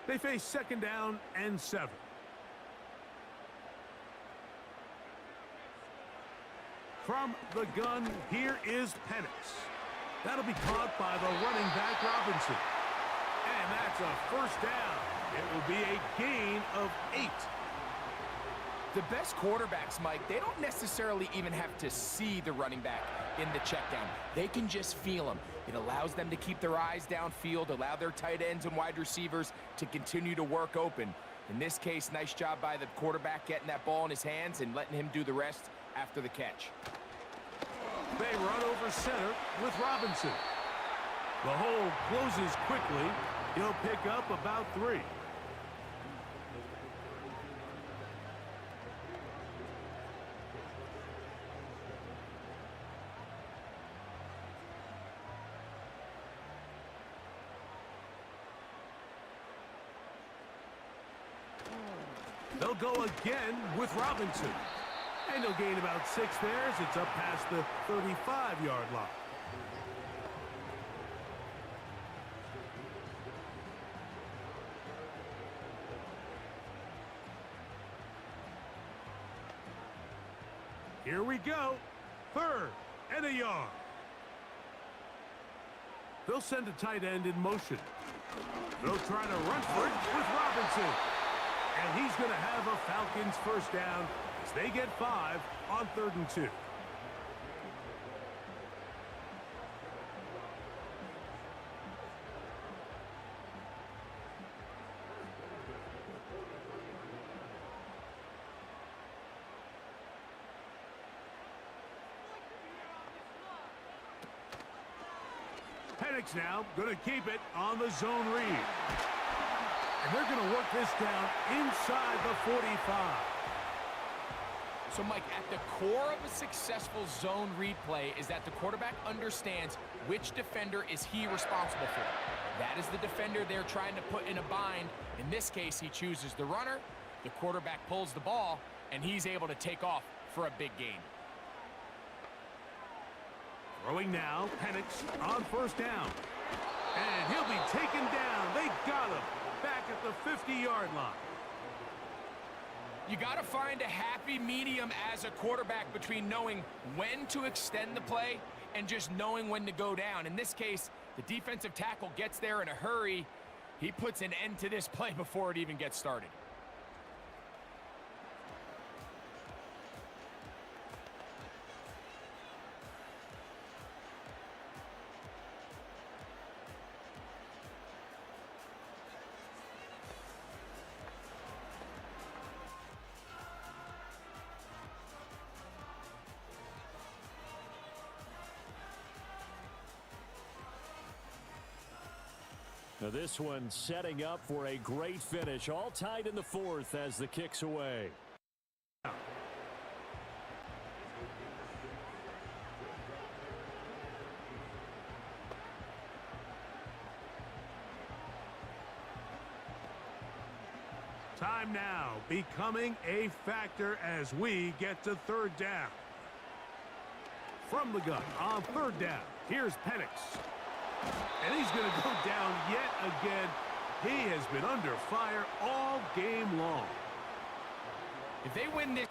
Speaker 3: They face 2nd down and 7. From the gun, here is Penix. That'll be caught by the running back Robinson. And that's a 1st down. It will be a gain of 8.
Speaker 2: The best quarterbacks, Mike, they don't necessarily even have to see the running back in the check down. They can just feel him. It allows them to keep their eyes downfield, allow their tight ends and wide receivers to continue to work open. In this case, nice job by the quarterback getting that ball in his hands and letting him do the rest after the catch.
Speaker 3: They run over center with Robinson. The hole closes quickly. He'll pick up about 3. They'll go again with Robinson. And he'll gain about 6 there as it's up past the 35-yard line. Here we go. 3rd and a yard. They'll send a tight end in motion. They'll try to run for it with Robinson. And he's going to have a Falcons 1st down as they get 5 on 3rd and 2. Penix now going to keep it on the zone read. And they're going to work this down inside the 45.
Speaker 2: So, Mike, at the core of a successful zone read play is that the quarterback understands which defender is he responsible for. That is the defender they're trying to put in a bind. In this case, he chooses the runner. The quarterback pulls the ball, and he's able to take off for a big gain.
Speaker 3: Throwing now, Penix on 1st down. And he'll be taken down. They got him back at the 50-yard line.
Speaker 2: You got to find a happy medium as a quarterback between knowing when to extend the play and just knowing when to go down. In this case, the defensive tackle gets there in a hurry. He puts an end to this play before it even gets started.
Speaker 8: Now this one setting up for a great finish. All tied in the 4th as the kick's away.
Speaker 3: Time now becoming a factor as we get to 3rd down. From the gun on 3rd down, here's Penix. And he's going to go down yet again. He has been under fire all game long.
Speaker 2: If they win this,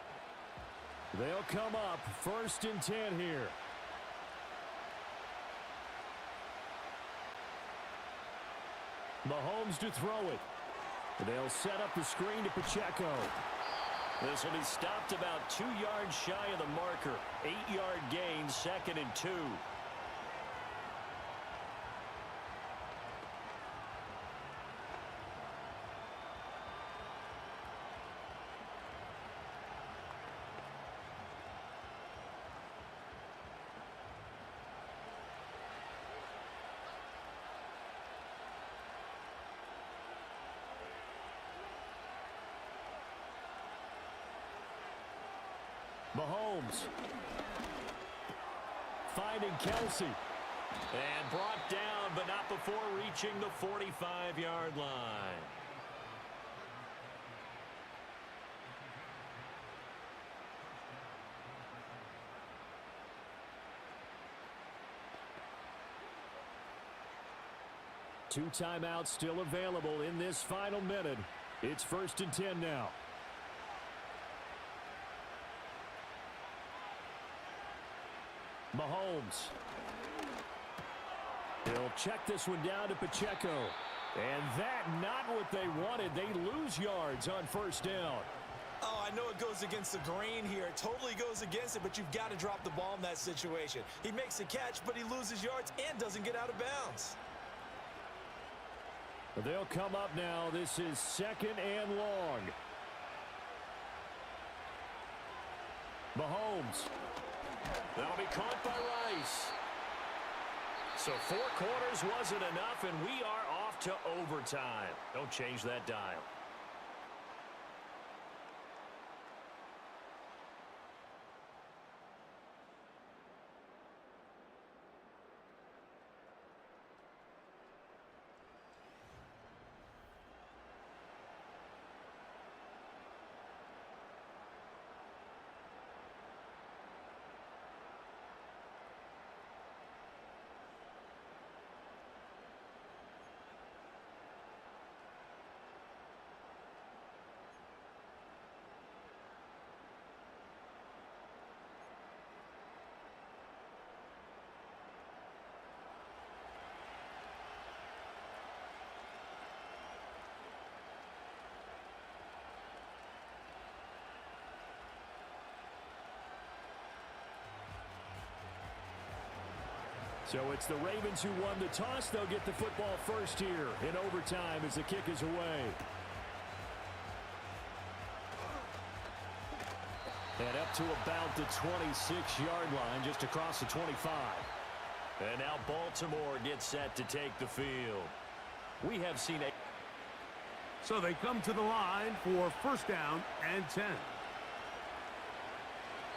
Speaker 8: they'll come up 1st and 10 here. Mahomes to throw it. They'll set up the screen to Pacheco. This will be stopped about 2 yards shy of the marker. 8-yard gain, 2nd and 2. Mahomes finding Kelsey and brought down, but not before reaching the 45-yard line. 2 timeouts still available in this final minute. It's 1st and 10 now. Mahomes. He'll check this one down to Pacheco. And that not what they wanted. They lose yards on 1st down.
Speaker 7: Oh, I know it goes against the grain here. It totally goes against it, but you've got to drop the ball in that situation. He makes a catch, but he loses yards and doesn't get out of bounds.
Speaker 8: They'll come up now. This is 2nd and long. Mahomes. That'll be caught by Rice. So 4 quarters wasn't enough, and we are off to overtime. Don't change that dial. So it's the Ravens who won the toss. They'll get the football first here in overtime as the kick is away. And up to about the 26-yard line, just across the 25. And now Baltimore gets set to take the field. We have seen a...
Speaker 3: So they come to the line for 1st down and 10.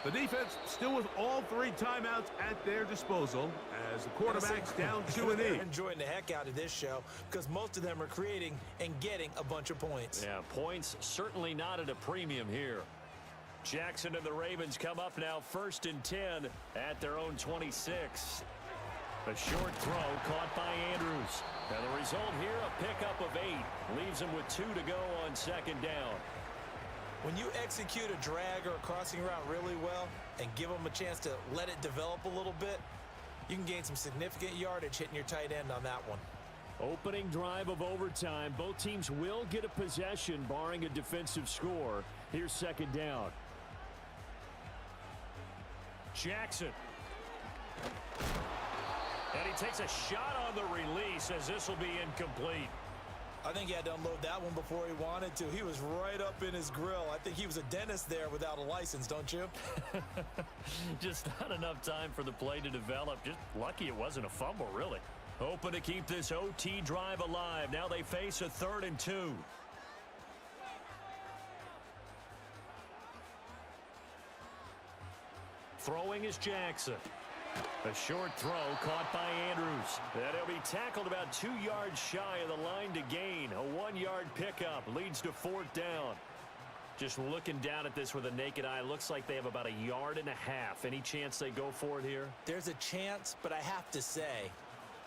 Speaker 3: The defense still with all 3 timeouts at their disposal as the quarterback's down 2 and 8.
Speaker 7: They're enjoying the heck out of this show because most of them are creating and getting a bunch of points.
Speaker 8: Yeah, points certainly not at a premium here. Jackson and the Ravens come up now 1st and 10 at their own 26. A short throw caught by Andrews. And the result here, a pickup of 8. Leaves him with 2 to go on 2nd down.
Speaker 7: When you execute a drag or a crossing route really well and give them a chance to let it develop a little bit, you can gain some significant yardage hitting your tight end on that one.
Speaker 8: Opening drive of overtime. Both teams will get a possession barring a defensive score. Here's 2nd down. Jackson. And he takes a shot on the release as this will be incomplete.
Speaker 7: I think he had to unload that one before he wanted to. He was right up in his grill. I think he was a dentist there without a license, don't you?
Speaker 8: Just not enough time for the play to develop. Just lucky it wasn't a fumble, really. Hoping to keep this OT drive alive. Now they face a 3rd and 2. Throwing is Jackson. A short throw caught by Andrews. And he'll be tackled about 2 yards shy of the line to gain. A 1-yard pickup leads to 4th down. Just looking down at this with a naked eye, looks like they have about 1.5 yards. Any chance they go for it here?
Speaker 7: There's a chance, but I have to say,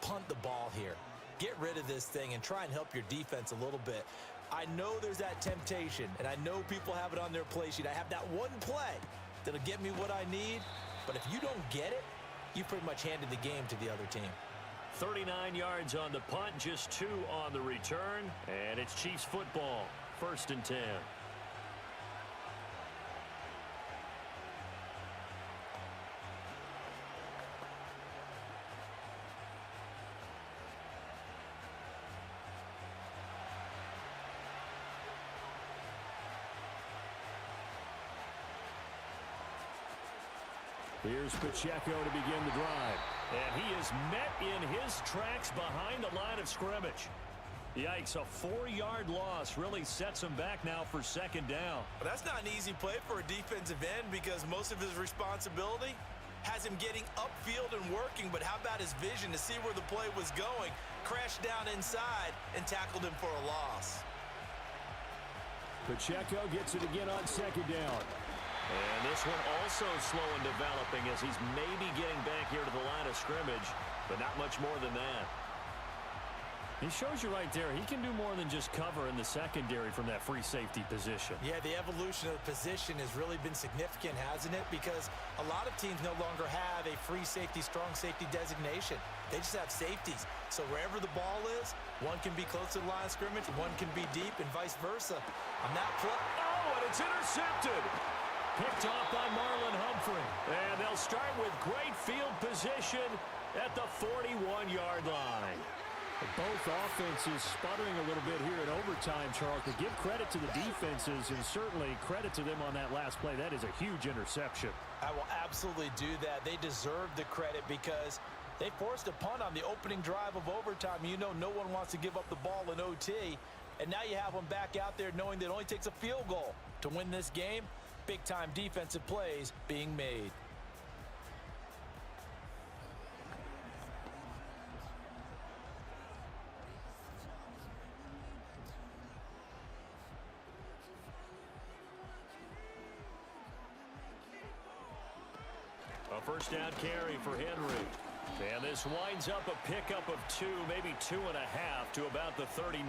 Speaker 7: punt the ball here. Get rid of this thing and try and help your defense a little bit. I know there's that temptation, and I know people have it on their play sheet. I have that one play that'll get me what I need, but if you don't get it, you pretty much handed the game to the other team.
Speaker 8: 39 yards on the punt, just 2 on the return, and it's Chiefs football, 1st and 10. Here's Pacheco to begin the drive. And he is met in his tracks behind the line of scrimmage. Yikes, a 4-yard loss really sets him back now for 2nd down.
Speaker 7: But that's not an easy play for a defensive end because most of his responsibility has him getting upfield and working, but how about his vision to see where the play was going, crashed down inside, and tackled him for a loss.
Speaker 8: Pacheco gets it again on 2nd down. And this one also slow in developing as he's maybe getting back here to the line of scrimmage, but not much more than that. He shows you right there, he can do more than just cover in the secondary from that free safety position.
Speaker 7: Yeah, the evolution of the position has really been significant, hasn't it? Because a lot of teams no longer have a free safety, strong safety designation. They just have safeties. So wherever the ball is, one can be close to the line of scrimmage, one can be deep, and vice versa. On that play,
Speaker 8: oh, and it's intercepted. Picked off by Marlon Humphrey. And they'll start with great field position at the 41-yard line. Both offenses sputtering a little bit here in overtime, Charles. But give credit to the defenses and certainly credit to them on that last play. That is a huge interception.
Speaker 7: I will absolutely do that. They deserve the credit because they forced a punt on the opening drive of overtime. You know no one wants to give up the ball in OT. And now you have them back out there knowing that it only takes a field goal to win this game. Big-time defensive plays being made.
Speaker 9: A first down carry for Henry. And this winds up a pickup of 2, maybe 2.5 to about the 39.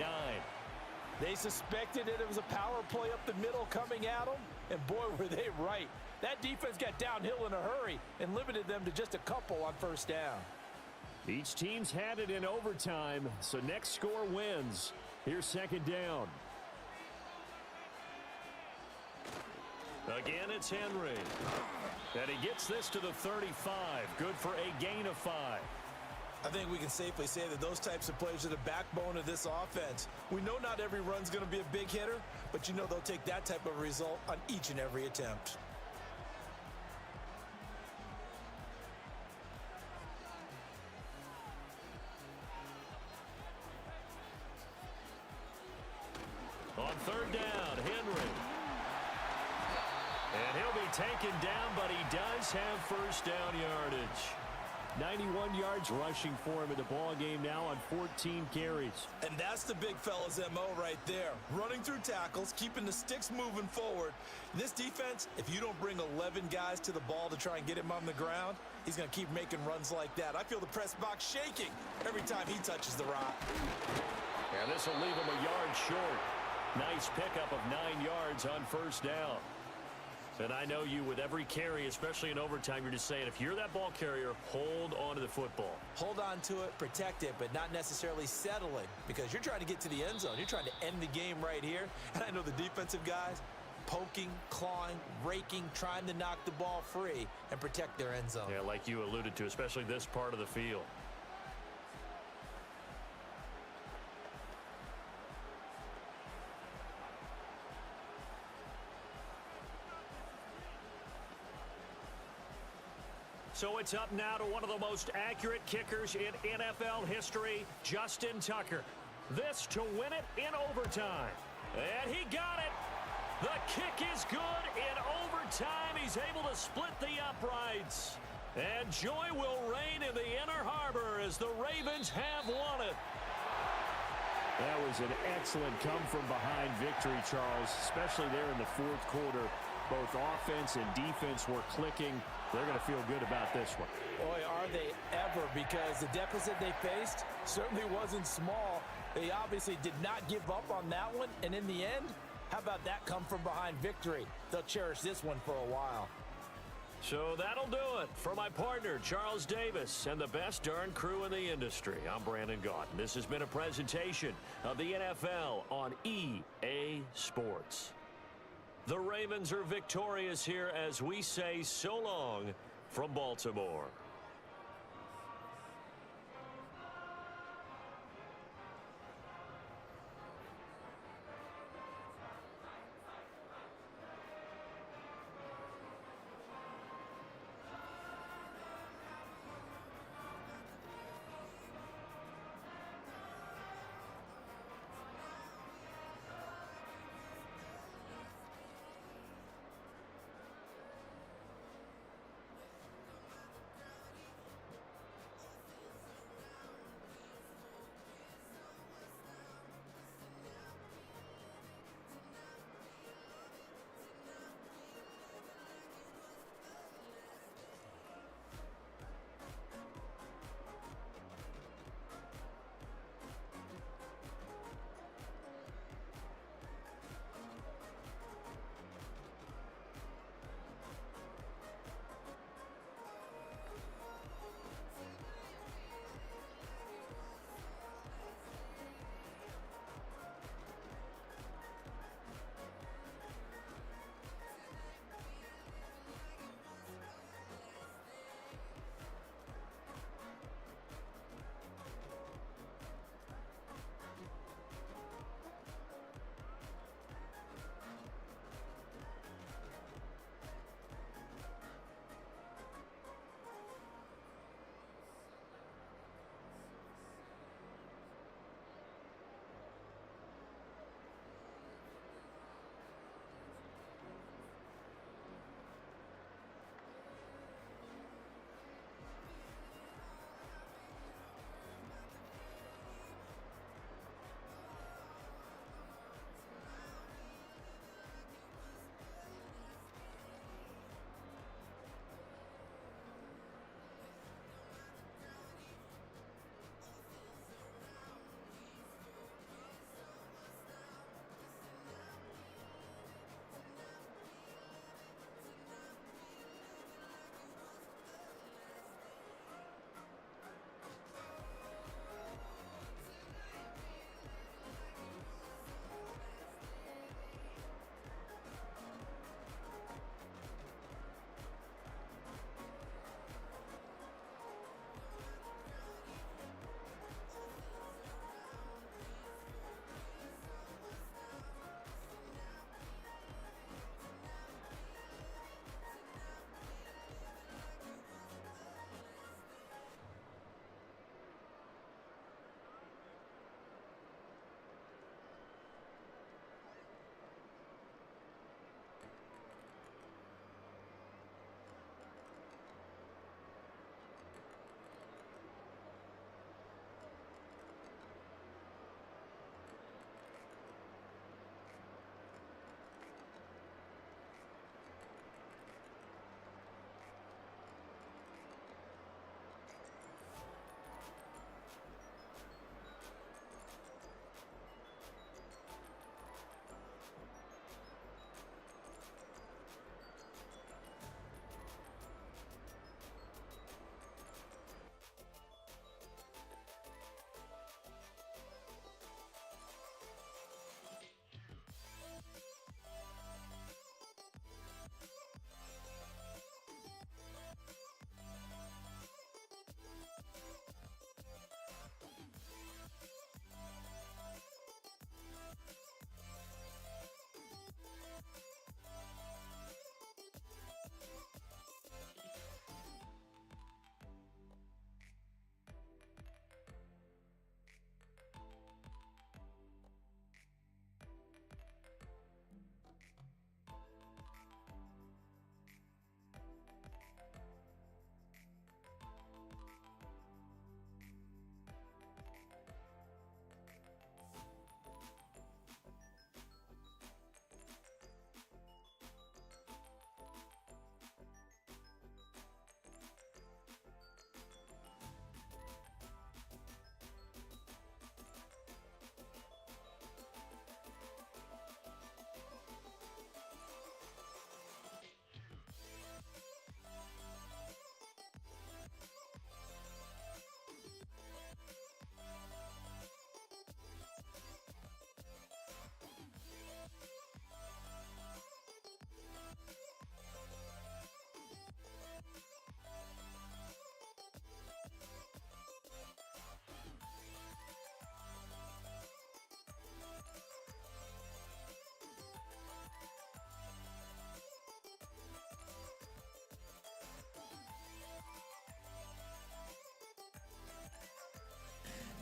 Speaker 7: They suspected that it was a power play up the middle coming at them, and boy, were they right. That defense got downhill in a hurry and limited them to just a couple on first down.
Speaker 8: Each team's had it in overtime, so next score wins. Here's second down.
Speaker 9: Again, it's Henry. And he gets this to the 35. Good for a gain of 5.
Speaker 7: I think we can safely say that those types of plays are the backbone of this offense. We know not every run's going to be a big hitter, but you know they'll take that type of result on each and every attempt.
Speaker 9: On third down, Henry. And he'll be taken down, but he does have first down yardage.
Speaker 8: 91 yards rushing for him in the ball game now on 14 carries.
Speaker 7: And that's the big fella's MO right there. Running through tackles, keeping the sticks moving forward. This defense, if you don't bring 11 guys to the ball to try and get him on the ground, he's going to keep making runs like that. I feel the press box shaking every time he touches the rock.
Speaker 9: And this will leave him a yard short. Nice pickup of 9 yards on first down. And I know you, with every carry, especially in overtime, you're just saying, if you're that ball carrier, hold on to the football.
Speaker 7: Hold on to it, protect it, but not necessarily settling, because you're trying to get to the end zone. You're trying to end the game right here. And I know the defensive guys poking, clawing, raking, trying to knock the ball free and protect their end zone.
Speaker 9: Yeah, like you alluded to, especially this part of the field. So it's up now to one of the most accurate kickers in NFL history, Justin Tucker. This to win it in overtime. And he got it. The kick is good in overtime. He's able to split the uprights. And joy will reign in the inner harbor as the Ravens have won it.
Speaker 8: That was an excellent come-from-behind victory, Charles, especially there in the fourth quarter. Both offense and defense were clicking. They're going to feel good about this one.
Speaker 7: Boy, are they ever, because the deficit they faced certainly wasn't small. They obviously did not give up on that one, and in the end, how about that come-from-behind victory? They'll cherish this one for a while.
Speaker 9: So that'll do it for my partner, Charles Davis, and the best darn crew in the industry. I'm Brandon Gaunt. This has been a presentation of the NFL on EA Sports. The Ravens are victorious here as we say so long from Baltimore.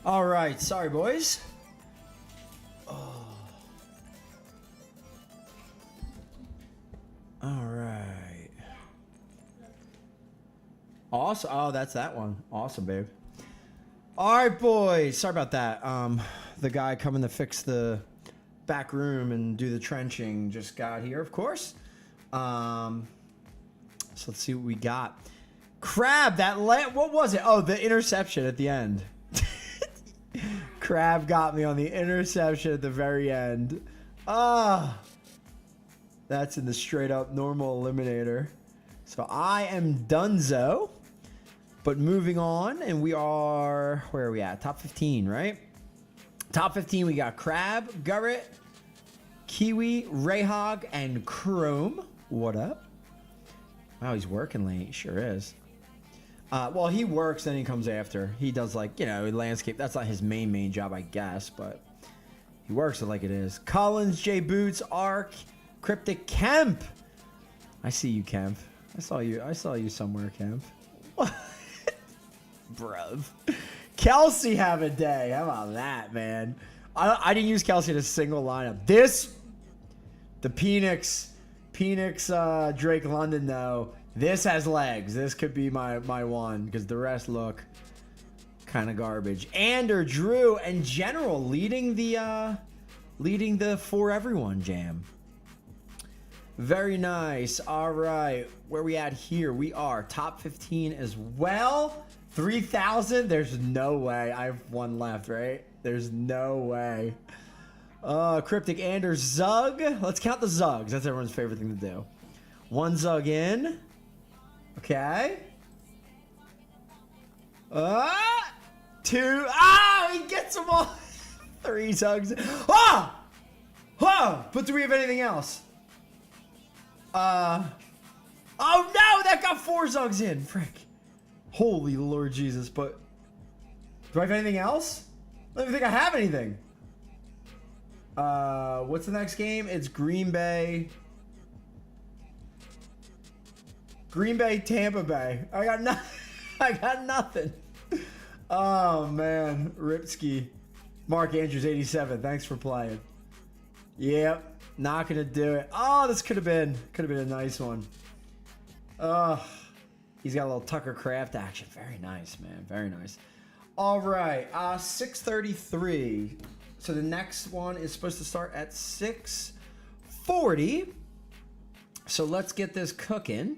Speaker 1: All right. Sorry, boys. Oh. All right. Awesome. Oh, that's that one. Awesome, babe. All right, boys. Sorry about that. The guy coming to fix the back room and do the trenching just got here, of course. So let's see what we got. Crab, what was it? Oh, the interception at the end. Crab got me on the interception at the very end. That's in the straight up normal eliminator. So I am donezo. But moving on, and we are, where are we at? Top 15, right? Top 15, we got Crab, Gurrit, Kiwi, Rayhog, and Chrome. What up? Wow, he's working late. Sure is. Well, he works, then he comes after. He does, like, you know, landscape. That's not his main job, I guess, but he works it like it is. Collins, J Boots, Ark, Cryptic, Kemp. I see you, Kemp. I saw you somewhere, Kemp. What? Bruv. Kelsey have a day. How about that, man? I didn't use Kelsey in a single lineup. The Penix Drake London, though. This has legs. This could be my one, because the rest look kind of garbage. Ander, Drew, and General leading the For Everyone jam. Very nice. All right. Where we at here? We are top 15 as well. 3,000? There's no way. I have one left, right? There's no way. Cryptic Anders Zug. Let's count the Zugs. That's everyone's favorite thing to do. One Zug in. Okay. Two. He gets them all. 3 Zugs. But do we have anything else? Oh no, that got 4 Zugs in. Frick. Holy Lord Jesus, but do I have anything else? I don't even think I have anything. What's the next game? It's Green Bay, Tampa Bay. I got nothing. Oh man, Ripsky. Mark Andrews 87. Thanks for playing. Yep, not gonna do it. Oh, this could have been a nice one. He's got a little Tucker Craft action. Very nice, man. Very nice. All right. 6:33. So the next one is supposed to start at 6:40. So let's get this cooking.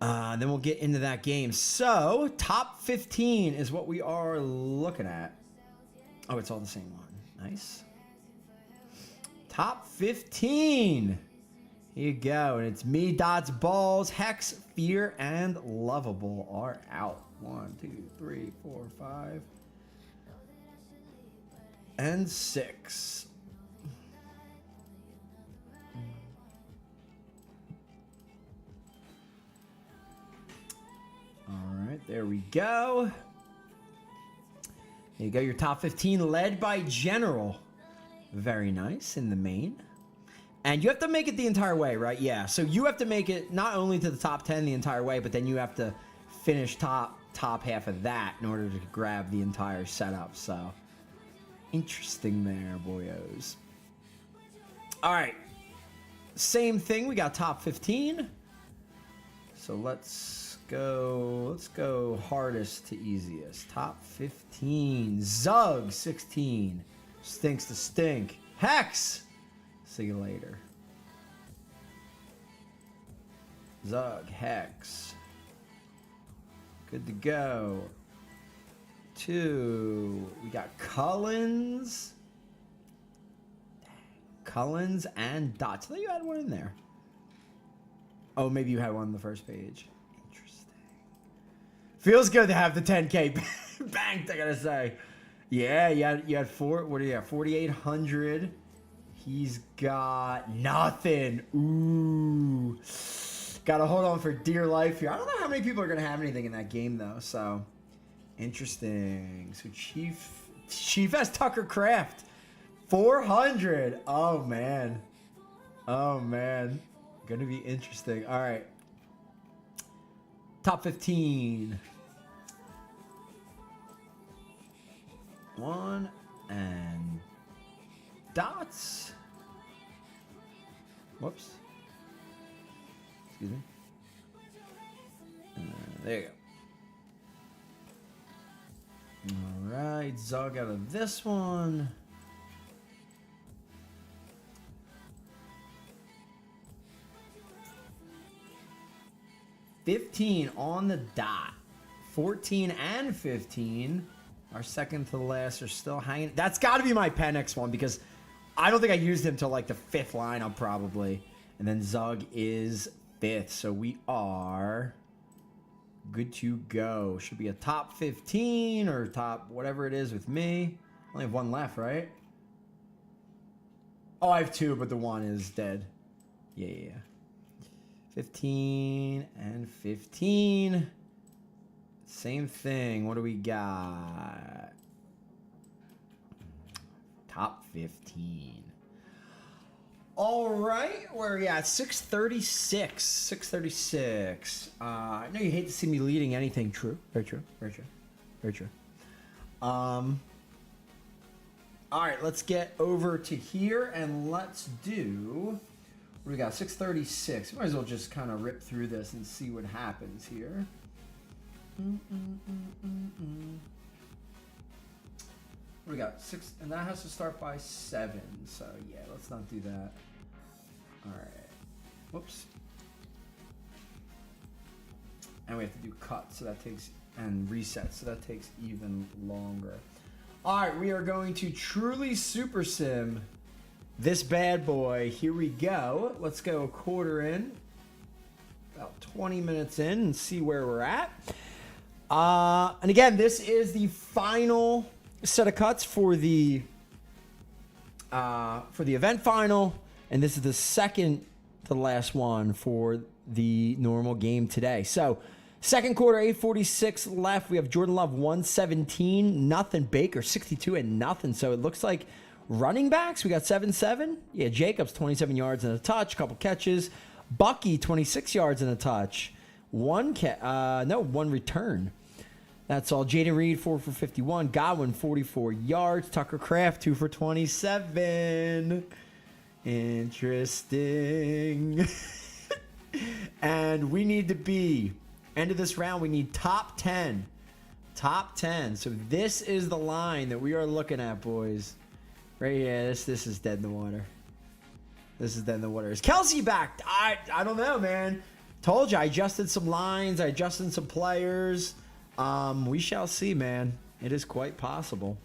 Speaker 1: Then we'll get into that game. So top 15 is what we are looking at. Oh, it's all the same one. Nice. Top 15. Here you go. And it's me, Dots, Balls, Hex, Fear, and Lovable are out. 1, 2, 3, 4, 5, and 6. All right, there we go. There you go, your top 15 led by General. Very nice in the main. And you have to make it the entire way, right? Yeah, so you have to make it not only to the top 10 the entire way, but then you have to finish top half of that in order to grab the entire setup. So, interesting there, boyos. All right, same thing. We got top 15. So let's go hardest to easiest. Top 15. Zug 16. Stinks to stink. Hex. See you later. Zug, Hex. Good to go. 2. We got Cullens. Cullens and Dots. I thought you had one in there. Oh, maybe you had one on the first page. Interesting. Feels good to have the 10K banked, I gotta say. Yeah, you had 4,800. He's got nothing. Ooh. Gotta hold on for dear life here. I don't know how many people are gonna have anything in that game though, so interesting. So Chief has Tucker Craft. 400. Oh man. Gonna be interesting. All right. Top 15. 1 and dots. Whoops. Excuse me. There you go. All right, Zug out of this one. $15 on the dot. 14 and 15. Our second to the last are still hanging. That's got to be my Penix one because I don't think I used him till like the 5th lineup probably. And then Zug is 5th. So we are good to go. Should be a top 15 or top whatever it is with me. Only have one left, right? Oh, I have 2, but the one is dead. Yeah. 15 and 15. Same thing. What do we got? Top 15. All right. Where are we at? 636. 636. I know you hate to see me leading anything. True. Very true. Very true. Very true. All right. Let's get over to here and let's do... What do we got? 636. Might as well just kind of rip through this and see what happens here. What do we got? 6, and that has to start by 7. So yeah, let's not do that. All right. Whoops. And we have to do cuts, so that takes, and reset, so that takes even longer. All right, we are going to truly super sim this bad boy. Here we go. Let's go a quarter in. About 20 minutes in and see where we're at. And again, this is the final set of cuts for the event final. And this is the second to the last one for the normal game today. So second quarter, 8:46 left. We have Jordan Love 117, nothing. Baker 62 and nothing. So it looks like running backs, we got 7-7. Yeah, Jacobs 27 yards and a touch, couple catches. Bucky 26 yards and a touch. One return. That's all. Jaden Reed 4 for 51. Godwin 44 yards. Tucker Kraft 2 for 27. Interesting. And we need to be end of this round. We need top 10. Top 10. So this is the line that we are looking at, boys. Right here, this is dead in the water. This is dead in the water. Is Kelsey back? I don't know, man. Told you, I adjusted some lines. I adjusted some players. We shall see, man. It is quite possible.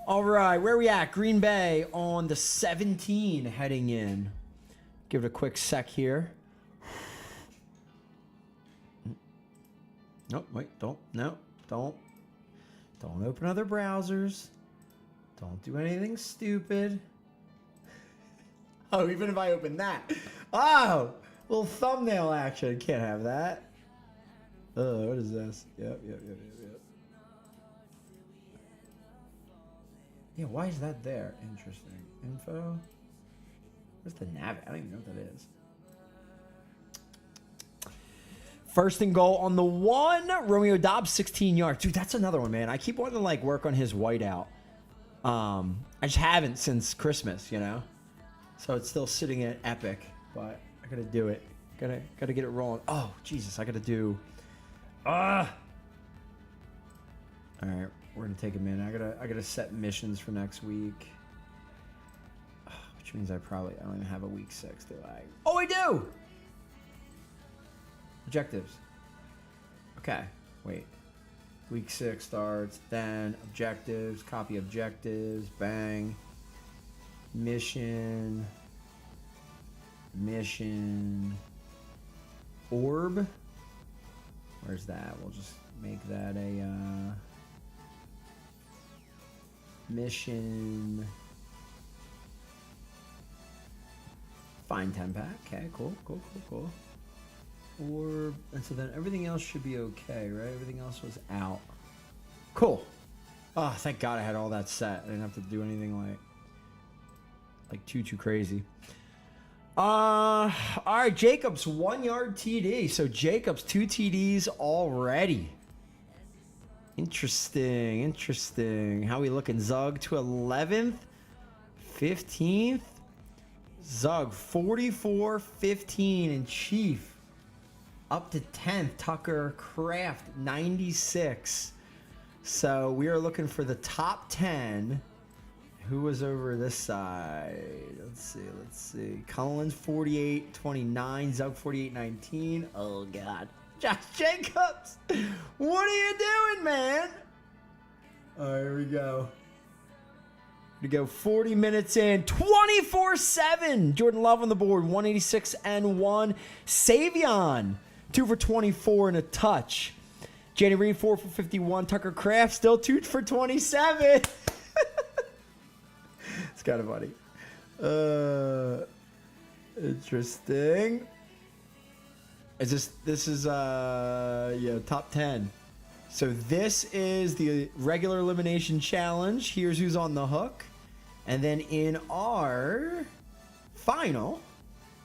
Speaker 1: All right, where are we at? Green Bay on the 17 heading in. Give it a quick sec here. Nope, wait, don't open other browsers. Don't do anything stupid. Oh, even if I open that. Oh, little thumbnail action. Can't have that. Oh, what is this? Yep. Yeah, why is that there? Interesting. Info. Where's the nav? I don't even know what that is. First and goal on the 1. Romeo Dobbs, 16 yards. Dude, that's another one, man. I keep wanting to work on his whiteout. I just haven't since Christmas, you know. So it's still sitting at Epic, but I gotta do it. Gotta get it rolling. Oh, Jesus, I gotta do. All right, we're gonna take a minute. I gotta set missions for next week, which means I don't even have a week 6, do I? Oh, I do. Objectives. Okay, wait. Week 6 starts, then objectives, copy objectives, bang. Mission. Orb. Where's that? We'll just make that a mission. Find 10 pack. Okay, cool. Orb. And so then everything else should be okay, right? Everything else was out. Cool. Oh, thank God I had all that set. I didn't have to do anything like too crazy. All right, Jacobs 1 yard TD. So Jacobs 2 TDs already. Interesting, interesting. How we looking? Zug to 11th, 15th. Zug 44, 15, and Chief up to 10th. Tucker Kraft 96. So we are looking for the top 10. Who was over this side? Let's see. Collins 48-29. Zug 48-19. Oh God. Josh Jacobs, what are you doing, man? All right, here we go. We go 40 minutes in, 24-7. Jordan Love on the board, 186 and 1. Savion, 2 for 24 and a touch. Jaden Reed, 4 for 51. Tucker Kraft, still 2 for 27. It's kind of funny. Interesting. This is top 10. So this is the regular elimination challenge. Here's who's on the hook. And then in our final,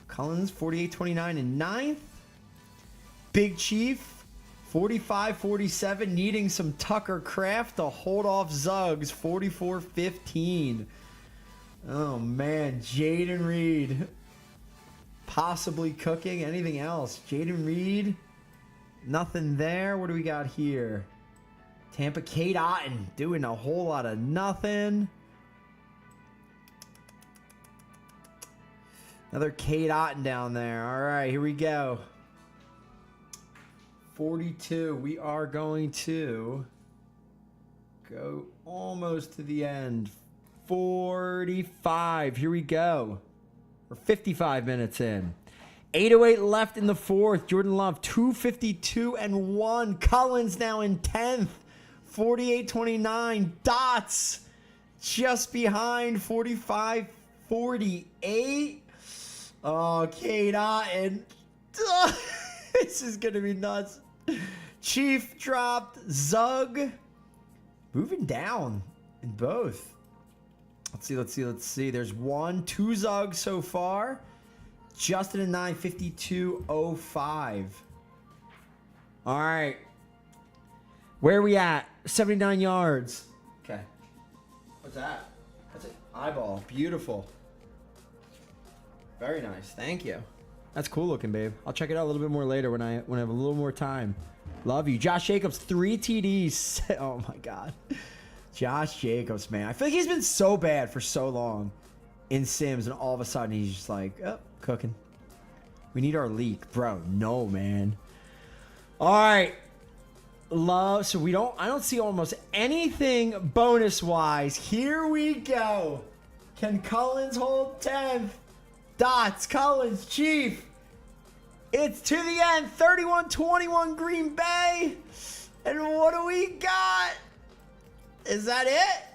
Speaker 1: Collins 48-29 and 9th. Big Chief 45-47, needing some Tucker Kraft to hold off Zugs 44-15. Oh man, Jaden Reed possibly cooking. Anything else? Jaden Reed, nothing there. What do we got here? Tampa, Kate Otten doing a whole lot of nothing. Another Kate Otten down there. All right, here we go. 42. We are going to go almost to the end. 45. Here we go. We're 55 minutes in. 8:08 left in the fourth. Jordan Love, 252 and 1. Collins now in 10th. 48-29. Dots just behind. 45-48. Oh, Kate Otten. This is going to be nuts. Chief dropped. Zug moving down in both. Let's see. There's 2 Zugs so far. Justin and 952.05. All right. Where are we at? 79 yards. Okay. What's that? That's an eyeball. Beautiful. Very nice. Thank you. That's cool looking, babe. I'll check it out a little bit more later when I have a little more time. Love you. Josh Jacobs, 3 TDs. Oh my God. Josh Jacobs, man. I feel like he's been so bad for so long in Sims, and all of a sudden he's just like, oh, cooking. We need our leak. Bro, no, man. All right. Love. So I don't see almost anything bonus-wise. Here we go. Can Collins hold 10th? Dots, Collins, Chief. It's to the end. 31-21 Green Bay. And what do we got? Is that it?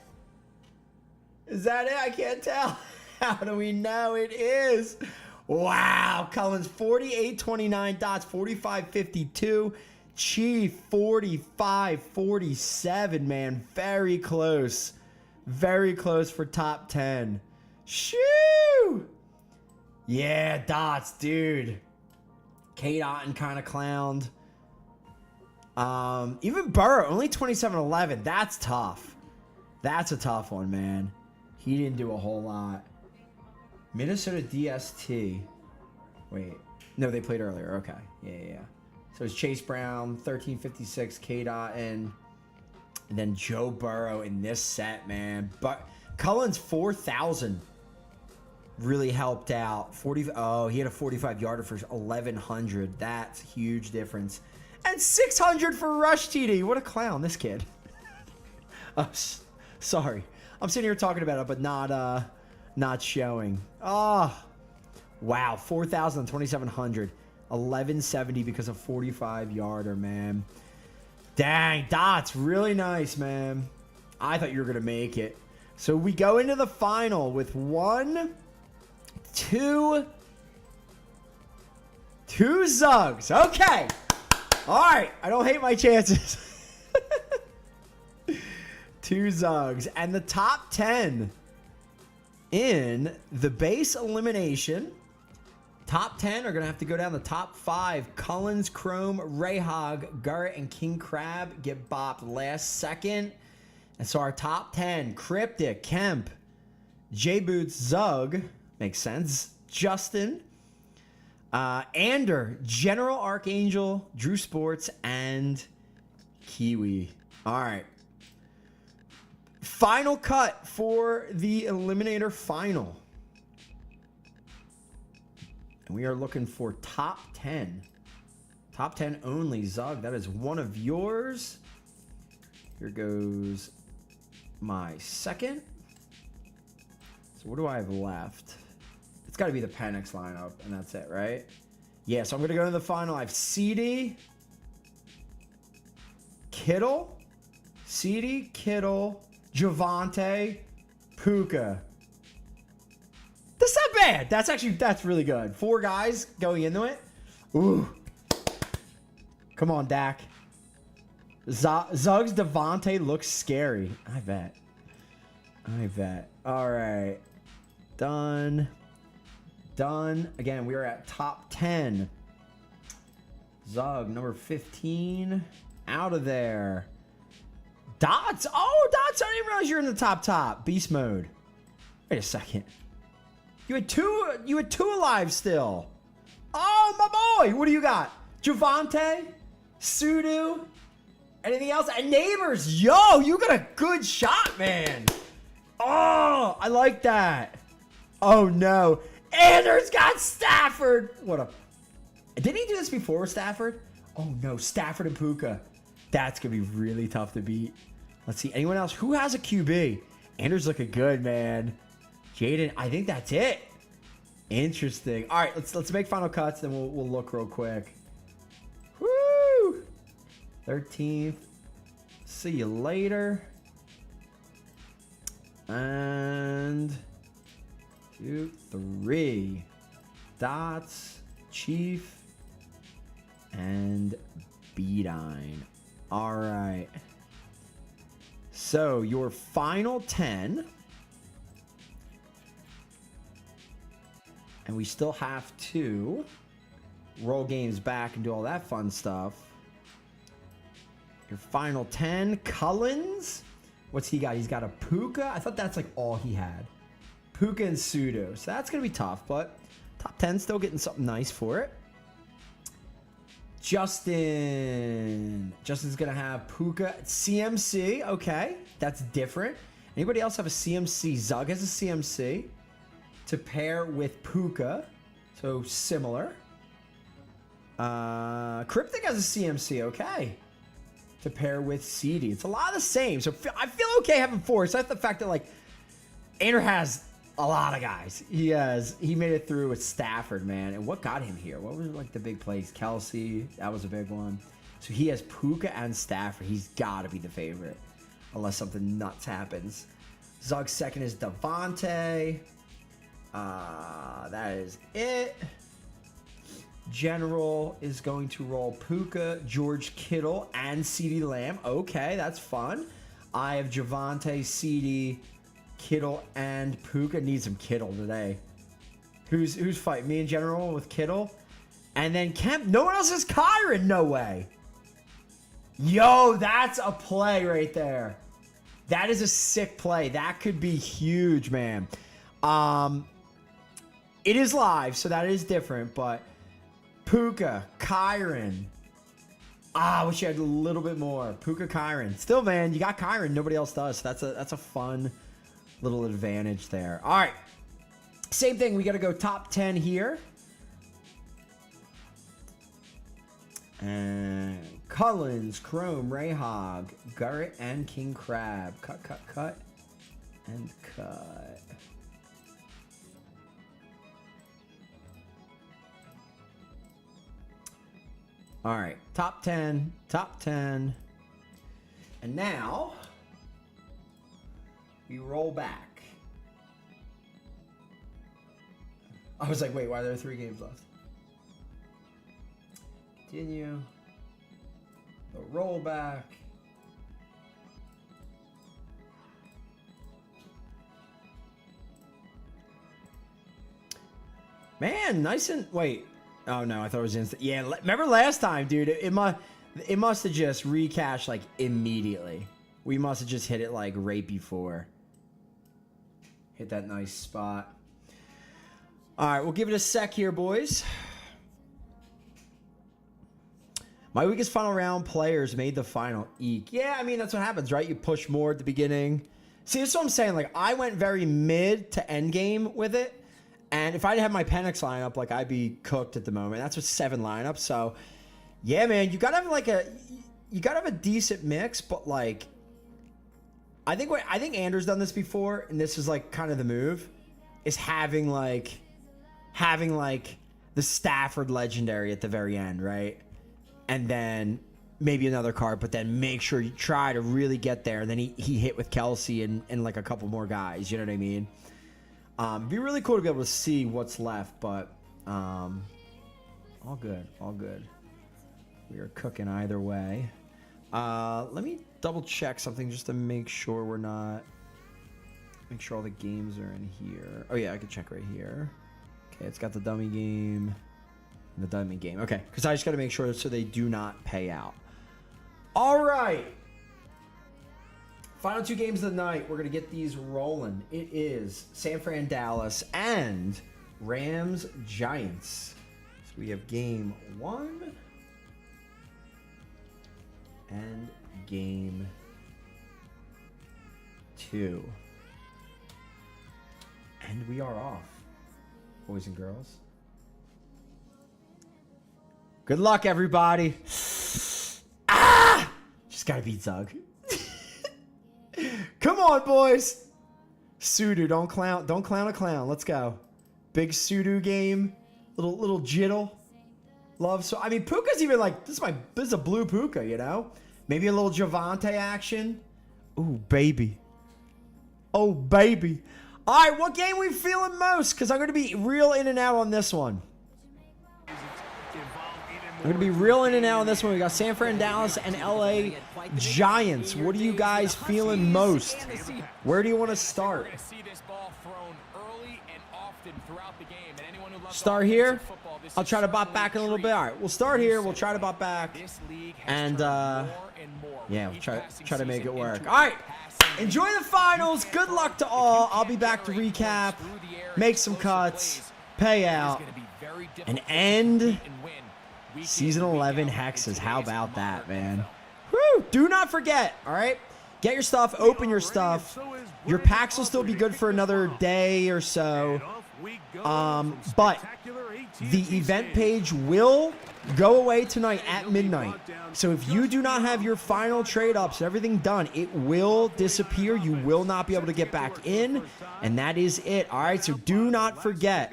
Speaker 1: Is that it? I can't tell. How do we know it is? Wow. Collins 48-29. Dots 45-52. Chief 45-47, man. Very close. Very close for top 10. Shoo! Yeah, Dots, dude. Kate Otten kind of clowned. Even Burrow, only 27-11. That's tough. That's a tough one, man. He didn't do a whole lot. Minnesota DST. Wait. No, they played earlier. Okay. Yeah. So it's Chase Brown, 1356, Kate Otten, and then Joe Burrow in this set, man. But Cullen's 4,000 really helped out. He had a 45-yarder for 1,100. That's a huge difference. And 600 for Rush TD. What a clown, this kid. Oh, sorry. I'm sitting here talking about it, but not showing. Oh, wow. 4,000 and 2,700. 1,170 because of 45-yarder, man. Dang, Dots, really nice, man. I thought you were going to make it. So we go into the final with 2 Zugs. Okay. All right. I don't hate my chances. 2 Zugs. And the top 10 in the base elimination Top 10 are going to have to go down the top 5. Cullens, Chrome, Rayhog, Garrett, and King Crab get bopped last second. And so our top 10, Cryptic, Kemp, J-Boots, Zug, makes sense, Justin, Ander, General Archangel, Drew Sports, and Kiwi. All right. Final cut for the Eliminator Final. And we are looking for top 10. Top 10 only, Zug. That is one of yours. Here goes my second. So what do I have left? It's got to be the Penix lineup, and that's it, right? Yeah, so I'm going to go to the final. I have CD, Kittle, CD, Kittle, Javonte, Puka. That's not bad. That's really good. 4 guys going into it. Ooh. Come on, Dak. Zug's Devontae looks scary. I bet. All right. Done. Again, we are at top 10. Zug, number 15. Out of there. Dots. Oh, Dots. I didn't realize you're in the top. Beast mode. Wait a second. You had two alive still. Oh, my boy. What do you got? Javonte? Sudu? Anything else? And Neighbors. Yo, you got a good shot, man. Oh, I like that. Oh, no. Anders got Stafford. Didn't he do this before with Stafford? Oh, no. Stafford and Puka. That's going to be really tough to beat. Let's see. Anyone else? Who has a QB? Anders looking good, man. Jaden, I think that's it. Interesting. All right, let's make final cuts, then we'll look real quick. Woo! 13th. See you later. And 2, 3. Dots, Chief, and Beedine. All right. So your final 10. And we still have to roll games back and do all that fun stuff. Your final 10, Cullens. What's he got? He's got a Puka. I thought that's like all he had. Puka and Pseudo. So that's going to be tough, but top 10 still getting something nice for it. Justin's going to have Puka. CMC. Okay. That's different. Anybody else have a CMC? Zug has a CMC to pair with Puka. So similar. Cryptic has a CMC. Okay. To pair with CD. It's a lot of the same. So I feel okay having 4. So that's the fact that like Ander has a lot of guys. He made it through with Stafford, man. And what got him here? What was like the big plays? Kelsey, that was a big one. So he has Puka and Stafford. He's got to be the favorite. Unless something nuts happens. Zug's second is Devontae. That is it. General is going to roll Puka, George Kittle, and CeeDee Lamb. Okay, that's fun. I have Javonte, CeeDee, Kittle, and Puka. Need some Kittle today. Who's fighting? Me and General with Kittle. And then Kemp. No one else has Kyron. No way. Yo, that's a play right there. That is a sick play. That could be huge, man. It is live, so that is different, but Puka, Kyron. I wish you had a little bit more. Puka, Kyron. Still, man, you got Kyron. Nobody else does. So that's a fun little advantage there. All right. Same thing. We got to go top 10 here. And Cullens, Chrome, Rayhog, Garrett, and King Crab. Cut, and cut. All right, top 10. And now we roll back. I was like, wait, why are there 3 games left? Continue. The rollback. Man, nice and wait. Oh no, I thought it was instant. Yeah, remember last time, dude? It must have just recashed like immediately. We must have just hit it like right before. Hit that nice spot. All right, we'll give it a sec here, boys. My weakest final round players made the final. Eek. Yeah, I mean, that's what happens, right? You push more at the beginning. See, that's what I'm saying. Like, I went very mid to end game with it. And if I had my Penix lineup, like, I'd be cooked at the moment. That's with 7 lineups. So, yeah, man, you gotta have like you gotta have a decent mix. But like, I think Andrew's done this before, and this is like kind of the move, is having like the Stafford legendary at the very end, right? And then maybe another card, but then make sure you try to really get there. And then he hit with Kelsey and like a couple more guys. You know what I mean? Be really cool to be able to see what's left, but all good, all good. We are cooking either way. Let me double check something just to make sure we're not. Make sure all the games are in here. Oh yeah, I can check right here. Okay, it's got the dummy game. The dummy game. Okay, because I just got to make sure so they do not pay out. All right. Final 2 games of the night. We're going to get these rolling. It is San Fran, Dallas, and Rams, Giants. So we have game 1 and game 2. And we are off, boys and girls. Good luck, everybody. Ah! Just gotta beat Zug. Come on, boys. Sudo, don't clown a clown. Let's go. Big Sudo game. Little jittle. Love. So I mean, Puka's even like this is a blue Puka, you know. Maybe a little Javante action. Ooh, baby. Oh, baby. All right, what game we feeling most? Because I'm gonna be real in and out on this one. We're going to be real in and out on this one. We got San Fran, Dallas, and LA Giants. What are you guys feeling most? Where do you want to start? Start here? I'll try to bop back in a little bit. All right, we'll start here. We'll try to bop back. And, yeah, we'll try to make it work. All right, enjoy the finals. Good luck to all. I'll be back to recap, make some cuts, pay out, and end Season 11 hexes. How about that, man? Woo! Do not forget, all right? Get your stuff, open your stuff. Your packs will still be good for another day or so. But the event page will go away tonight at midnight. So if you do not have your final trade-ups and everything done, it will disappear. You will not be able to get back in, and that is it. All right, so do not forget.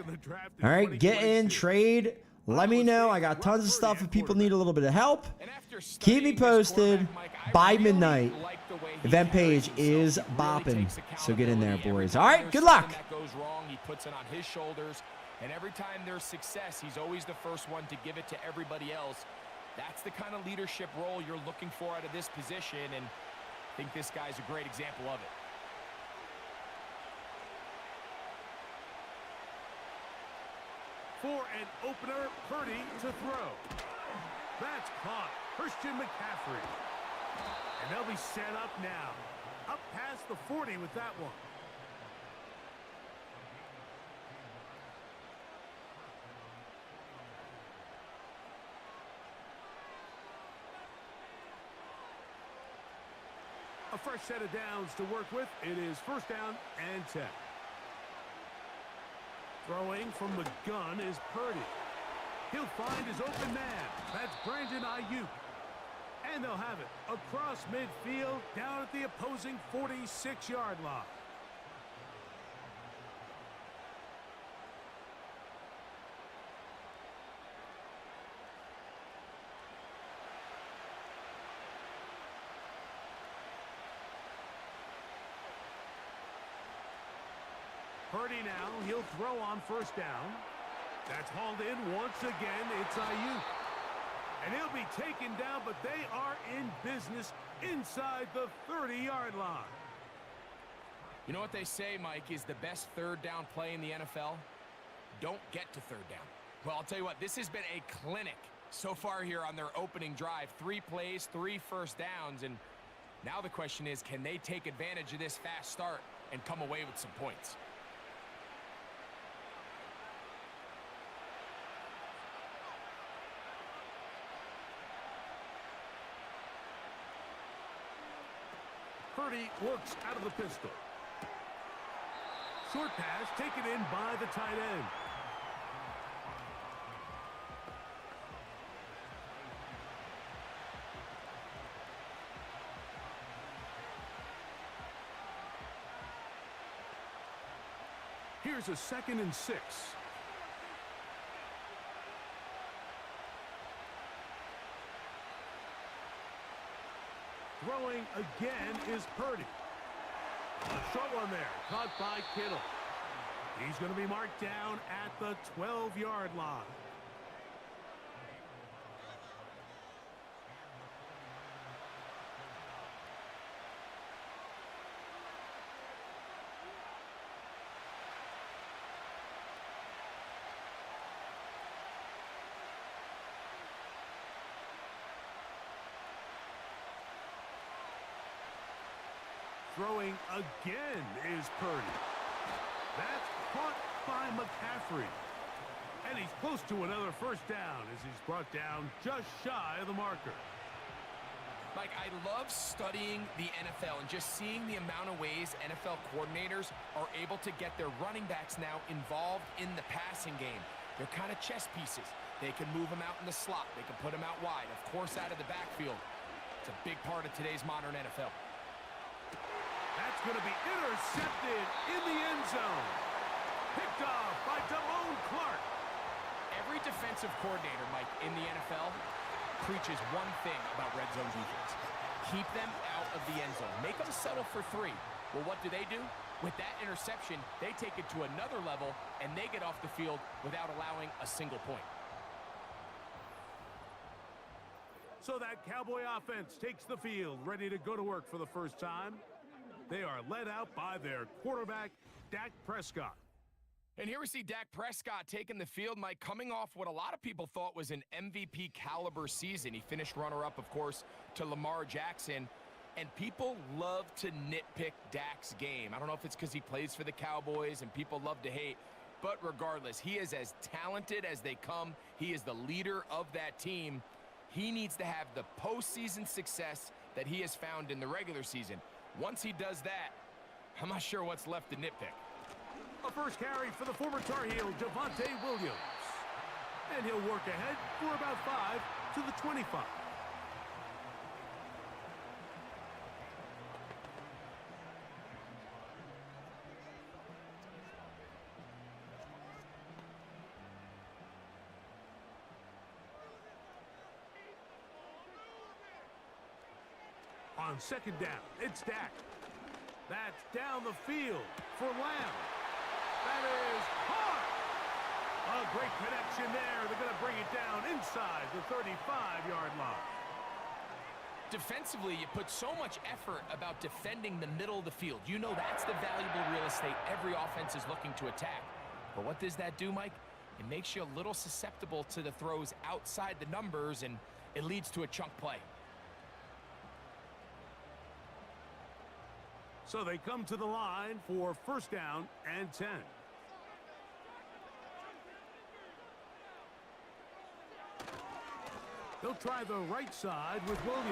Speaker 1: All right, get in, trade. Let me know. I got tons of stuff if people need a little bit of help. Keep me posted by midnight. Event page is bopping. So get in there, boys. All right, good luck.
Speaker 2: He puts it on his shoulders, and every time there's success, he's always the first one to give it to everybody else. That's the kind of leadership role you're looking for out of this position, and I think this guy's a great example of it.
Speaker 3: For an opener, Purdy to throw. That's caught. Christian McCaffrey. And they'll be set up now. Up past the 40 with that one. A fresh set of downs to work with. It is first down and 10. Throwing from the gun is Purdy. He'll find his open man. That's Brandon Ayuk. And they'll have it across midfield down at the opposing 46-yard line. Purdy now, he'll throw on first down. That's hauled in once again. It's Ayuk. And he'll be taken down, but they are in business inside the 30-yard line.
Speaker 2: You know what they say, Mike, is the best third down play in the NFL? don't get to third down. Well, I'll tell you what, this has been a clinic so far here on their opening drive. 3 plays, 3 first downs, and now the question is, can they take advantage of this fast start and come away with some points?
Speaker 3: Purdy works out of the pistol. Short pass taken in by the tight end. Here's a 2nd and 6. Throwing again is Purdy. A short one there, caught by Kittle. He's going to be marked down at the 12-yard line. Throwing again is Purdy. That's caught by McCaffrey. And he's close to another first down as he's brought down just shy of the marker.
Speaker 2: Mike, I love studying the NFL and just seeing the amount of ways NFL coordinators are able to get their running backs now involved in the passing game. They're kind of chess pieces. They can move them out in the slot. They can put them out wide, of course, out of the backfield. It's a big part of today's modern NFL.
Speaker 3: That's going to be intercepted in the end zone. Picked off by Damone Clark.
Speaker 2: Every defensive coordinator, Mike, in the NFL preaches one thing about red zone defense. Keep them out of the end zone. Make them settle for 3. Well, what do? With that interception, they take it to another level, and they get off the field without allowing a single point.
Speaker 3: So that Cowboy offense takes the field, ready to go to work for the first time. They are led out by their quarterback, Dak Prescott.
Speaker 2: And here we see Dak Prescott taking the field, Mike, coming off what a lot of people thought was an MVP caliber season. He finished runner-up, of course, to Lamar Jackson. And people love to nitpick Dak's game. I don't know if it's because he plays for the Cowboys and people love to hate. But regardless, he is as talented as they come. He is the leader of that team. He needs to have the postseason success that he has found in the regular season. Once he does that, I'm not sure what's left to nitpick.
Speaker 3: A first carry for the former Tar Heel, Javonte Williams. And he'll work ahead for about 5 to the 25. On 2nd down, it's Dak. That's down the field for Lamb. That is caught. A great connection there. They're going to bring it down inside the 35-yard line.
Speaker 2: Defensively, you put so much effort about defending the middle of the field. You know that's the valuable real estate every offense is looking to attack. But what does that do, Mike? It makes you a little susceptible to the throws outside the numbers, and it leads to a chunk play.
Speaker 3: So they come to the line for first down and 10. They'll try the right side with Williams.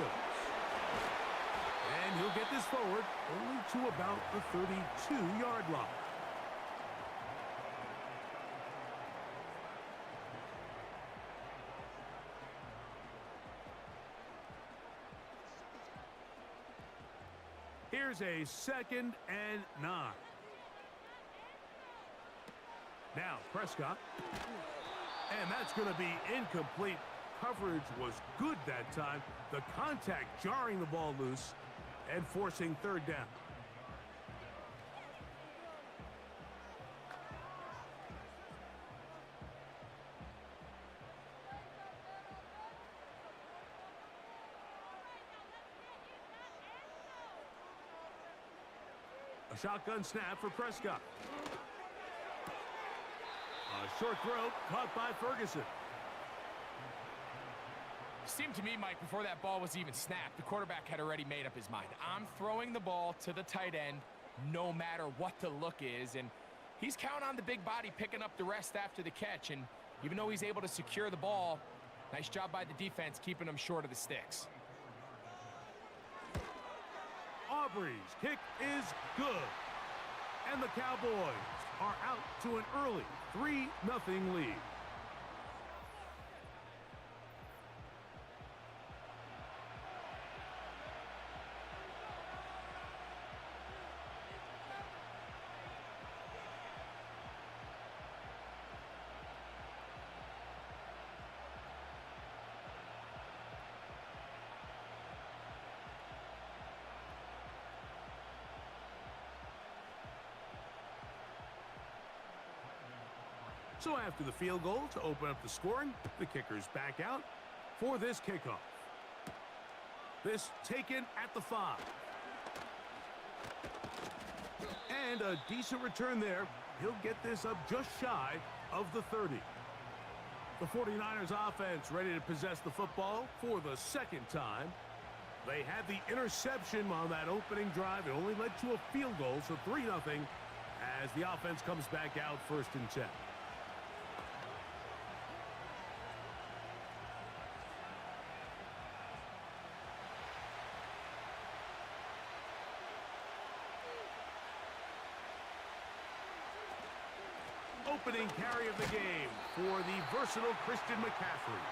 Speaker 3: And he'll get this forward only to about the 32-yard line. Here's a 2nd and 9. Now Prescott. And that's going to be incomplete. Coverage was good that time. The contact jarring the ball loose and forcing 3rd down. A shotgun snap for Prescott. A Short throw caught by Ferguson.
Speaker 2: Seemed to me, Mike, before that ball was even snapped, the quarterback had already made up his mind. I'm throwing the ball to the tight end no matter what the look is, and he's counting on the big body picking up the rest after the catch, and even though he's able to secure the ball, nice job by the defense keeping him short of the sticks.
Speaker 3: Aubrey's kick is good. And the Cowboys are out to an early 3-0 lead. So after the field goal to open up the scoring, the kicker's back out for this kickoff. This taken at the 5. And a decent return there. He'll get this up just shy of the 30. The 49ers offense ready to possess the football for the second time. They had the interception on that opening drive. It only led to a field goal, so 3-0 as the offense comes back out 1st and 10. Opening carry of the game for the versatile Christian McCaffrey.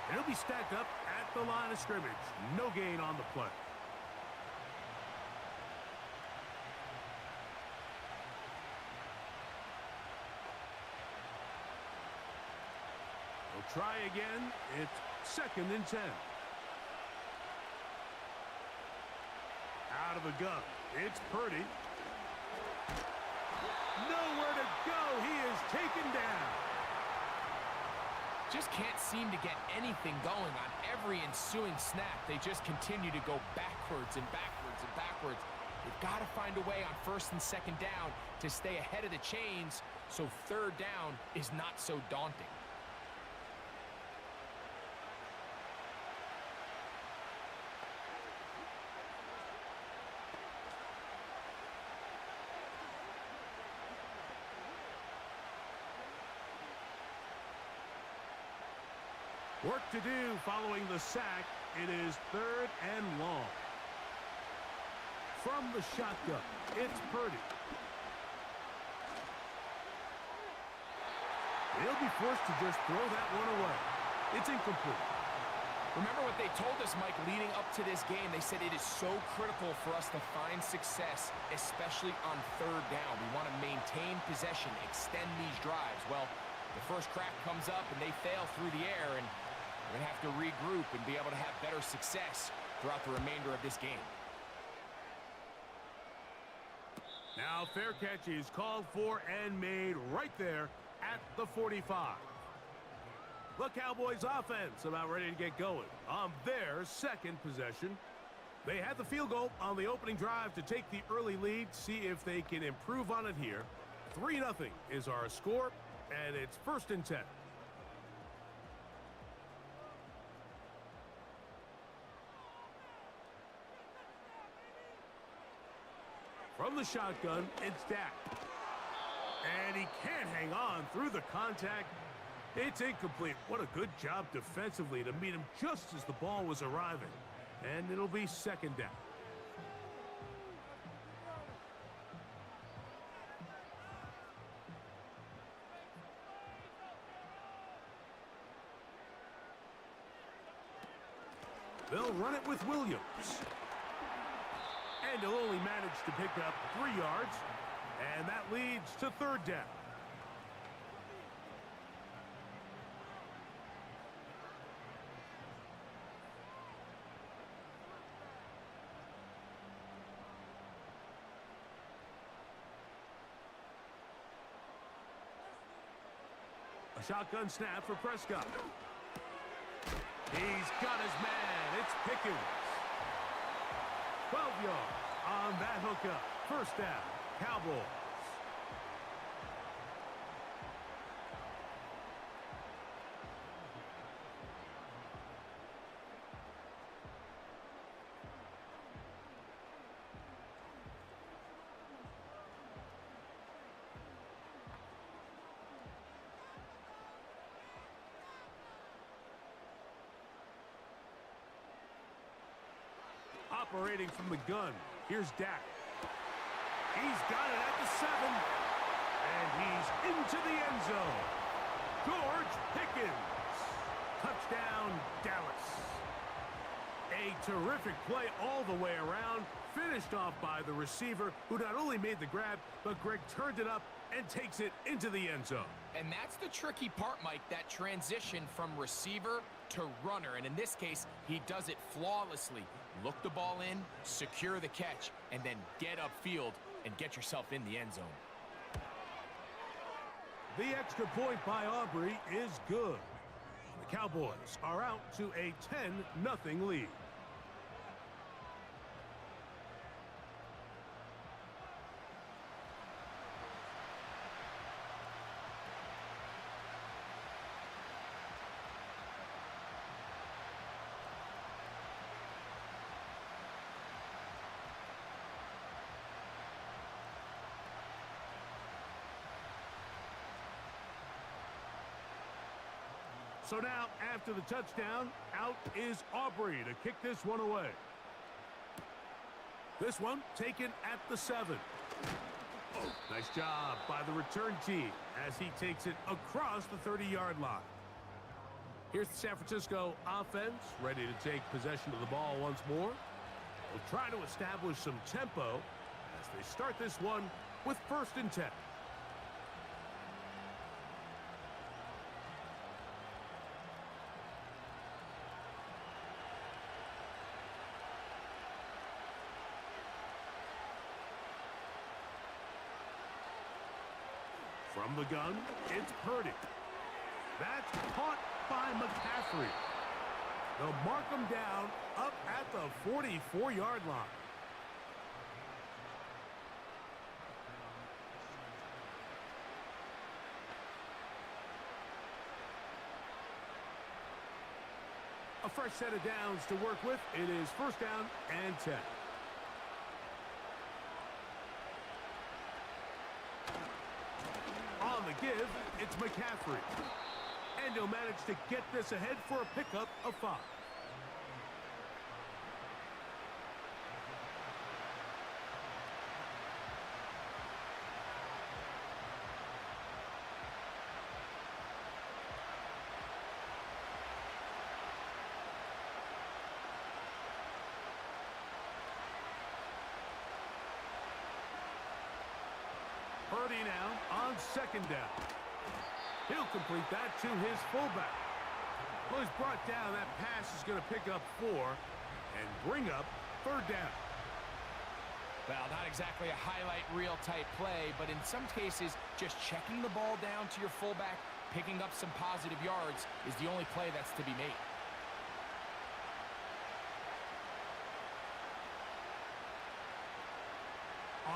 Speaker 3: And he'll be stacked up at the line of scrimmage. No gain on the play. They'll try again. It's 2nd and 10. Out of the gun. It's Purdy. Nowhere to go. He is taken down.
Speaker 2: Just can't seem to get anything going on every ensuing snap. They just continue to go backwards and backwards and backwards. They've got to find a way on 1st and 2nd down to stay ahead of the chains so 3rd down is not so daunting.
Speaker 3: Work to do following the sack. It is 3rd and long. From the shotgun, it's Purdy. He'll be forced to just throw that one away. It's incomplete.
Speaker 2: Remember what they told us, Mike, leading up to this game. They said it is so critical for us to find success, especially on 3rd down. We want to maintain possession, extend these drives. Well, the first crack comes up and they fail through the air, and we're going to have to regroup and be able to have better success throughout the remainder of this game.
Speaker 3: Now fair catch is called for and made right there at the 45. The Cowboys offense about ready to get going on their 2nd possession. They had the field goal on the opening drive to take the early lead. See if they can improve on it here. 3-0 is our score, and it's 1st and 10. From the shotgun, it's Dak. And he can't hang on through the contact. It's incomplete. What a good job defensively to meet him just as the ball was arriving. And it'll be 2nd down. They'll run it with Williams. And he'll only manage to pick up 3 yards. And that leads to 3rd down. A shotgun snap for Prescott. He's got his man. It's Pickens. 12 yards on that hookup. 1st down, Cowboys. Operating from the gun, here's Dak. He's got it at the 7. And he's into the end zone. George Pickens. Touchdown, Dallas. A terrific play all the way around, finished off by the receiver, who not only made the grab, but Greg turned it up and takes it into the end zone.
Speaker 2: And that's the tricky part, Mike, that transition from receiver to runner. And in this case, he does it flawlessly. Look the ball in, secure the catch, and then get upfield and get yourself in the end zone.
Speaker 3: The extra point by Aubrey is good. The Cowboys are out to a 10-0 lead. So now, after the touchdown, out is Aubrey to kick this one away. This one taken at the 7. Oh, nice job by the return team as he takes it across the 30-yard line. Here's the San Francisco offense ready to take possession of the ball once more. They'll try to establish some tempo as they start this one with 1st and 10. From the gun, it's Purdy. That's caught by McCaffrey. They'll mark him down up at the 44-yard line. A fresh set of downs to work with. It is 1st down and 10. On the give, it's McCaffrey. And he'll manage to get this ahead for a pickup of 5. Purdy now on 2nd down. He'll complete that to his fullback. Well, he's brought down. That pass is going to pick up 4 and bring up 3rd down.
Speaker 2: Well, not exactly a highlight reel type play, but in some cases, just checking the ball down to your fullback, picking up some positive yards is the only play that's to be made.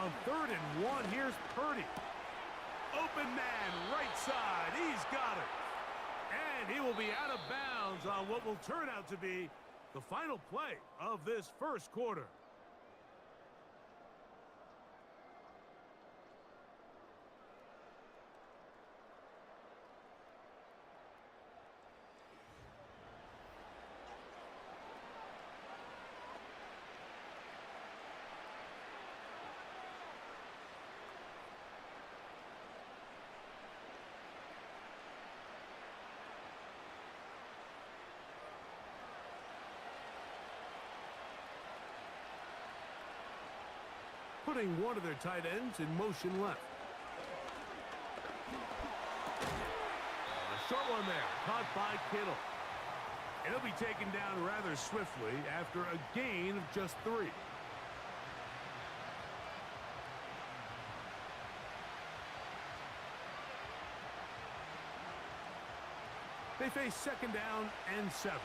Speaker 3: On 3rd and 1, here's Purdy. Open man, right side. He's got it. And he will be out of bounds on what will turn out to be the final play of this 1st quarter. Putting one of their tight ends in motion left. A short one there, caught by Kittle. And he'll be taken down rather swiftly after a gain of just 3. They face 2nd down and 7.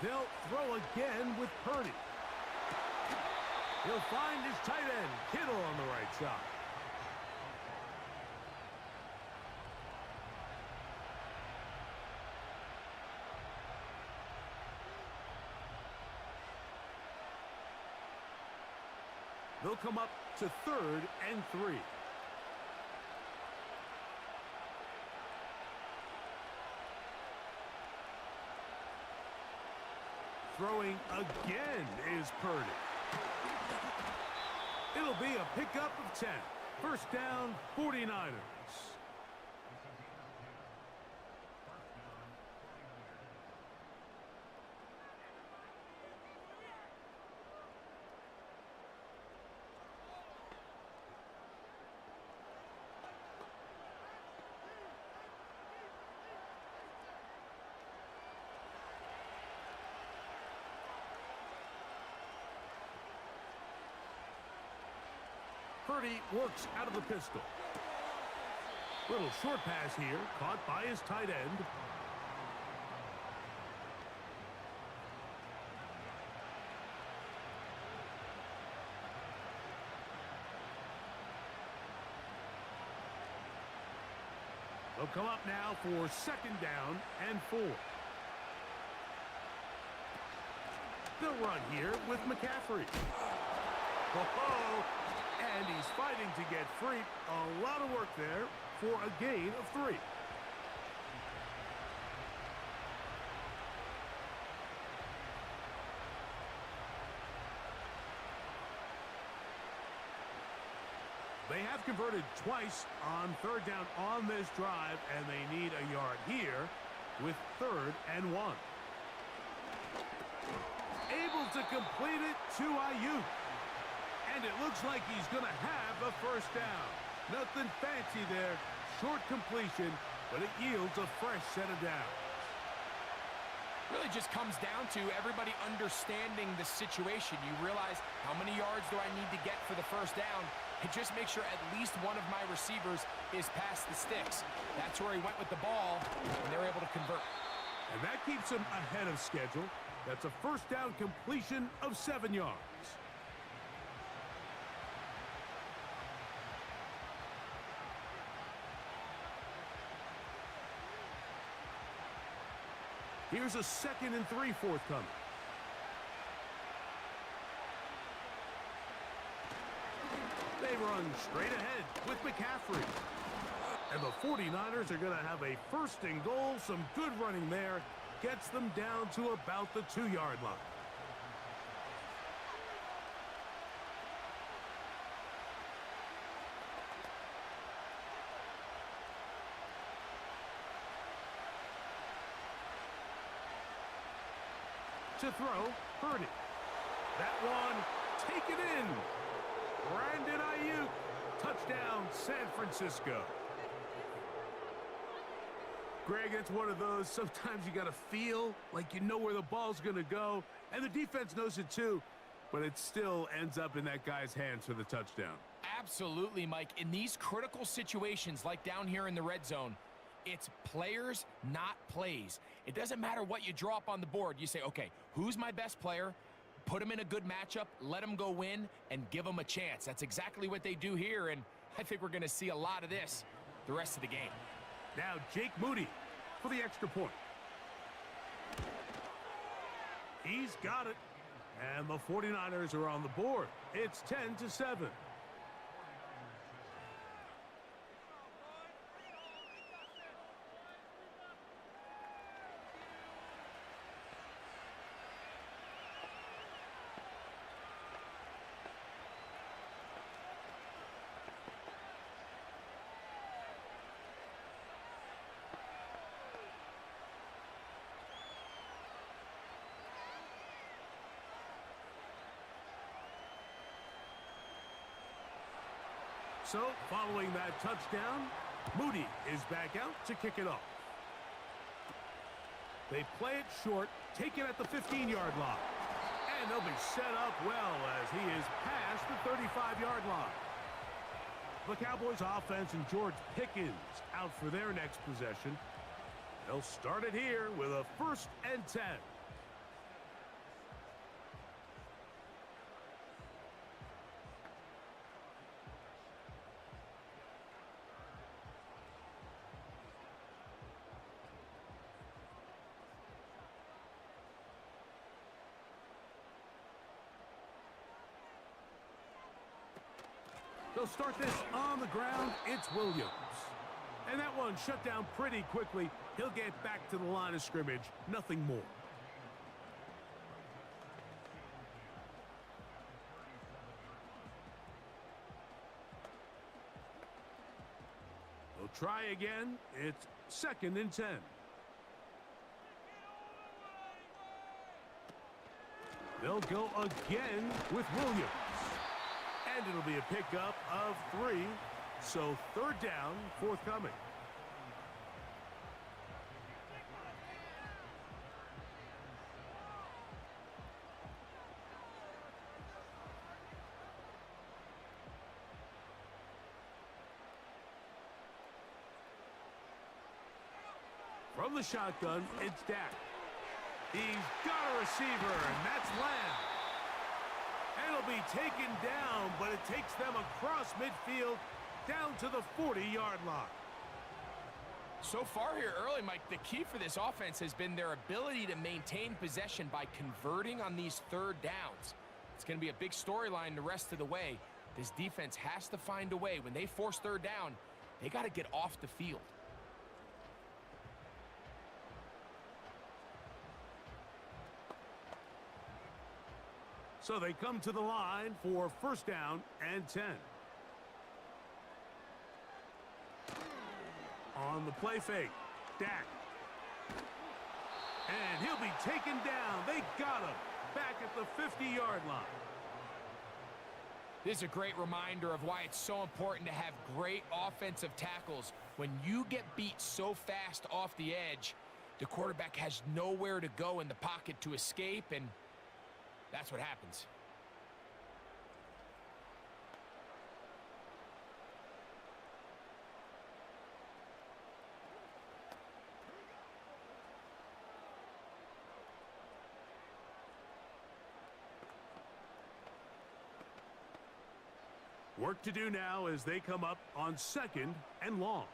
Speaker 3: They'll throw again with Purdy. He'll find his tight end, Kittle, on the right side. They'll come up to 3rd and 3. throwing again is Purdy. It'll be a pickup of 10. First down, 49ers. Purdy works out of the pistol. Little short pass here, caught by his tight end. They'll come up now for second down and 4. They'll run here with McCaffrey. Oh, and he's fighting to get free. A lot of work there for a gain of 3. They have converted twice on third down on this drive, and they need a yard here with 3rd and 1. Able to complete it to Ayuk. And it looks like he's going to have a first down. Nothing fancy there. Short completion, but it yields a fresh set of downs.
Speaker 2: Really just comes down to everybody understanding the situation. You realize how many yards do I need to get for the first down, and just make sure at least one of my receivers is past the sticks. That's where he went with the ball, and they're able to convert.
Speaker 3: And that keeps him ahead of schedule. That's a first down completion of 7 yards. Here's a 2nd and 3 forthcoming. They run straight ahead with McCaffrey. And the 49ers are going to have a 1st and goal. Some good running there. Gets them down to about the 2-yard line. To throw, Purdy. That one, taken in. Brandon Ayuk, touchdown, San Francisco. Greg, it's one of those, sometimes you got to feel like you know where the ball's going to go, and the defense knows it too, but it still ends up in that guy's hands for the touchdown.
Speaker 2: Absolutely, Mike. In these critical situations, like down here in the red zone, it's players, not plays. It doesn't matter what you draw up on the board. You say, okay, who's my best player? Put him in a good matchup, let him go win, and give him a chance. That's exactly what they do here, and I think we're going to see a lot of this the rest of the game.
Speaker 3: Now Jake Moody for the extra point. He's got it. And the 49ers are on the board. It's 10-7. So, following that touchdown, Moody is back out to kick it off. They play it short, take it at the 15-yard line. And they'll be set up well as he is past the 35-yard line. The Cowboys offense and George Pickens out for their next possession. They'll start it here with a 1st and 10. They'll start this on the ground. It's Williams. And that one shut down pretty quickly. He'll get back to the line of scrimmage. Nothing more. They'll try again. It's 2nd and 10. They'll go again with Williams. And it'll be a pickup of 3. So 3rd down forthcoming. From the shotgun, it's Dak. He's got a receiver, and that's Lamb. And it'll be taken down, but it takes them across midfield down to the 40-yard line.
Speaker 2: So far here early, Mike, the key for this offense has been their ability to maintain possession by converting on these 3rd downs. It's going to be a big storyline the rest of the way. This defense has to find a way. When they force 3rd down, they got to get off the field.
Speaker 3: So they come to the line for 1st down and 10. On the play fake, Dak. And he'll be taken down. They got him back at the 50-yard line.
Speaker 2: This is a great reminder of why it's so important to have great offensive tackles. When you get beat so fast off the edge, the quarterback has nowhere to go in the pocket to escape, and that's what happens.
Speaker 3: Work to do now as they come up on 2nd and long.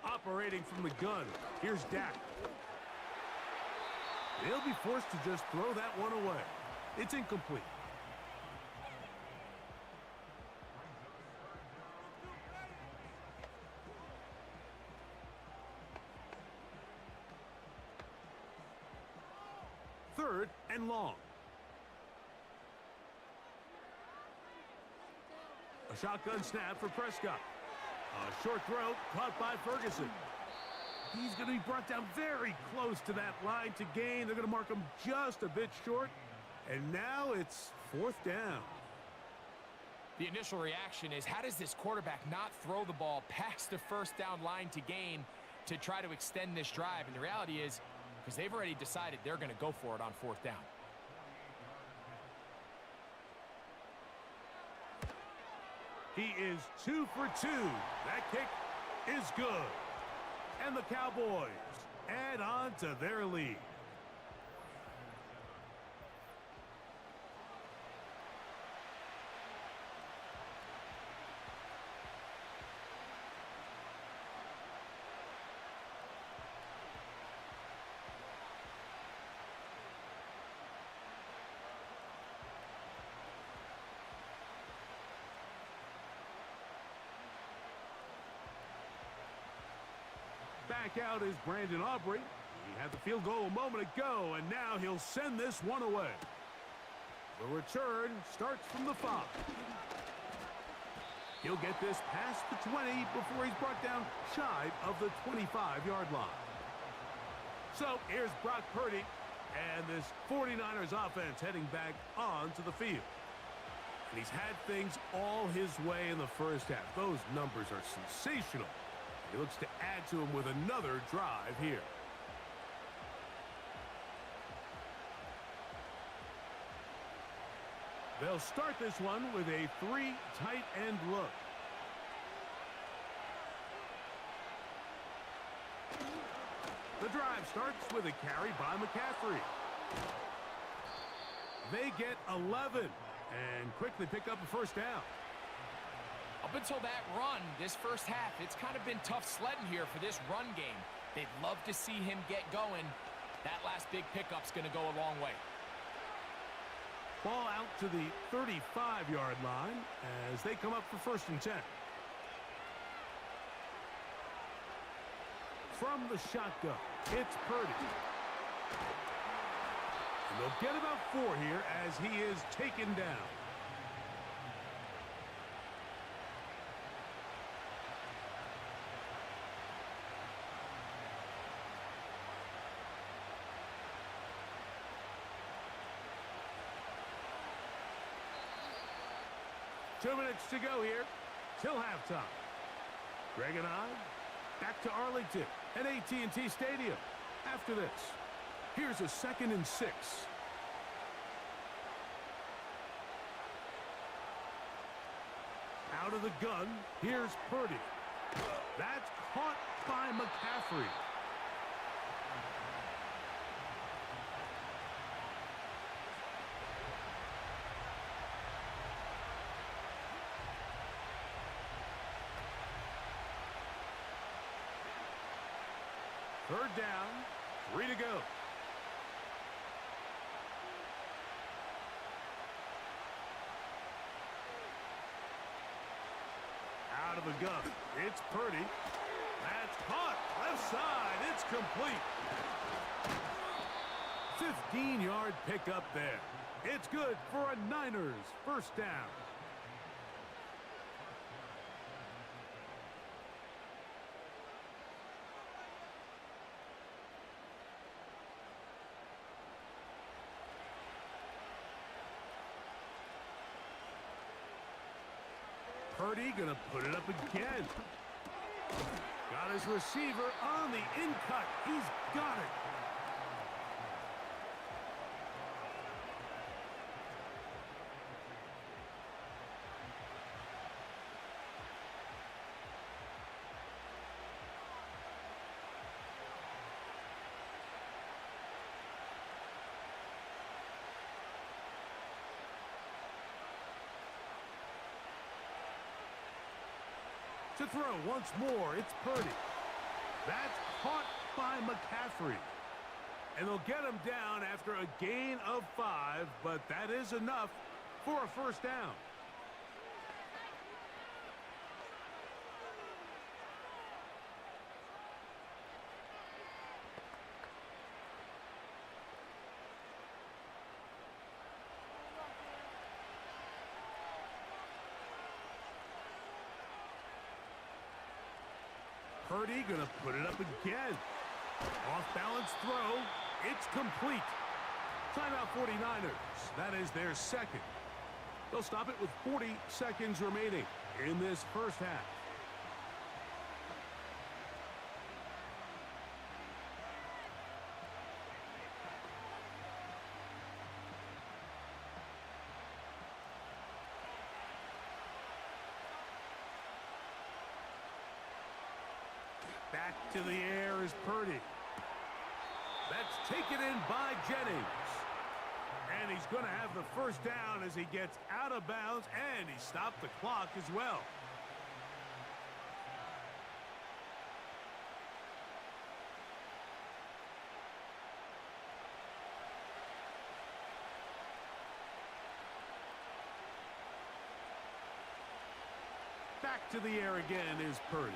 Speaker 3: Operating from the gun, here's Dak. They'll be forced to just throw that one away. It's incomplete. Third and long. A shotgun snap for Prescott. A short throw caught by Ferguson. He's going to be brought down very close to that line to gain. They're going to mark him just a bit short. And now it's 4th down.
Speaker 2: The initial reaction is, how does this quarterback not throw the ball past the 1st down line to gain to try to extend this drive? And the reality is, because they've already decided they're going to go for it on 4th down.
Speaker 3: He is 2 for 2. That kick is good. And the Cowboys add on to their lead. Back out is Brandon Aubrey. He had the field goal a moment ago, and now he'll send this one away. The return starts from the 5. He'll get this past the 20 before he's brought down shy of the 25-yard line. So here's Brock Purdy and this 49ers offense heading back onto the field. And he's had things all his way in the first half. Those numbers are sensational. He looks to add to him with another drive here. They'll start this one with a 3 tight end look. The drive starts with a carry by McCaffrey. They get 11 and quickly pick up a 1st down.
Speaker 2: Up until that run, this first half, it's kind of been tough sledding here for this run game. They'd love to see him get going. That last big pickup's going to go a long way.
Speaker 3: Ball out to the 35-yard line as they come up for 1st and 10. From the shotgun, it's Purdy. And they'll get about 4 here as he is taken down. 2 minutes to go here till halftime. Greg and I back to Arlington at AT&T Stadium. After this, here's a 2nd and 6. Out of the gun, here's Purdy. That's caught by McCaffrey. Third down, 3 to go. Out of the gun, it's Purdy. That's caught, left side, it's complete. 15-yard pickup there. It's good for a Niners first down. Purdy gonna put it up again. Got his receiver on the in-cut. He's got it. To throw once more, it's Purdy. That's caught by McCaffrey. And they'll get him down after a gain of 5, but that is enough for a first down. Purdy gonna put it up again. Off-balance throw. It's complete. Timeout 49ers. That is their second. They'll stop it with 40 seconds remaining in this first half. Back to the air is Purdy. That's taken in by Jennings. And he's going to have the first down as he gets out of bounds, and he stopped the clock as well. Back to the air again is Purdy.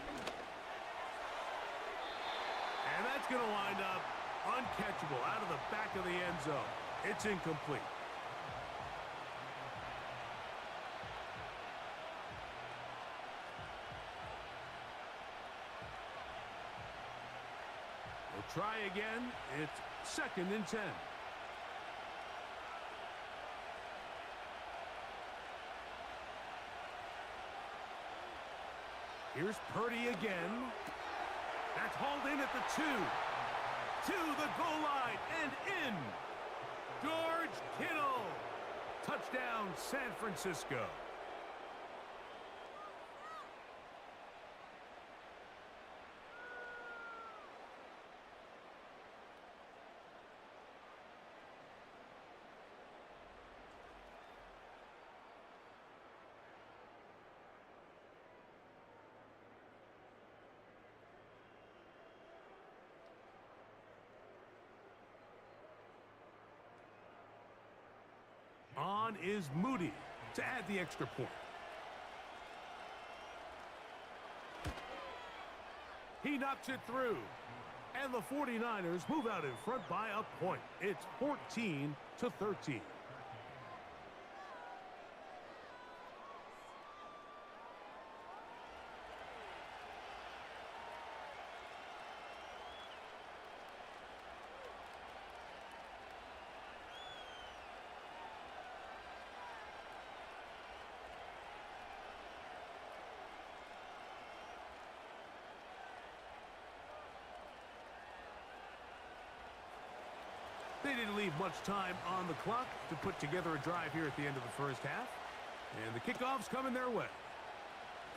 Speaker 3: And that's going to wind up uncatchable out of the back of the end zone. It's incomplete. We'll try again. It's 2nd and 10. Here's Purdy again. That's hauled in at the 2. To the goal line and in. George Kittle. Touchdown, San Francisco. On is Moody to add the extra point. He knocks it through. And the 49ers move out in front by a point. It's 14-13. They didn't leave much time on the clock to put together a drive here at the end of the first half. And the kickoff's coming their way.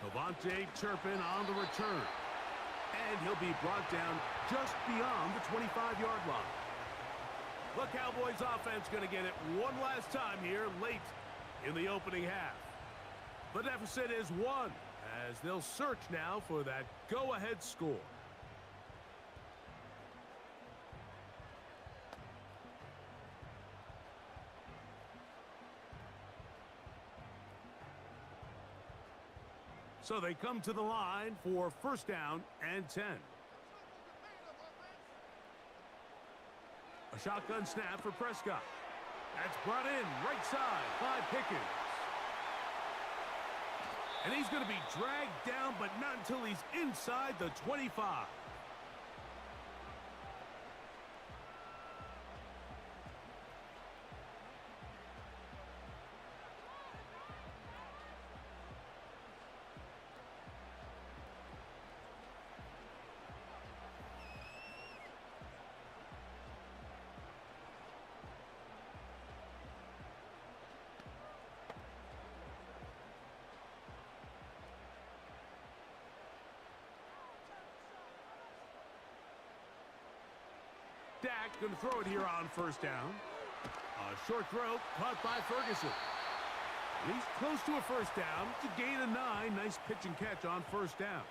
Speaker 3: Cavante Turpin on the return. And he'll be brought down just beyond the 25-yard line. The Cowboys offense going to get it one last time here late in the opening half. The deficit is 1 as they'll search now for that go-ahead score. So they come to the line for first down and 10. A shotgun snap for Prescott. That's brought in right side by Pickens. And he's going to be dragged down, but not until he's inside the 25. Dak going to throw it here on first down. A short throw caught by Ferguson. And he's close to a first down. It's a gain of 9. Nice pitch and catch on first down.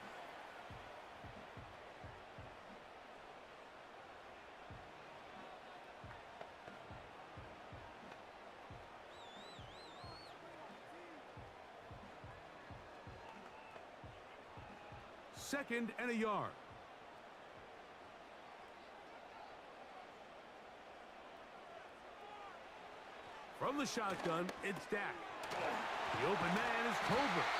Speaker 3: Second and a yard. From the shotgun, it's Dak. The open man is Tolbert.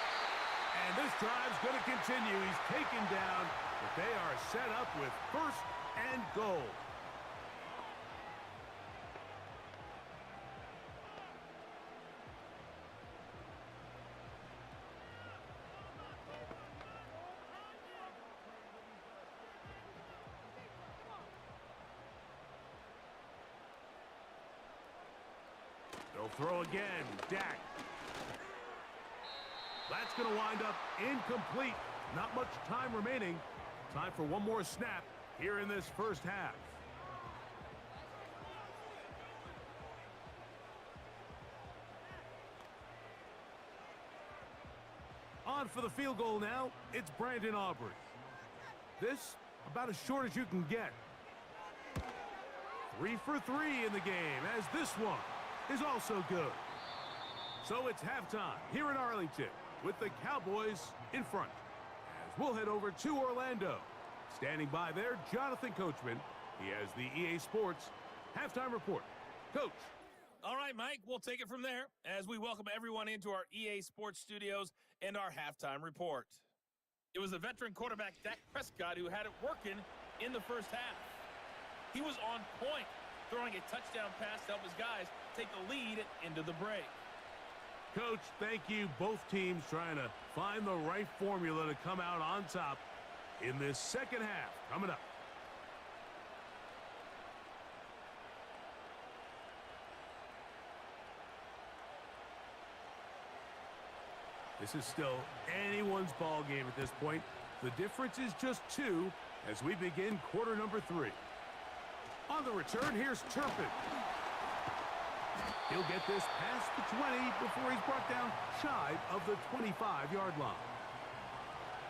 Speaker 3: And this drive's going to continue. He's taken down, but they are set up with first and goal. They'll throw again. Dak. That's going to wind up incomplete. Not much time remaining. Time for one more snap here in this first half. On for the field goal now. It's Brandon Aubrey. This about as short as you can get. 3 for 3 in the game, as this one is also good. So it's halftime here in Arlington with the Cowboys in front. As we'll head over to Orlando. Standing by there, Jonathan Coachman. He has the EA Sports halftime report. Coach.
Speaker 11: All right, Mike, we'll take it from there as we welcome everyone into our EA Sports studios and our halftime report. It was the veteran quarterback Dak Prescott who had it working in the first half. He was on point, throwing a touchdown pass to help his guys take the lead into the break.
Speaker 3: Coach, thank you. Both teams trying to find the right formula to come out on top in this second half. Coming up. This is still anyone's ball game at this point. The difference is just 2 as we begin quarter number 3. On the return, here's Turpin. He'll get this past the 20 before he's brought down shy of the 25-yard line.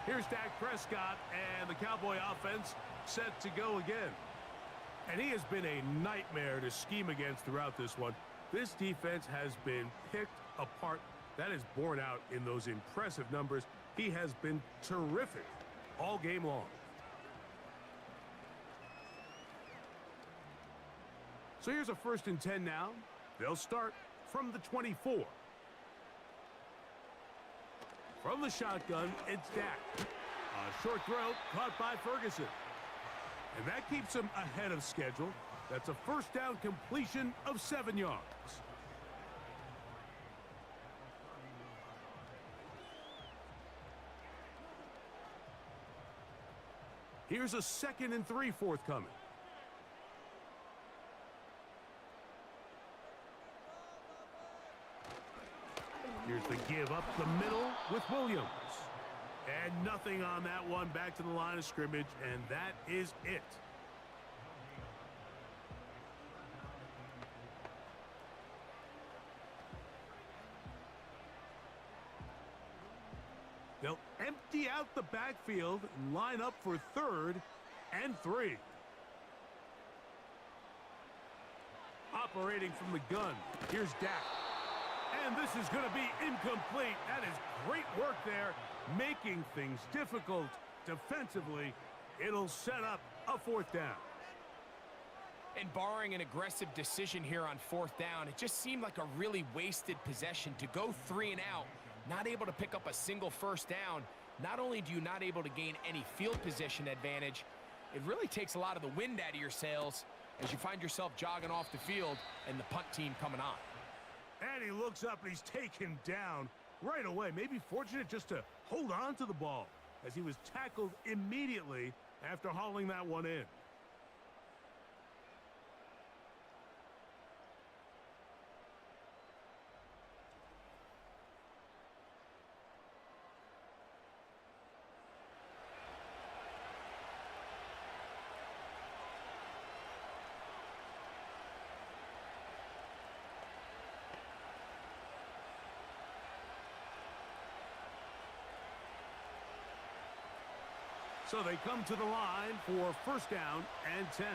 Speaker 3: Here's Dak Prescott, and the Cowboy offense set to go again. And he has been a nightmare to scheme against throughout this one. This defense has been picked apart. That is borne out in those impressive numbers. He has been terrific all game long. So here's a 1st and 10 now. They'll start from the 24. From the shotgun, it's Dak. A short throw caught by Ferguson. And that keeps him ahead of schedule. That's a first down completion of 7 yards. Here's a 2nd and 3 forthcoming. give up the middle with Williams. And nothing on that one. Back to the line of scrimmage, and that is it. They'll empty out the backfield and line up for 3rd and 3. Operating from the gun, here's Dak. And this is going to be incomplete. That is great work there, making things difficult defensively. It'll set up a 4th down.
Speaker 2: And barring an aggressive decision here on 4th down, it just seemed like a really wasted possession to go 3 and out, not able to pick up a single 1st down. Not only do you not able to gain any field position advantage, it really takes a lot of the wind out of your sails as you find yourself jogging off the field and the punt team coming on.
Speaker 3: And he looks up and he's taken down right away. Maybe fortunate just to hold on to the ball as he was tackled immediately after hauling that one in. So they come to the line for 1st down and 10.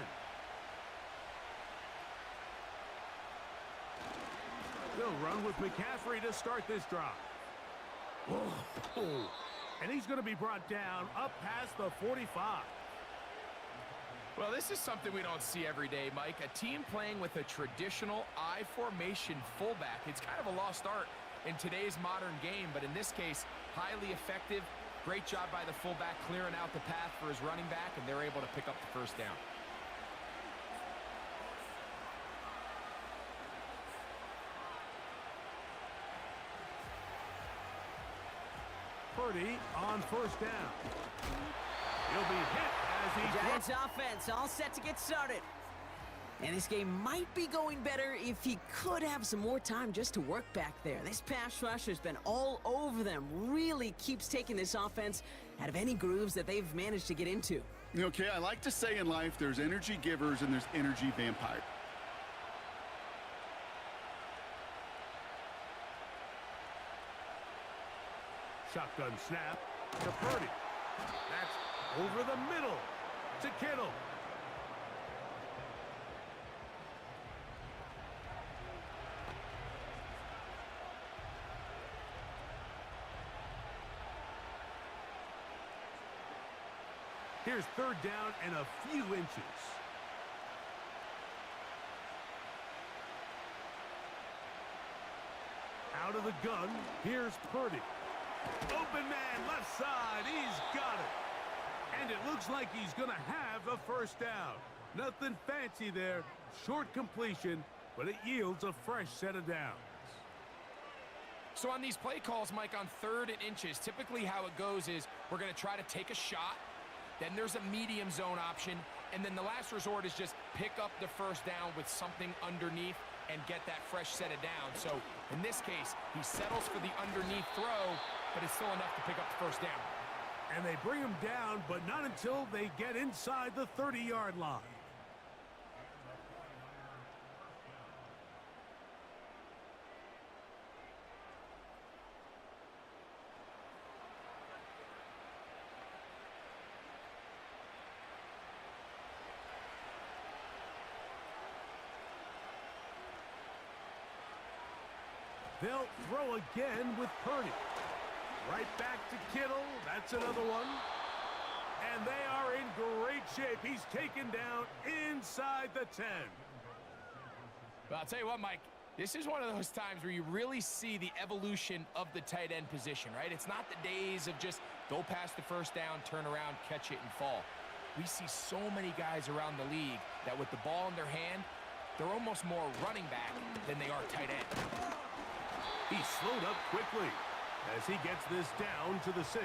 Speaker 3: They'll run with McCaffrey to start this drive. Oh. And he's going to be brought down up past the 45.
Speaker 2: Well, this is something we don't see every day, Mike. A team playing with a traditional I formation fullback. It's kind of a lost art in today's modern game, but in this case, highly effective. Great job by the fullback clearing out the path for his running back, and they're able to pick up the 1st down.
Speaker 3: Purdy on 1st down. He'll be hit as he...
Speaker 5: Giants offense all set to get started. And this game might be going better if he could have some more time just to work back there. This pass rush has been all over them. Really keeps taking this offense out of any grooves that they've managed to get into.
Speaker 4: Okay, I like to say in life there's energy givers and there's energy vampires.
Speaker 3: Shotgun snap to Purdy. That's over the middle to Kittle. Here's 3rd down and a few inches. Out of the gun, here's Purdy. Open man, left side, he's got it. And it looks like he's going to have a 1st down. Nothing fancy there, short completion, but it yields a fresh set of downs.
Speaker 2: So on these play calls, Mike, on 3rd and inches, typically how it goes is we're going to try to take a shot. Then there's a medium zone option, and then the last resort is just pick up the 1st down with something underneath and get that fresh set of downs. So in this case, he settles for the underneath throw, but it's still enough to pick up the 1st down.
Speaker 3: And they bring him down, but not until they get inside the 30-yard line. They'll throw again with Purdy. Right back to Kittle. That's another one. And they are in great shape. He's taken down inside the 10.
Speaker 2: Well, I'll tell you what, Mike. This is one of those times where you really see the evolution of the tight end position, right? It's not the days of just go past the 1st down, turn around, catch it, and fall. We see so many guys around the league that with the ball in their hand, they're almost more running back than they are tight end.
Speaker 3: He slowed up quickly as he gets this down to the 6.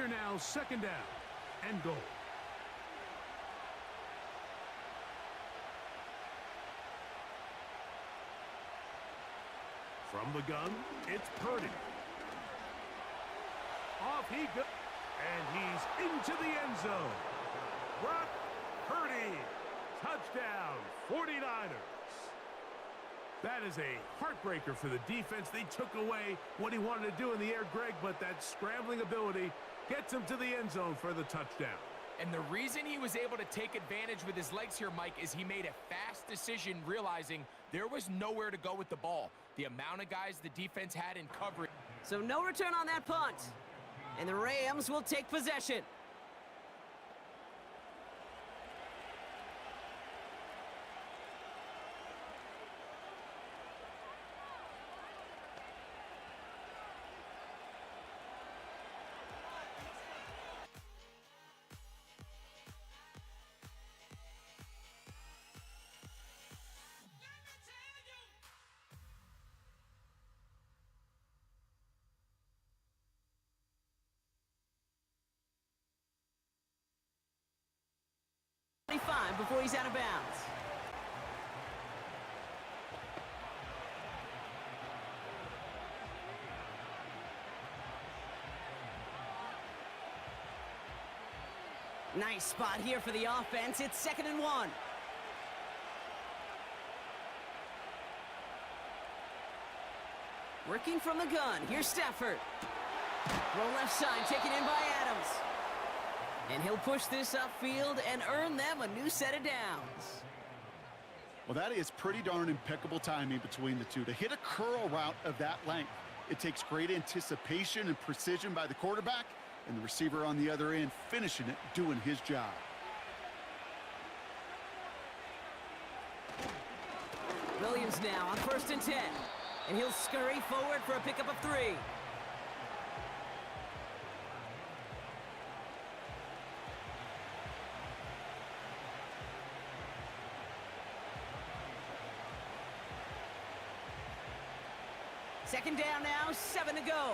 Speaker 3: Here now, second down and goal. From the gun, it's Purdy. Off he goes, and he's into the end zone. Brock Purdy, touchdown, 49ers. That is a heartbreaker for the defense. They took away what he wanted to do in the air, Greg, but that scrambling ability gets him to the end zone for the touchdown.
Speaker 2: And the reason he was able to take advantage with his legs here, Mike, is he made a fast decision realizing there was nowhere to go with the ball. The amount of guys the defense had in coverage.
Speaker 5: So no return on that punt. And the Rams will take possession. Before he's out of bounds. Nice spot here for the offense. It's 2nd and 1. Working from the gun. Here's Stafford. Throw left side, taken in by Adams. And he'll push this upfield and earn them a new set of downs.
Speaker 4: Well, that is pretty darn impeccable timing between the two. To hit a curl route of that length, it takes great anticipation and precision by the quarterback, and the receiver on the other end finishing it, doing his job.
Speaker 5: Williams now on 1st and 10. And he'll scurry forward for a pickup of 3. Second down now, 7 to go.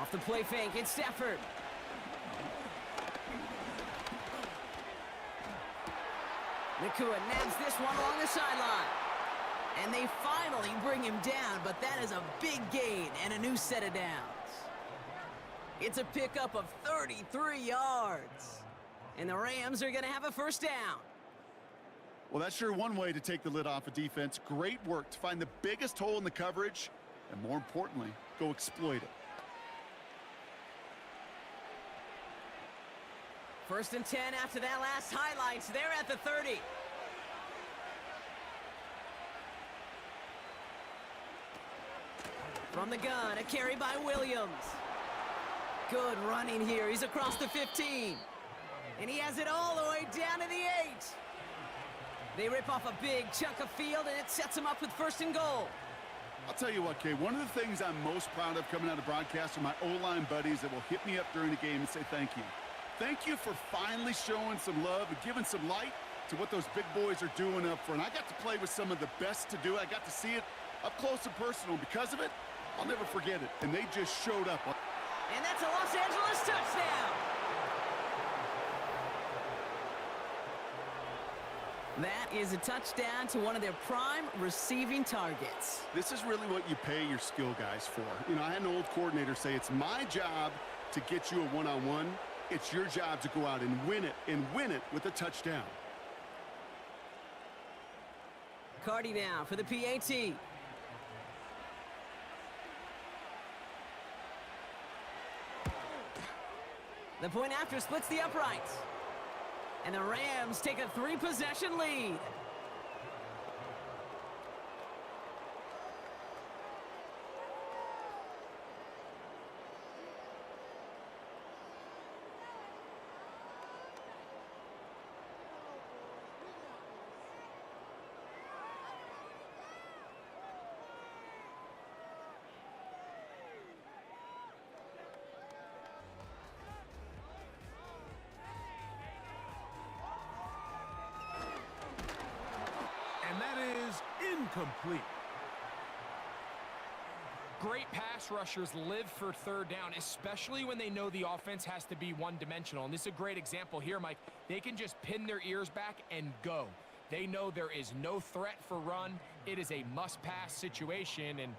Speaker 5: Off the play fake, it's Stafford. Nakua nabs this one along the sideline. And they finally bring him down, but that is a big gain and a new set of downs. It's a pickup of 33 yards. And the Rams are going to have a first down.
Speaker 4: Well, that's sure one way to take the lid off a defense. Great work to find the biggest hole in the coverage, and more importantly, go exploit it.
Speaker 5: 1st and 10 after that last highlights. They're at the 30. From the gun, a carry by Williams. Good running here. He's across the 15. And he has it all the way down to the 8. They rip off a big chunk of field, and it sets them up with 1st and goal.
Speaker 4: I'll tell you what, Kay, one of the things I'm most proud of coming out of broadcast are my O-line buddies that will hit me up during the game and say thank you. Thank you for finally showing some love and giving some light to what those big boys are doing up front. I got to play with some of the best to do it. I got to see it up close and personal. Because of it, I'll never forget it. And they just showed up.
Speaker 5: And that's a Los Angeles touchdown. That is a touchdown to one of their prime receiving targets.
Speaker 4: This is really what you pay your skill guys for. You know, I had an old coordinator say it's my job to get you a one-on-one. It's your job to go out and win it with a touchdown.
Speaker 5: Cardi now for the PAT. The point after splits the uprights. And the Rams take a 3-possession lead.
Speaker 3: And that is incomplete.
Speaker 2: Great pass rushers live for third down, especially when they know the offense has to be one-dimensional. And this is a great example here, Mike. They can just pin their ears back and go. They know there is no threat for run. It is a must-pass situation, and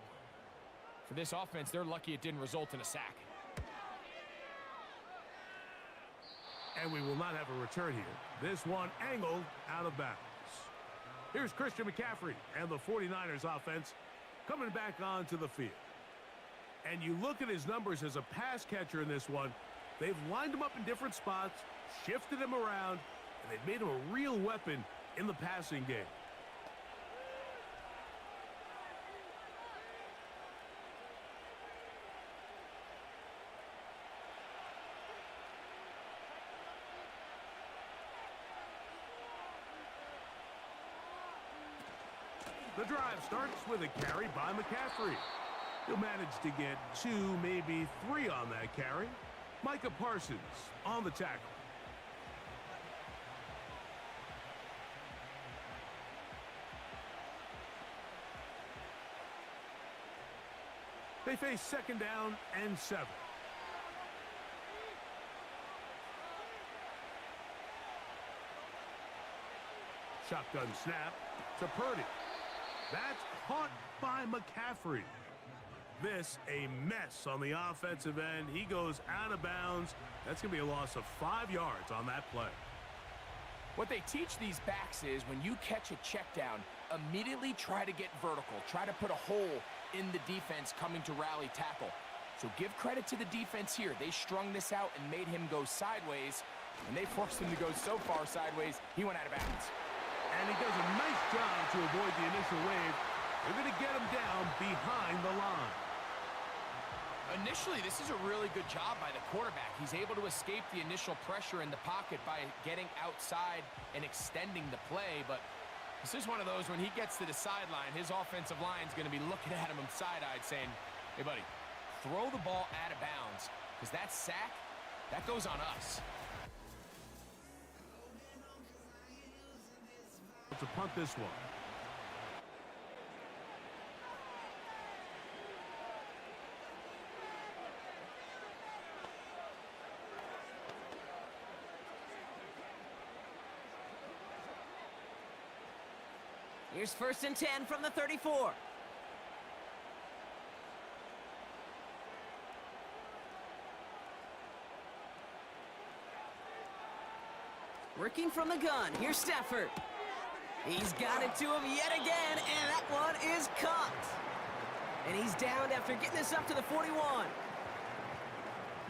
Speaker 2: for this offense, they're lucky it didn't result in a sack.
Speaker 3: And we will not have a return here. This one angled out of bounds. Here's Christian McCaffrey and the 49ers offense coming back onto the field. And you look at his numbers as a pass catcher in this one. They've lined him up in different spots, shifted him around, and they've made him a real weapon in the passing game. The drive starts with a carry by McCaffrey. He'll manage to get 2, maybe 3 on that carry. Micah Parsons on the tackle. They face second down and 7. Shotgun snap to Purdy. That's caught by McCaffrey. This a mess on the offensive end. He goes out of bounds. That's going to be a loss of 5 yards on that play.
Speaker 2: What they teach these backs is when you catch a check down, immediately try to get vertical. Try to put a hole in the defense coming to rally tackle. So give credit to the defense here. They strung this out and made him go sideways, and they forced him to go so far sideways, he went out of bounds.
Speaker 3: And he does a nice job to avoid the initial wave. They're going to get him down behind the line.
Speaker 2: Initially, this is a really good job by the quarterback. He's able to escape the initial pressure in the pocket by getting outside and extending the play, but this is one of those when he gets to the sideline, his offensive line is going to be looking at him side-eyed saying, hey, buddy, throw the ball out of bounds, because that sack, that goes on us.
Speaker 3: To punt this one.
Speaker 5: Here's 1st and 10 from the 34. Working from the gun. Here's Stafford. He's got it to him yet again, and that one is caught. And he's down after getting this up to the 41.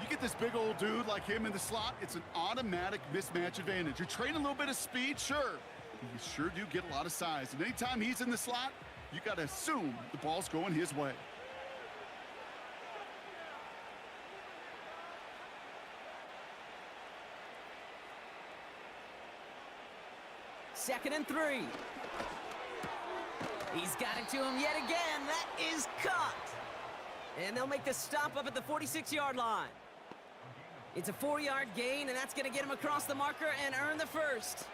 Speaker 4: You get this big old dude like him in the slot, it's an automatic mismatch advantage. You're trading a little bit of speed, sure. You sure do get a lot of size. And anytime he's in the slot, you got to assume the ball's going his way.
Speaker 5: Second and 3. He's got it to him yet again. That is caught. And they'll make the stop up at the 46-yard line. It's a 4-yard gain, and that's going to get him across the marker and earn the first.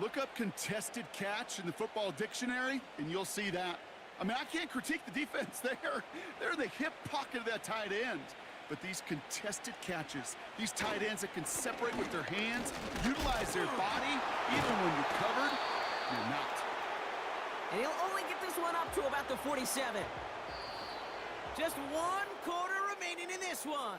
Speaker 4: Look up contested catch in the football dictionary, and you'll see that. I mean, I can't critique the defense there. They're in the hip pocket of that tight end. But these contested catches, these tight ends that can separate with their hands, utilize their body, even when you're covered, you're not.
Speaker 5: And he'll only get this one up to about the 47. Just 1 quarter remaining in this one.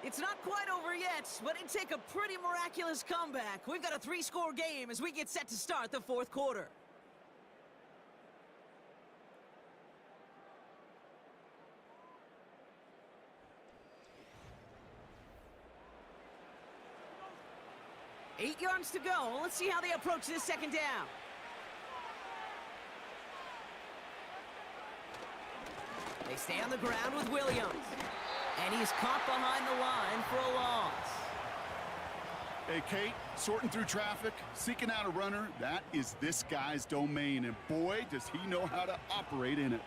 Speaker 5: It's not quite over yet, but it'd take a pretty miraculous comeback. We've got a 3-score game as we get set to start the 4th quarter. Eight yards to go. Let's see how they approach this second down. They stay on the ground with Williams. And he's caught behind the line for a loss.
Speaker 4: Hey, Kate, sorting through traffic, seeking out a runner, that is this guy's domain. And boy, does he know how to operate in it.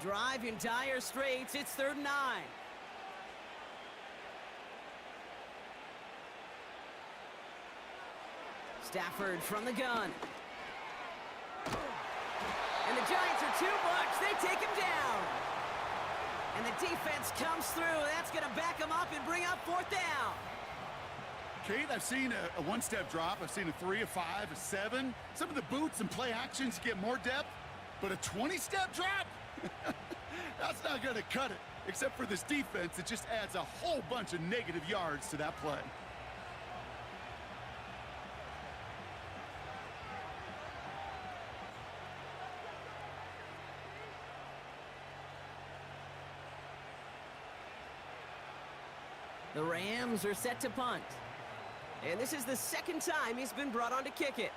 Speaker 5: Drive in dire straits. It's 3rd and 9. Stafford from the gun. Giants are too much. They take him down. And the defense comes through. That's going to back him up and bring up 4th down.
Speaker 4: Kate, I've seen a one-step drop. I've seen a 3, a 5, a 7. Some of the boots and play actions get more depth, but a 20-step drop? That's not going to cut it. Except for this defense, it just adds a whole bunch of negative yards to that play.
Speaker 5: The Rams are set to punt. And this is the 2nd time he's been brought on to kick it.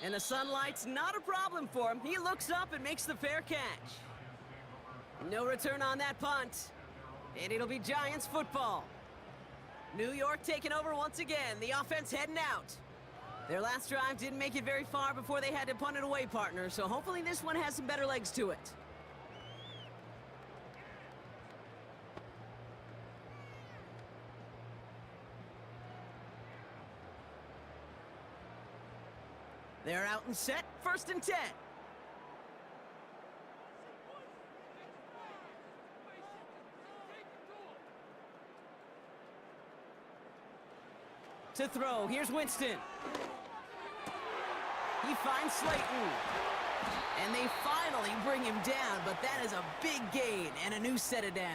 Speaker 5: And the sunlight's not a problem for him. He looks up and makes the fair catch. No return on that punt. And it'll be Giants football. New York taking over once again. The offense heading out. Their last drive didn't make it very far before they had to punt it away, partner. So hopefully this one has some better legs to it. They're out and set, 1st and 10. To throw, here's Winston. He finds Slayton. And they finally bring him down, but that is a big gain and a new set of downs.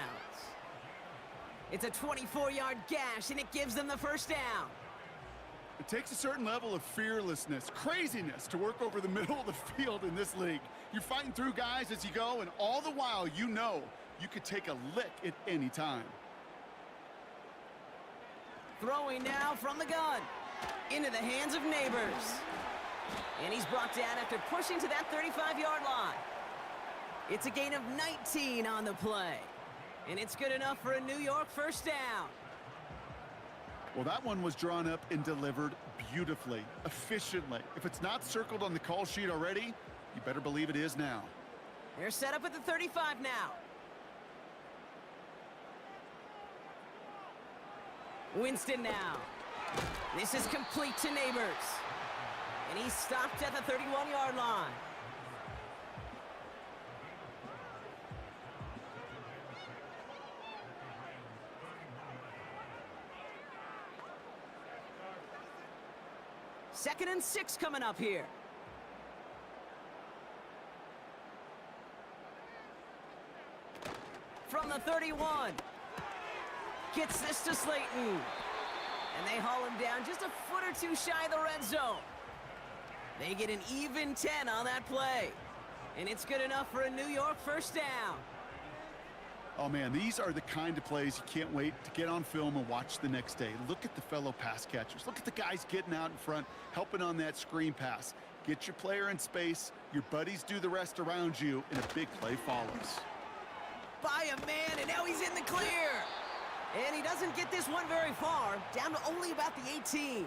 Speaker 5: It's a 24-yard gash, and it gives them the 1st down.
Speaker 4: It takes a certain level of fearlessness, craziness to work over the middle of the field in this league. You're fighting through guys as you go, and all the while you know you could take a lick at any time.
Speaker 5: Throwing now from the gun into the hands of Neighbors. And he's brought down after pushing to that 35-yard line. It's a gain of 19 on the play. And it's good enough for a New York 1st down.
Speaker 4: Well, that one was drawn up and delivered beautifully, efficiently. If it's not circled on the call sheet already, you better believe it is now.
Speaker 5: They're set up at the 35 now. Winston now. This is complete to Neighbors. And he's stopped at the 31-yard line. Second and 6 coming up here. From the 31. Gets this to Slayton. And they haul him down just a foot or two shy of the red zone. They get an even 10 on that play. And it's good enough for a New York 1st down.
Speaker 4: Oh, man, these are the kind of plays you can't wait to get on film and watch the next day. Look at the fellow pass catchers. Look at the guys getting out in front, helping on that screen pass. Get your player in space, your buddies do the rest around you, and a big play follows.
Speaker 5: By a man, and now he's in the clear. And he doesn't get this one very far, down to only about the 18.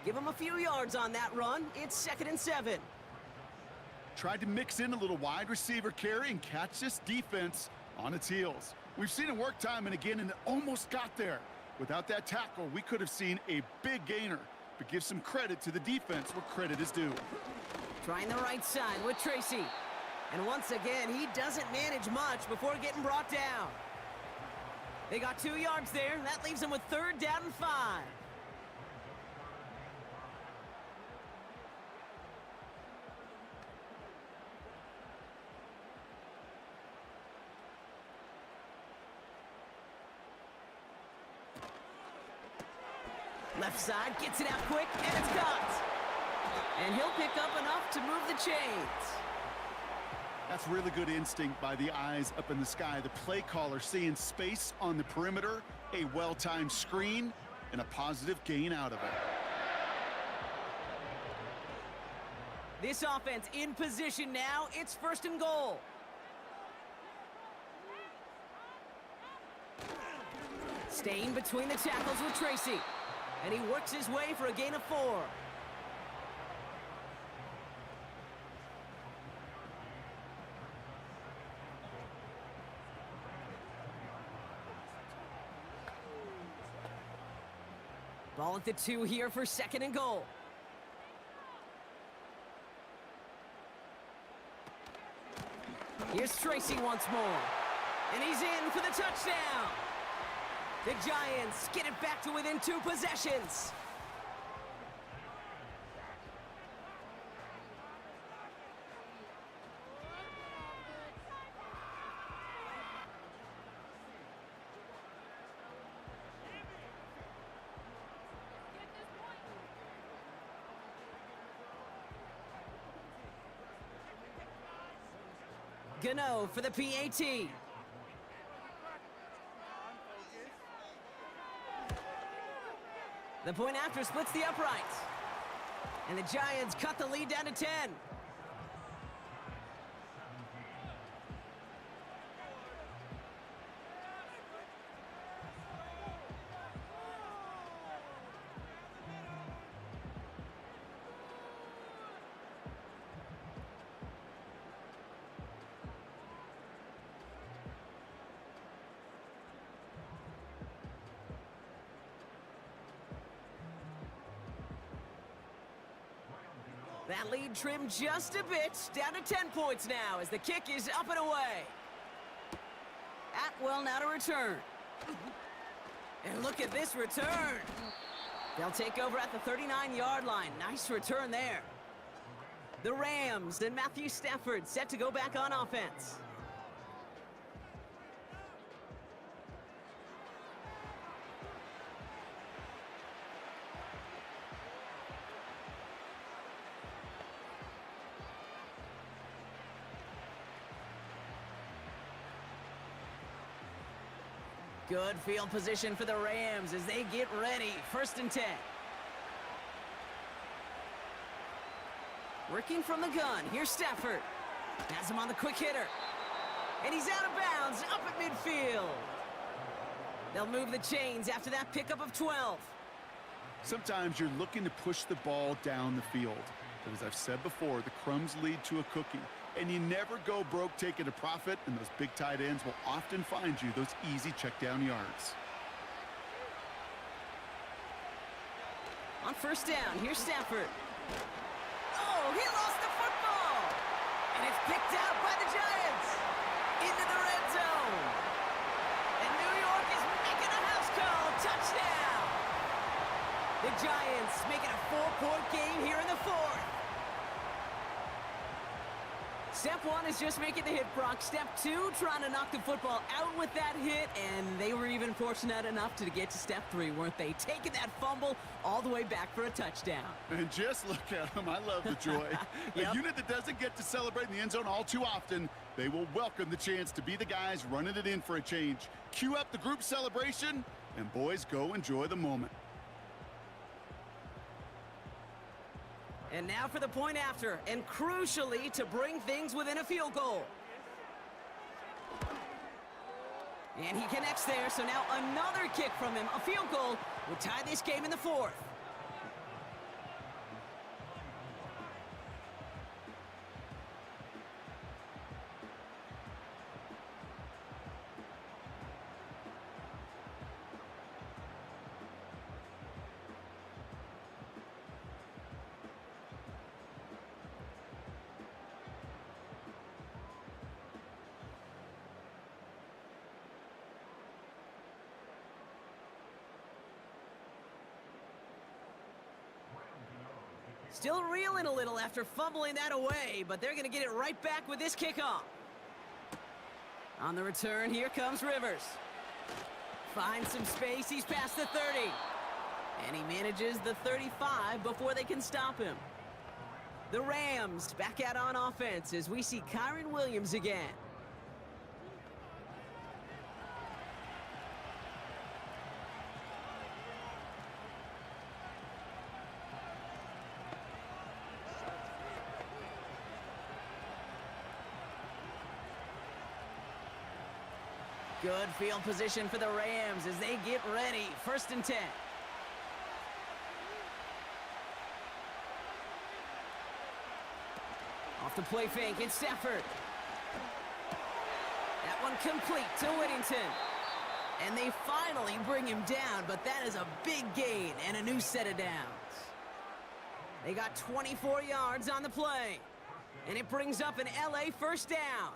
Speaker 5: Give him a few yards on that run. It's 2nd and 7.
Speaker 4: Tried to mix in a little wide receiver carry and catch this defense on its heels. We've seen it work time and again, and it almost got there. Without that tackle, we could have seen a big gainer. But give some credit to the defense where credit is due.
Speaker 5: Trying the right side with Tracy. And once again, he doesn't manage much before getting brought down. They got 2 yards there. That leaves them with 3rd down and 5. Left side, gets it out quick, and it's caught. And he'll pick up enough to move the chains.
Speaker 4: That's really good instinct by the eyes up in the sky. The play caller seeing space on the perimeter, a well-timed screen, and a positive gain out of it.
Speaker 5: This offense in position now. It's 1st and goal. Staying between the tackles with Tracy. And he works his way for a gain of 4. Ball Ball at the 2 here for 2nd and goal. Here's Tracy once more. And he's in for the touchdown. The Giants get it back to within 2 possessions. Gano for the PAT. The point after splits the uprights. And the Giants cut the lead down to 10. That lead trimmed just a bit, down to 10 points now as the kick is up and away. Atwell now to return. And look at this return. They'll take over at the 39-yard line. Nice return there. The Rams and Matthew Stafford set to go back on offense. Good field position for the Rams as they get ready. 1st and 10. Working from the gun. Here's Stafford. Has him on the quick hitter. And he's out of bounds up at midfield. They'll move the chains after that pickup of 12.
Speaker 4: Sometimes you're looking to push the ball down the field. But as I've said before, the crumbs lead to a cookie. And you never go broke taking a profit, and those big tight ends will often find you those easy check down yards.
Speaker 5: On 1st down, here's Stafford. Oh, he lost the football! And it's picked out by the Giants. Into the red zone. And New York is making a house call. Touchdown! The Giants making a 4-point game here in the 4th. Step 1 is just making the hit, Brock. Step 2, trying to knock the football out with that hit, and they were even fortunate enough to get to step 3, weren't they? Taking that fumble all the way back for a touchdown.
Speaker 4: And just look at them. I love the joy.
Speaker 5: Yep.
Speaker 4: A unit that doesn't get to celebrate in the end zone all too often, they will welcome the chance to be the guys running it in for a change. Cue up the group celebration, and boys, go enjoy the moment.
Speaker 5: And now for the point after, and crucially to bring things within a field goal. And he connects there, so now another kick from him. A field goal would tie this game in the 4th. Still reeling a little after fumbling that away, but they're going to get it right back with this kickoff. On the return, here comes Rivers. Finds some space, he's past the 30. And he manages the 35 before they can stop him. The Rams back out on offense as we see Kyron Williams again. Good field position for the Rams as they get ready. 1st and 10. Off the play fake, it's Stafford. That one complete to Whittington. And they finally bring him down, but that is a big gain and a new set of downs. They got 24 yards on the play, and it brings up an LA first down.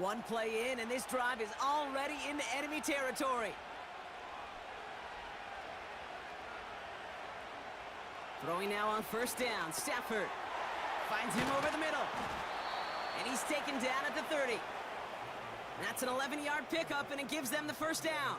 Speaker 5: One play in, and this drive is already into enemy territory. Throwing now on first down. Stafford finds him over the middle. And he's taken down at the 30. That's an 11-yard pickup, and it gives them the first down.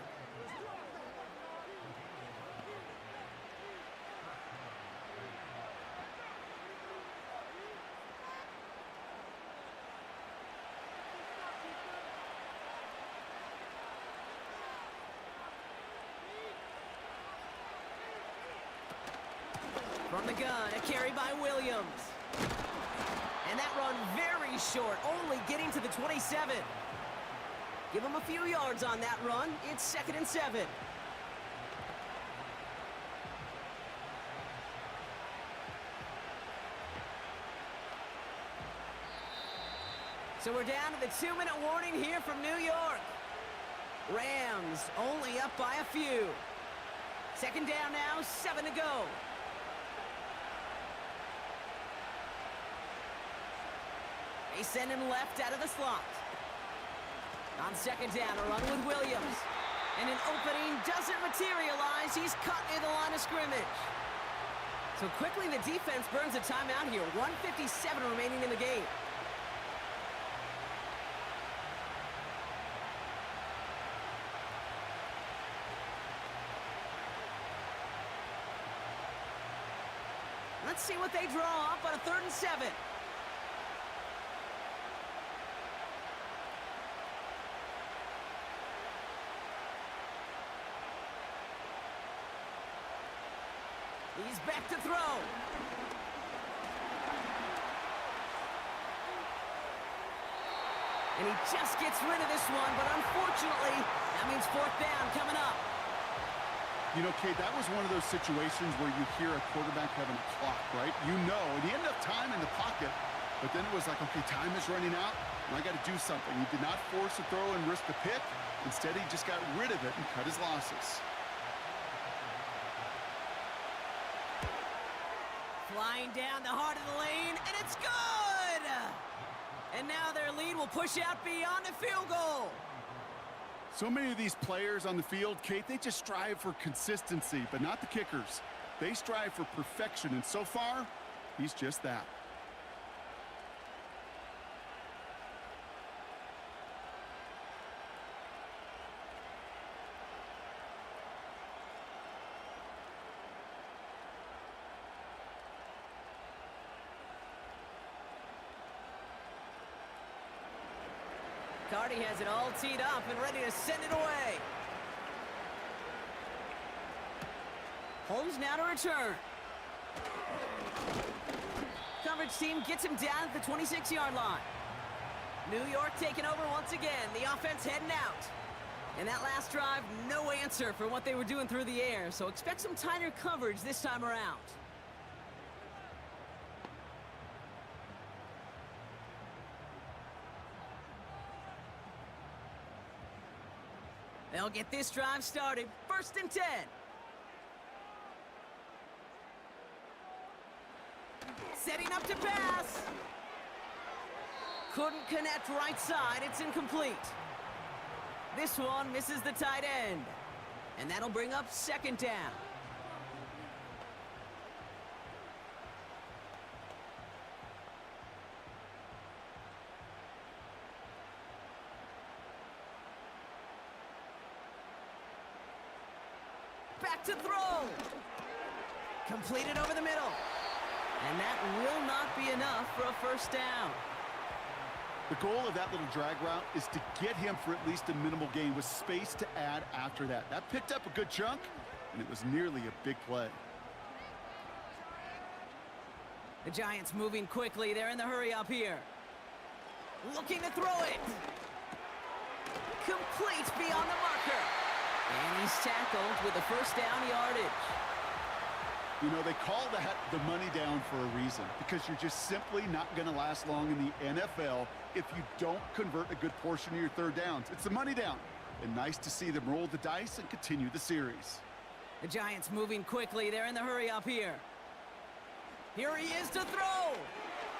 Speaker 5: From the gun, a carry by Williams. And that run very short, only getting to the 27. Give him a few yards on that run. It's 2nd and 7. So we're down to the 2-minute warning here from New York. Rams only up by a few. 2nd down now, 7 to go. They send him left out of the slot. On 2nd down, a run with Williams. And an opening doesn't materialize. He's cut near the line of scrimmage. So quickly the defense burns a timeout here. 1:57 remaining in the game. Let's see what they draw up on a 3rd and 7. He's back to throw. And he just gets rid of this one, but unfortunately, that means 4th down coming up.
Speaker 4: You know, Kate, that was one of those situations where you hear a quarterback having a clock, right? You know, and he ended up time in the pocket, but then it was like, okay, time is running out, and I got to do something. He did not force a throw and risk a pick. Instead, he just got rid of it and cut his losses.
Speaker 5: Flying down the heart of the lane, and it's good! And now their lead will push out beyond the field goal.
Speaker 4: So many of these players on the field, Kate, they just strive for consistency, but not the kickers. They strive for perfection, and so far, he's just that.
Speaker 5: Cardi has it all teed up and ready to send it away. Holmes now to return. Coverage team gets him down at the 26-yard line. New York taking over once again. The offense heading out. And that last drive, no answer for what they were doing through the air. So expect some tighter coverage this time around. They'll get this drive started. 1st and 10. Setting up to pass. Couldn't connect right side. It's incomplete. This one misses the tight end. And that'll bring up 2nd down. Back to throw. Completed over the middle. And that will not be enough for a 1st down.
Speaker 4: The goal of that little drag route is to get him for at least a minimal gain with space to add after that. That picked up a good chunk, and it was nearly a big play.
Speaker 5: The Giants moving quickly. They're in the hurry up here. Looking to throw it. Complete beyond the marker. And he's tackled with a first down yardage.
Speaker 4: You know, they call that the money down for a reason, because you're just simply not going to last long in the NFL if you don't convert a good portion of your third downs. It's the money down. And nice to see them roll the dice and continue the series.
Speaker 5: The Giants moving quickly. They're in the hurry up here. Here he is to throw.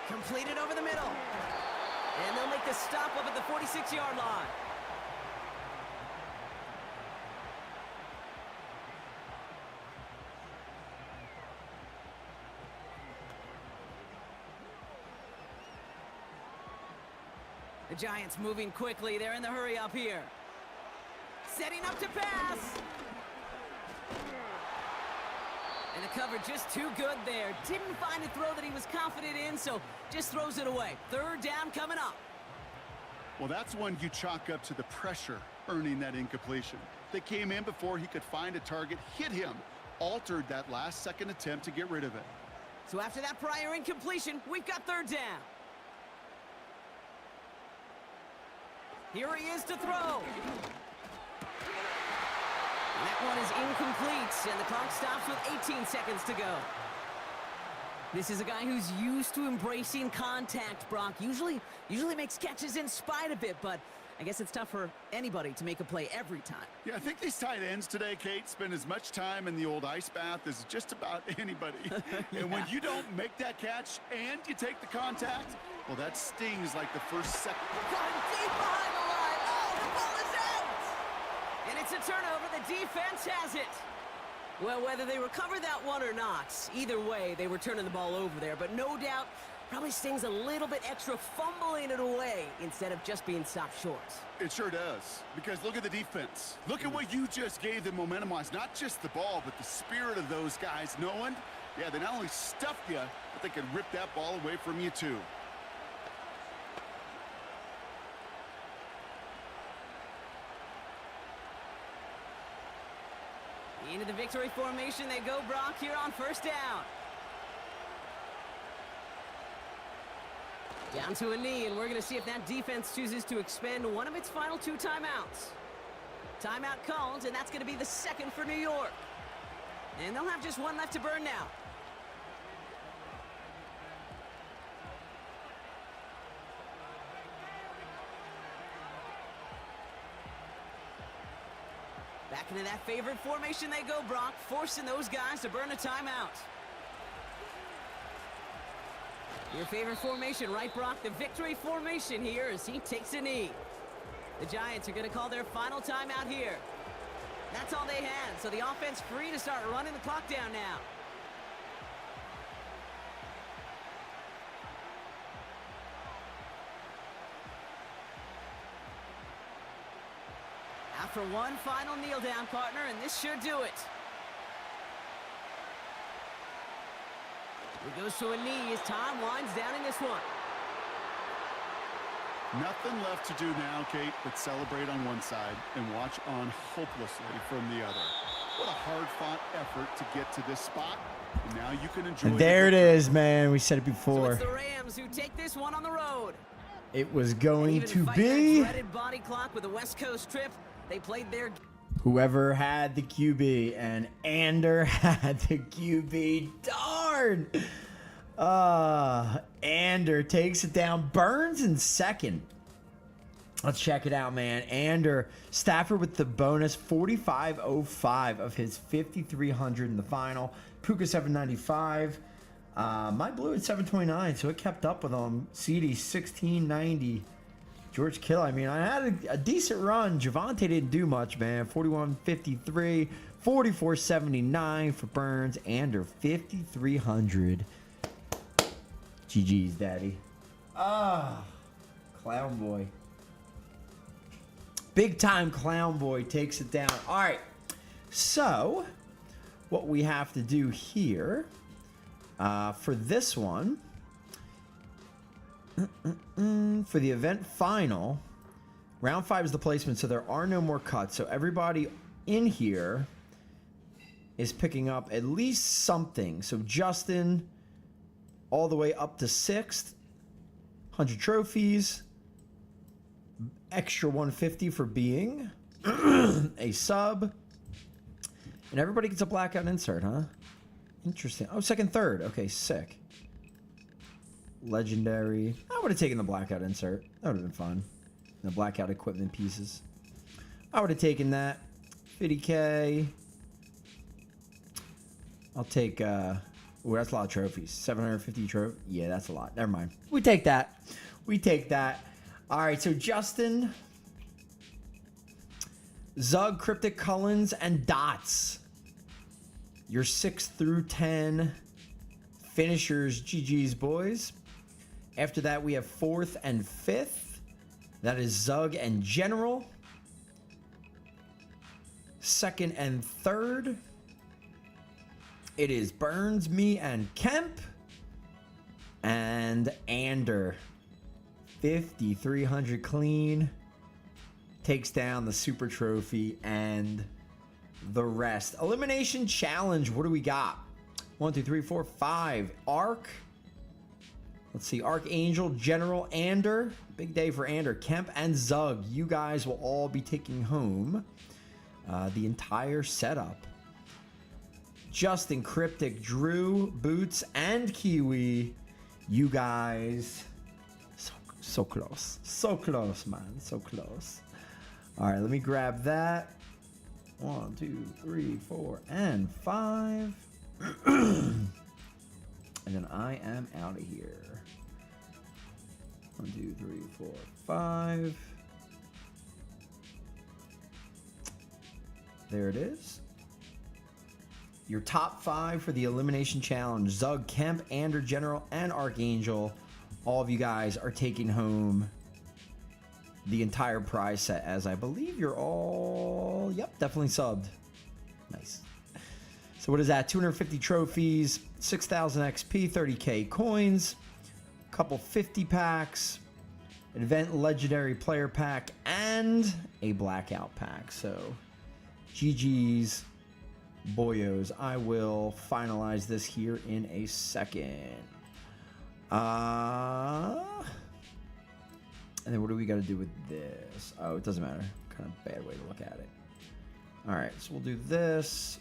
Speaker 5: Completed over the middle. And they'll make the stop up at the 46-yard line. The Giants moving quickly. They're in the hurry up here. Setting up to pass. And the cover just too good there. Didn't find a throw that he was confident in, so just throws it away. Third down coming up.
Speaker 4: Well, that's one you chalk up to the pressure earning that incompletion. They came in before he could find a target, hit him, altered that last-second attempt to get rid of it.
Speaker 5: So after that prior incompletion, we've got third down. Here he is to throw. And that one is incomplete, and the clock stops with 18 seconds to go. This is a guy who's used to embracing contact, Brock. Usually makes catches in spite of it, but I guess it's tough for anybody to make a play every time.
Speaker 4: Yeah, I think these tight ends today, Kate, spend as much time in the old ice bath as just about anybody.
Speaker 5: Yeah.
Speaker 4: And when you don't make that catch and you take the contact, well, that stings like the first second.
Speaker 5: Running deep behind the line. Oh, the ball is out! And it's a turnover. The defense has it. Well, whether they recover that one or not, either way, they were turning the ball over there. But no doubt, probably stings a little bit extra fumbling it away instead of just being stopped short.
Speaker 4: It sure does, because look at the defense. Look at what you just gave them momentum-wise. Not just the ball, but the spirit of those guys knowing, yeah, they not only stuffed you, but they can rip that ball away from you too.
Speaker 5: Into the victory formation they go, Brock, here on first down. Down to a knee, and we're going to see if that defense chooses to expend one of its final two timeouts. Timeout called, and that's going to be the second for New York. And they'll have just one left to burn now. Back into that favorite formation they go, Brock, forcing those guys to burn a timeout. Your favorite formation, right, Brock? The victory formation here as he takes a knee. The Giants are going to call their final timeout here. That's all they had, so the offense free to start running the clock down now. After one final kneel down, partner, and this should do it. He goes to a knee as time winds down in this one.
Speaker 4: Nothing left to do now, Kate, but celebrate on one side and watch on hopelessly from the other. What a hard-fought effort to get to this spot. And now you can enjoy.
Speaker 1: And there it is, man. We said it
Speaker 5: So
Speaker 1: before.
Speaker 5: it's the Rams who take this one on the road.
Speaker 1: It was going to
Speaker 5: That
Speaker 1: be
Speaker 5: dreaded body clock with the West Coast trip. They played their
Speaker 1: whoever had the QB, and Ander had the QB. Darn. Ander takes it down. Burns in second. Let's check it out, man. Ander, Stafford with the bonus, 45.05 of his 5,300 in the final. Puka 795. My blue at 729, so it kept up with them. CD 1690. George Kittle, I mean, I had a decent run. Javonte didn't do much, man. 41.53, 44.79 for Burns. Ander 5,300. GG's, daddy. Clown boy. Big time clown boy takes it down. All right. So, what we have to do here for this one, for the event final, round 5 is the placement, so there are no more cuts. So everybody in here is picking up at least something. So Justin, all the way up to 6th, 100 trophies, extra 150 for being a sub. And everybody gets a blackout insert, huh? Interesting. Oh, second, third. Okay, sick. Legendary. I would have taken the blackout insert. That would have been fun. The blackout equipment pieces. I would have taken that. 50K. I'll take, oh, that's a lot of trophies. 750 trophies. Yeah, that's a lot. Never mind. We take that. We take that. All right, so Justin, Zug, Cryptic, Cullens, and Dots. Your 6 through 10 finishers. GG's, boys. After that, we have 4th and 5th. That is Zug and General. 2nd and 3rd. It is Burns, me, and Kemp. And Ander. 5,300 clean. Takes down the Super Trophy and the rest. Elimination Challenge. What do we got? 1, 2, 3, 4, 5. Arc. Let's see. Archangel, General, Ander. Big day for Ander. Kemp and Zug. You guys will all be taking home the entire setup. Justin, Cryptic, Drew, Boots, and Kiwi. You guys, so close. So close, man. So close. All right, let me grab that. 1, 2, 3, 4, and 5. And then I am out of here. 1, 2, 3, 4, 5. There it is. Your top 5 for the Elimination Challenge. Zug, Kemp, Ander, General, and Archangel. All of you guys are taking home the entire prize set, as I believe you're all, yep, definitely subbed. Nice. So what is that? 250 trophies, 6,000 XP, 30K coins, a couple 50 packs, event legendary player pack, and a blackout pack. So GG's, boyos. I will finalize this here in a second. And then what do we got to do with this? Oh, it doesn't matter. Kind of bad way to look at it. All right, so we'll do this.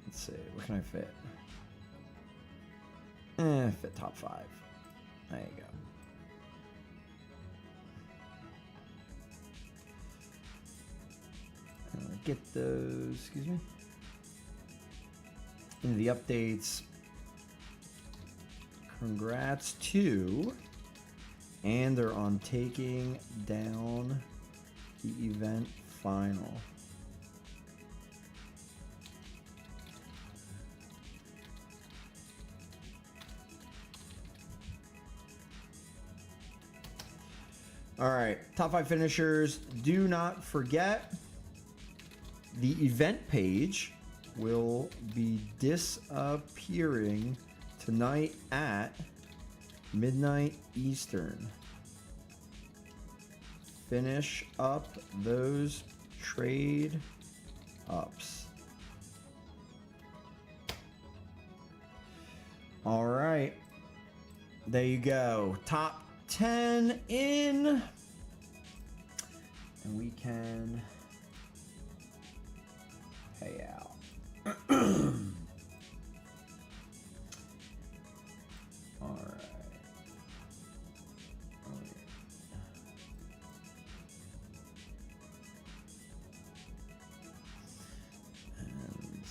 Speaker 1: Let's see. What can I fit? Fit top 5. There you go. Get those, excuse me, into the updates. Congrats to, and they're on taking down the event final. All right, top 5 finishers. Do not forget, the event page will be disappearing tonight at midnight Eastern. Finish up those trade ups. All right. There you go. Top 10 in. And we can pay out. All right. And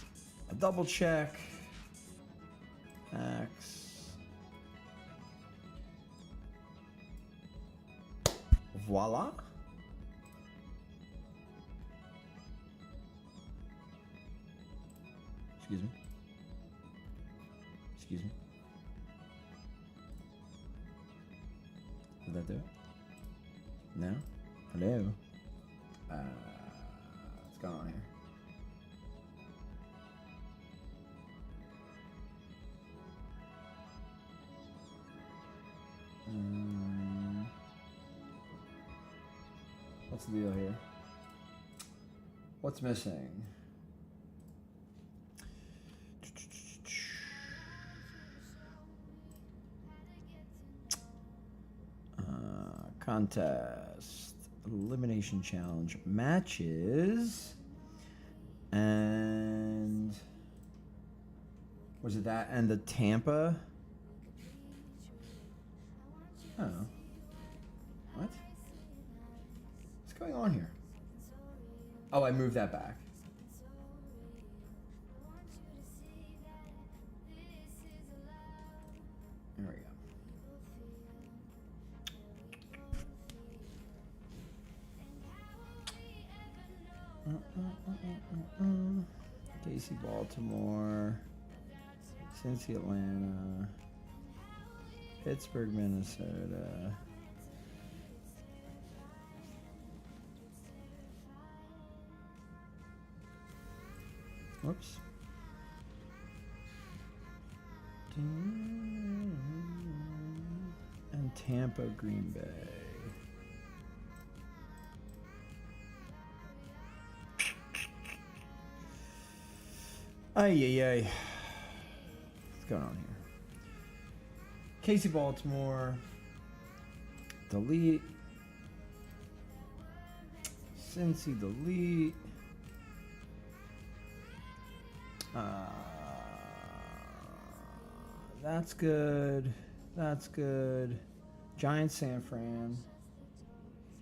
Speaker 1: a double check. X. Voila. Excuse me. Excuse me. Did that do it? No? Hello? What's going on here? What's the deal here? What's missing? Contest. Elimination Challenge matches. And was it that and the Tampa? Oh. What? What's going on here? Oh, I moved that back. There we go. KC, Baltimore, Cincy, Atlanta, Pittsburgh, Minnesota. Whoops. And Tampa, Green Bay. Ay, ay, ay. What's going on here? KC, Baltimore. Delete. Cincy, delete. That's good. That's good. Giants, San Fran.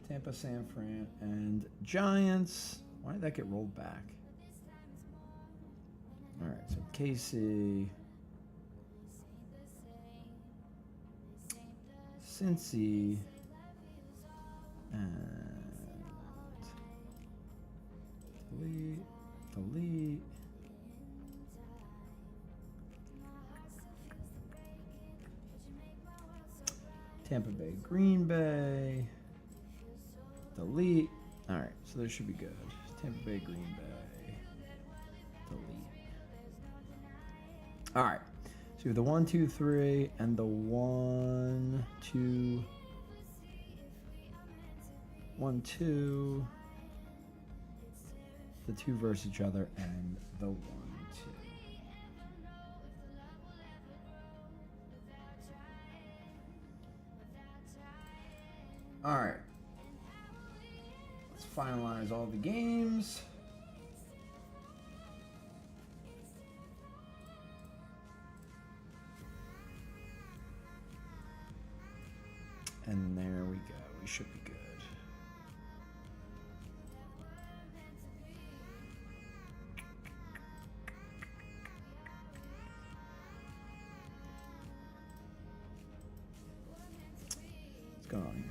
Speaker 1: Tampa, San Fran. And Giants. Why did that get rolled back? All right, so KC. Cincy. And delete. Delete. Tampa Bay, Green Bay. Delete. All right, so this should be good. Tampa Bay, Green Bay. Delete. All right. So we have the 1, 2, 3, and the 1, 2, 1, 2. The 2 versus each other, and the 1, 2. All right. Let's finalize all the games. And there we go. We should be good. What's going on here?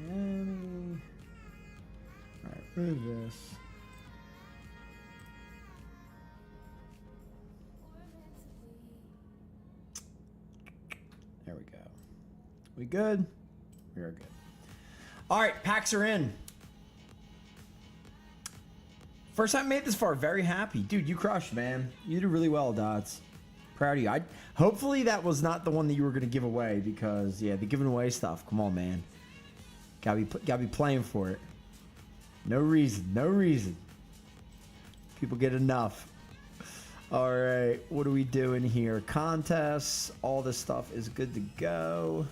Speaker 1: Miami. All right, move this. There we go. We good? We are good. All right, packs are in. First time I made this far, very happy. Dude, you crushed, man. You did really well, Dots. Proud of you. Hopefully that was not the one that you were going to give away because, yeah, the giving away stuff. Come on, man. Gotta be playing for it. No reason. No reason. People get enough. All right, what are we doing here? Contests. All this stuff is good to go.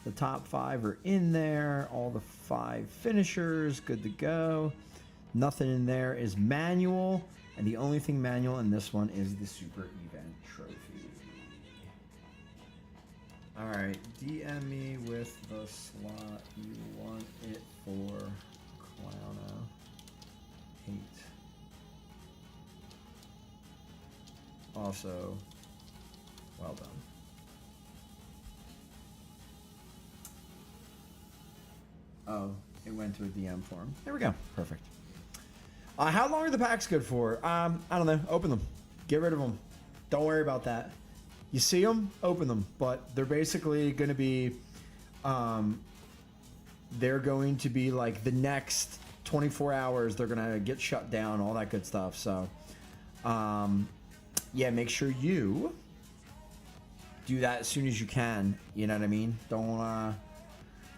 Speaker 1: The top 5 are in there. All the 5 finishers, good to go. Nothing in there is manual. And the only thing manual in this one is the Super Event Trophy. All right, DM me with the slot you want it for. Clowno. 8. Also, well done. Oh, it went to a DM form. There we go. Perfect. How long are the packs good for? I don't know. Open them. Get rid of them. Don't worry about that. You see them, open them. But they're basically going to be, they're going to be like the next 24 hours. They're going to get shut down, all that good stuff. So, yeah, make sure you do that as soon as you can. You know what I mean?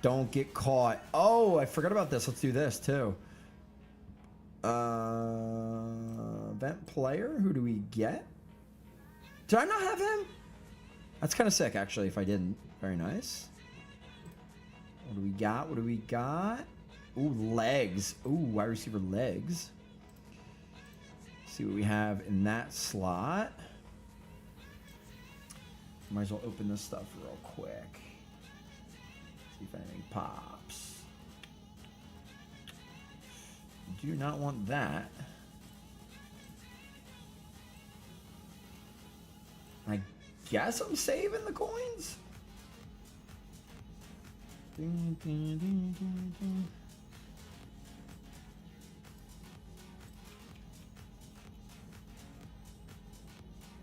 Speaker 1: Don't get caught. Oh, I forgot about this. Let's do this too. Event player. Who do we get? Did I not have him? That's kind of sick, actually, if I didn't. Very nice. What do we got? What do we got? Ooh, legs. Ooh, wide receiver legs. See what we have in that slot. Might as well open this stuff real quick. See if anything pops. Do not want that. I guess I'm saving the coins. Ding, ding, ding, ding, ding.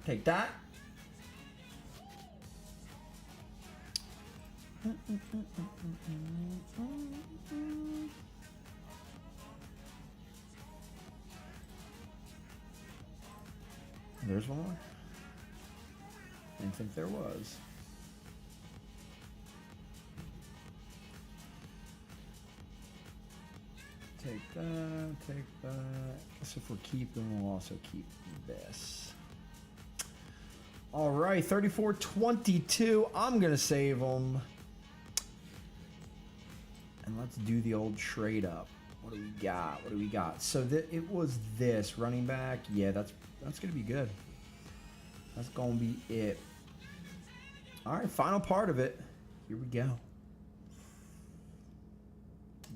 Speaker 1: Take that. There's one more. Didn't think there was. Take that, take that. Guess if we're keeping, we'll also keep this. All right, 34-22. I'm going to save them. And let's do the old trade up. What do we got? What do we got? So it was this running back. Yeah, that's going to be good. That's going to be it. All right, final part of it. Here we go.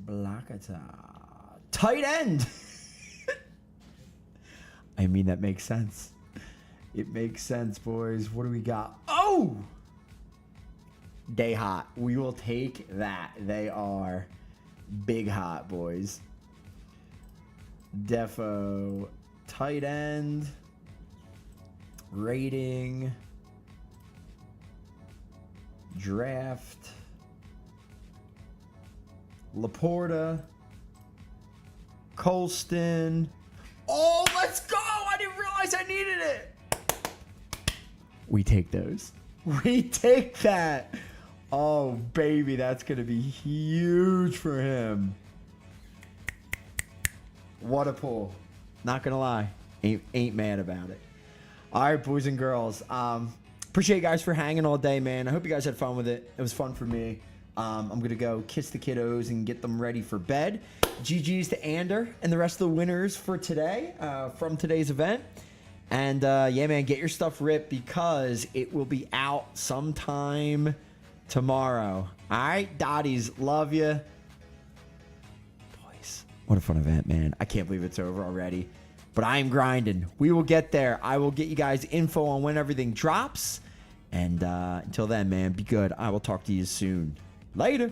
Speaker 1: Blackata. Tight end. I mean, that makes sense. It makes sense, boys. What do we got? Oh! Day hot. We will take that. They are big hot, boys. Defo. Tight end. Rating. Draft. Laporta. Colston. Oh, let's go! I didn't realize I needed it. We take those. We take that. Oh, baby, that's going to be huge for him. What a pull. Not going to lie. Ain't mad about it. All right, boys and girls. Appreciate you guys for hanging all day, man. I hope you guys had fun with it. It was fun for me. I'm going to go kiss the kiddos and get them ready for bed. GG's to Ander and the rest of the winners for today, from today's event. And, yeah, man, get your stuff ripped because it will be out sometime tomorrow. All right, Dotties, love you. Boys, what a fun event, man. I can't believe it's over already. But I am grinding. We will get there. I will get you guys info on when everything drops. And until then, man, be good. I will talk to you soon. Later.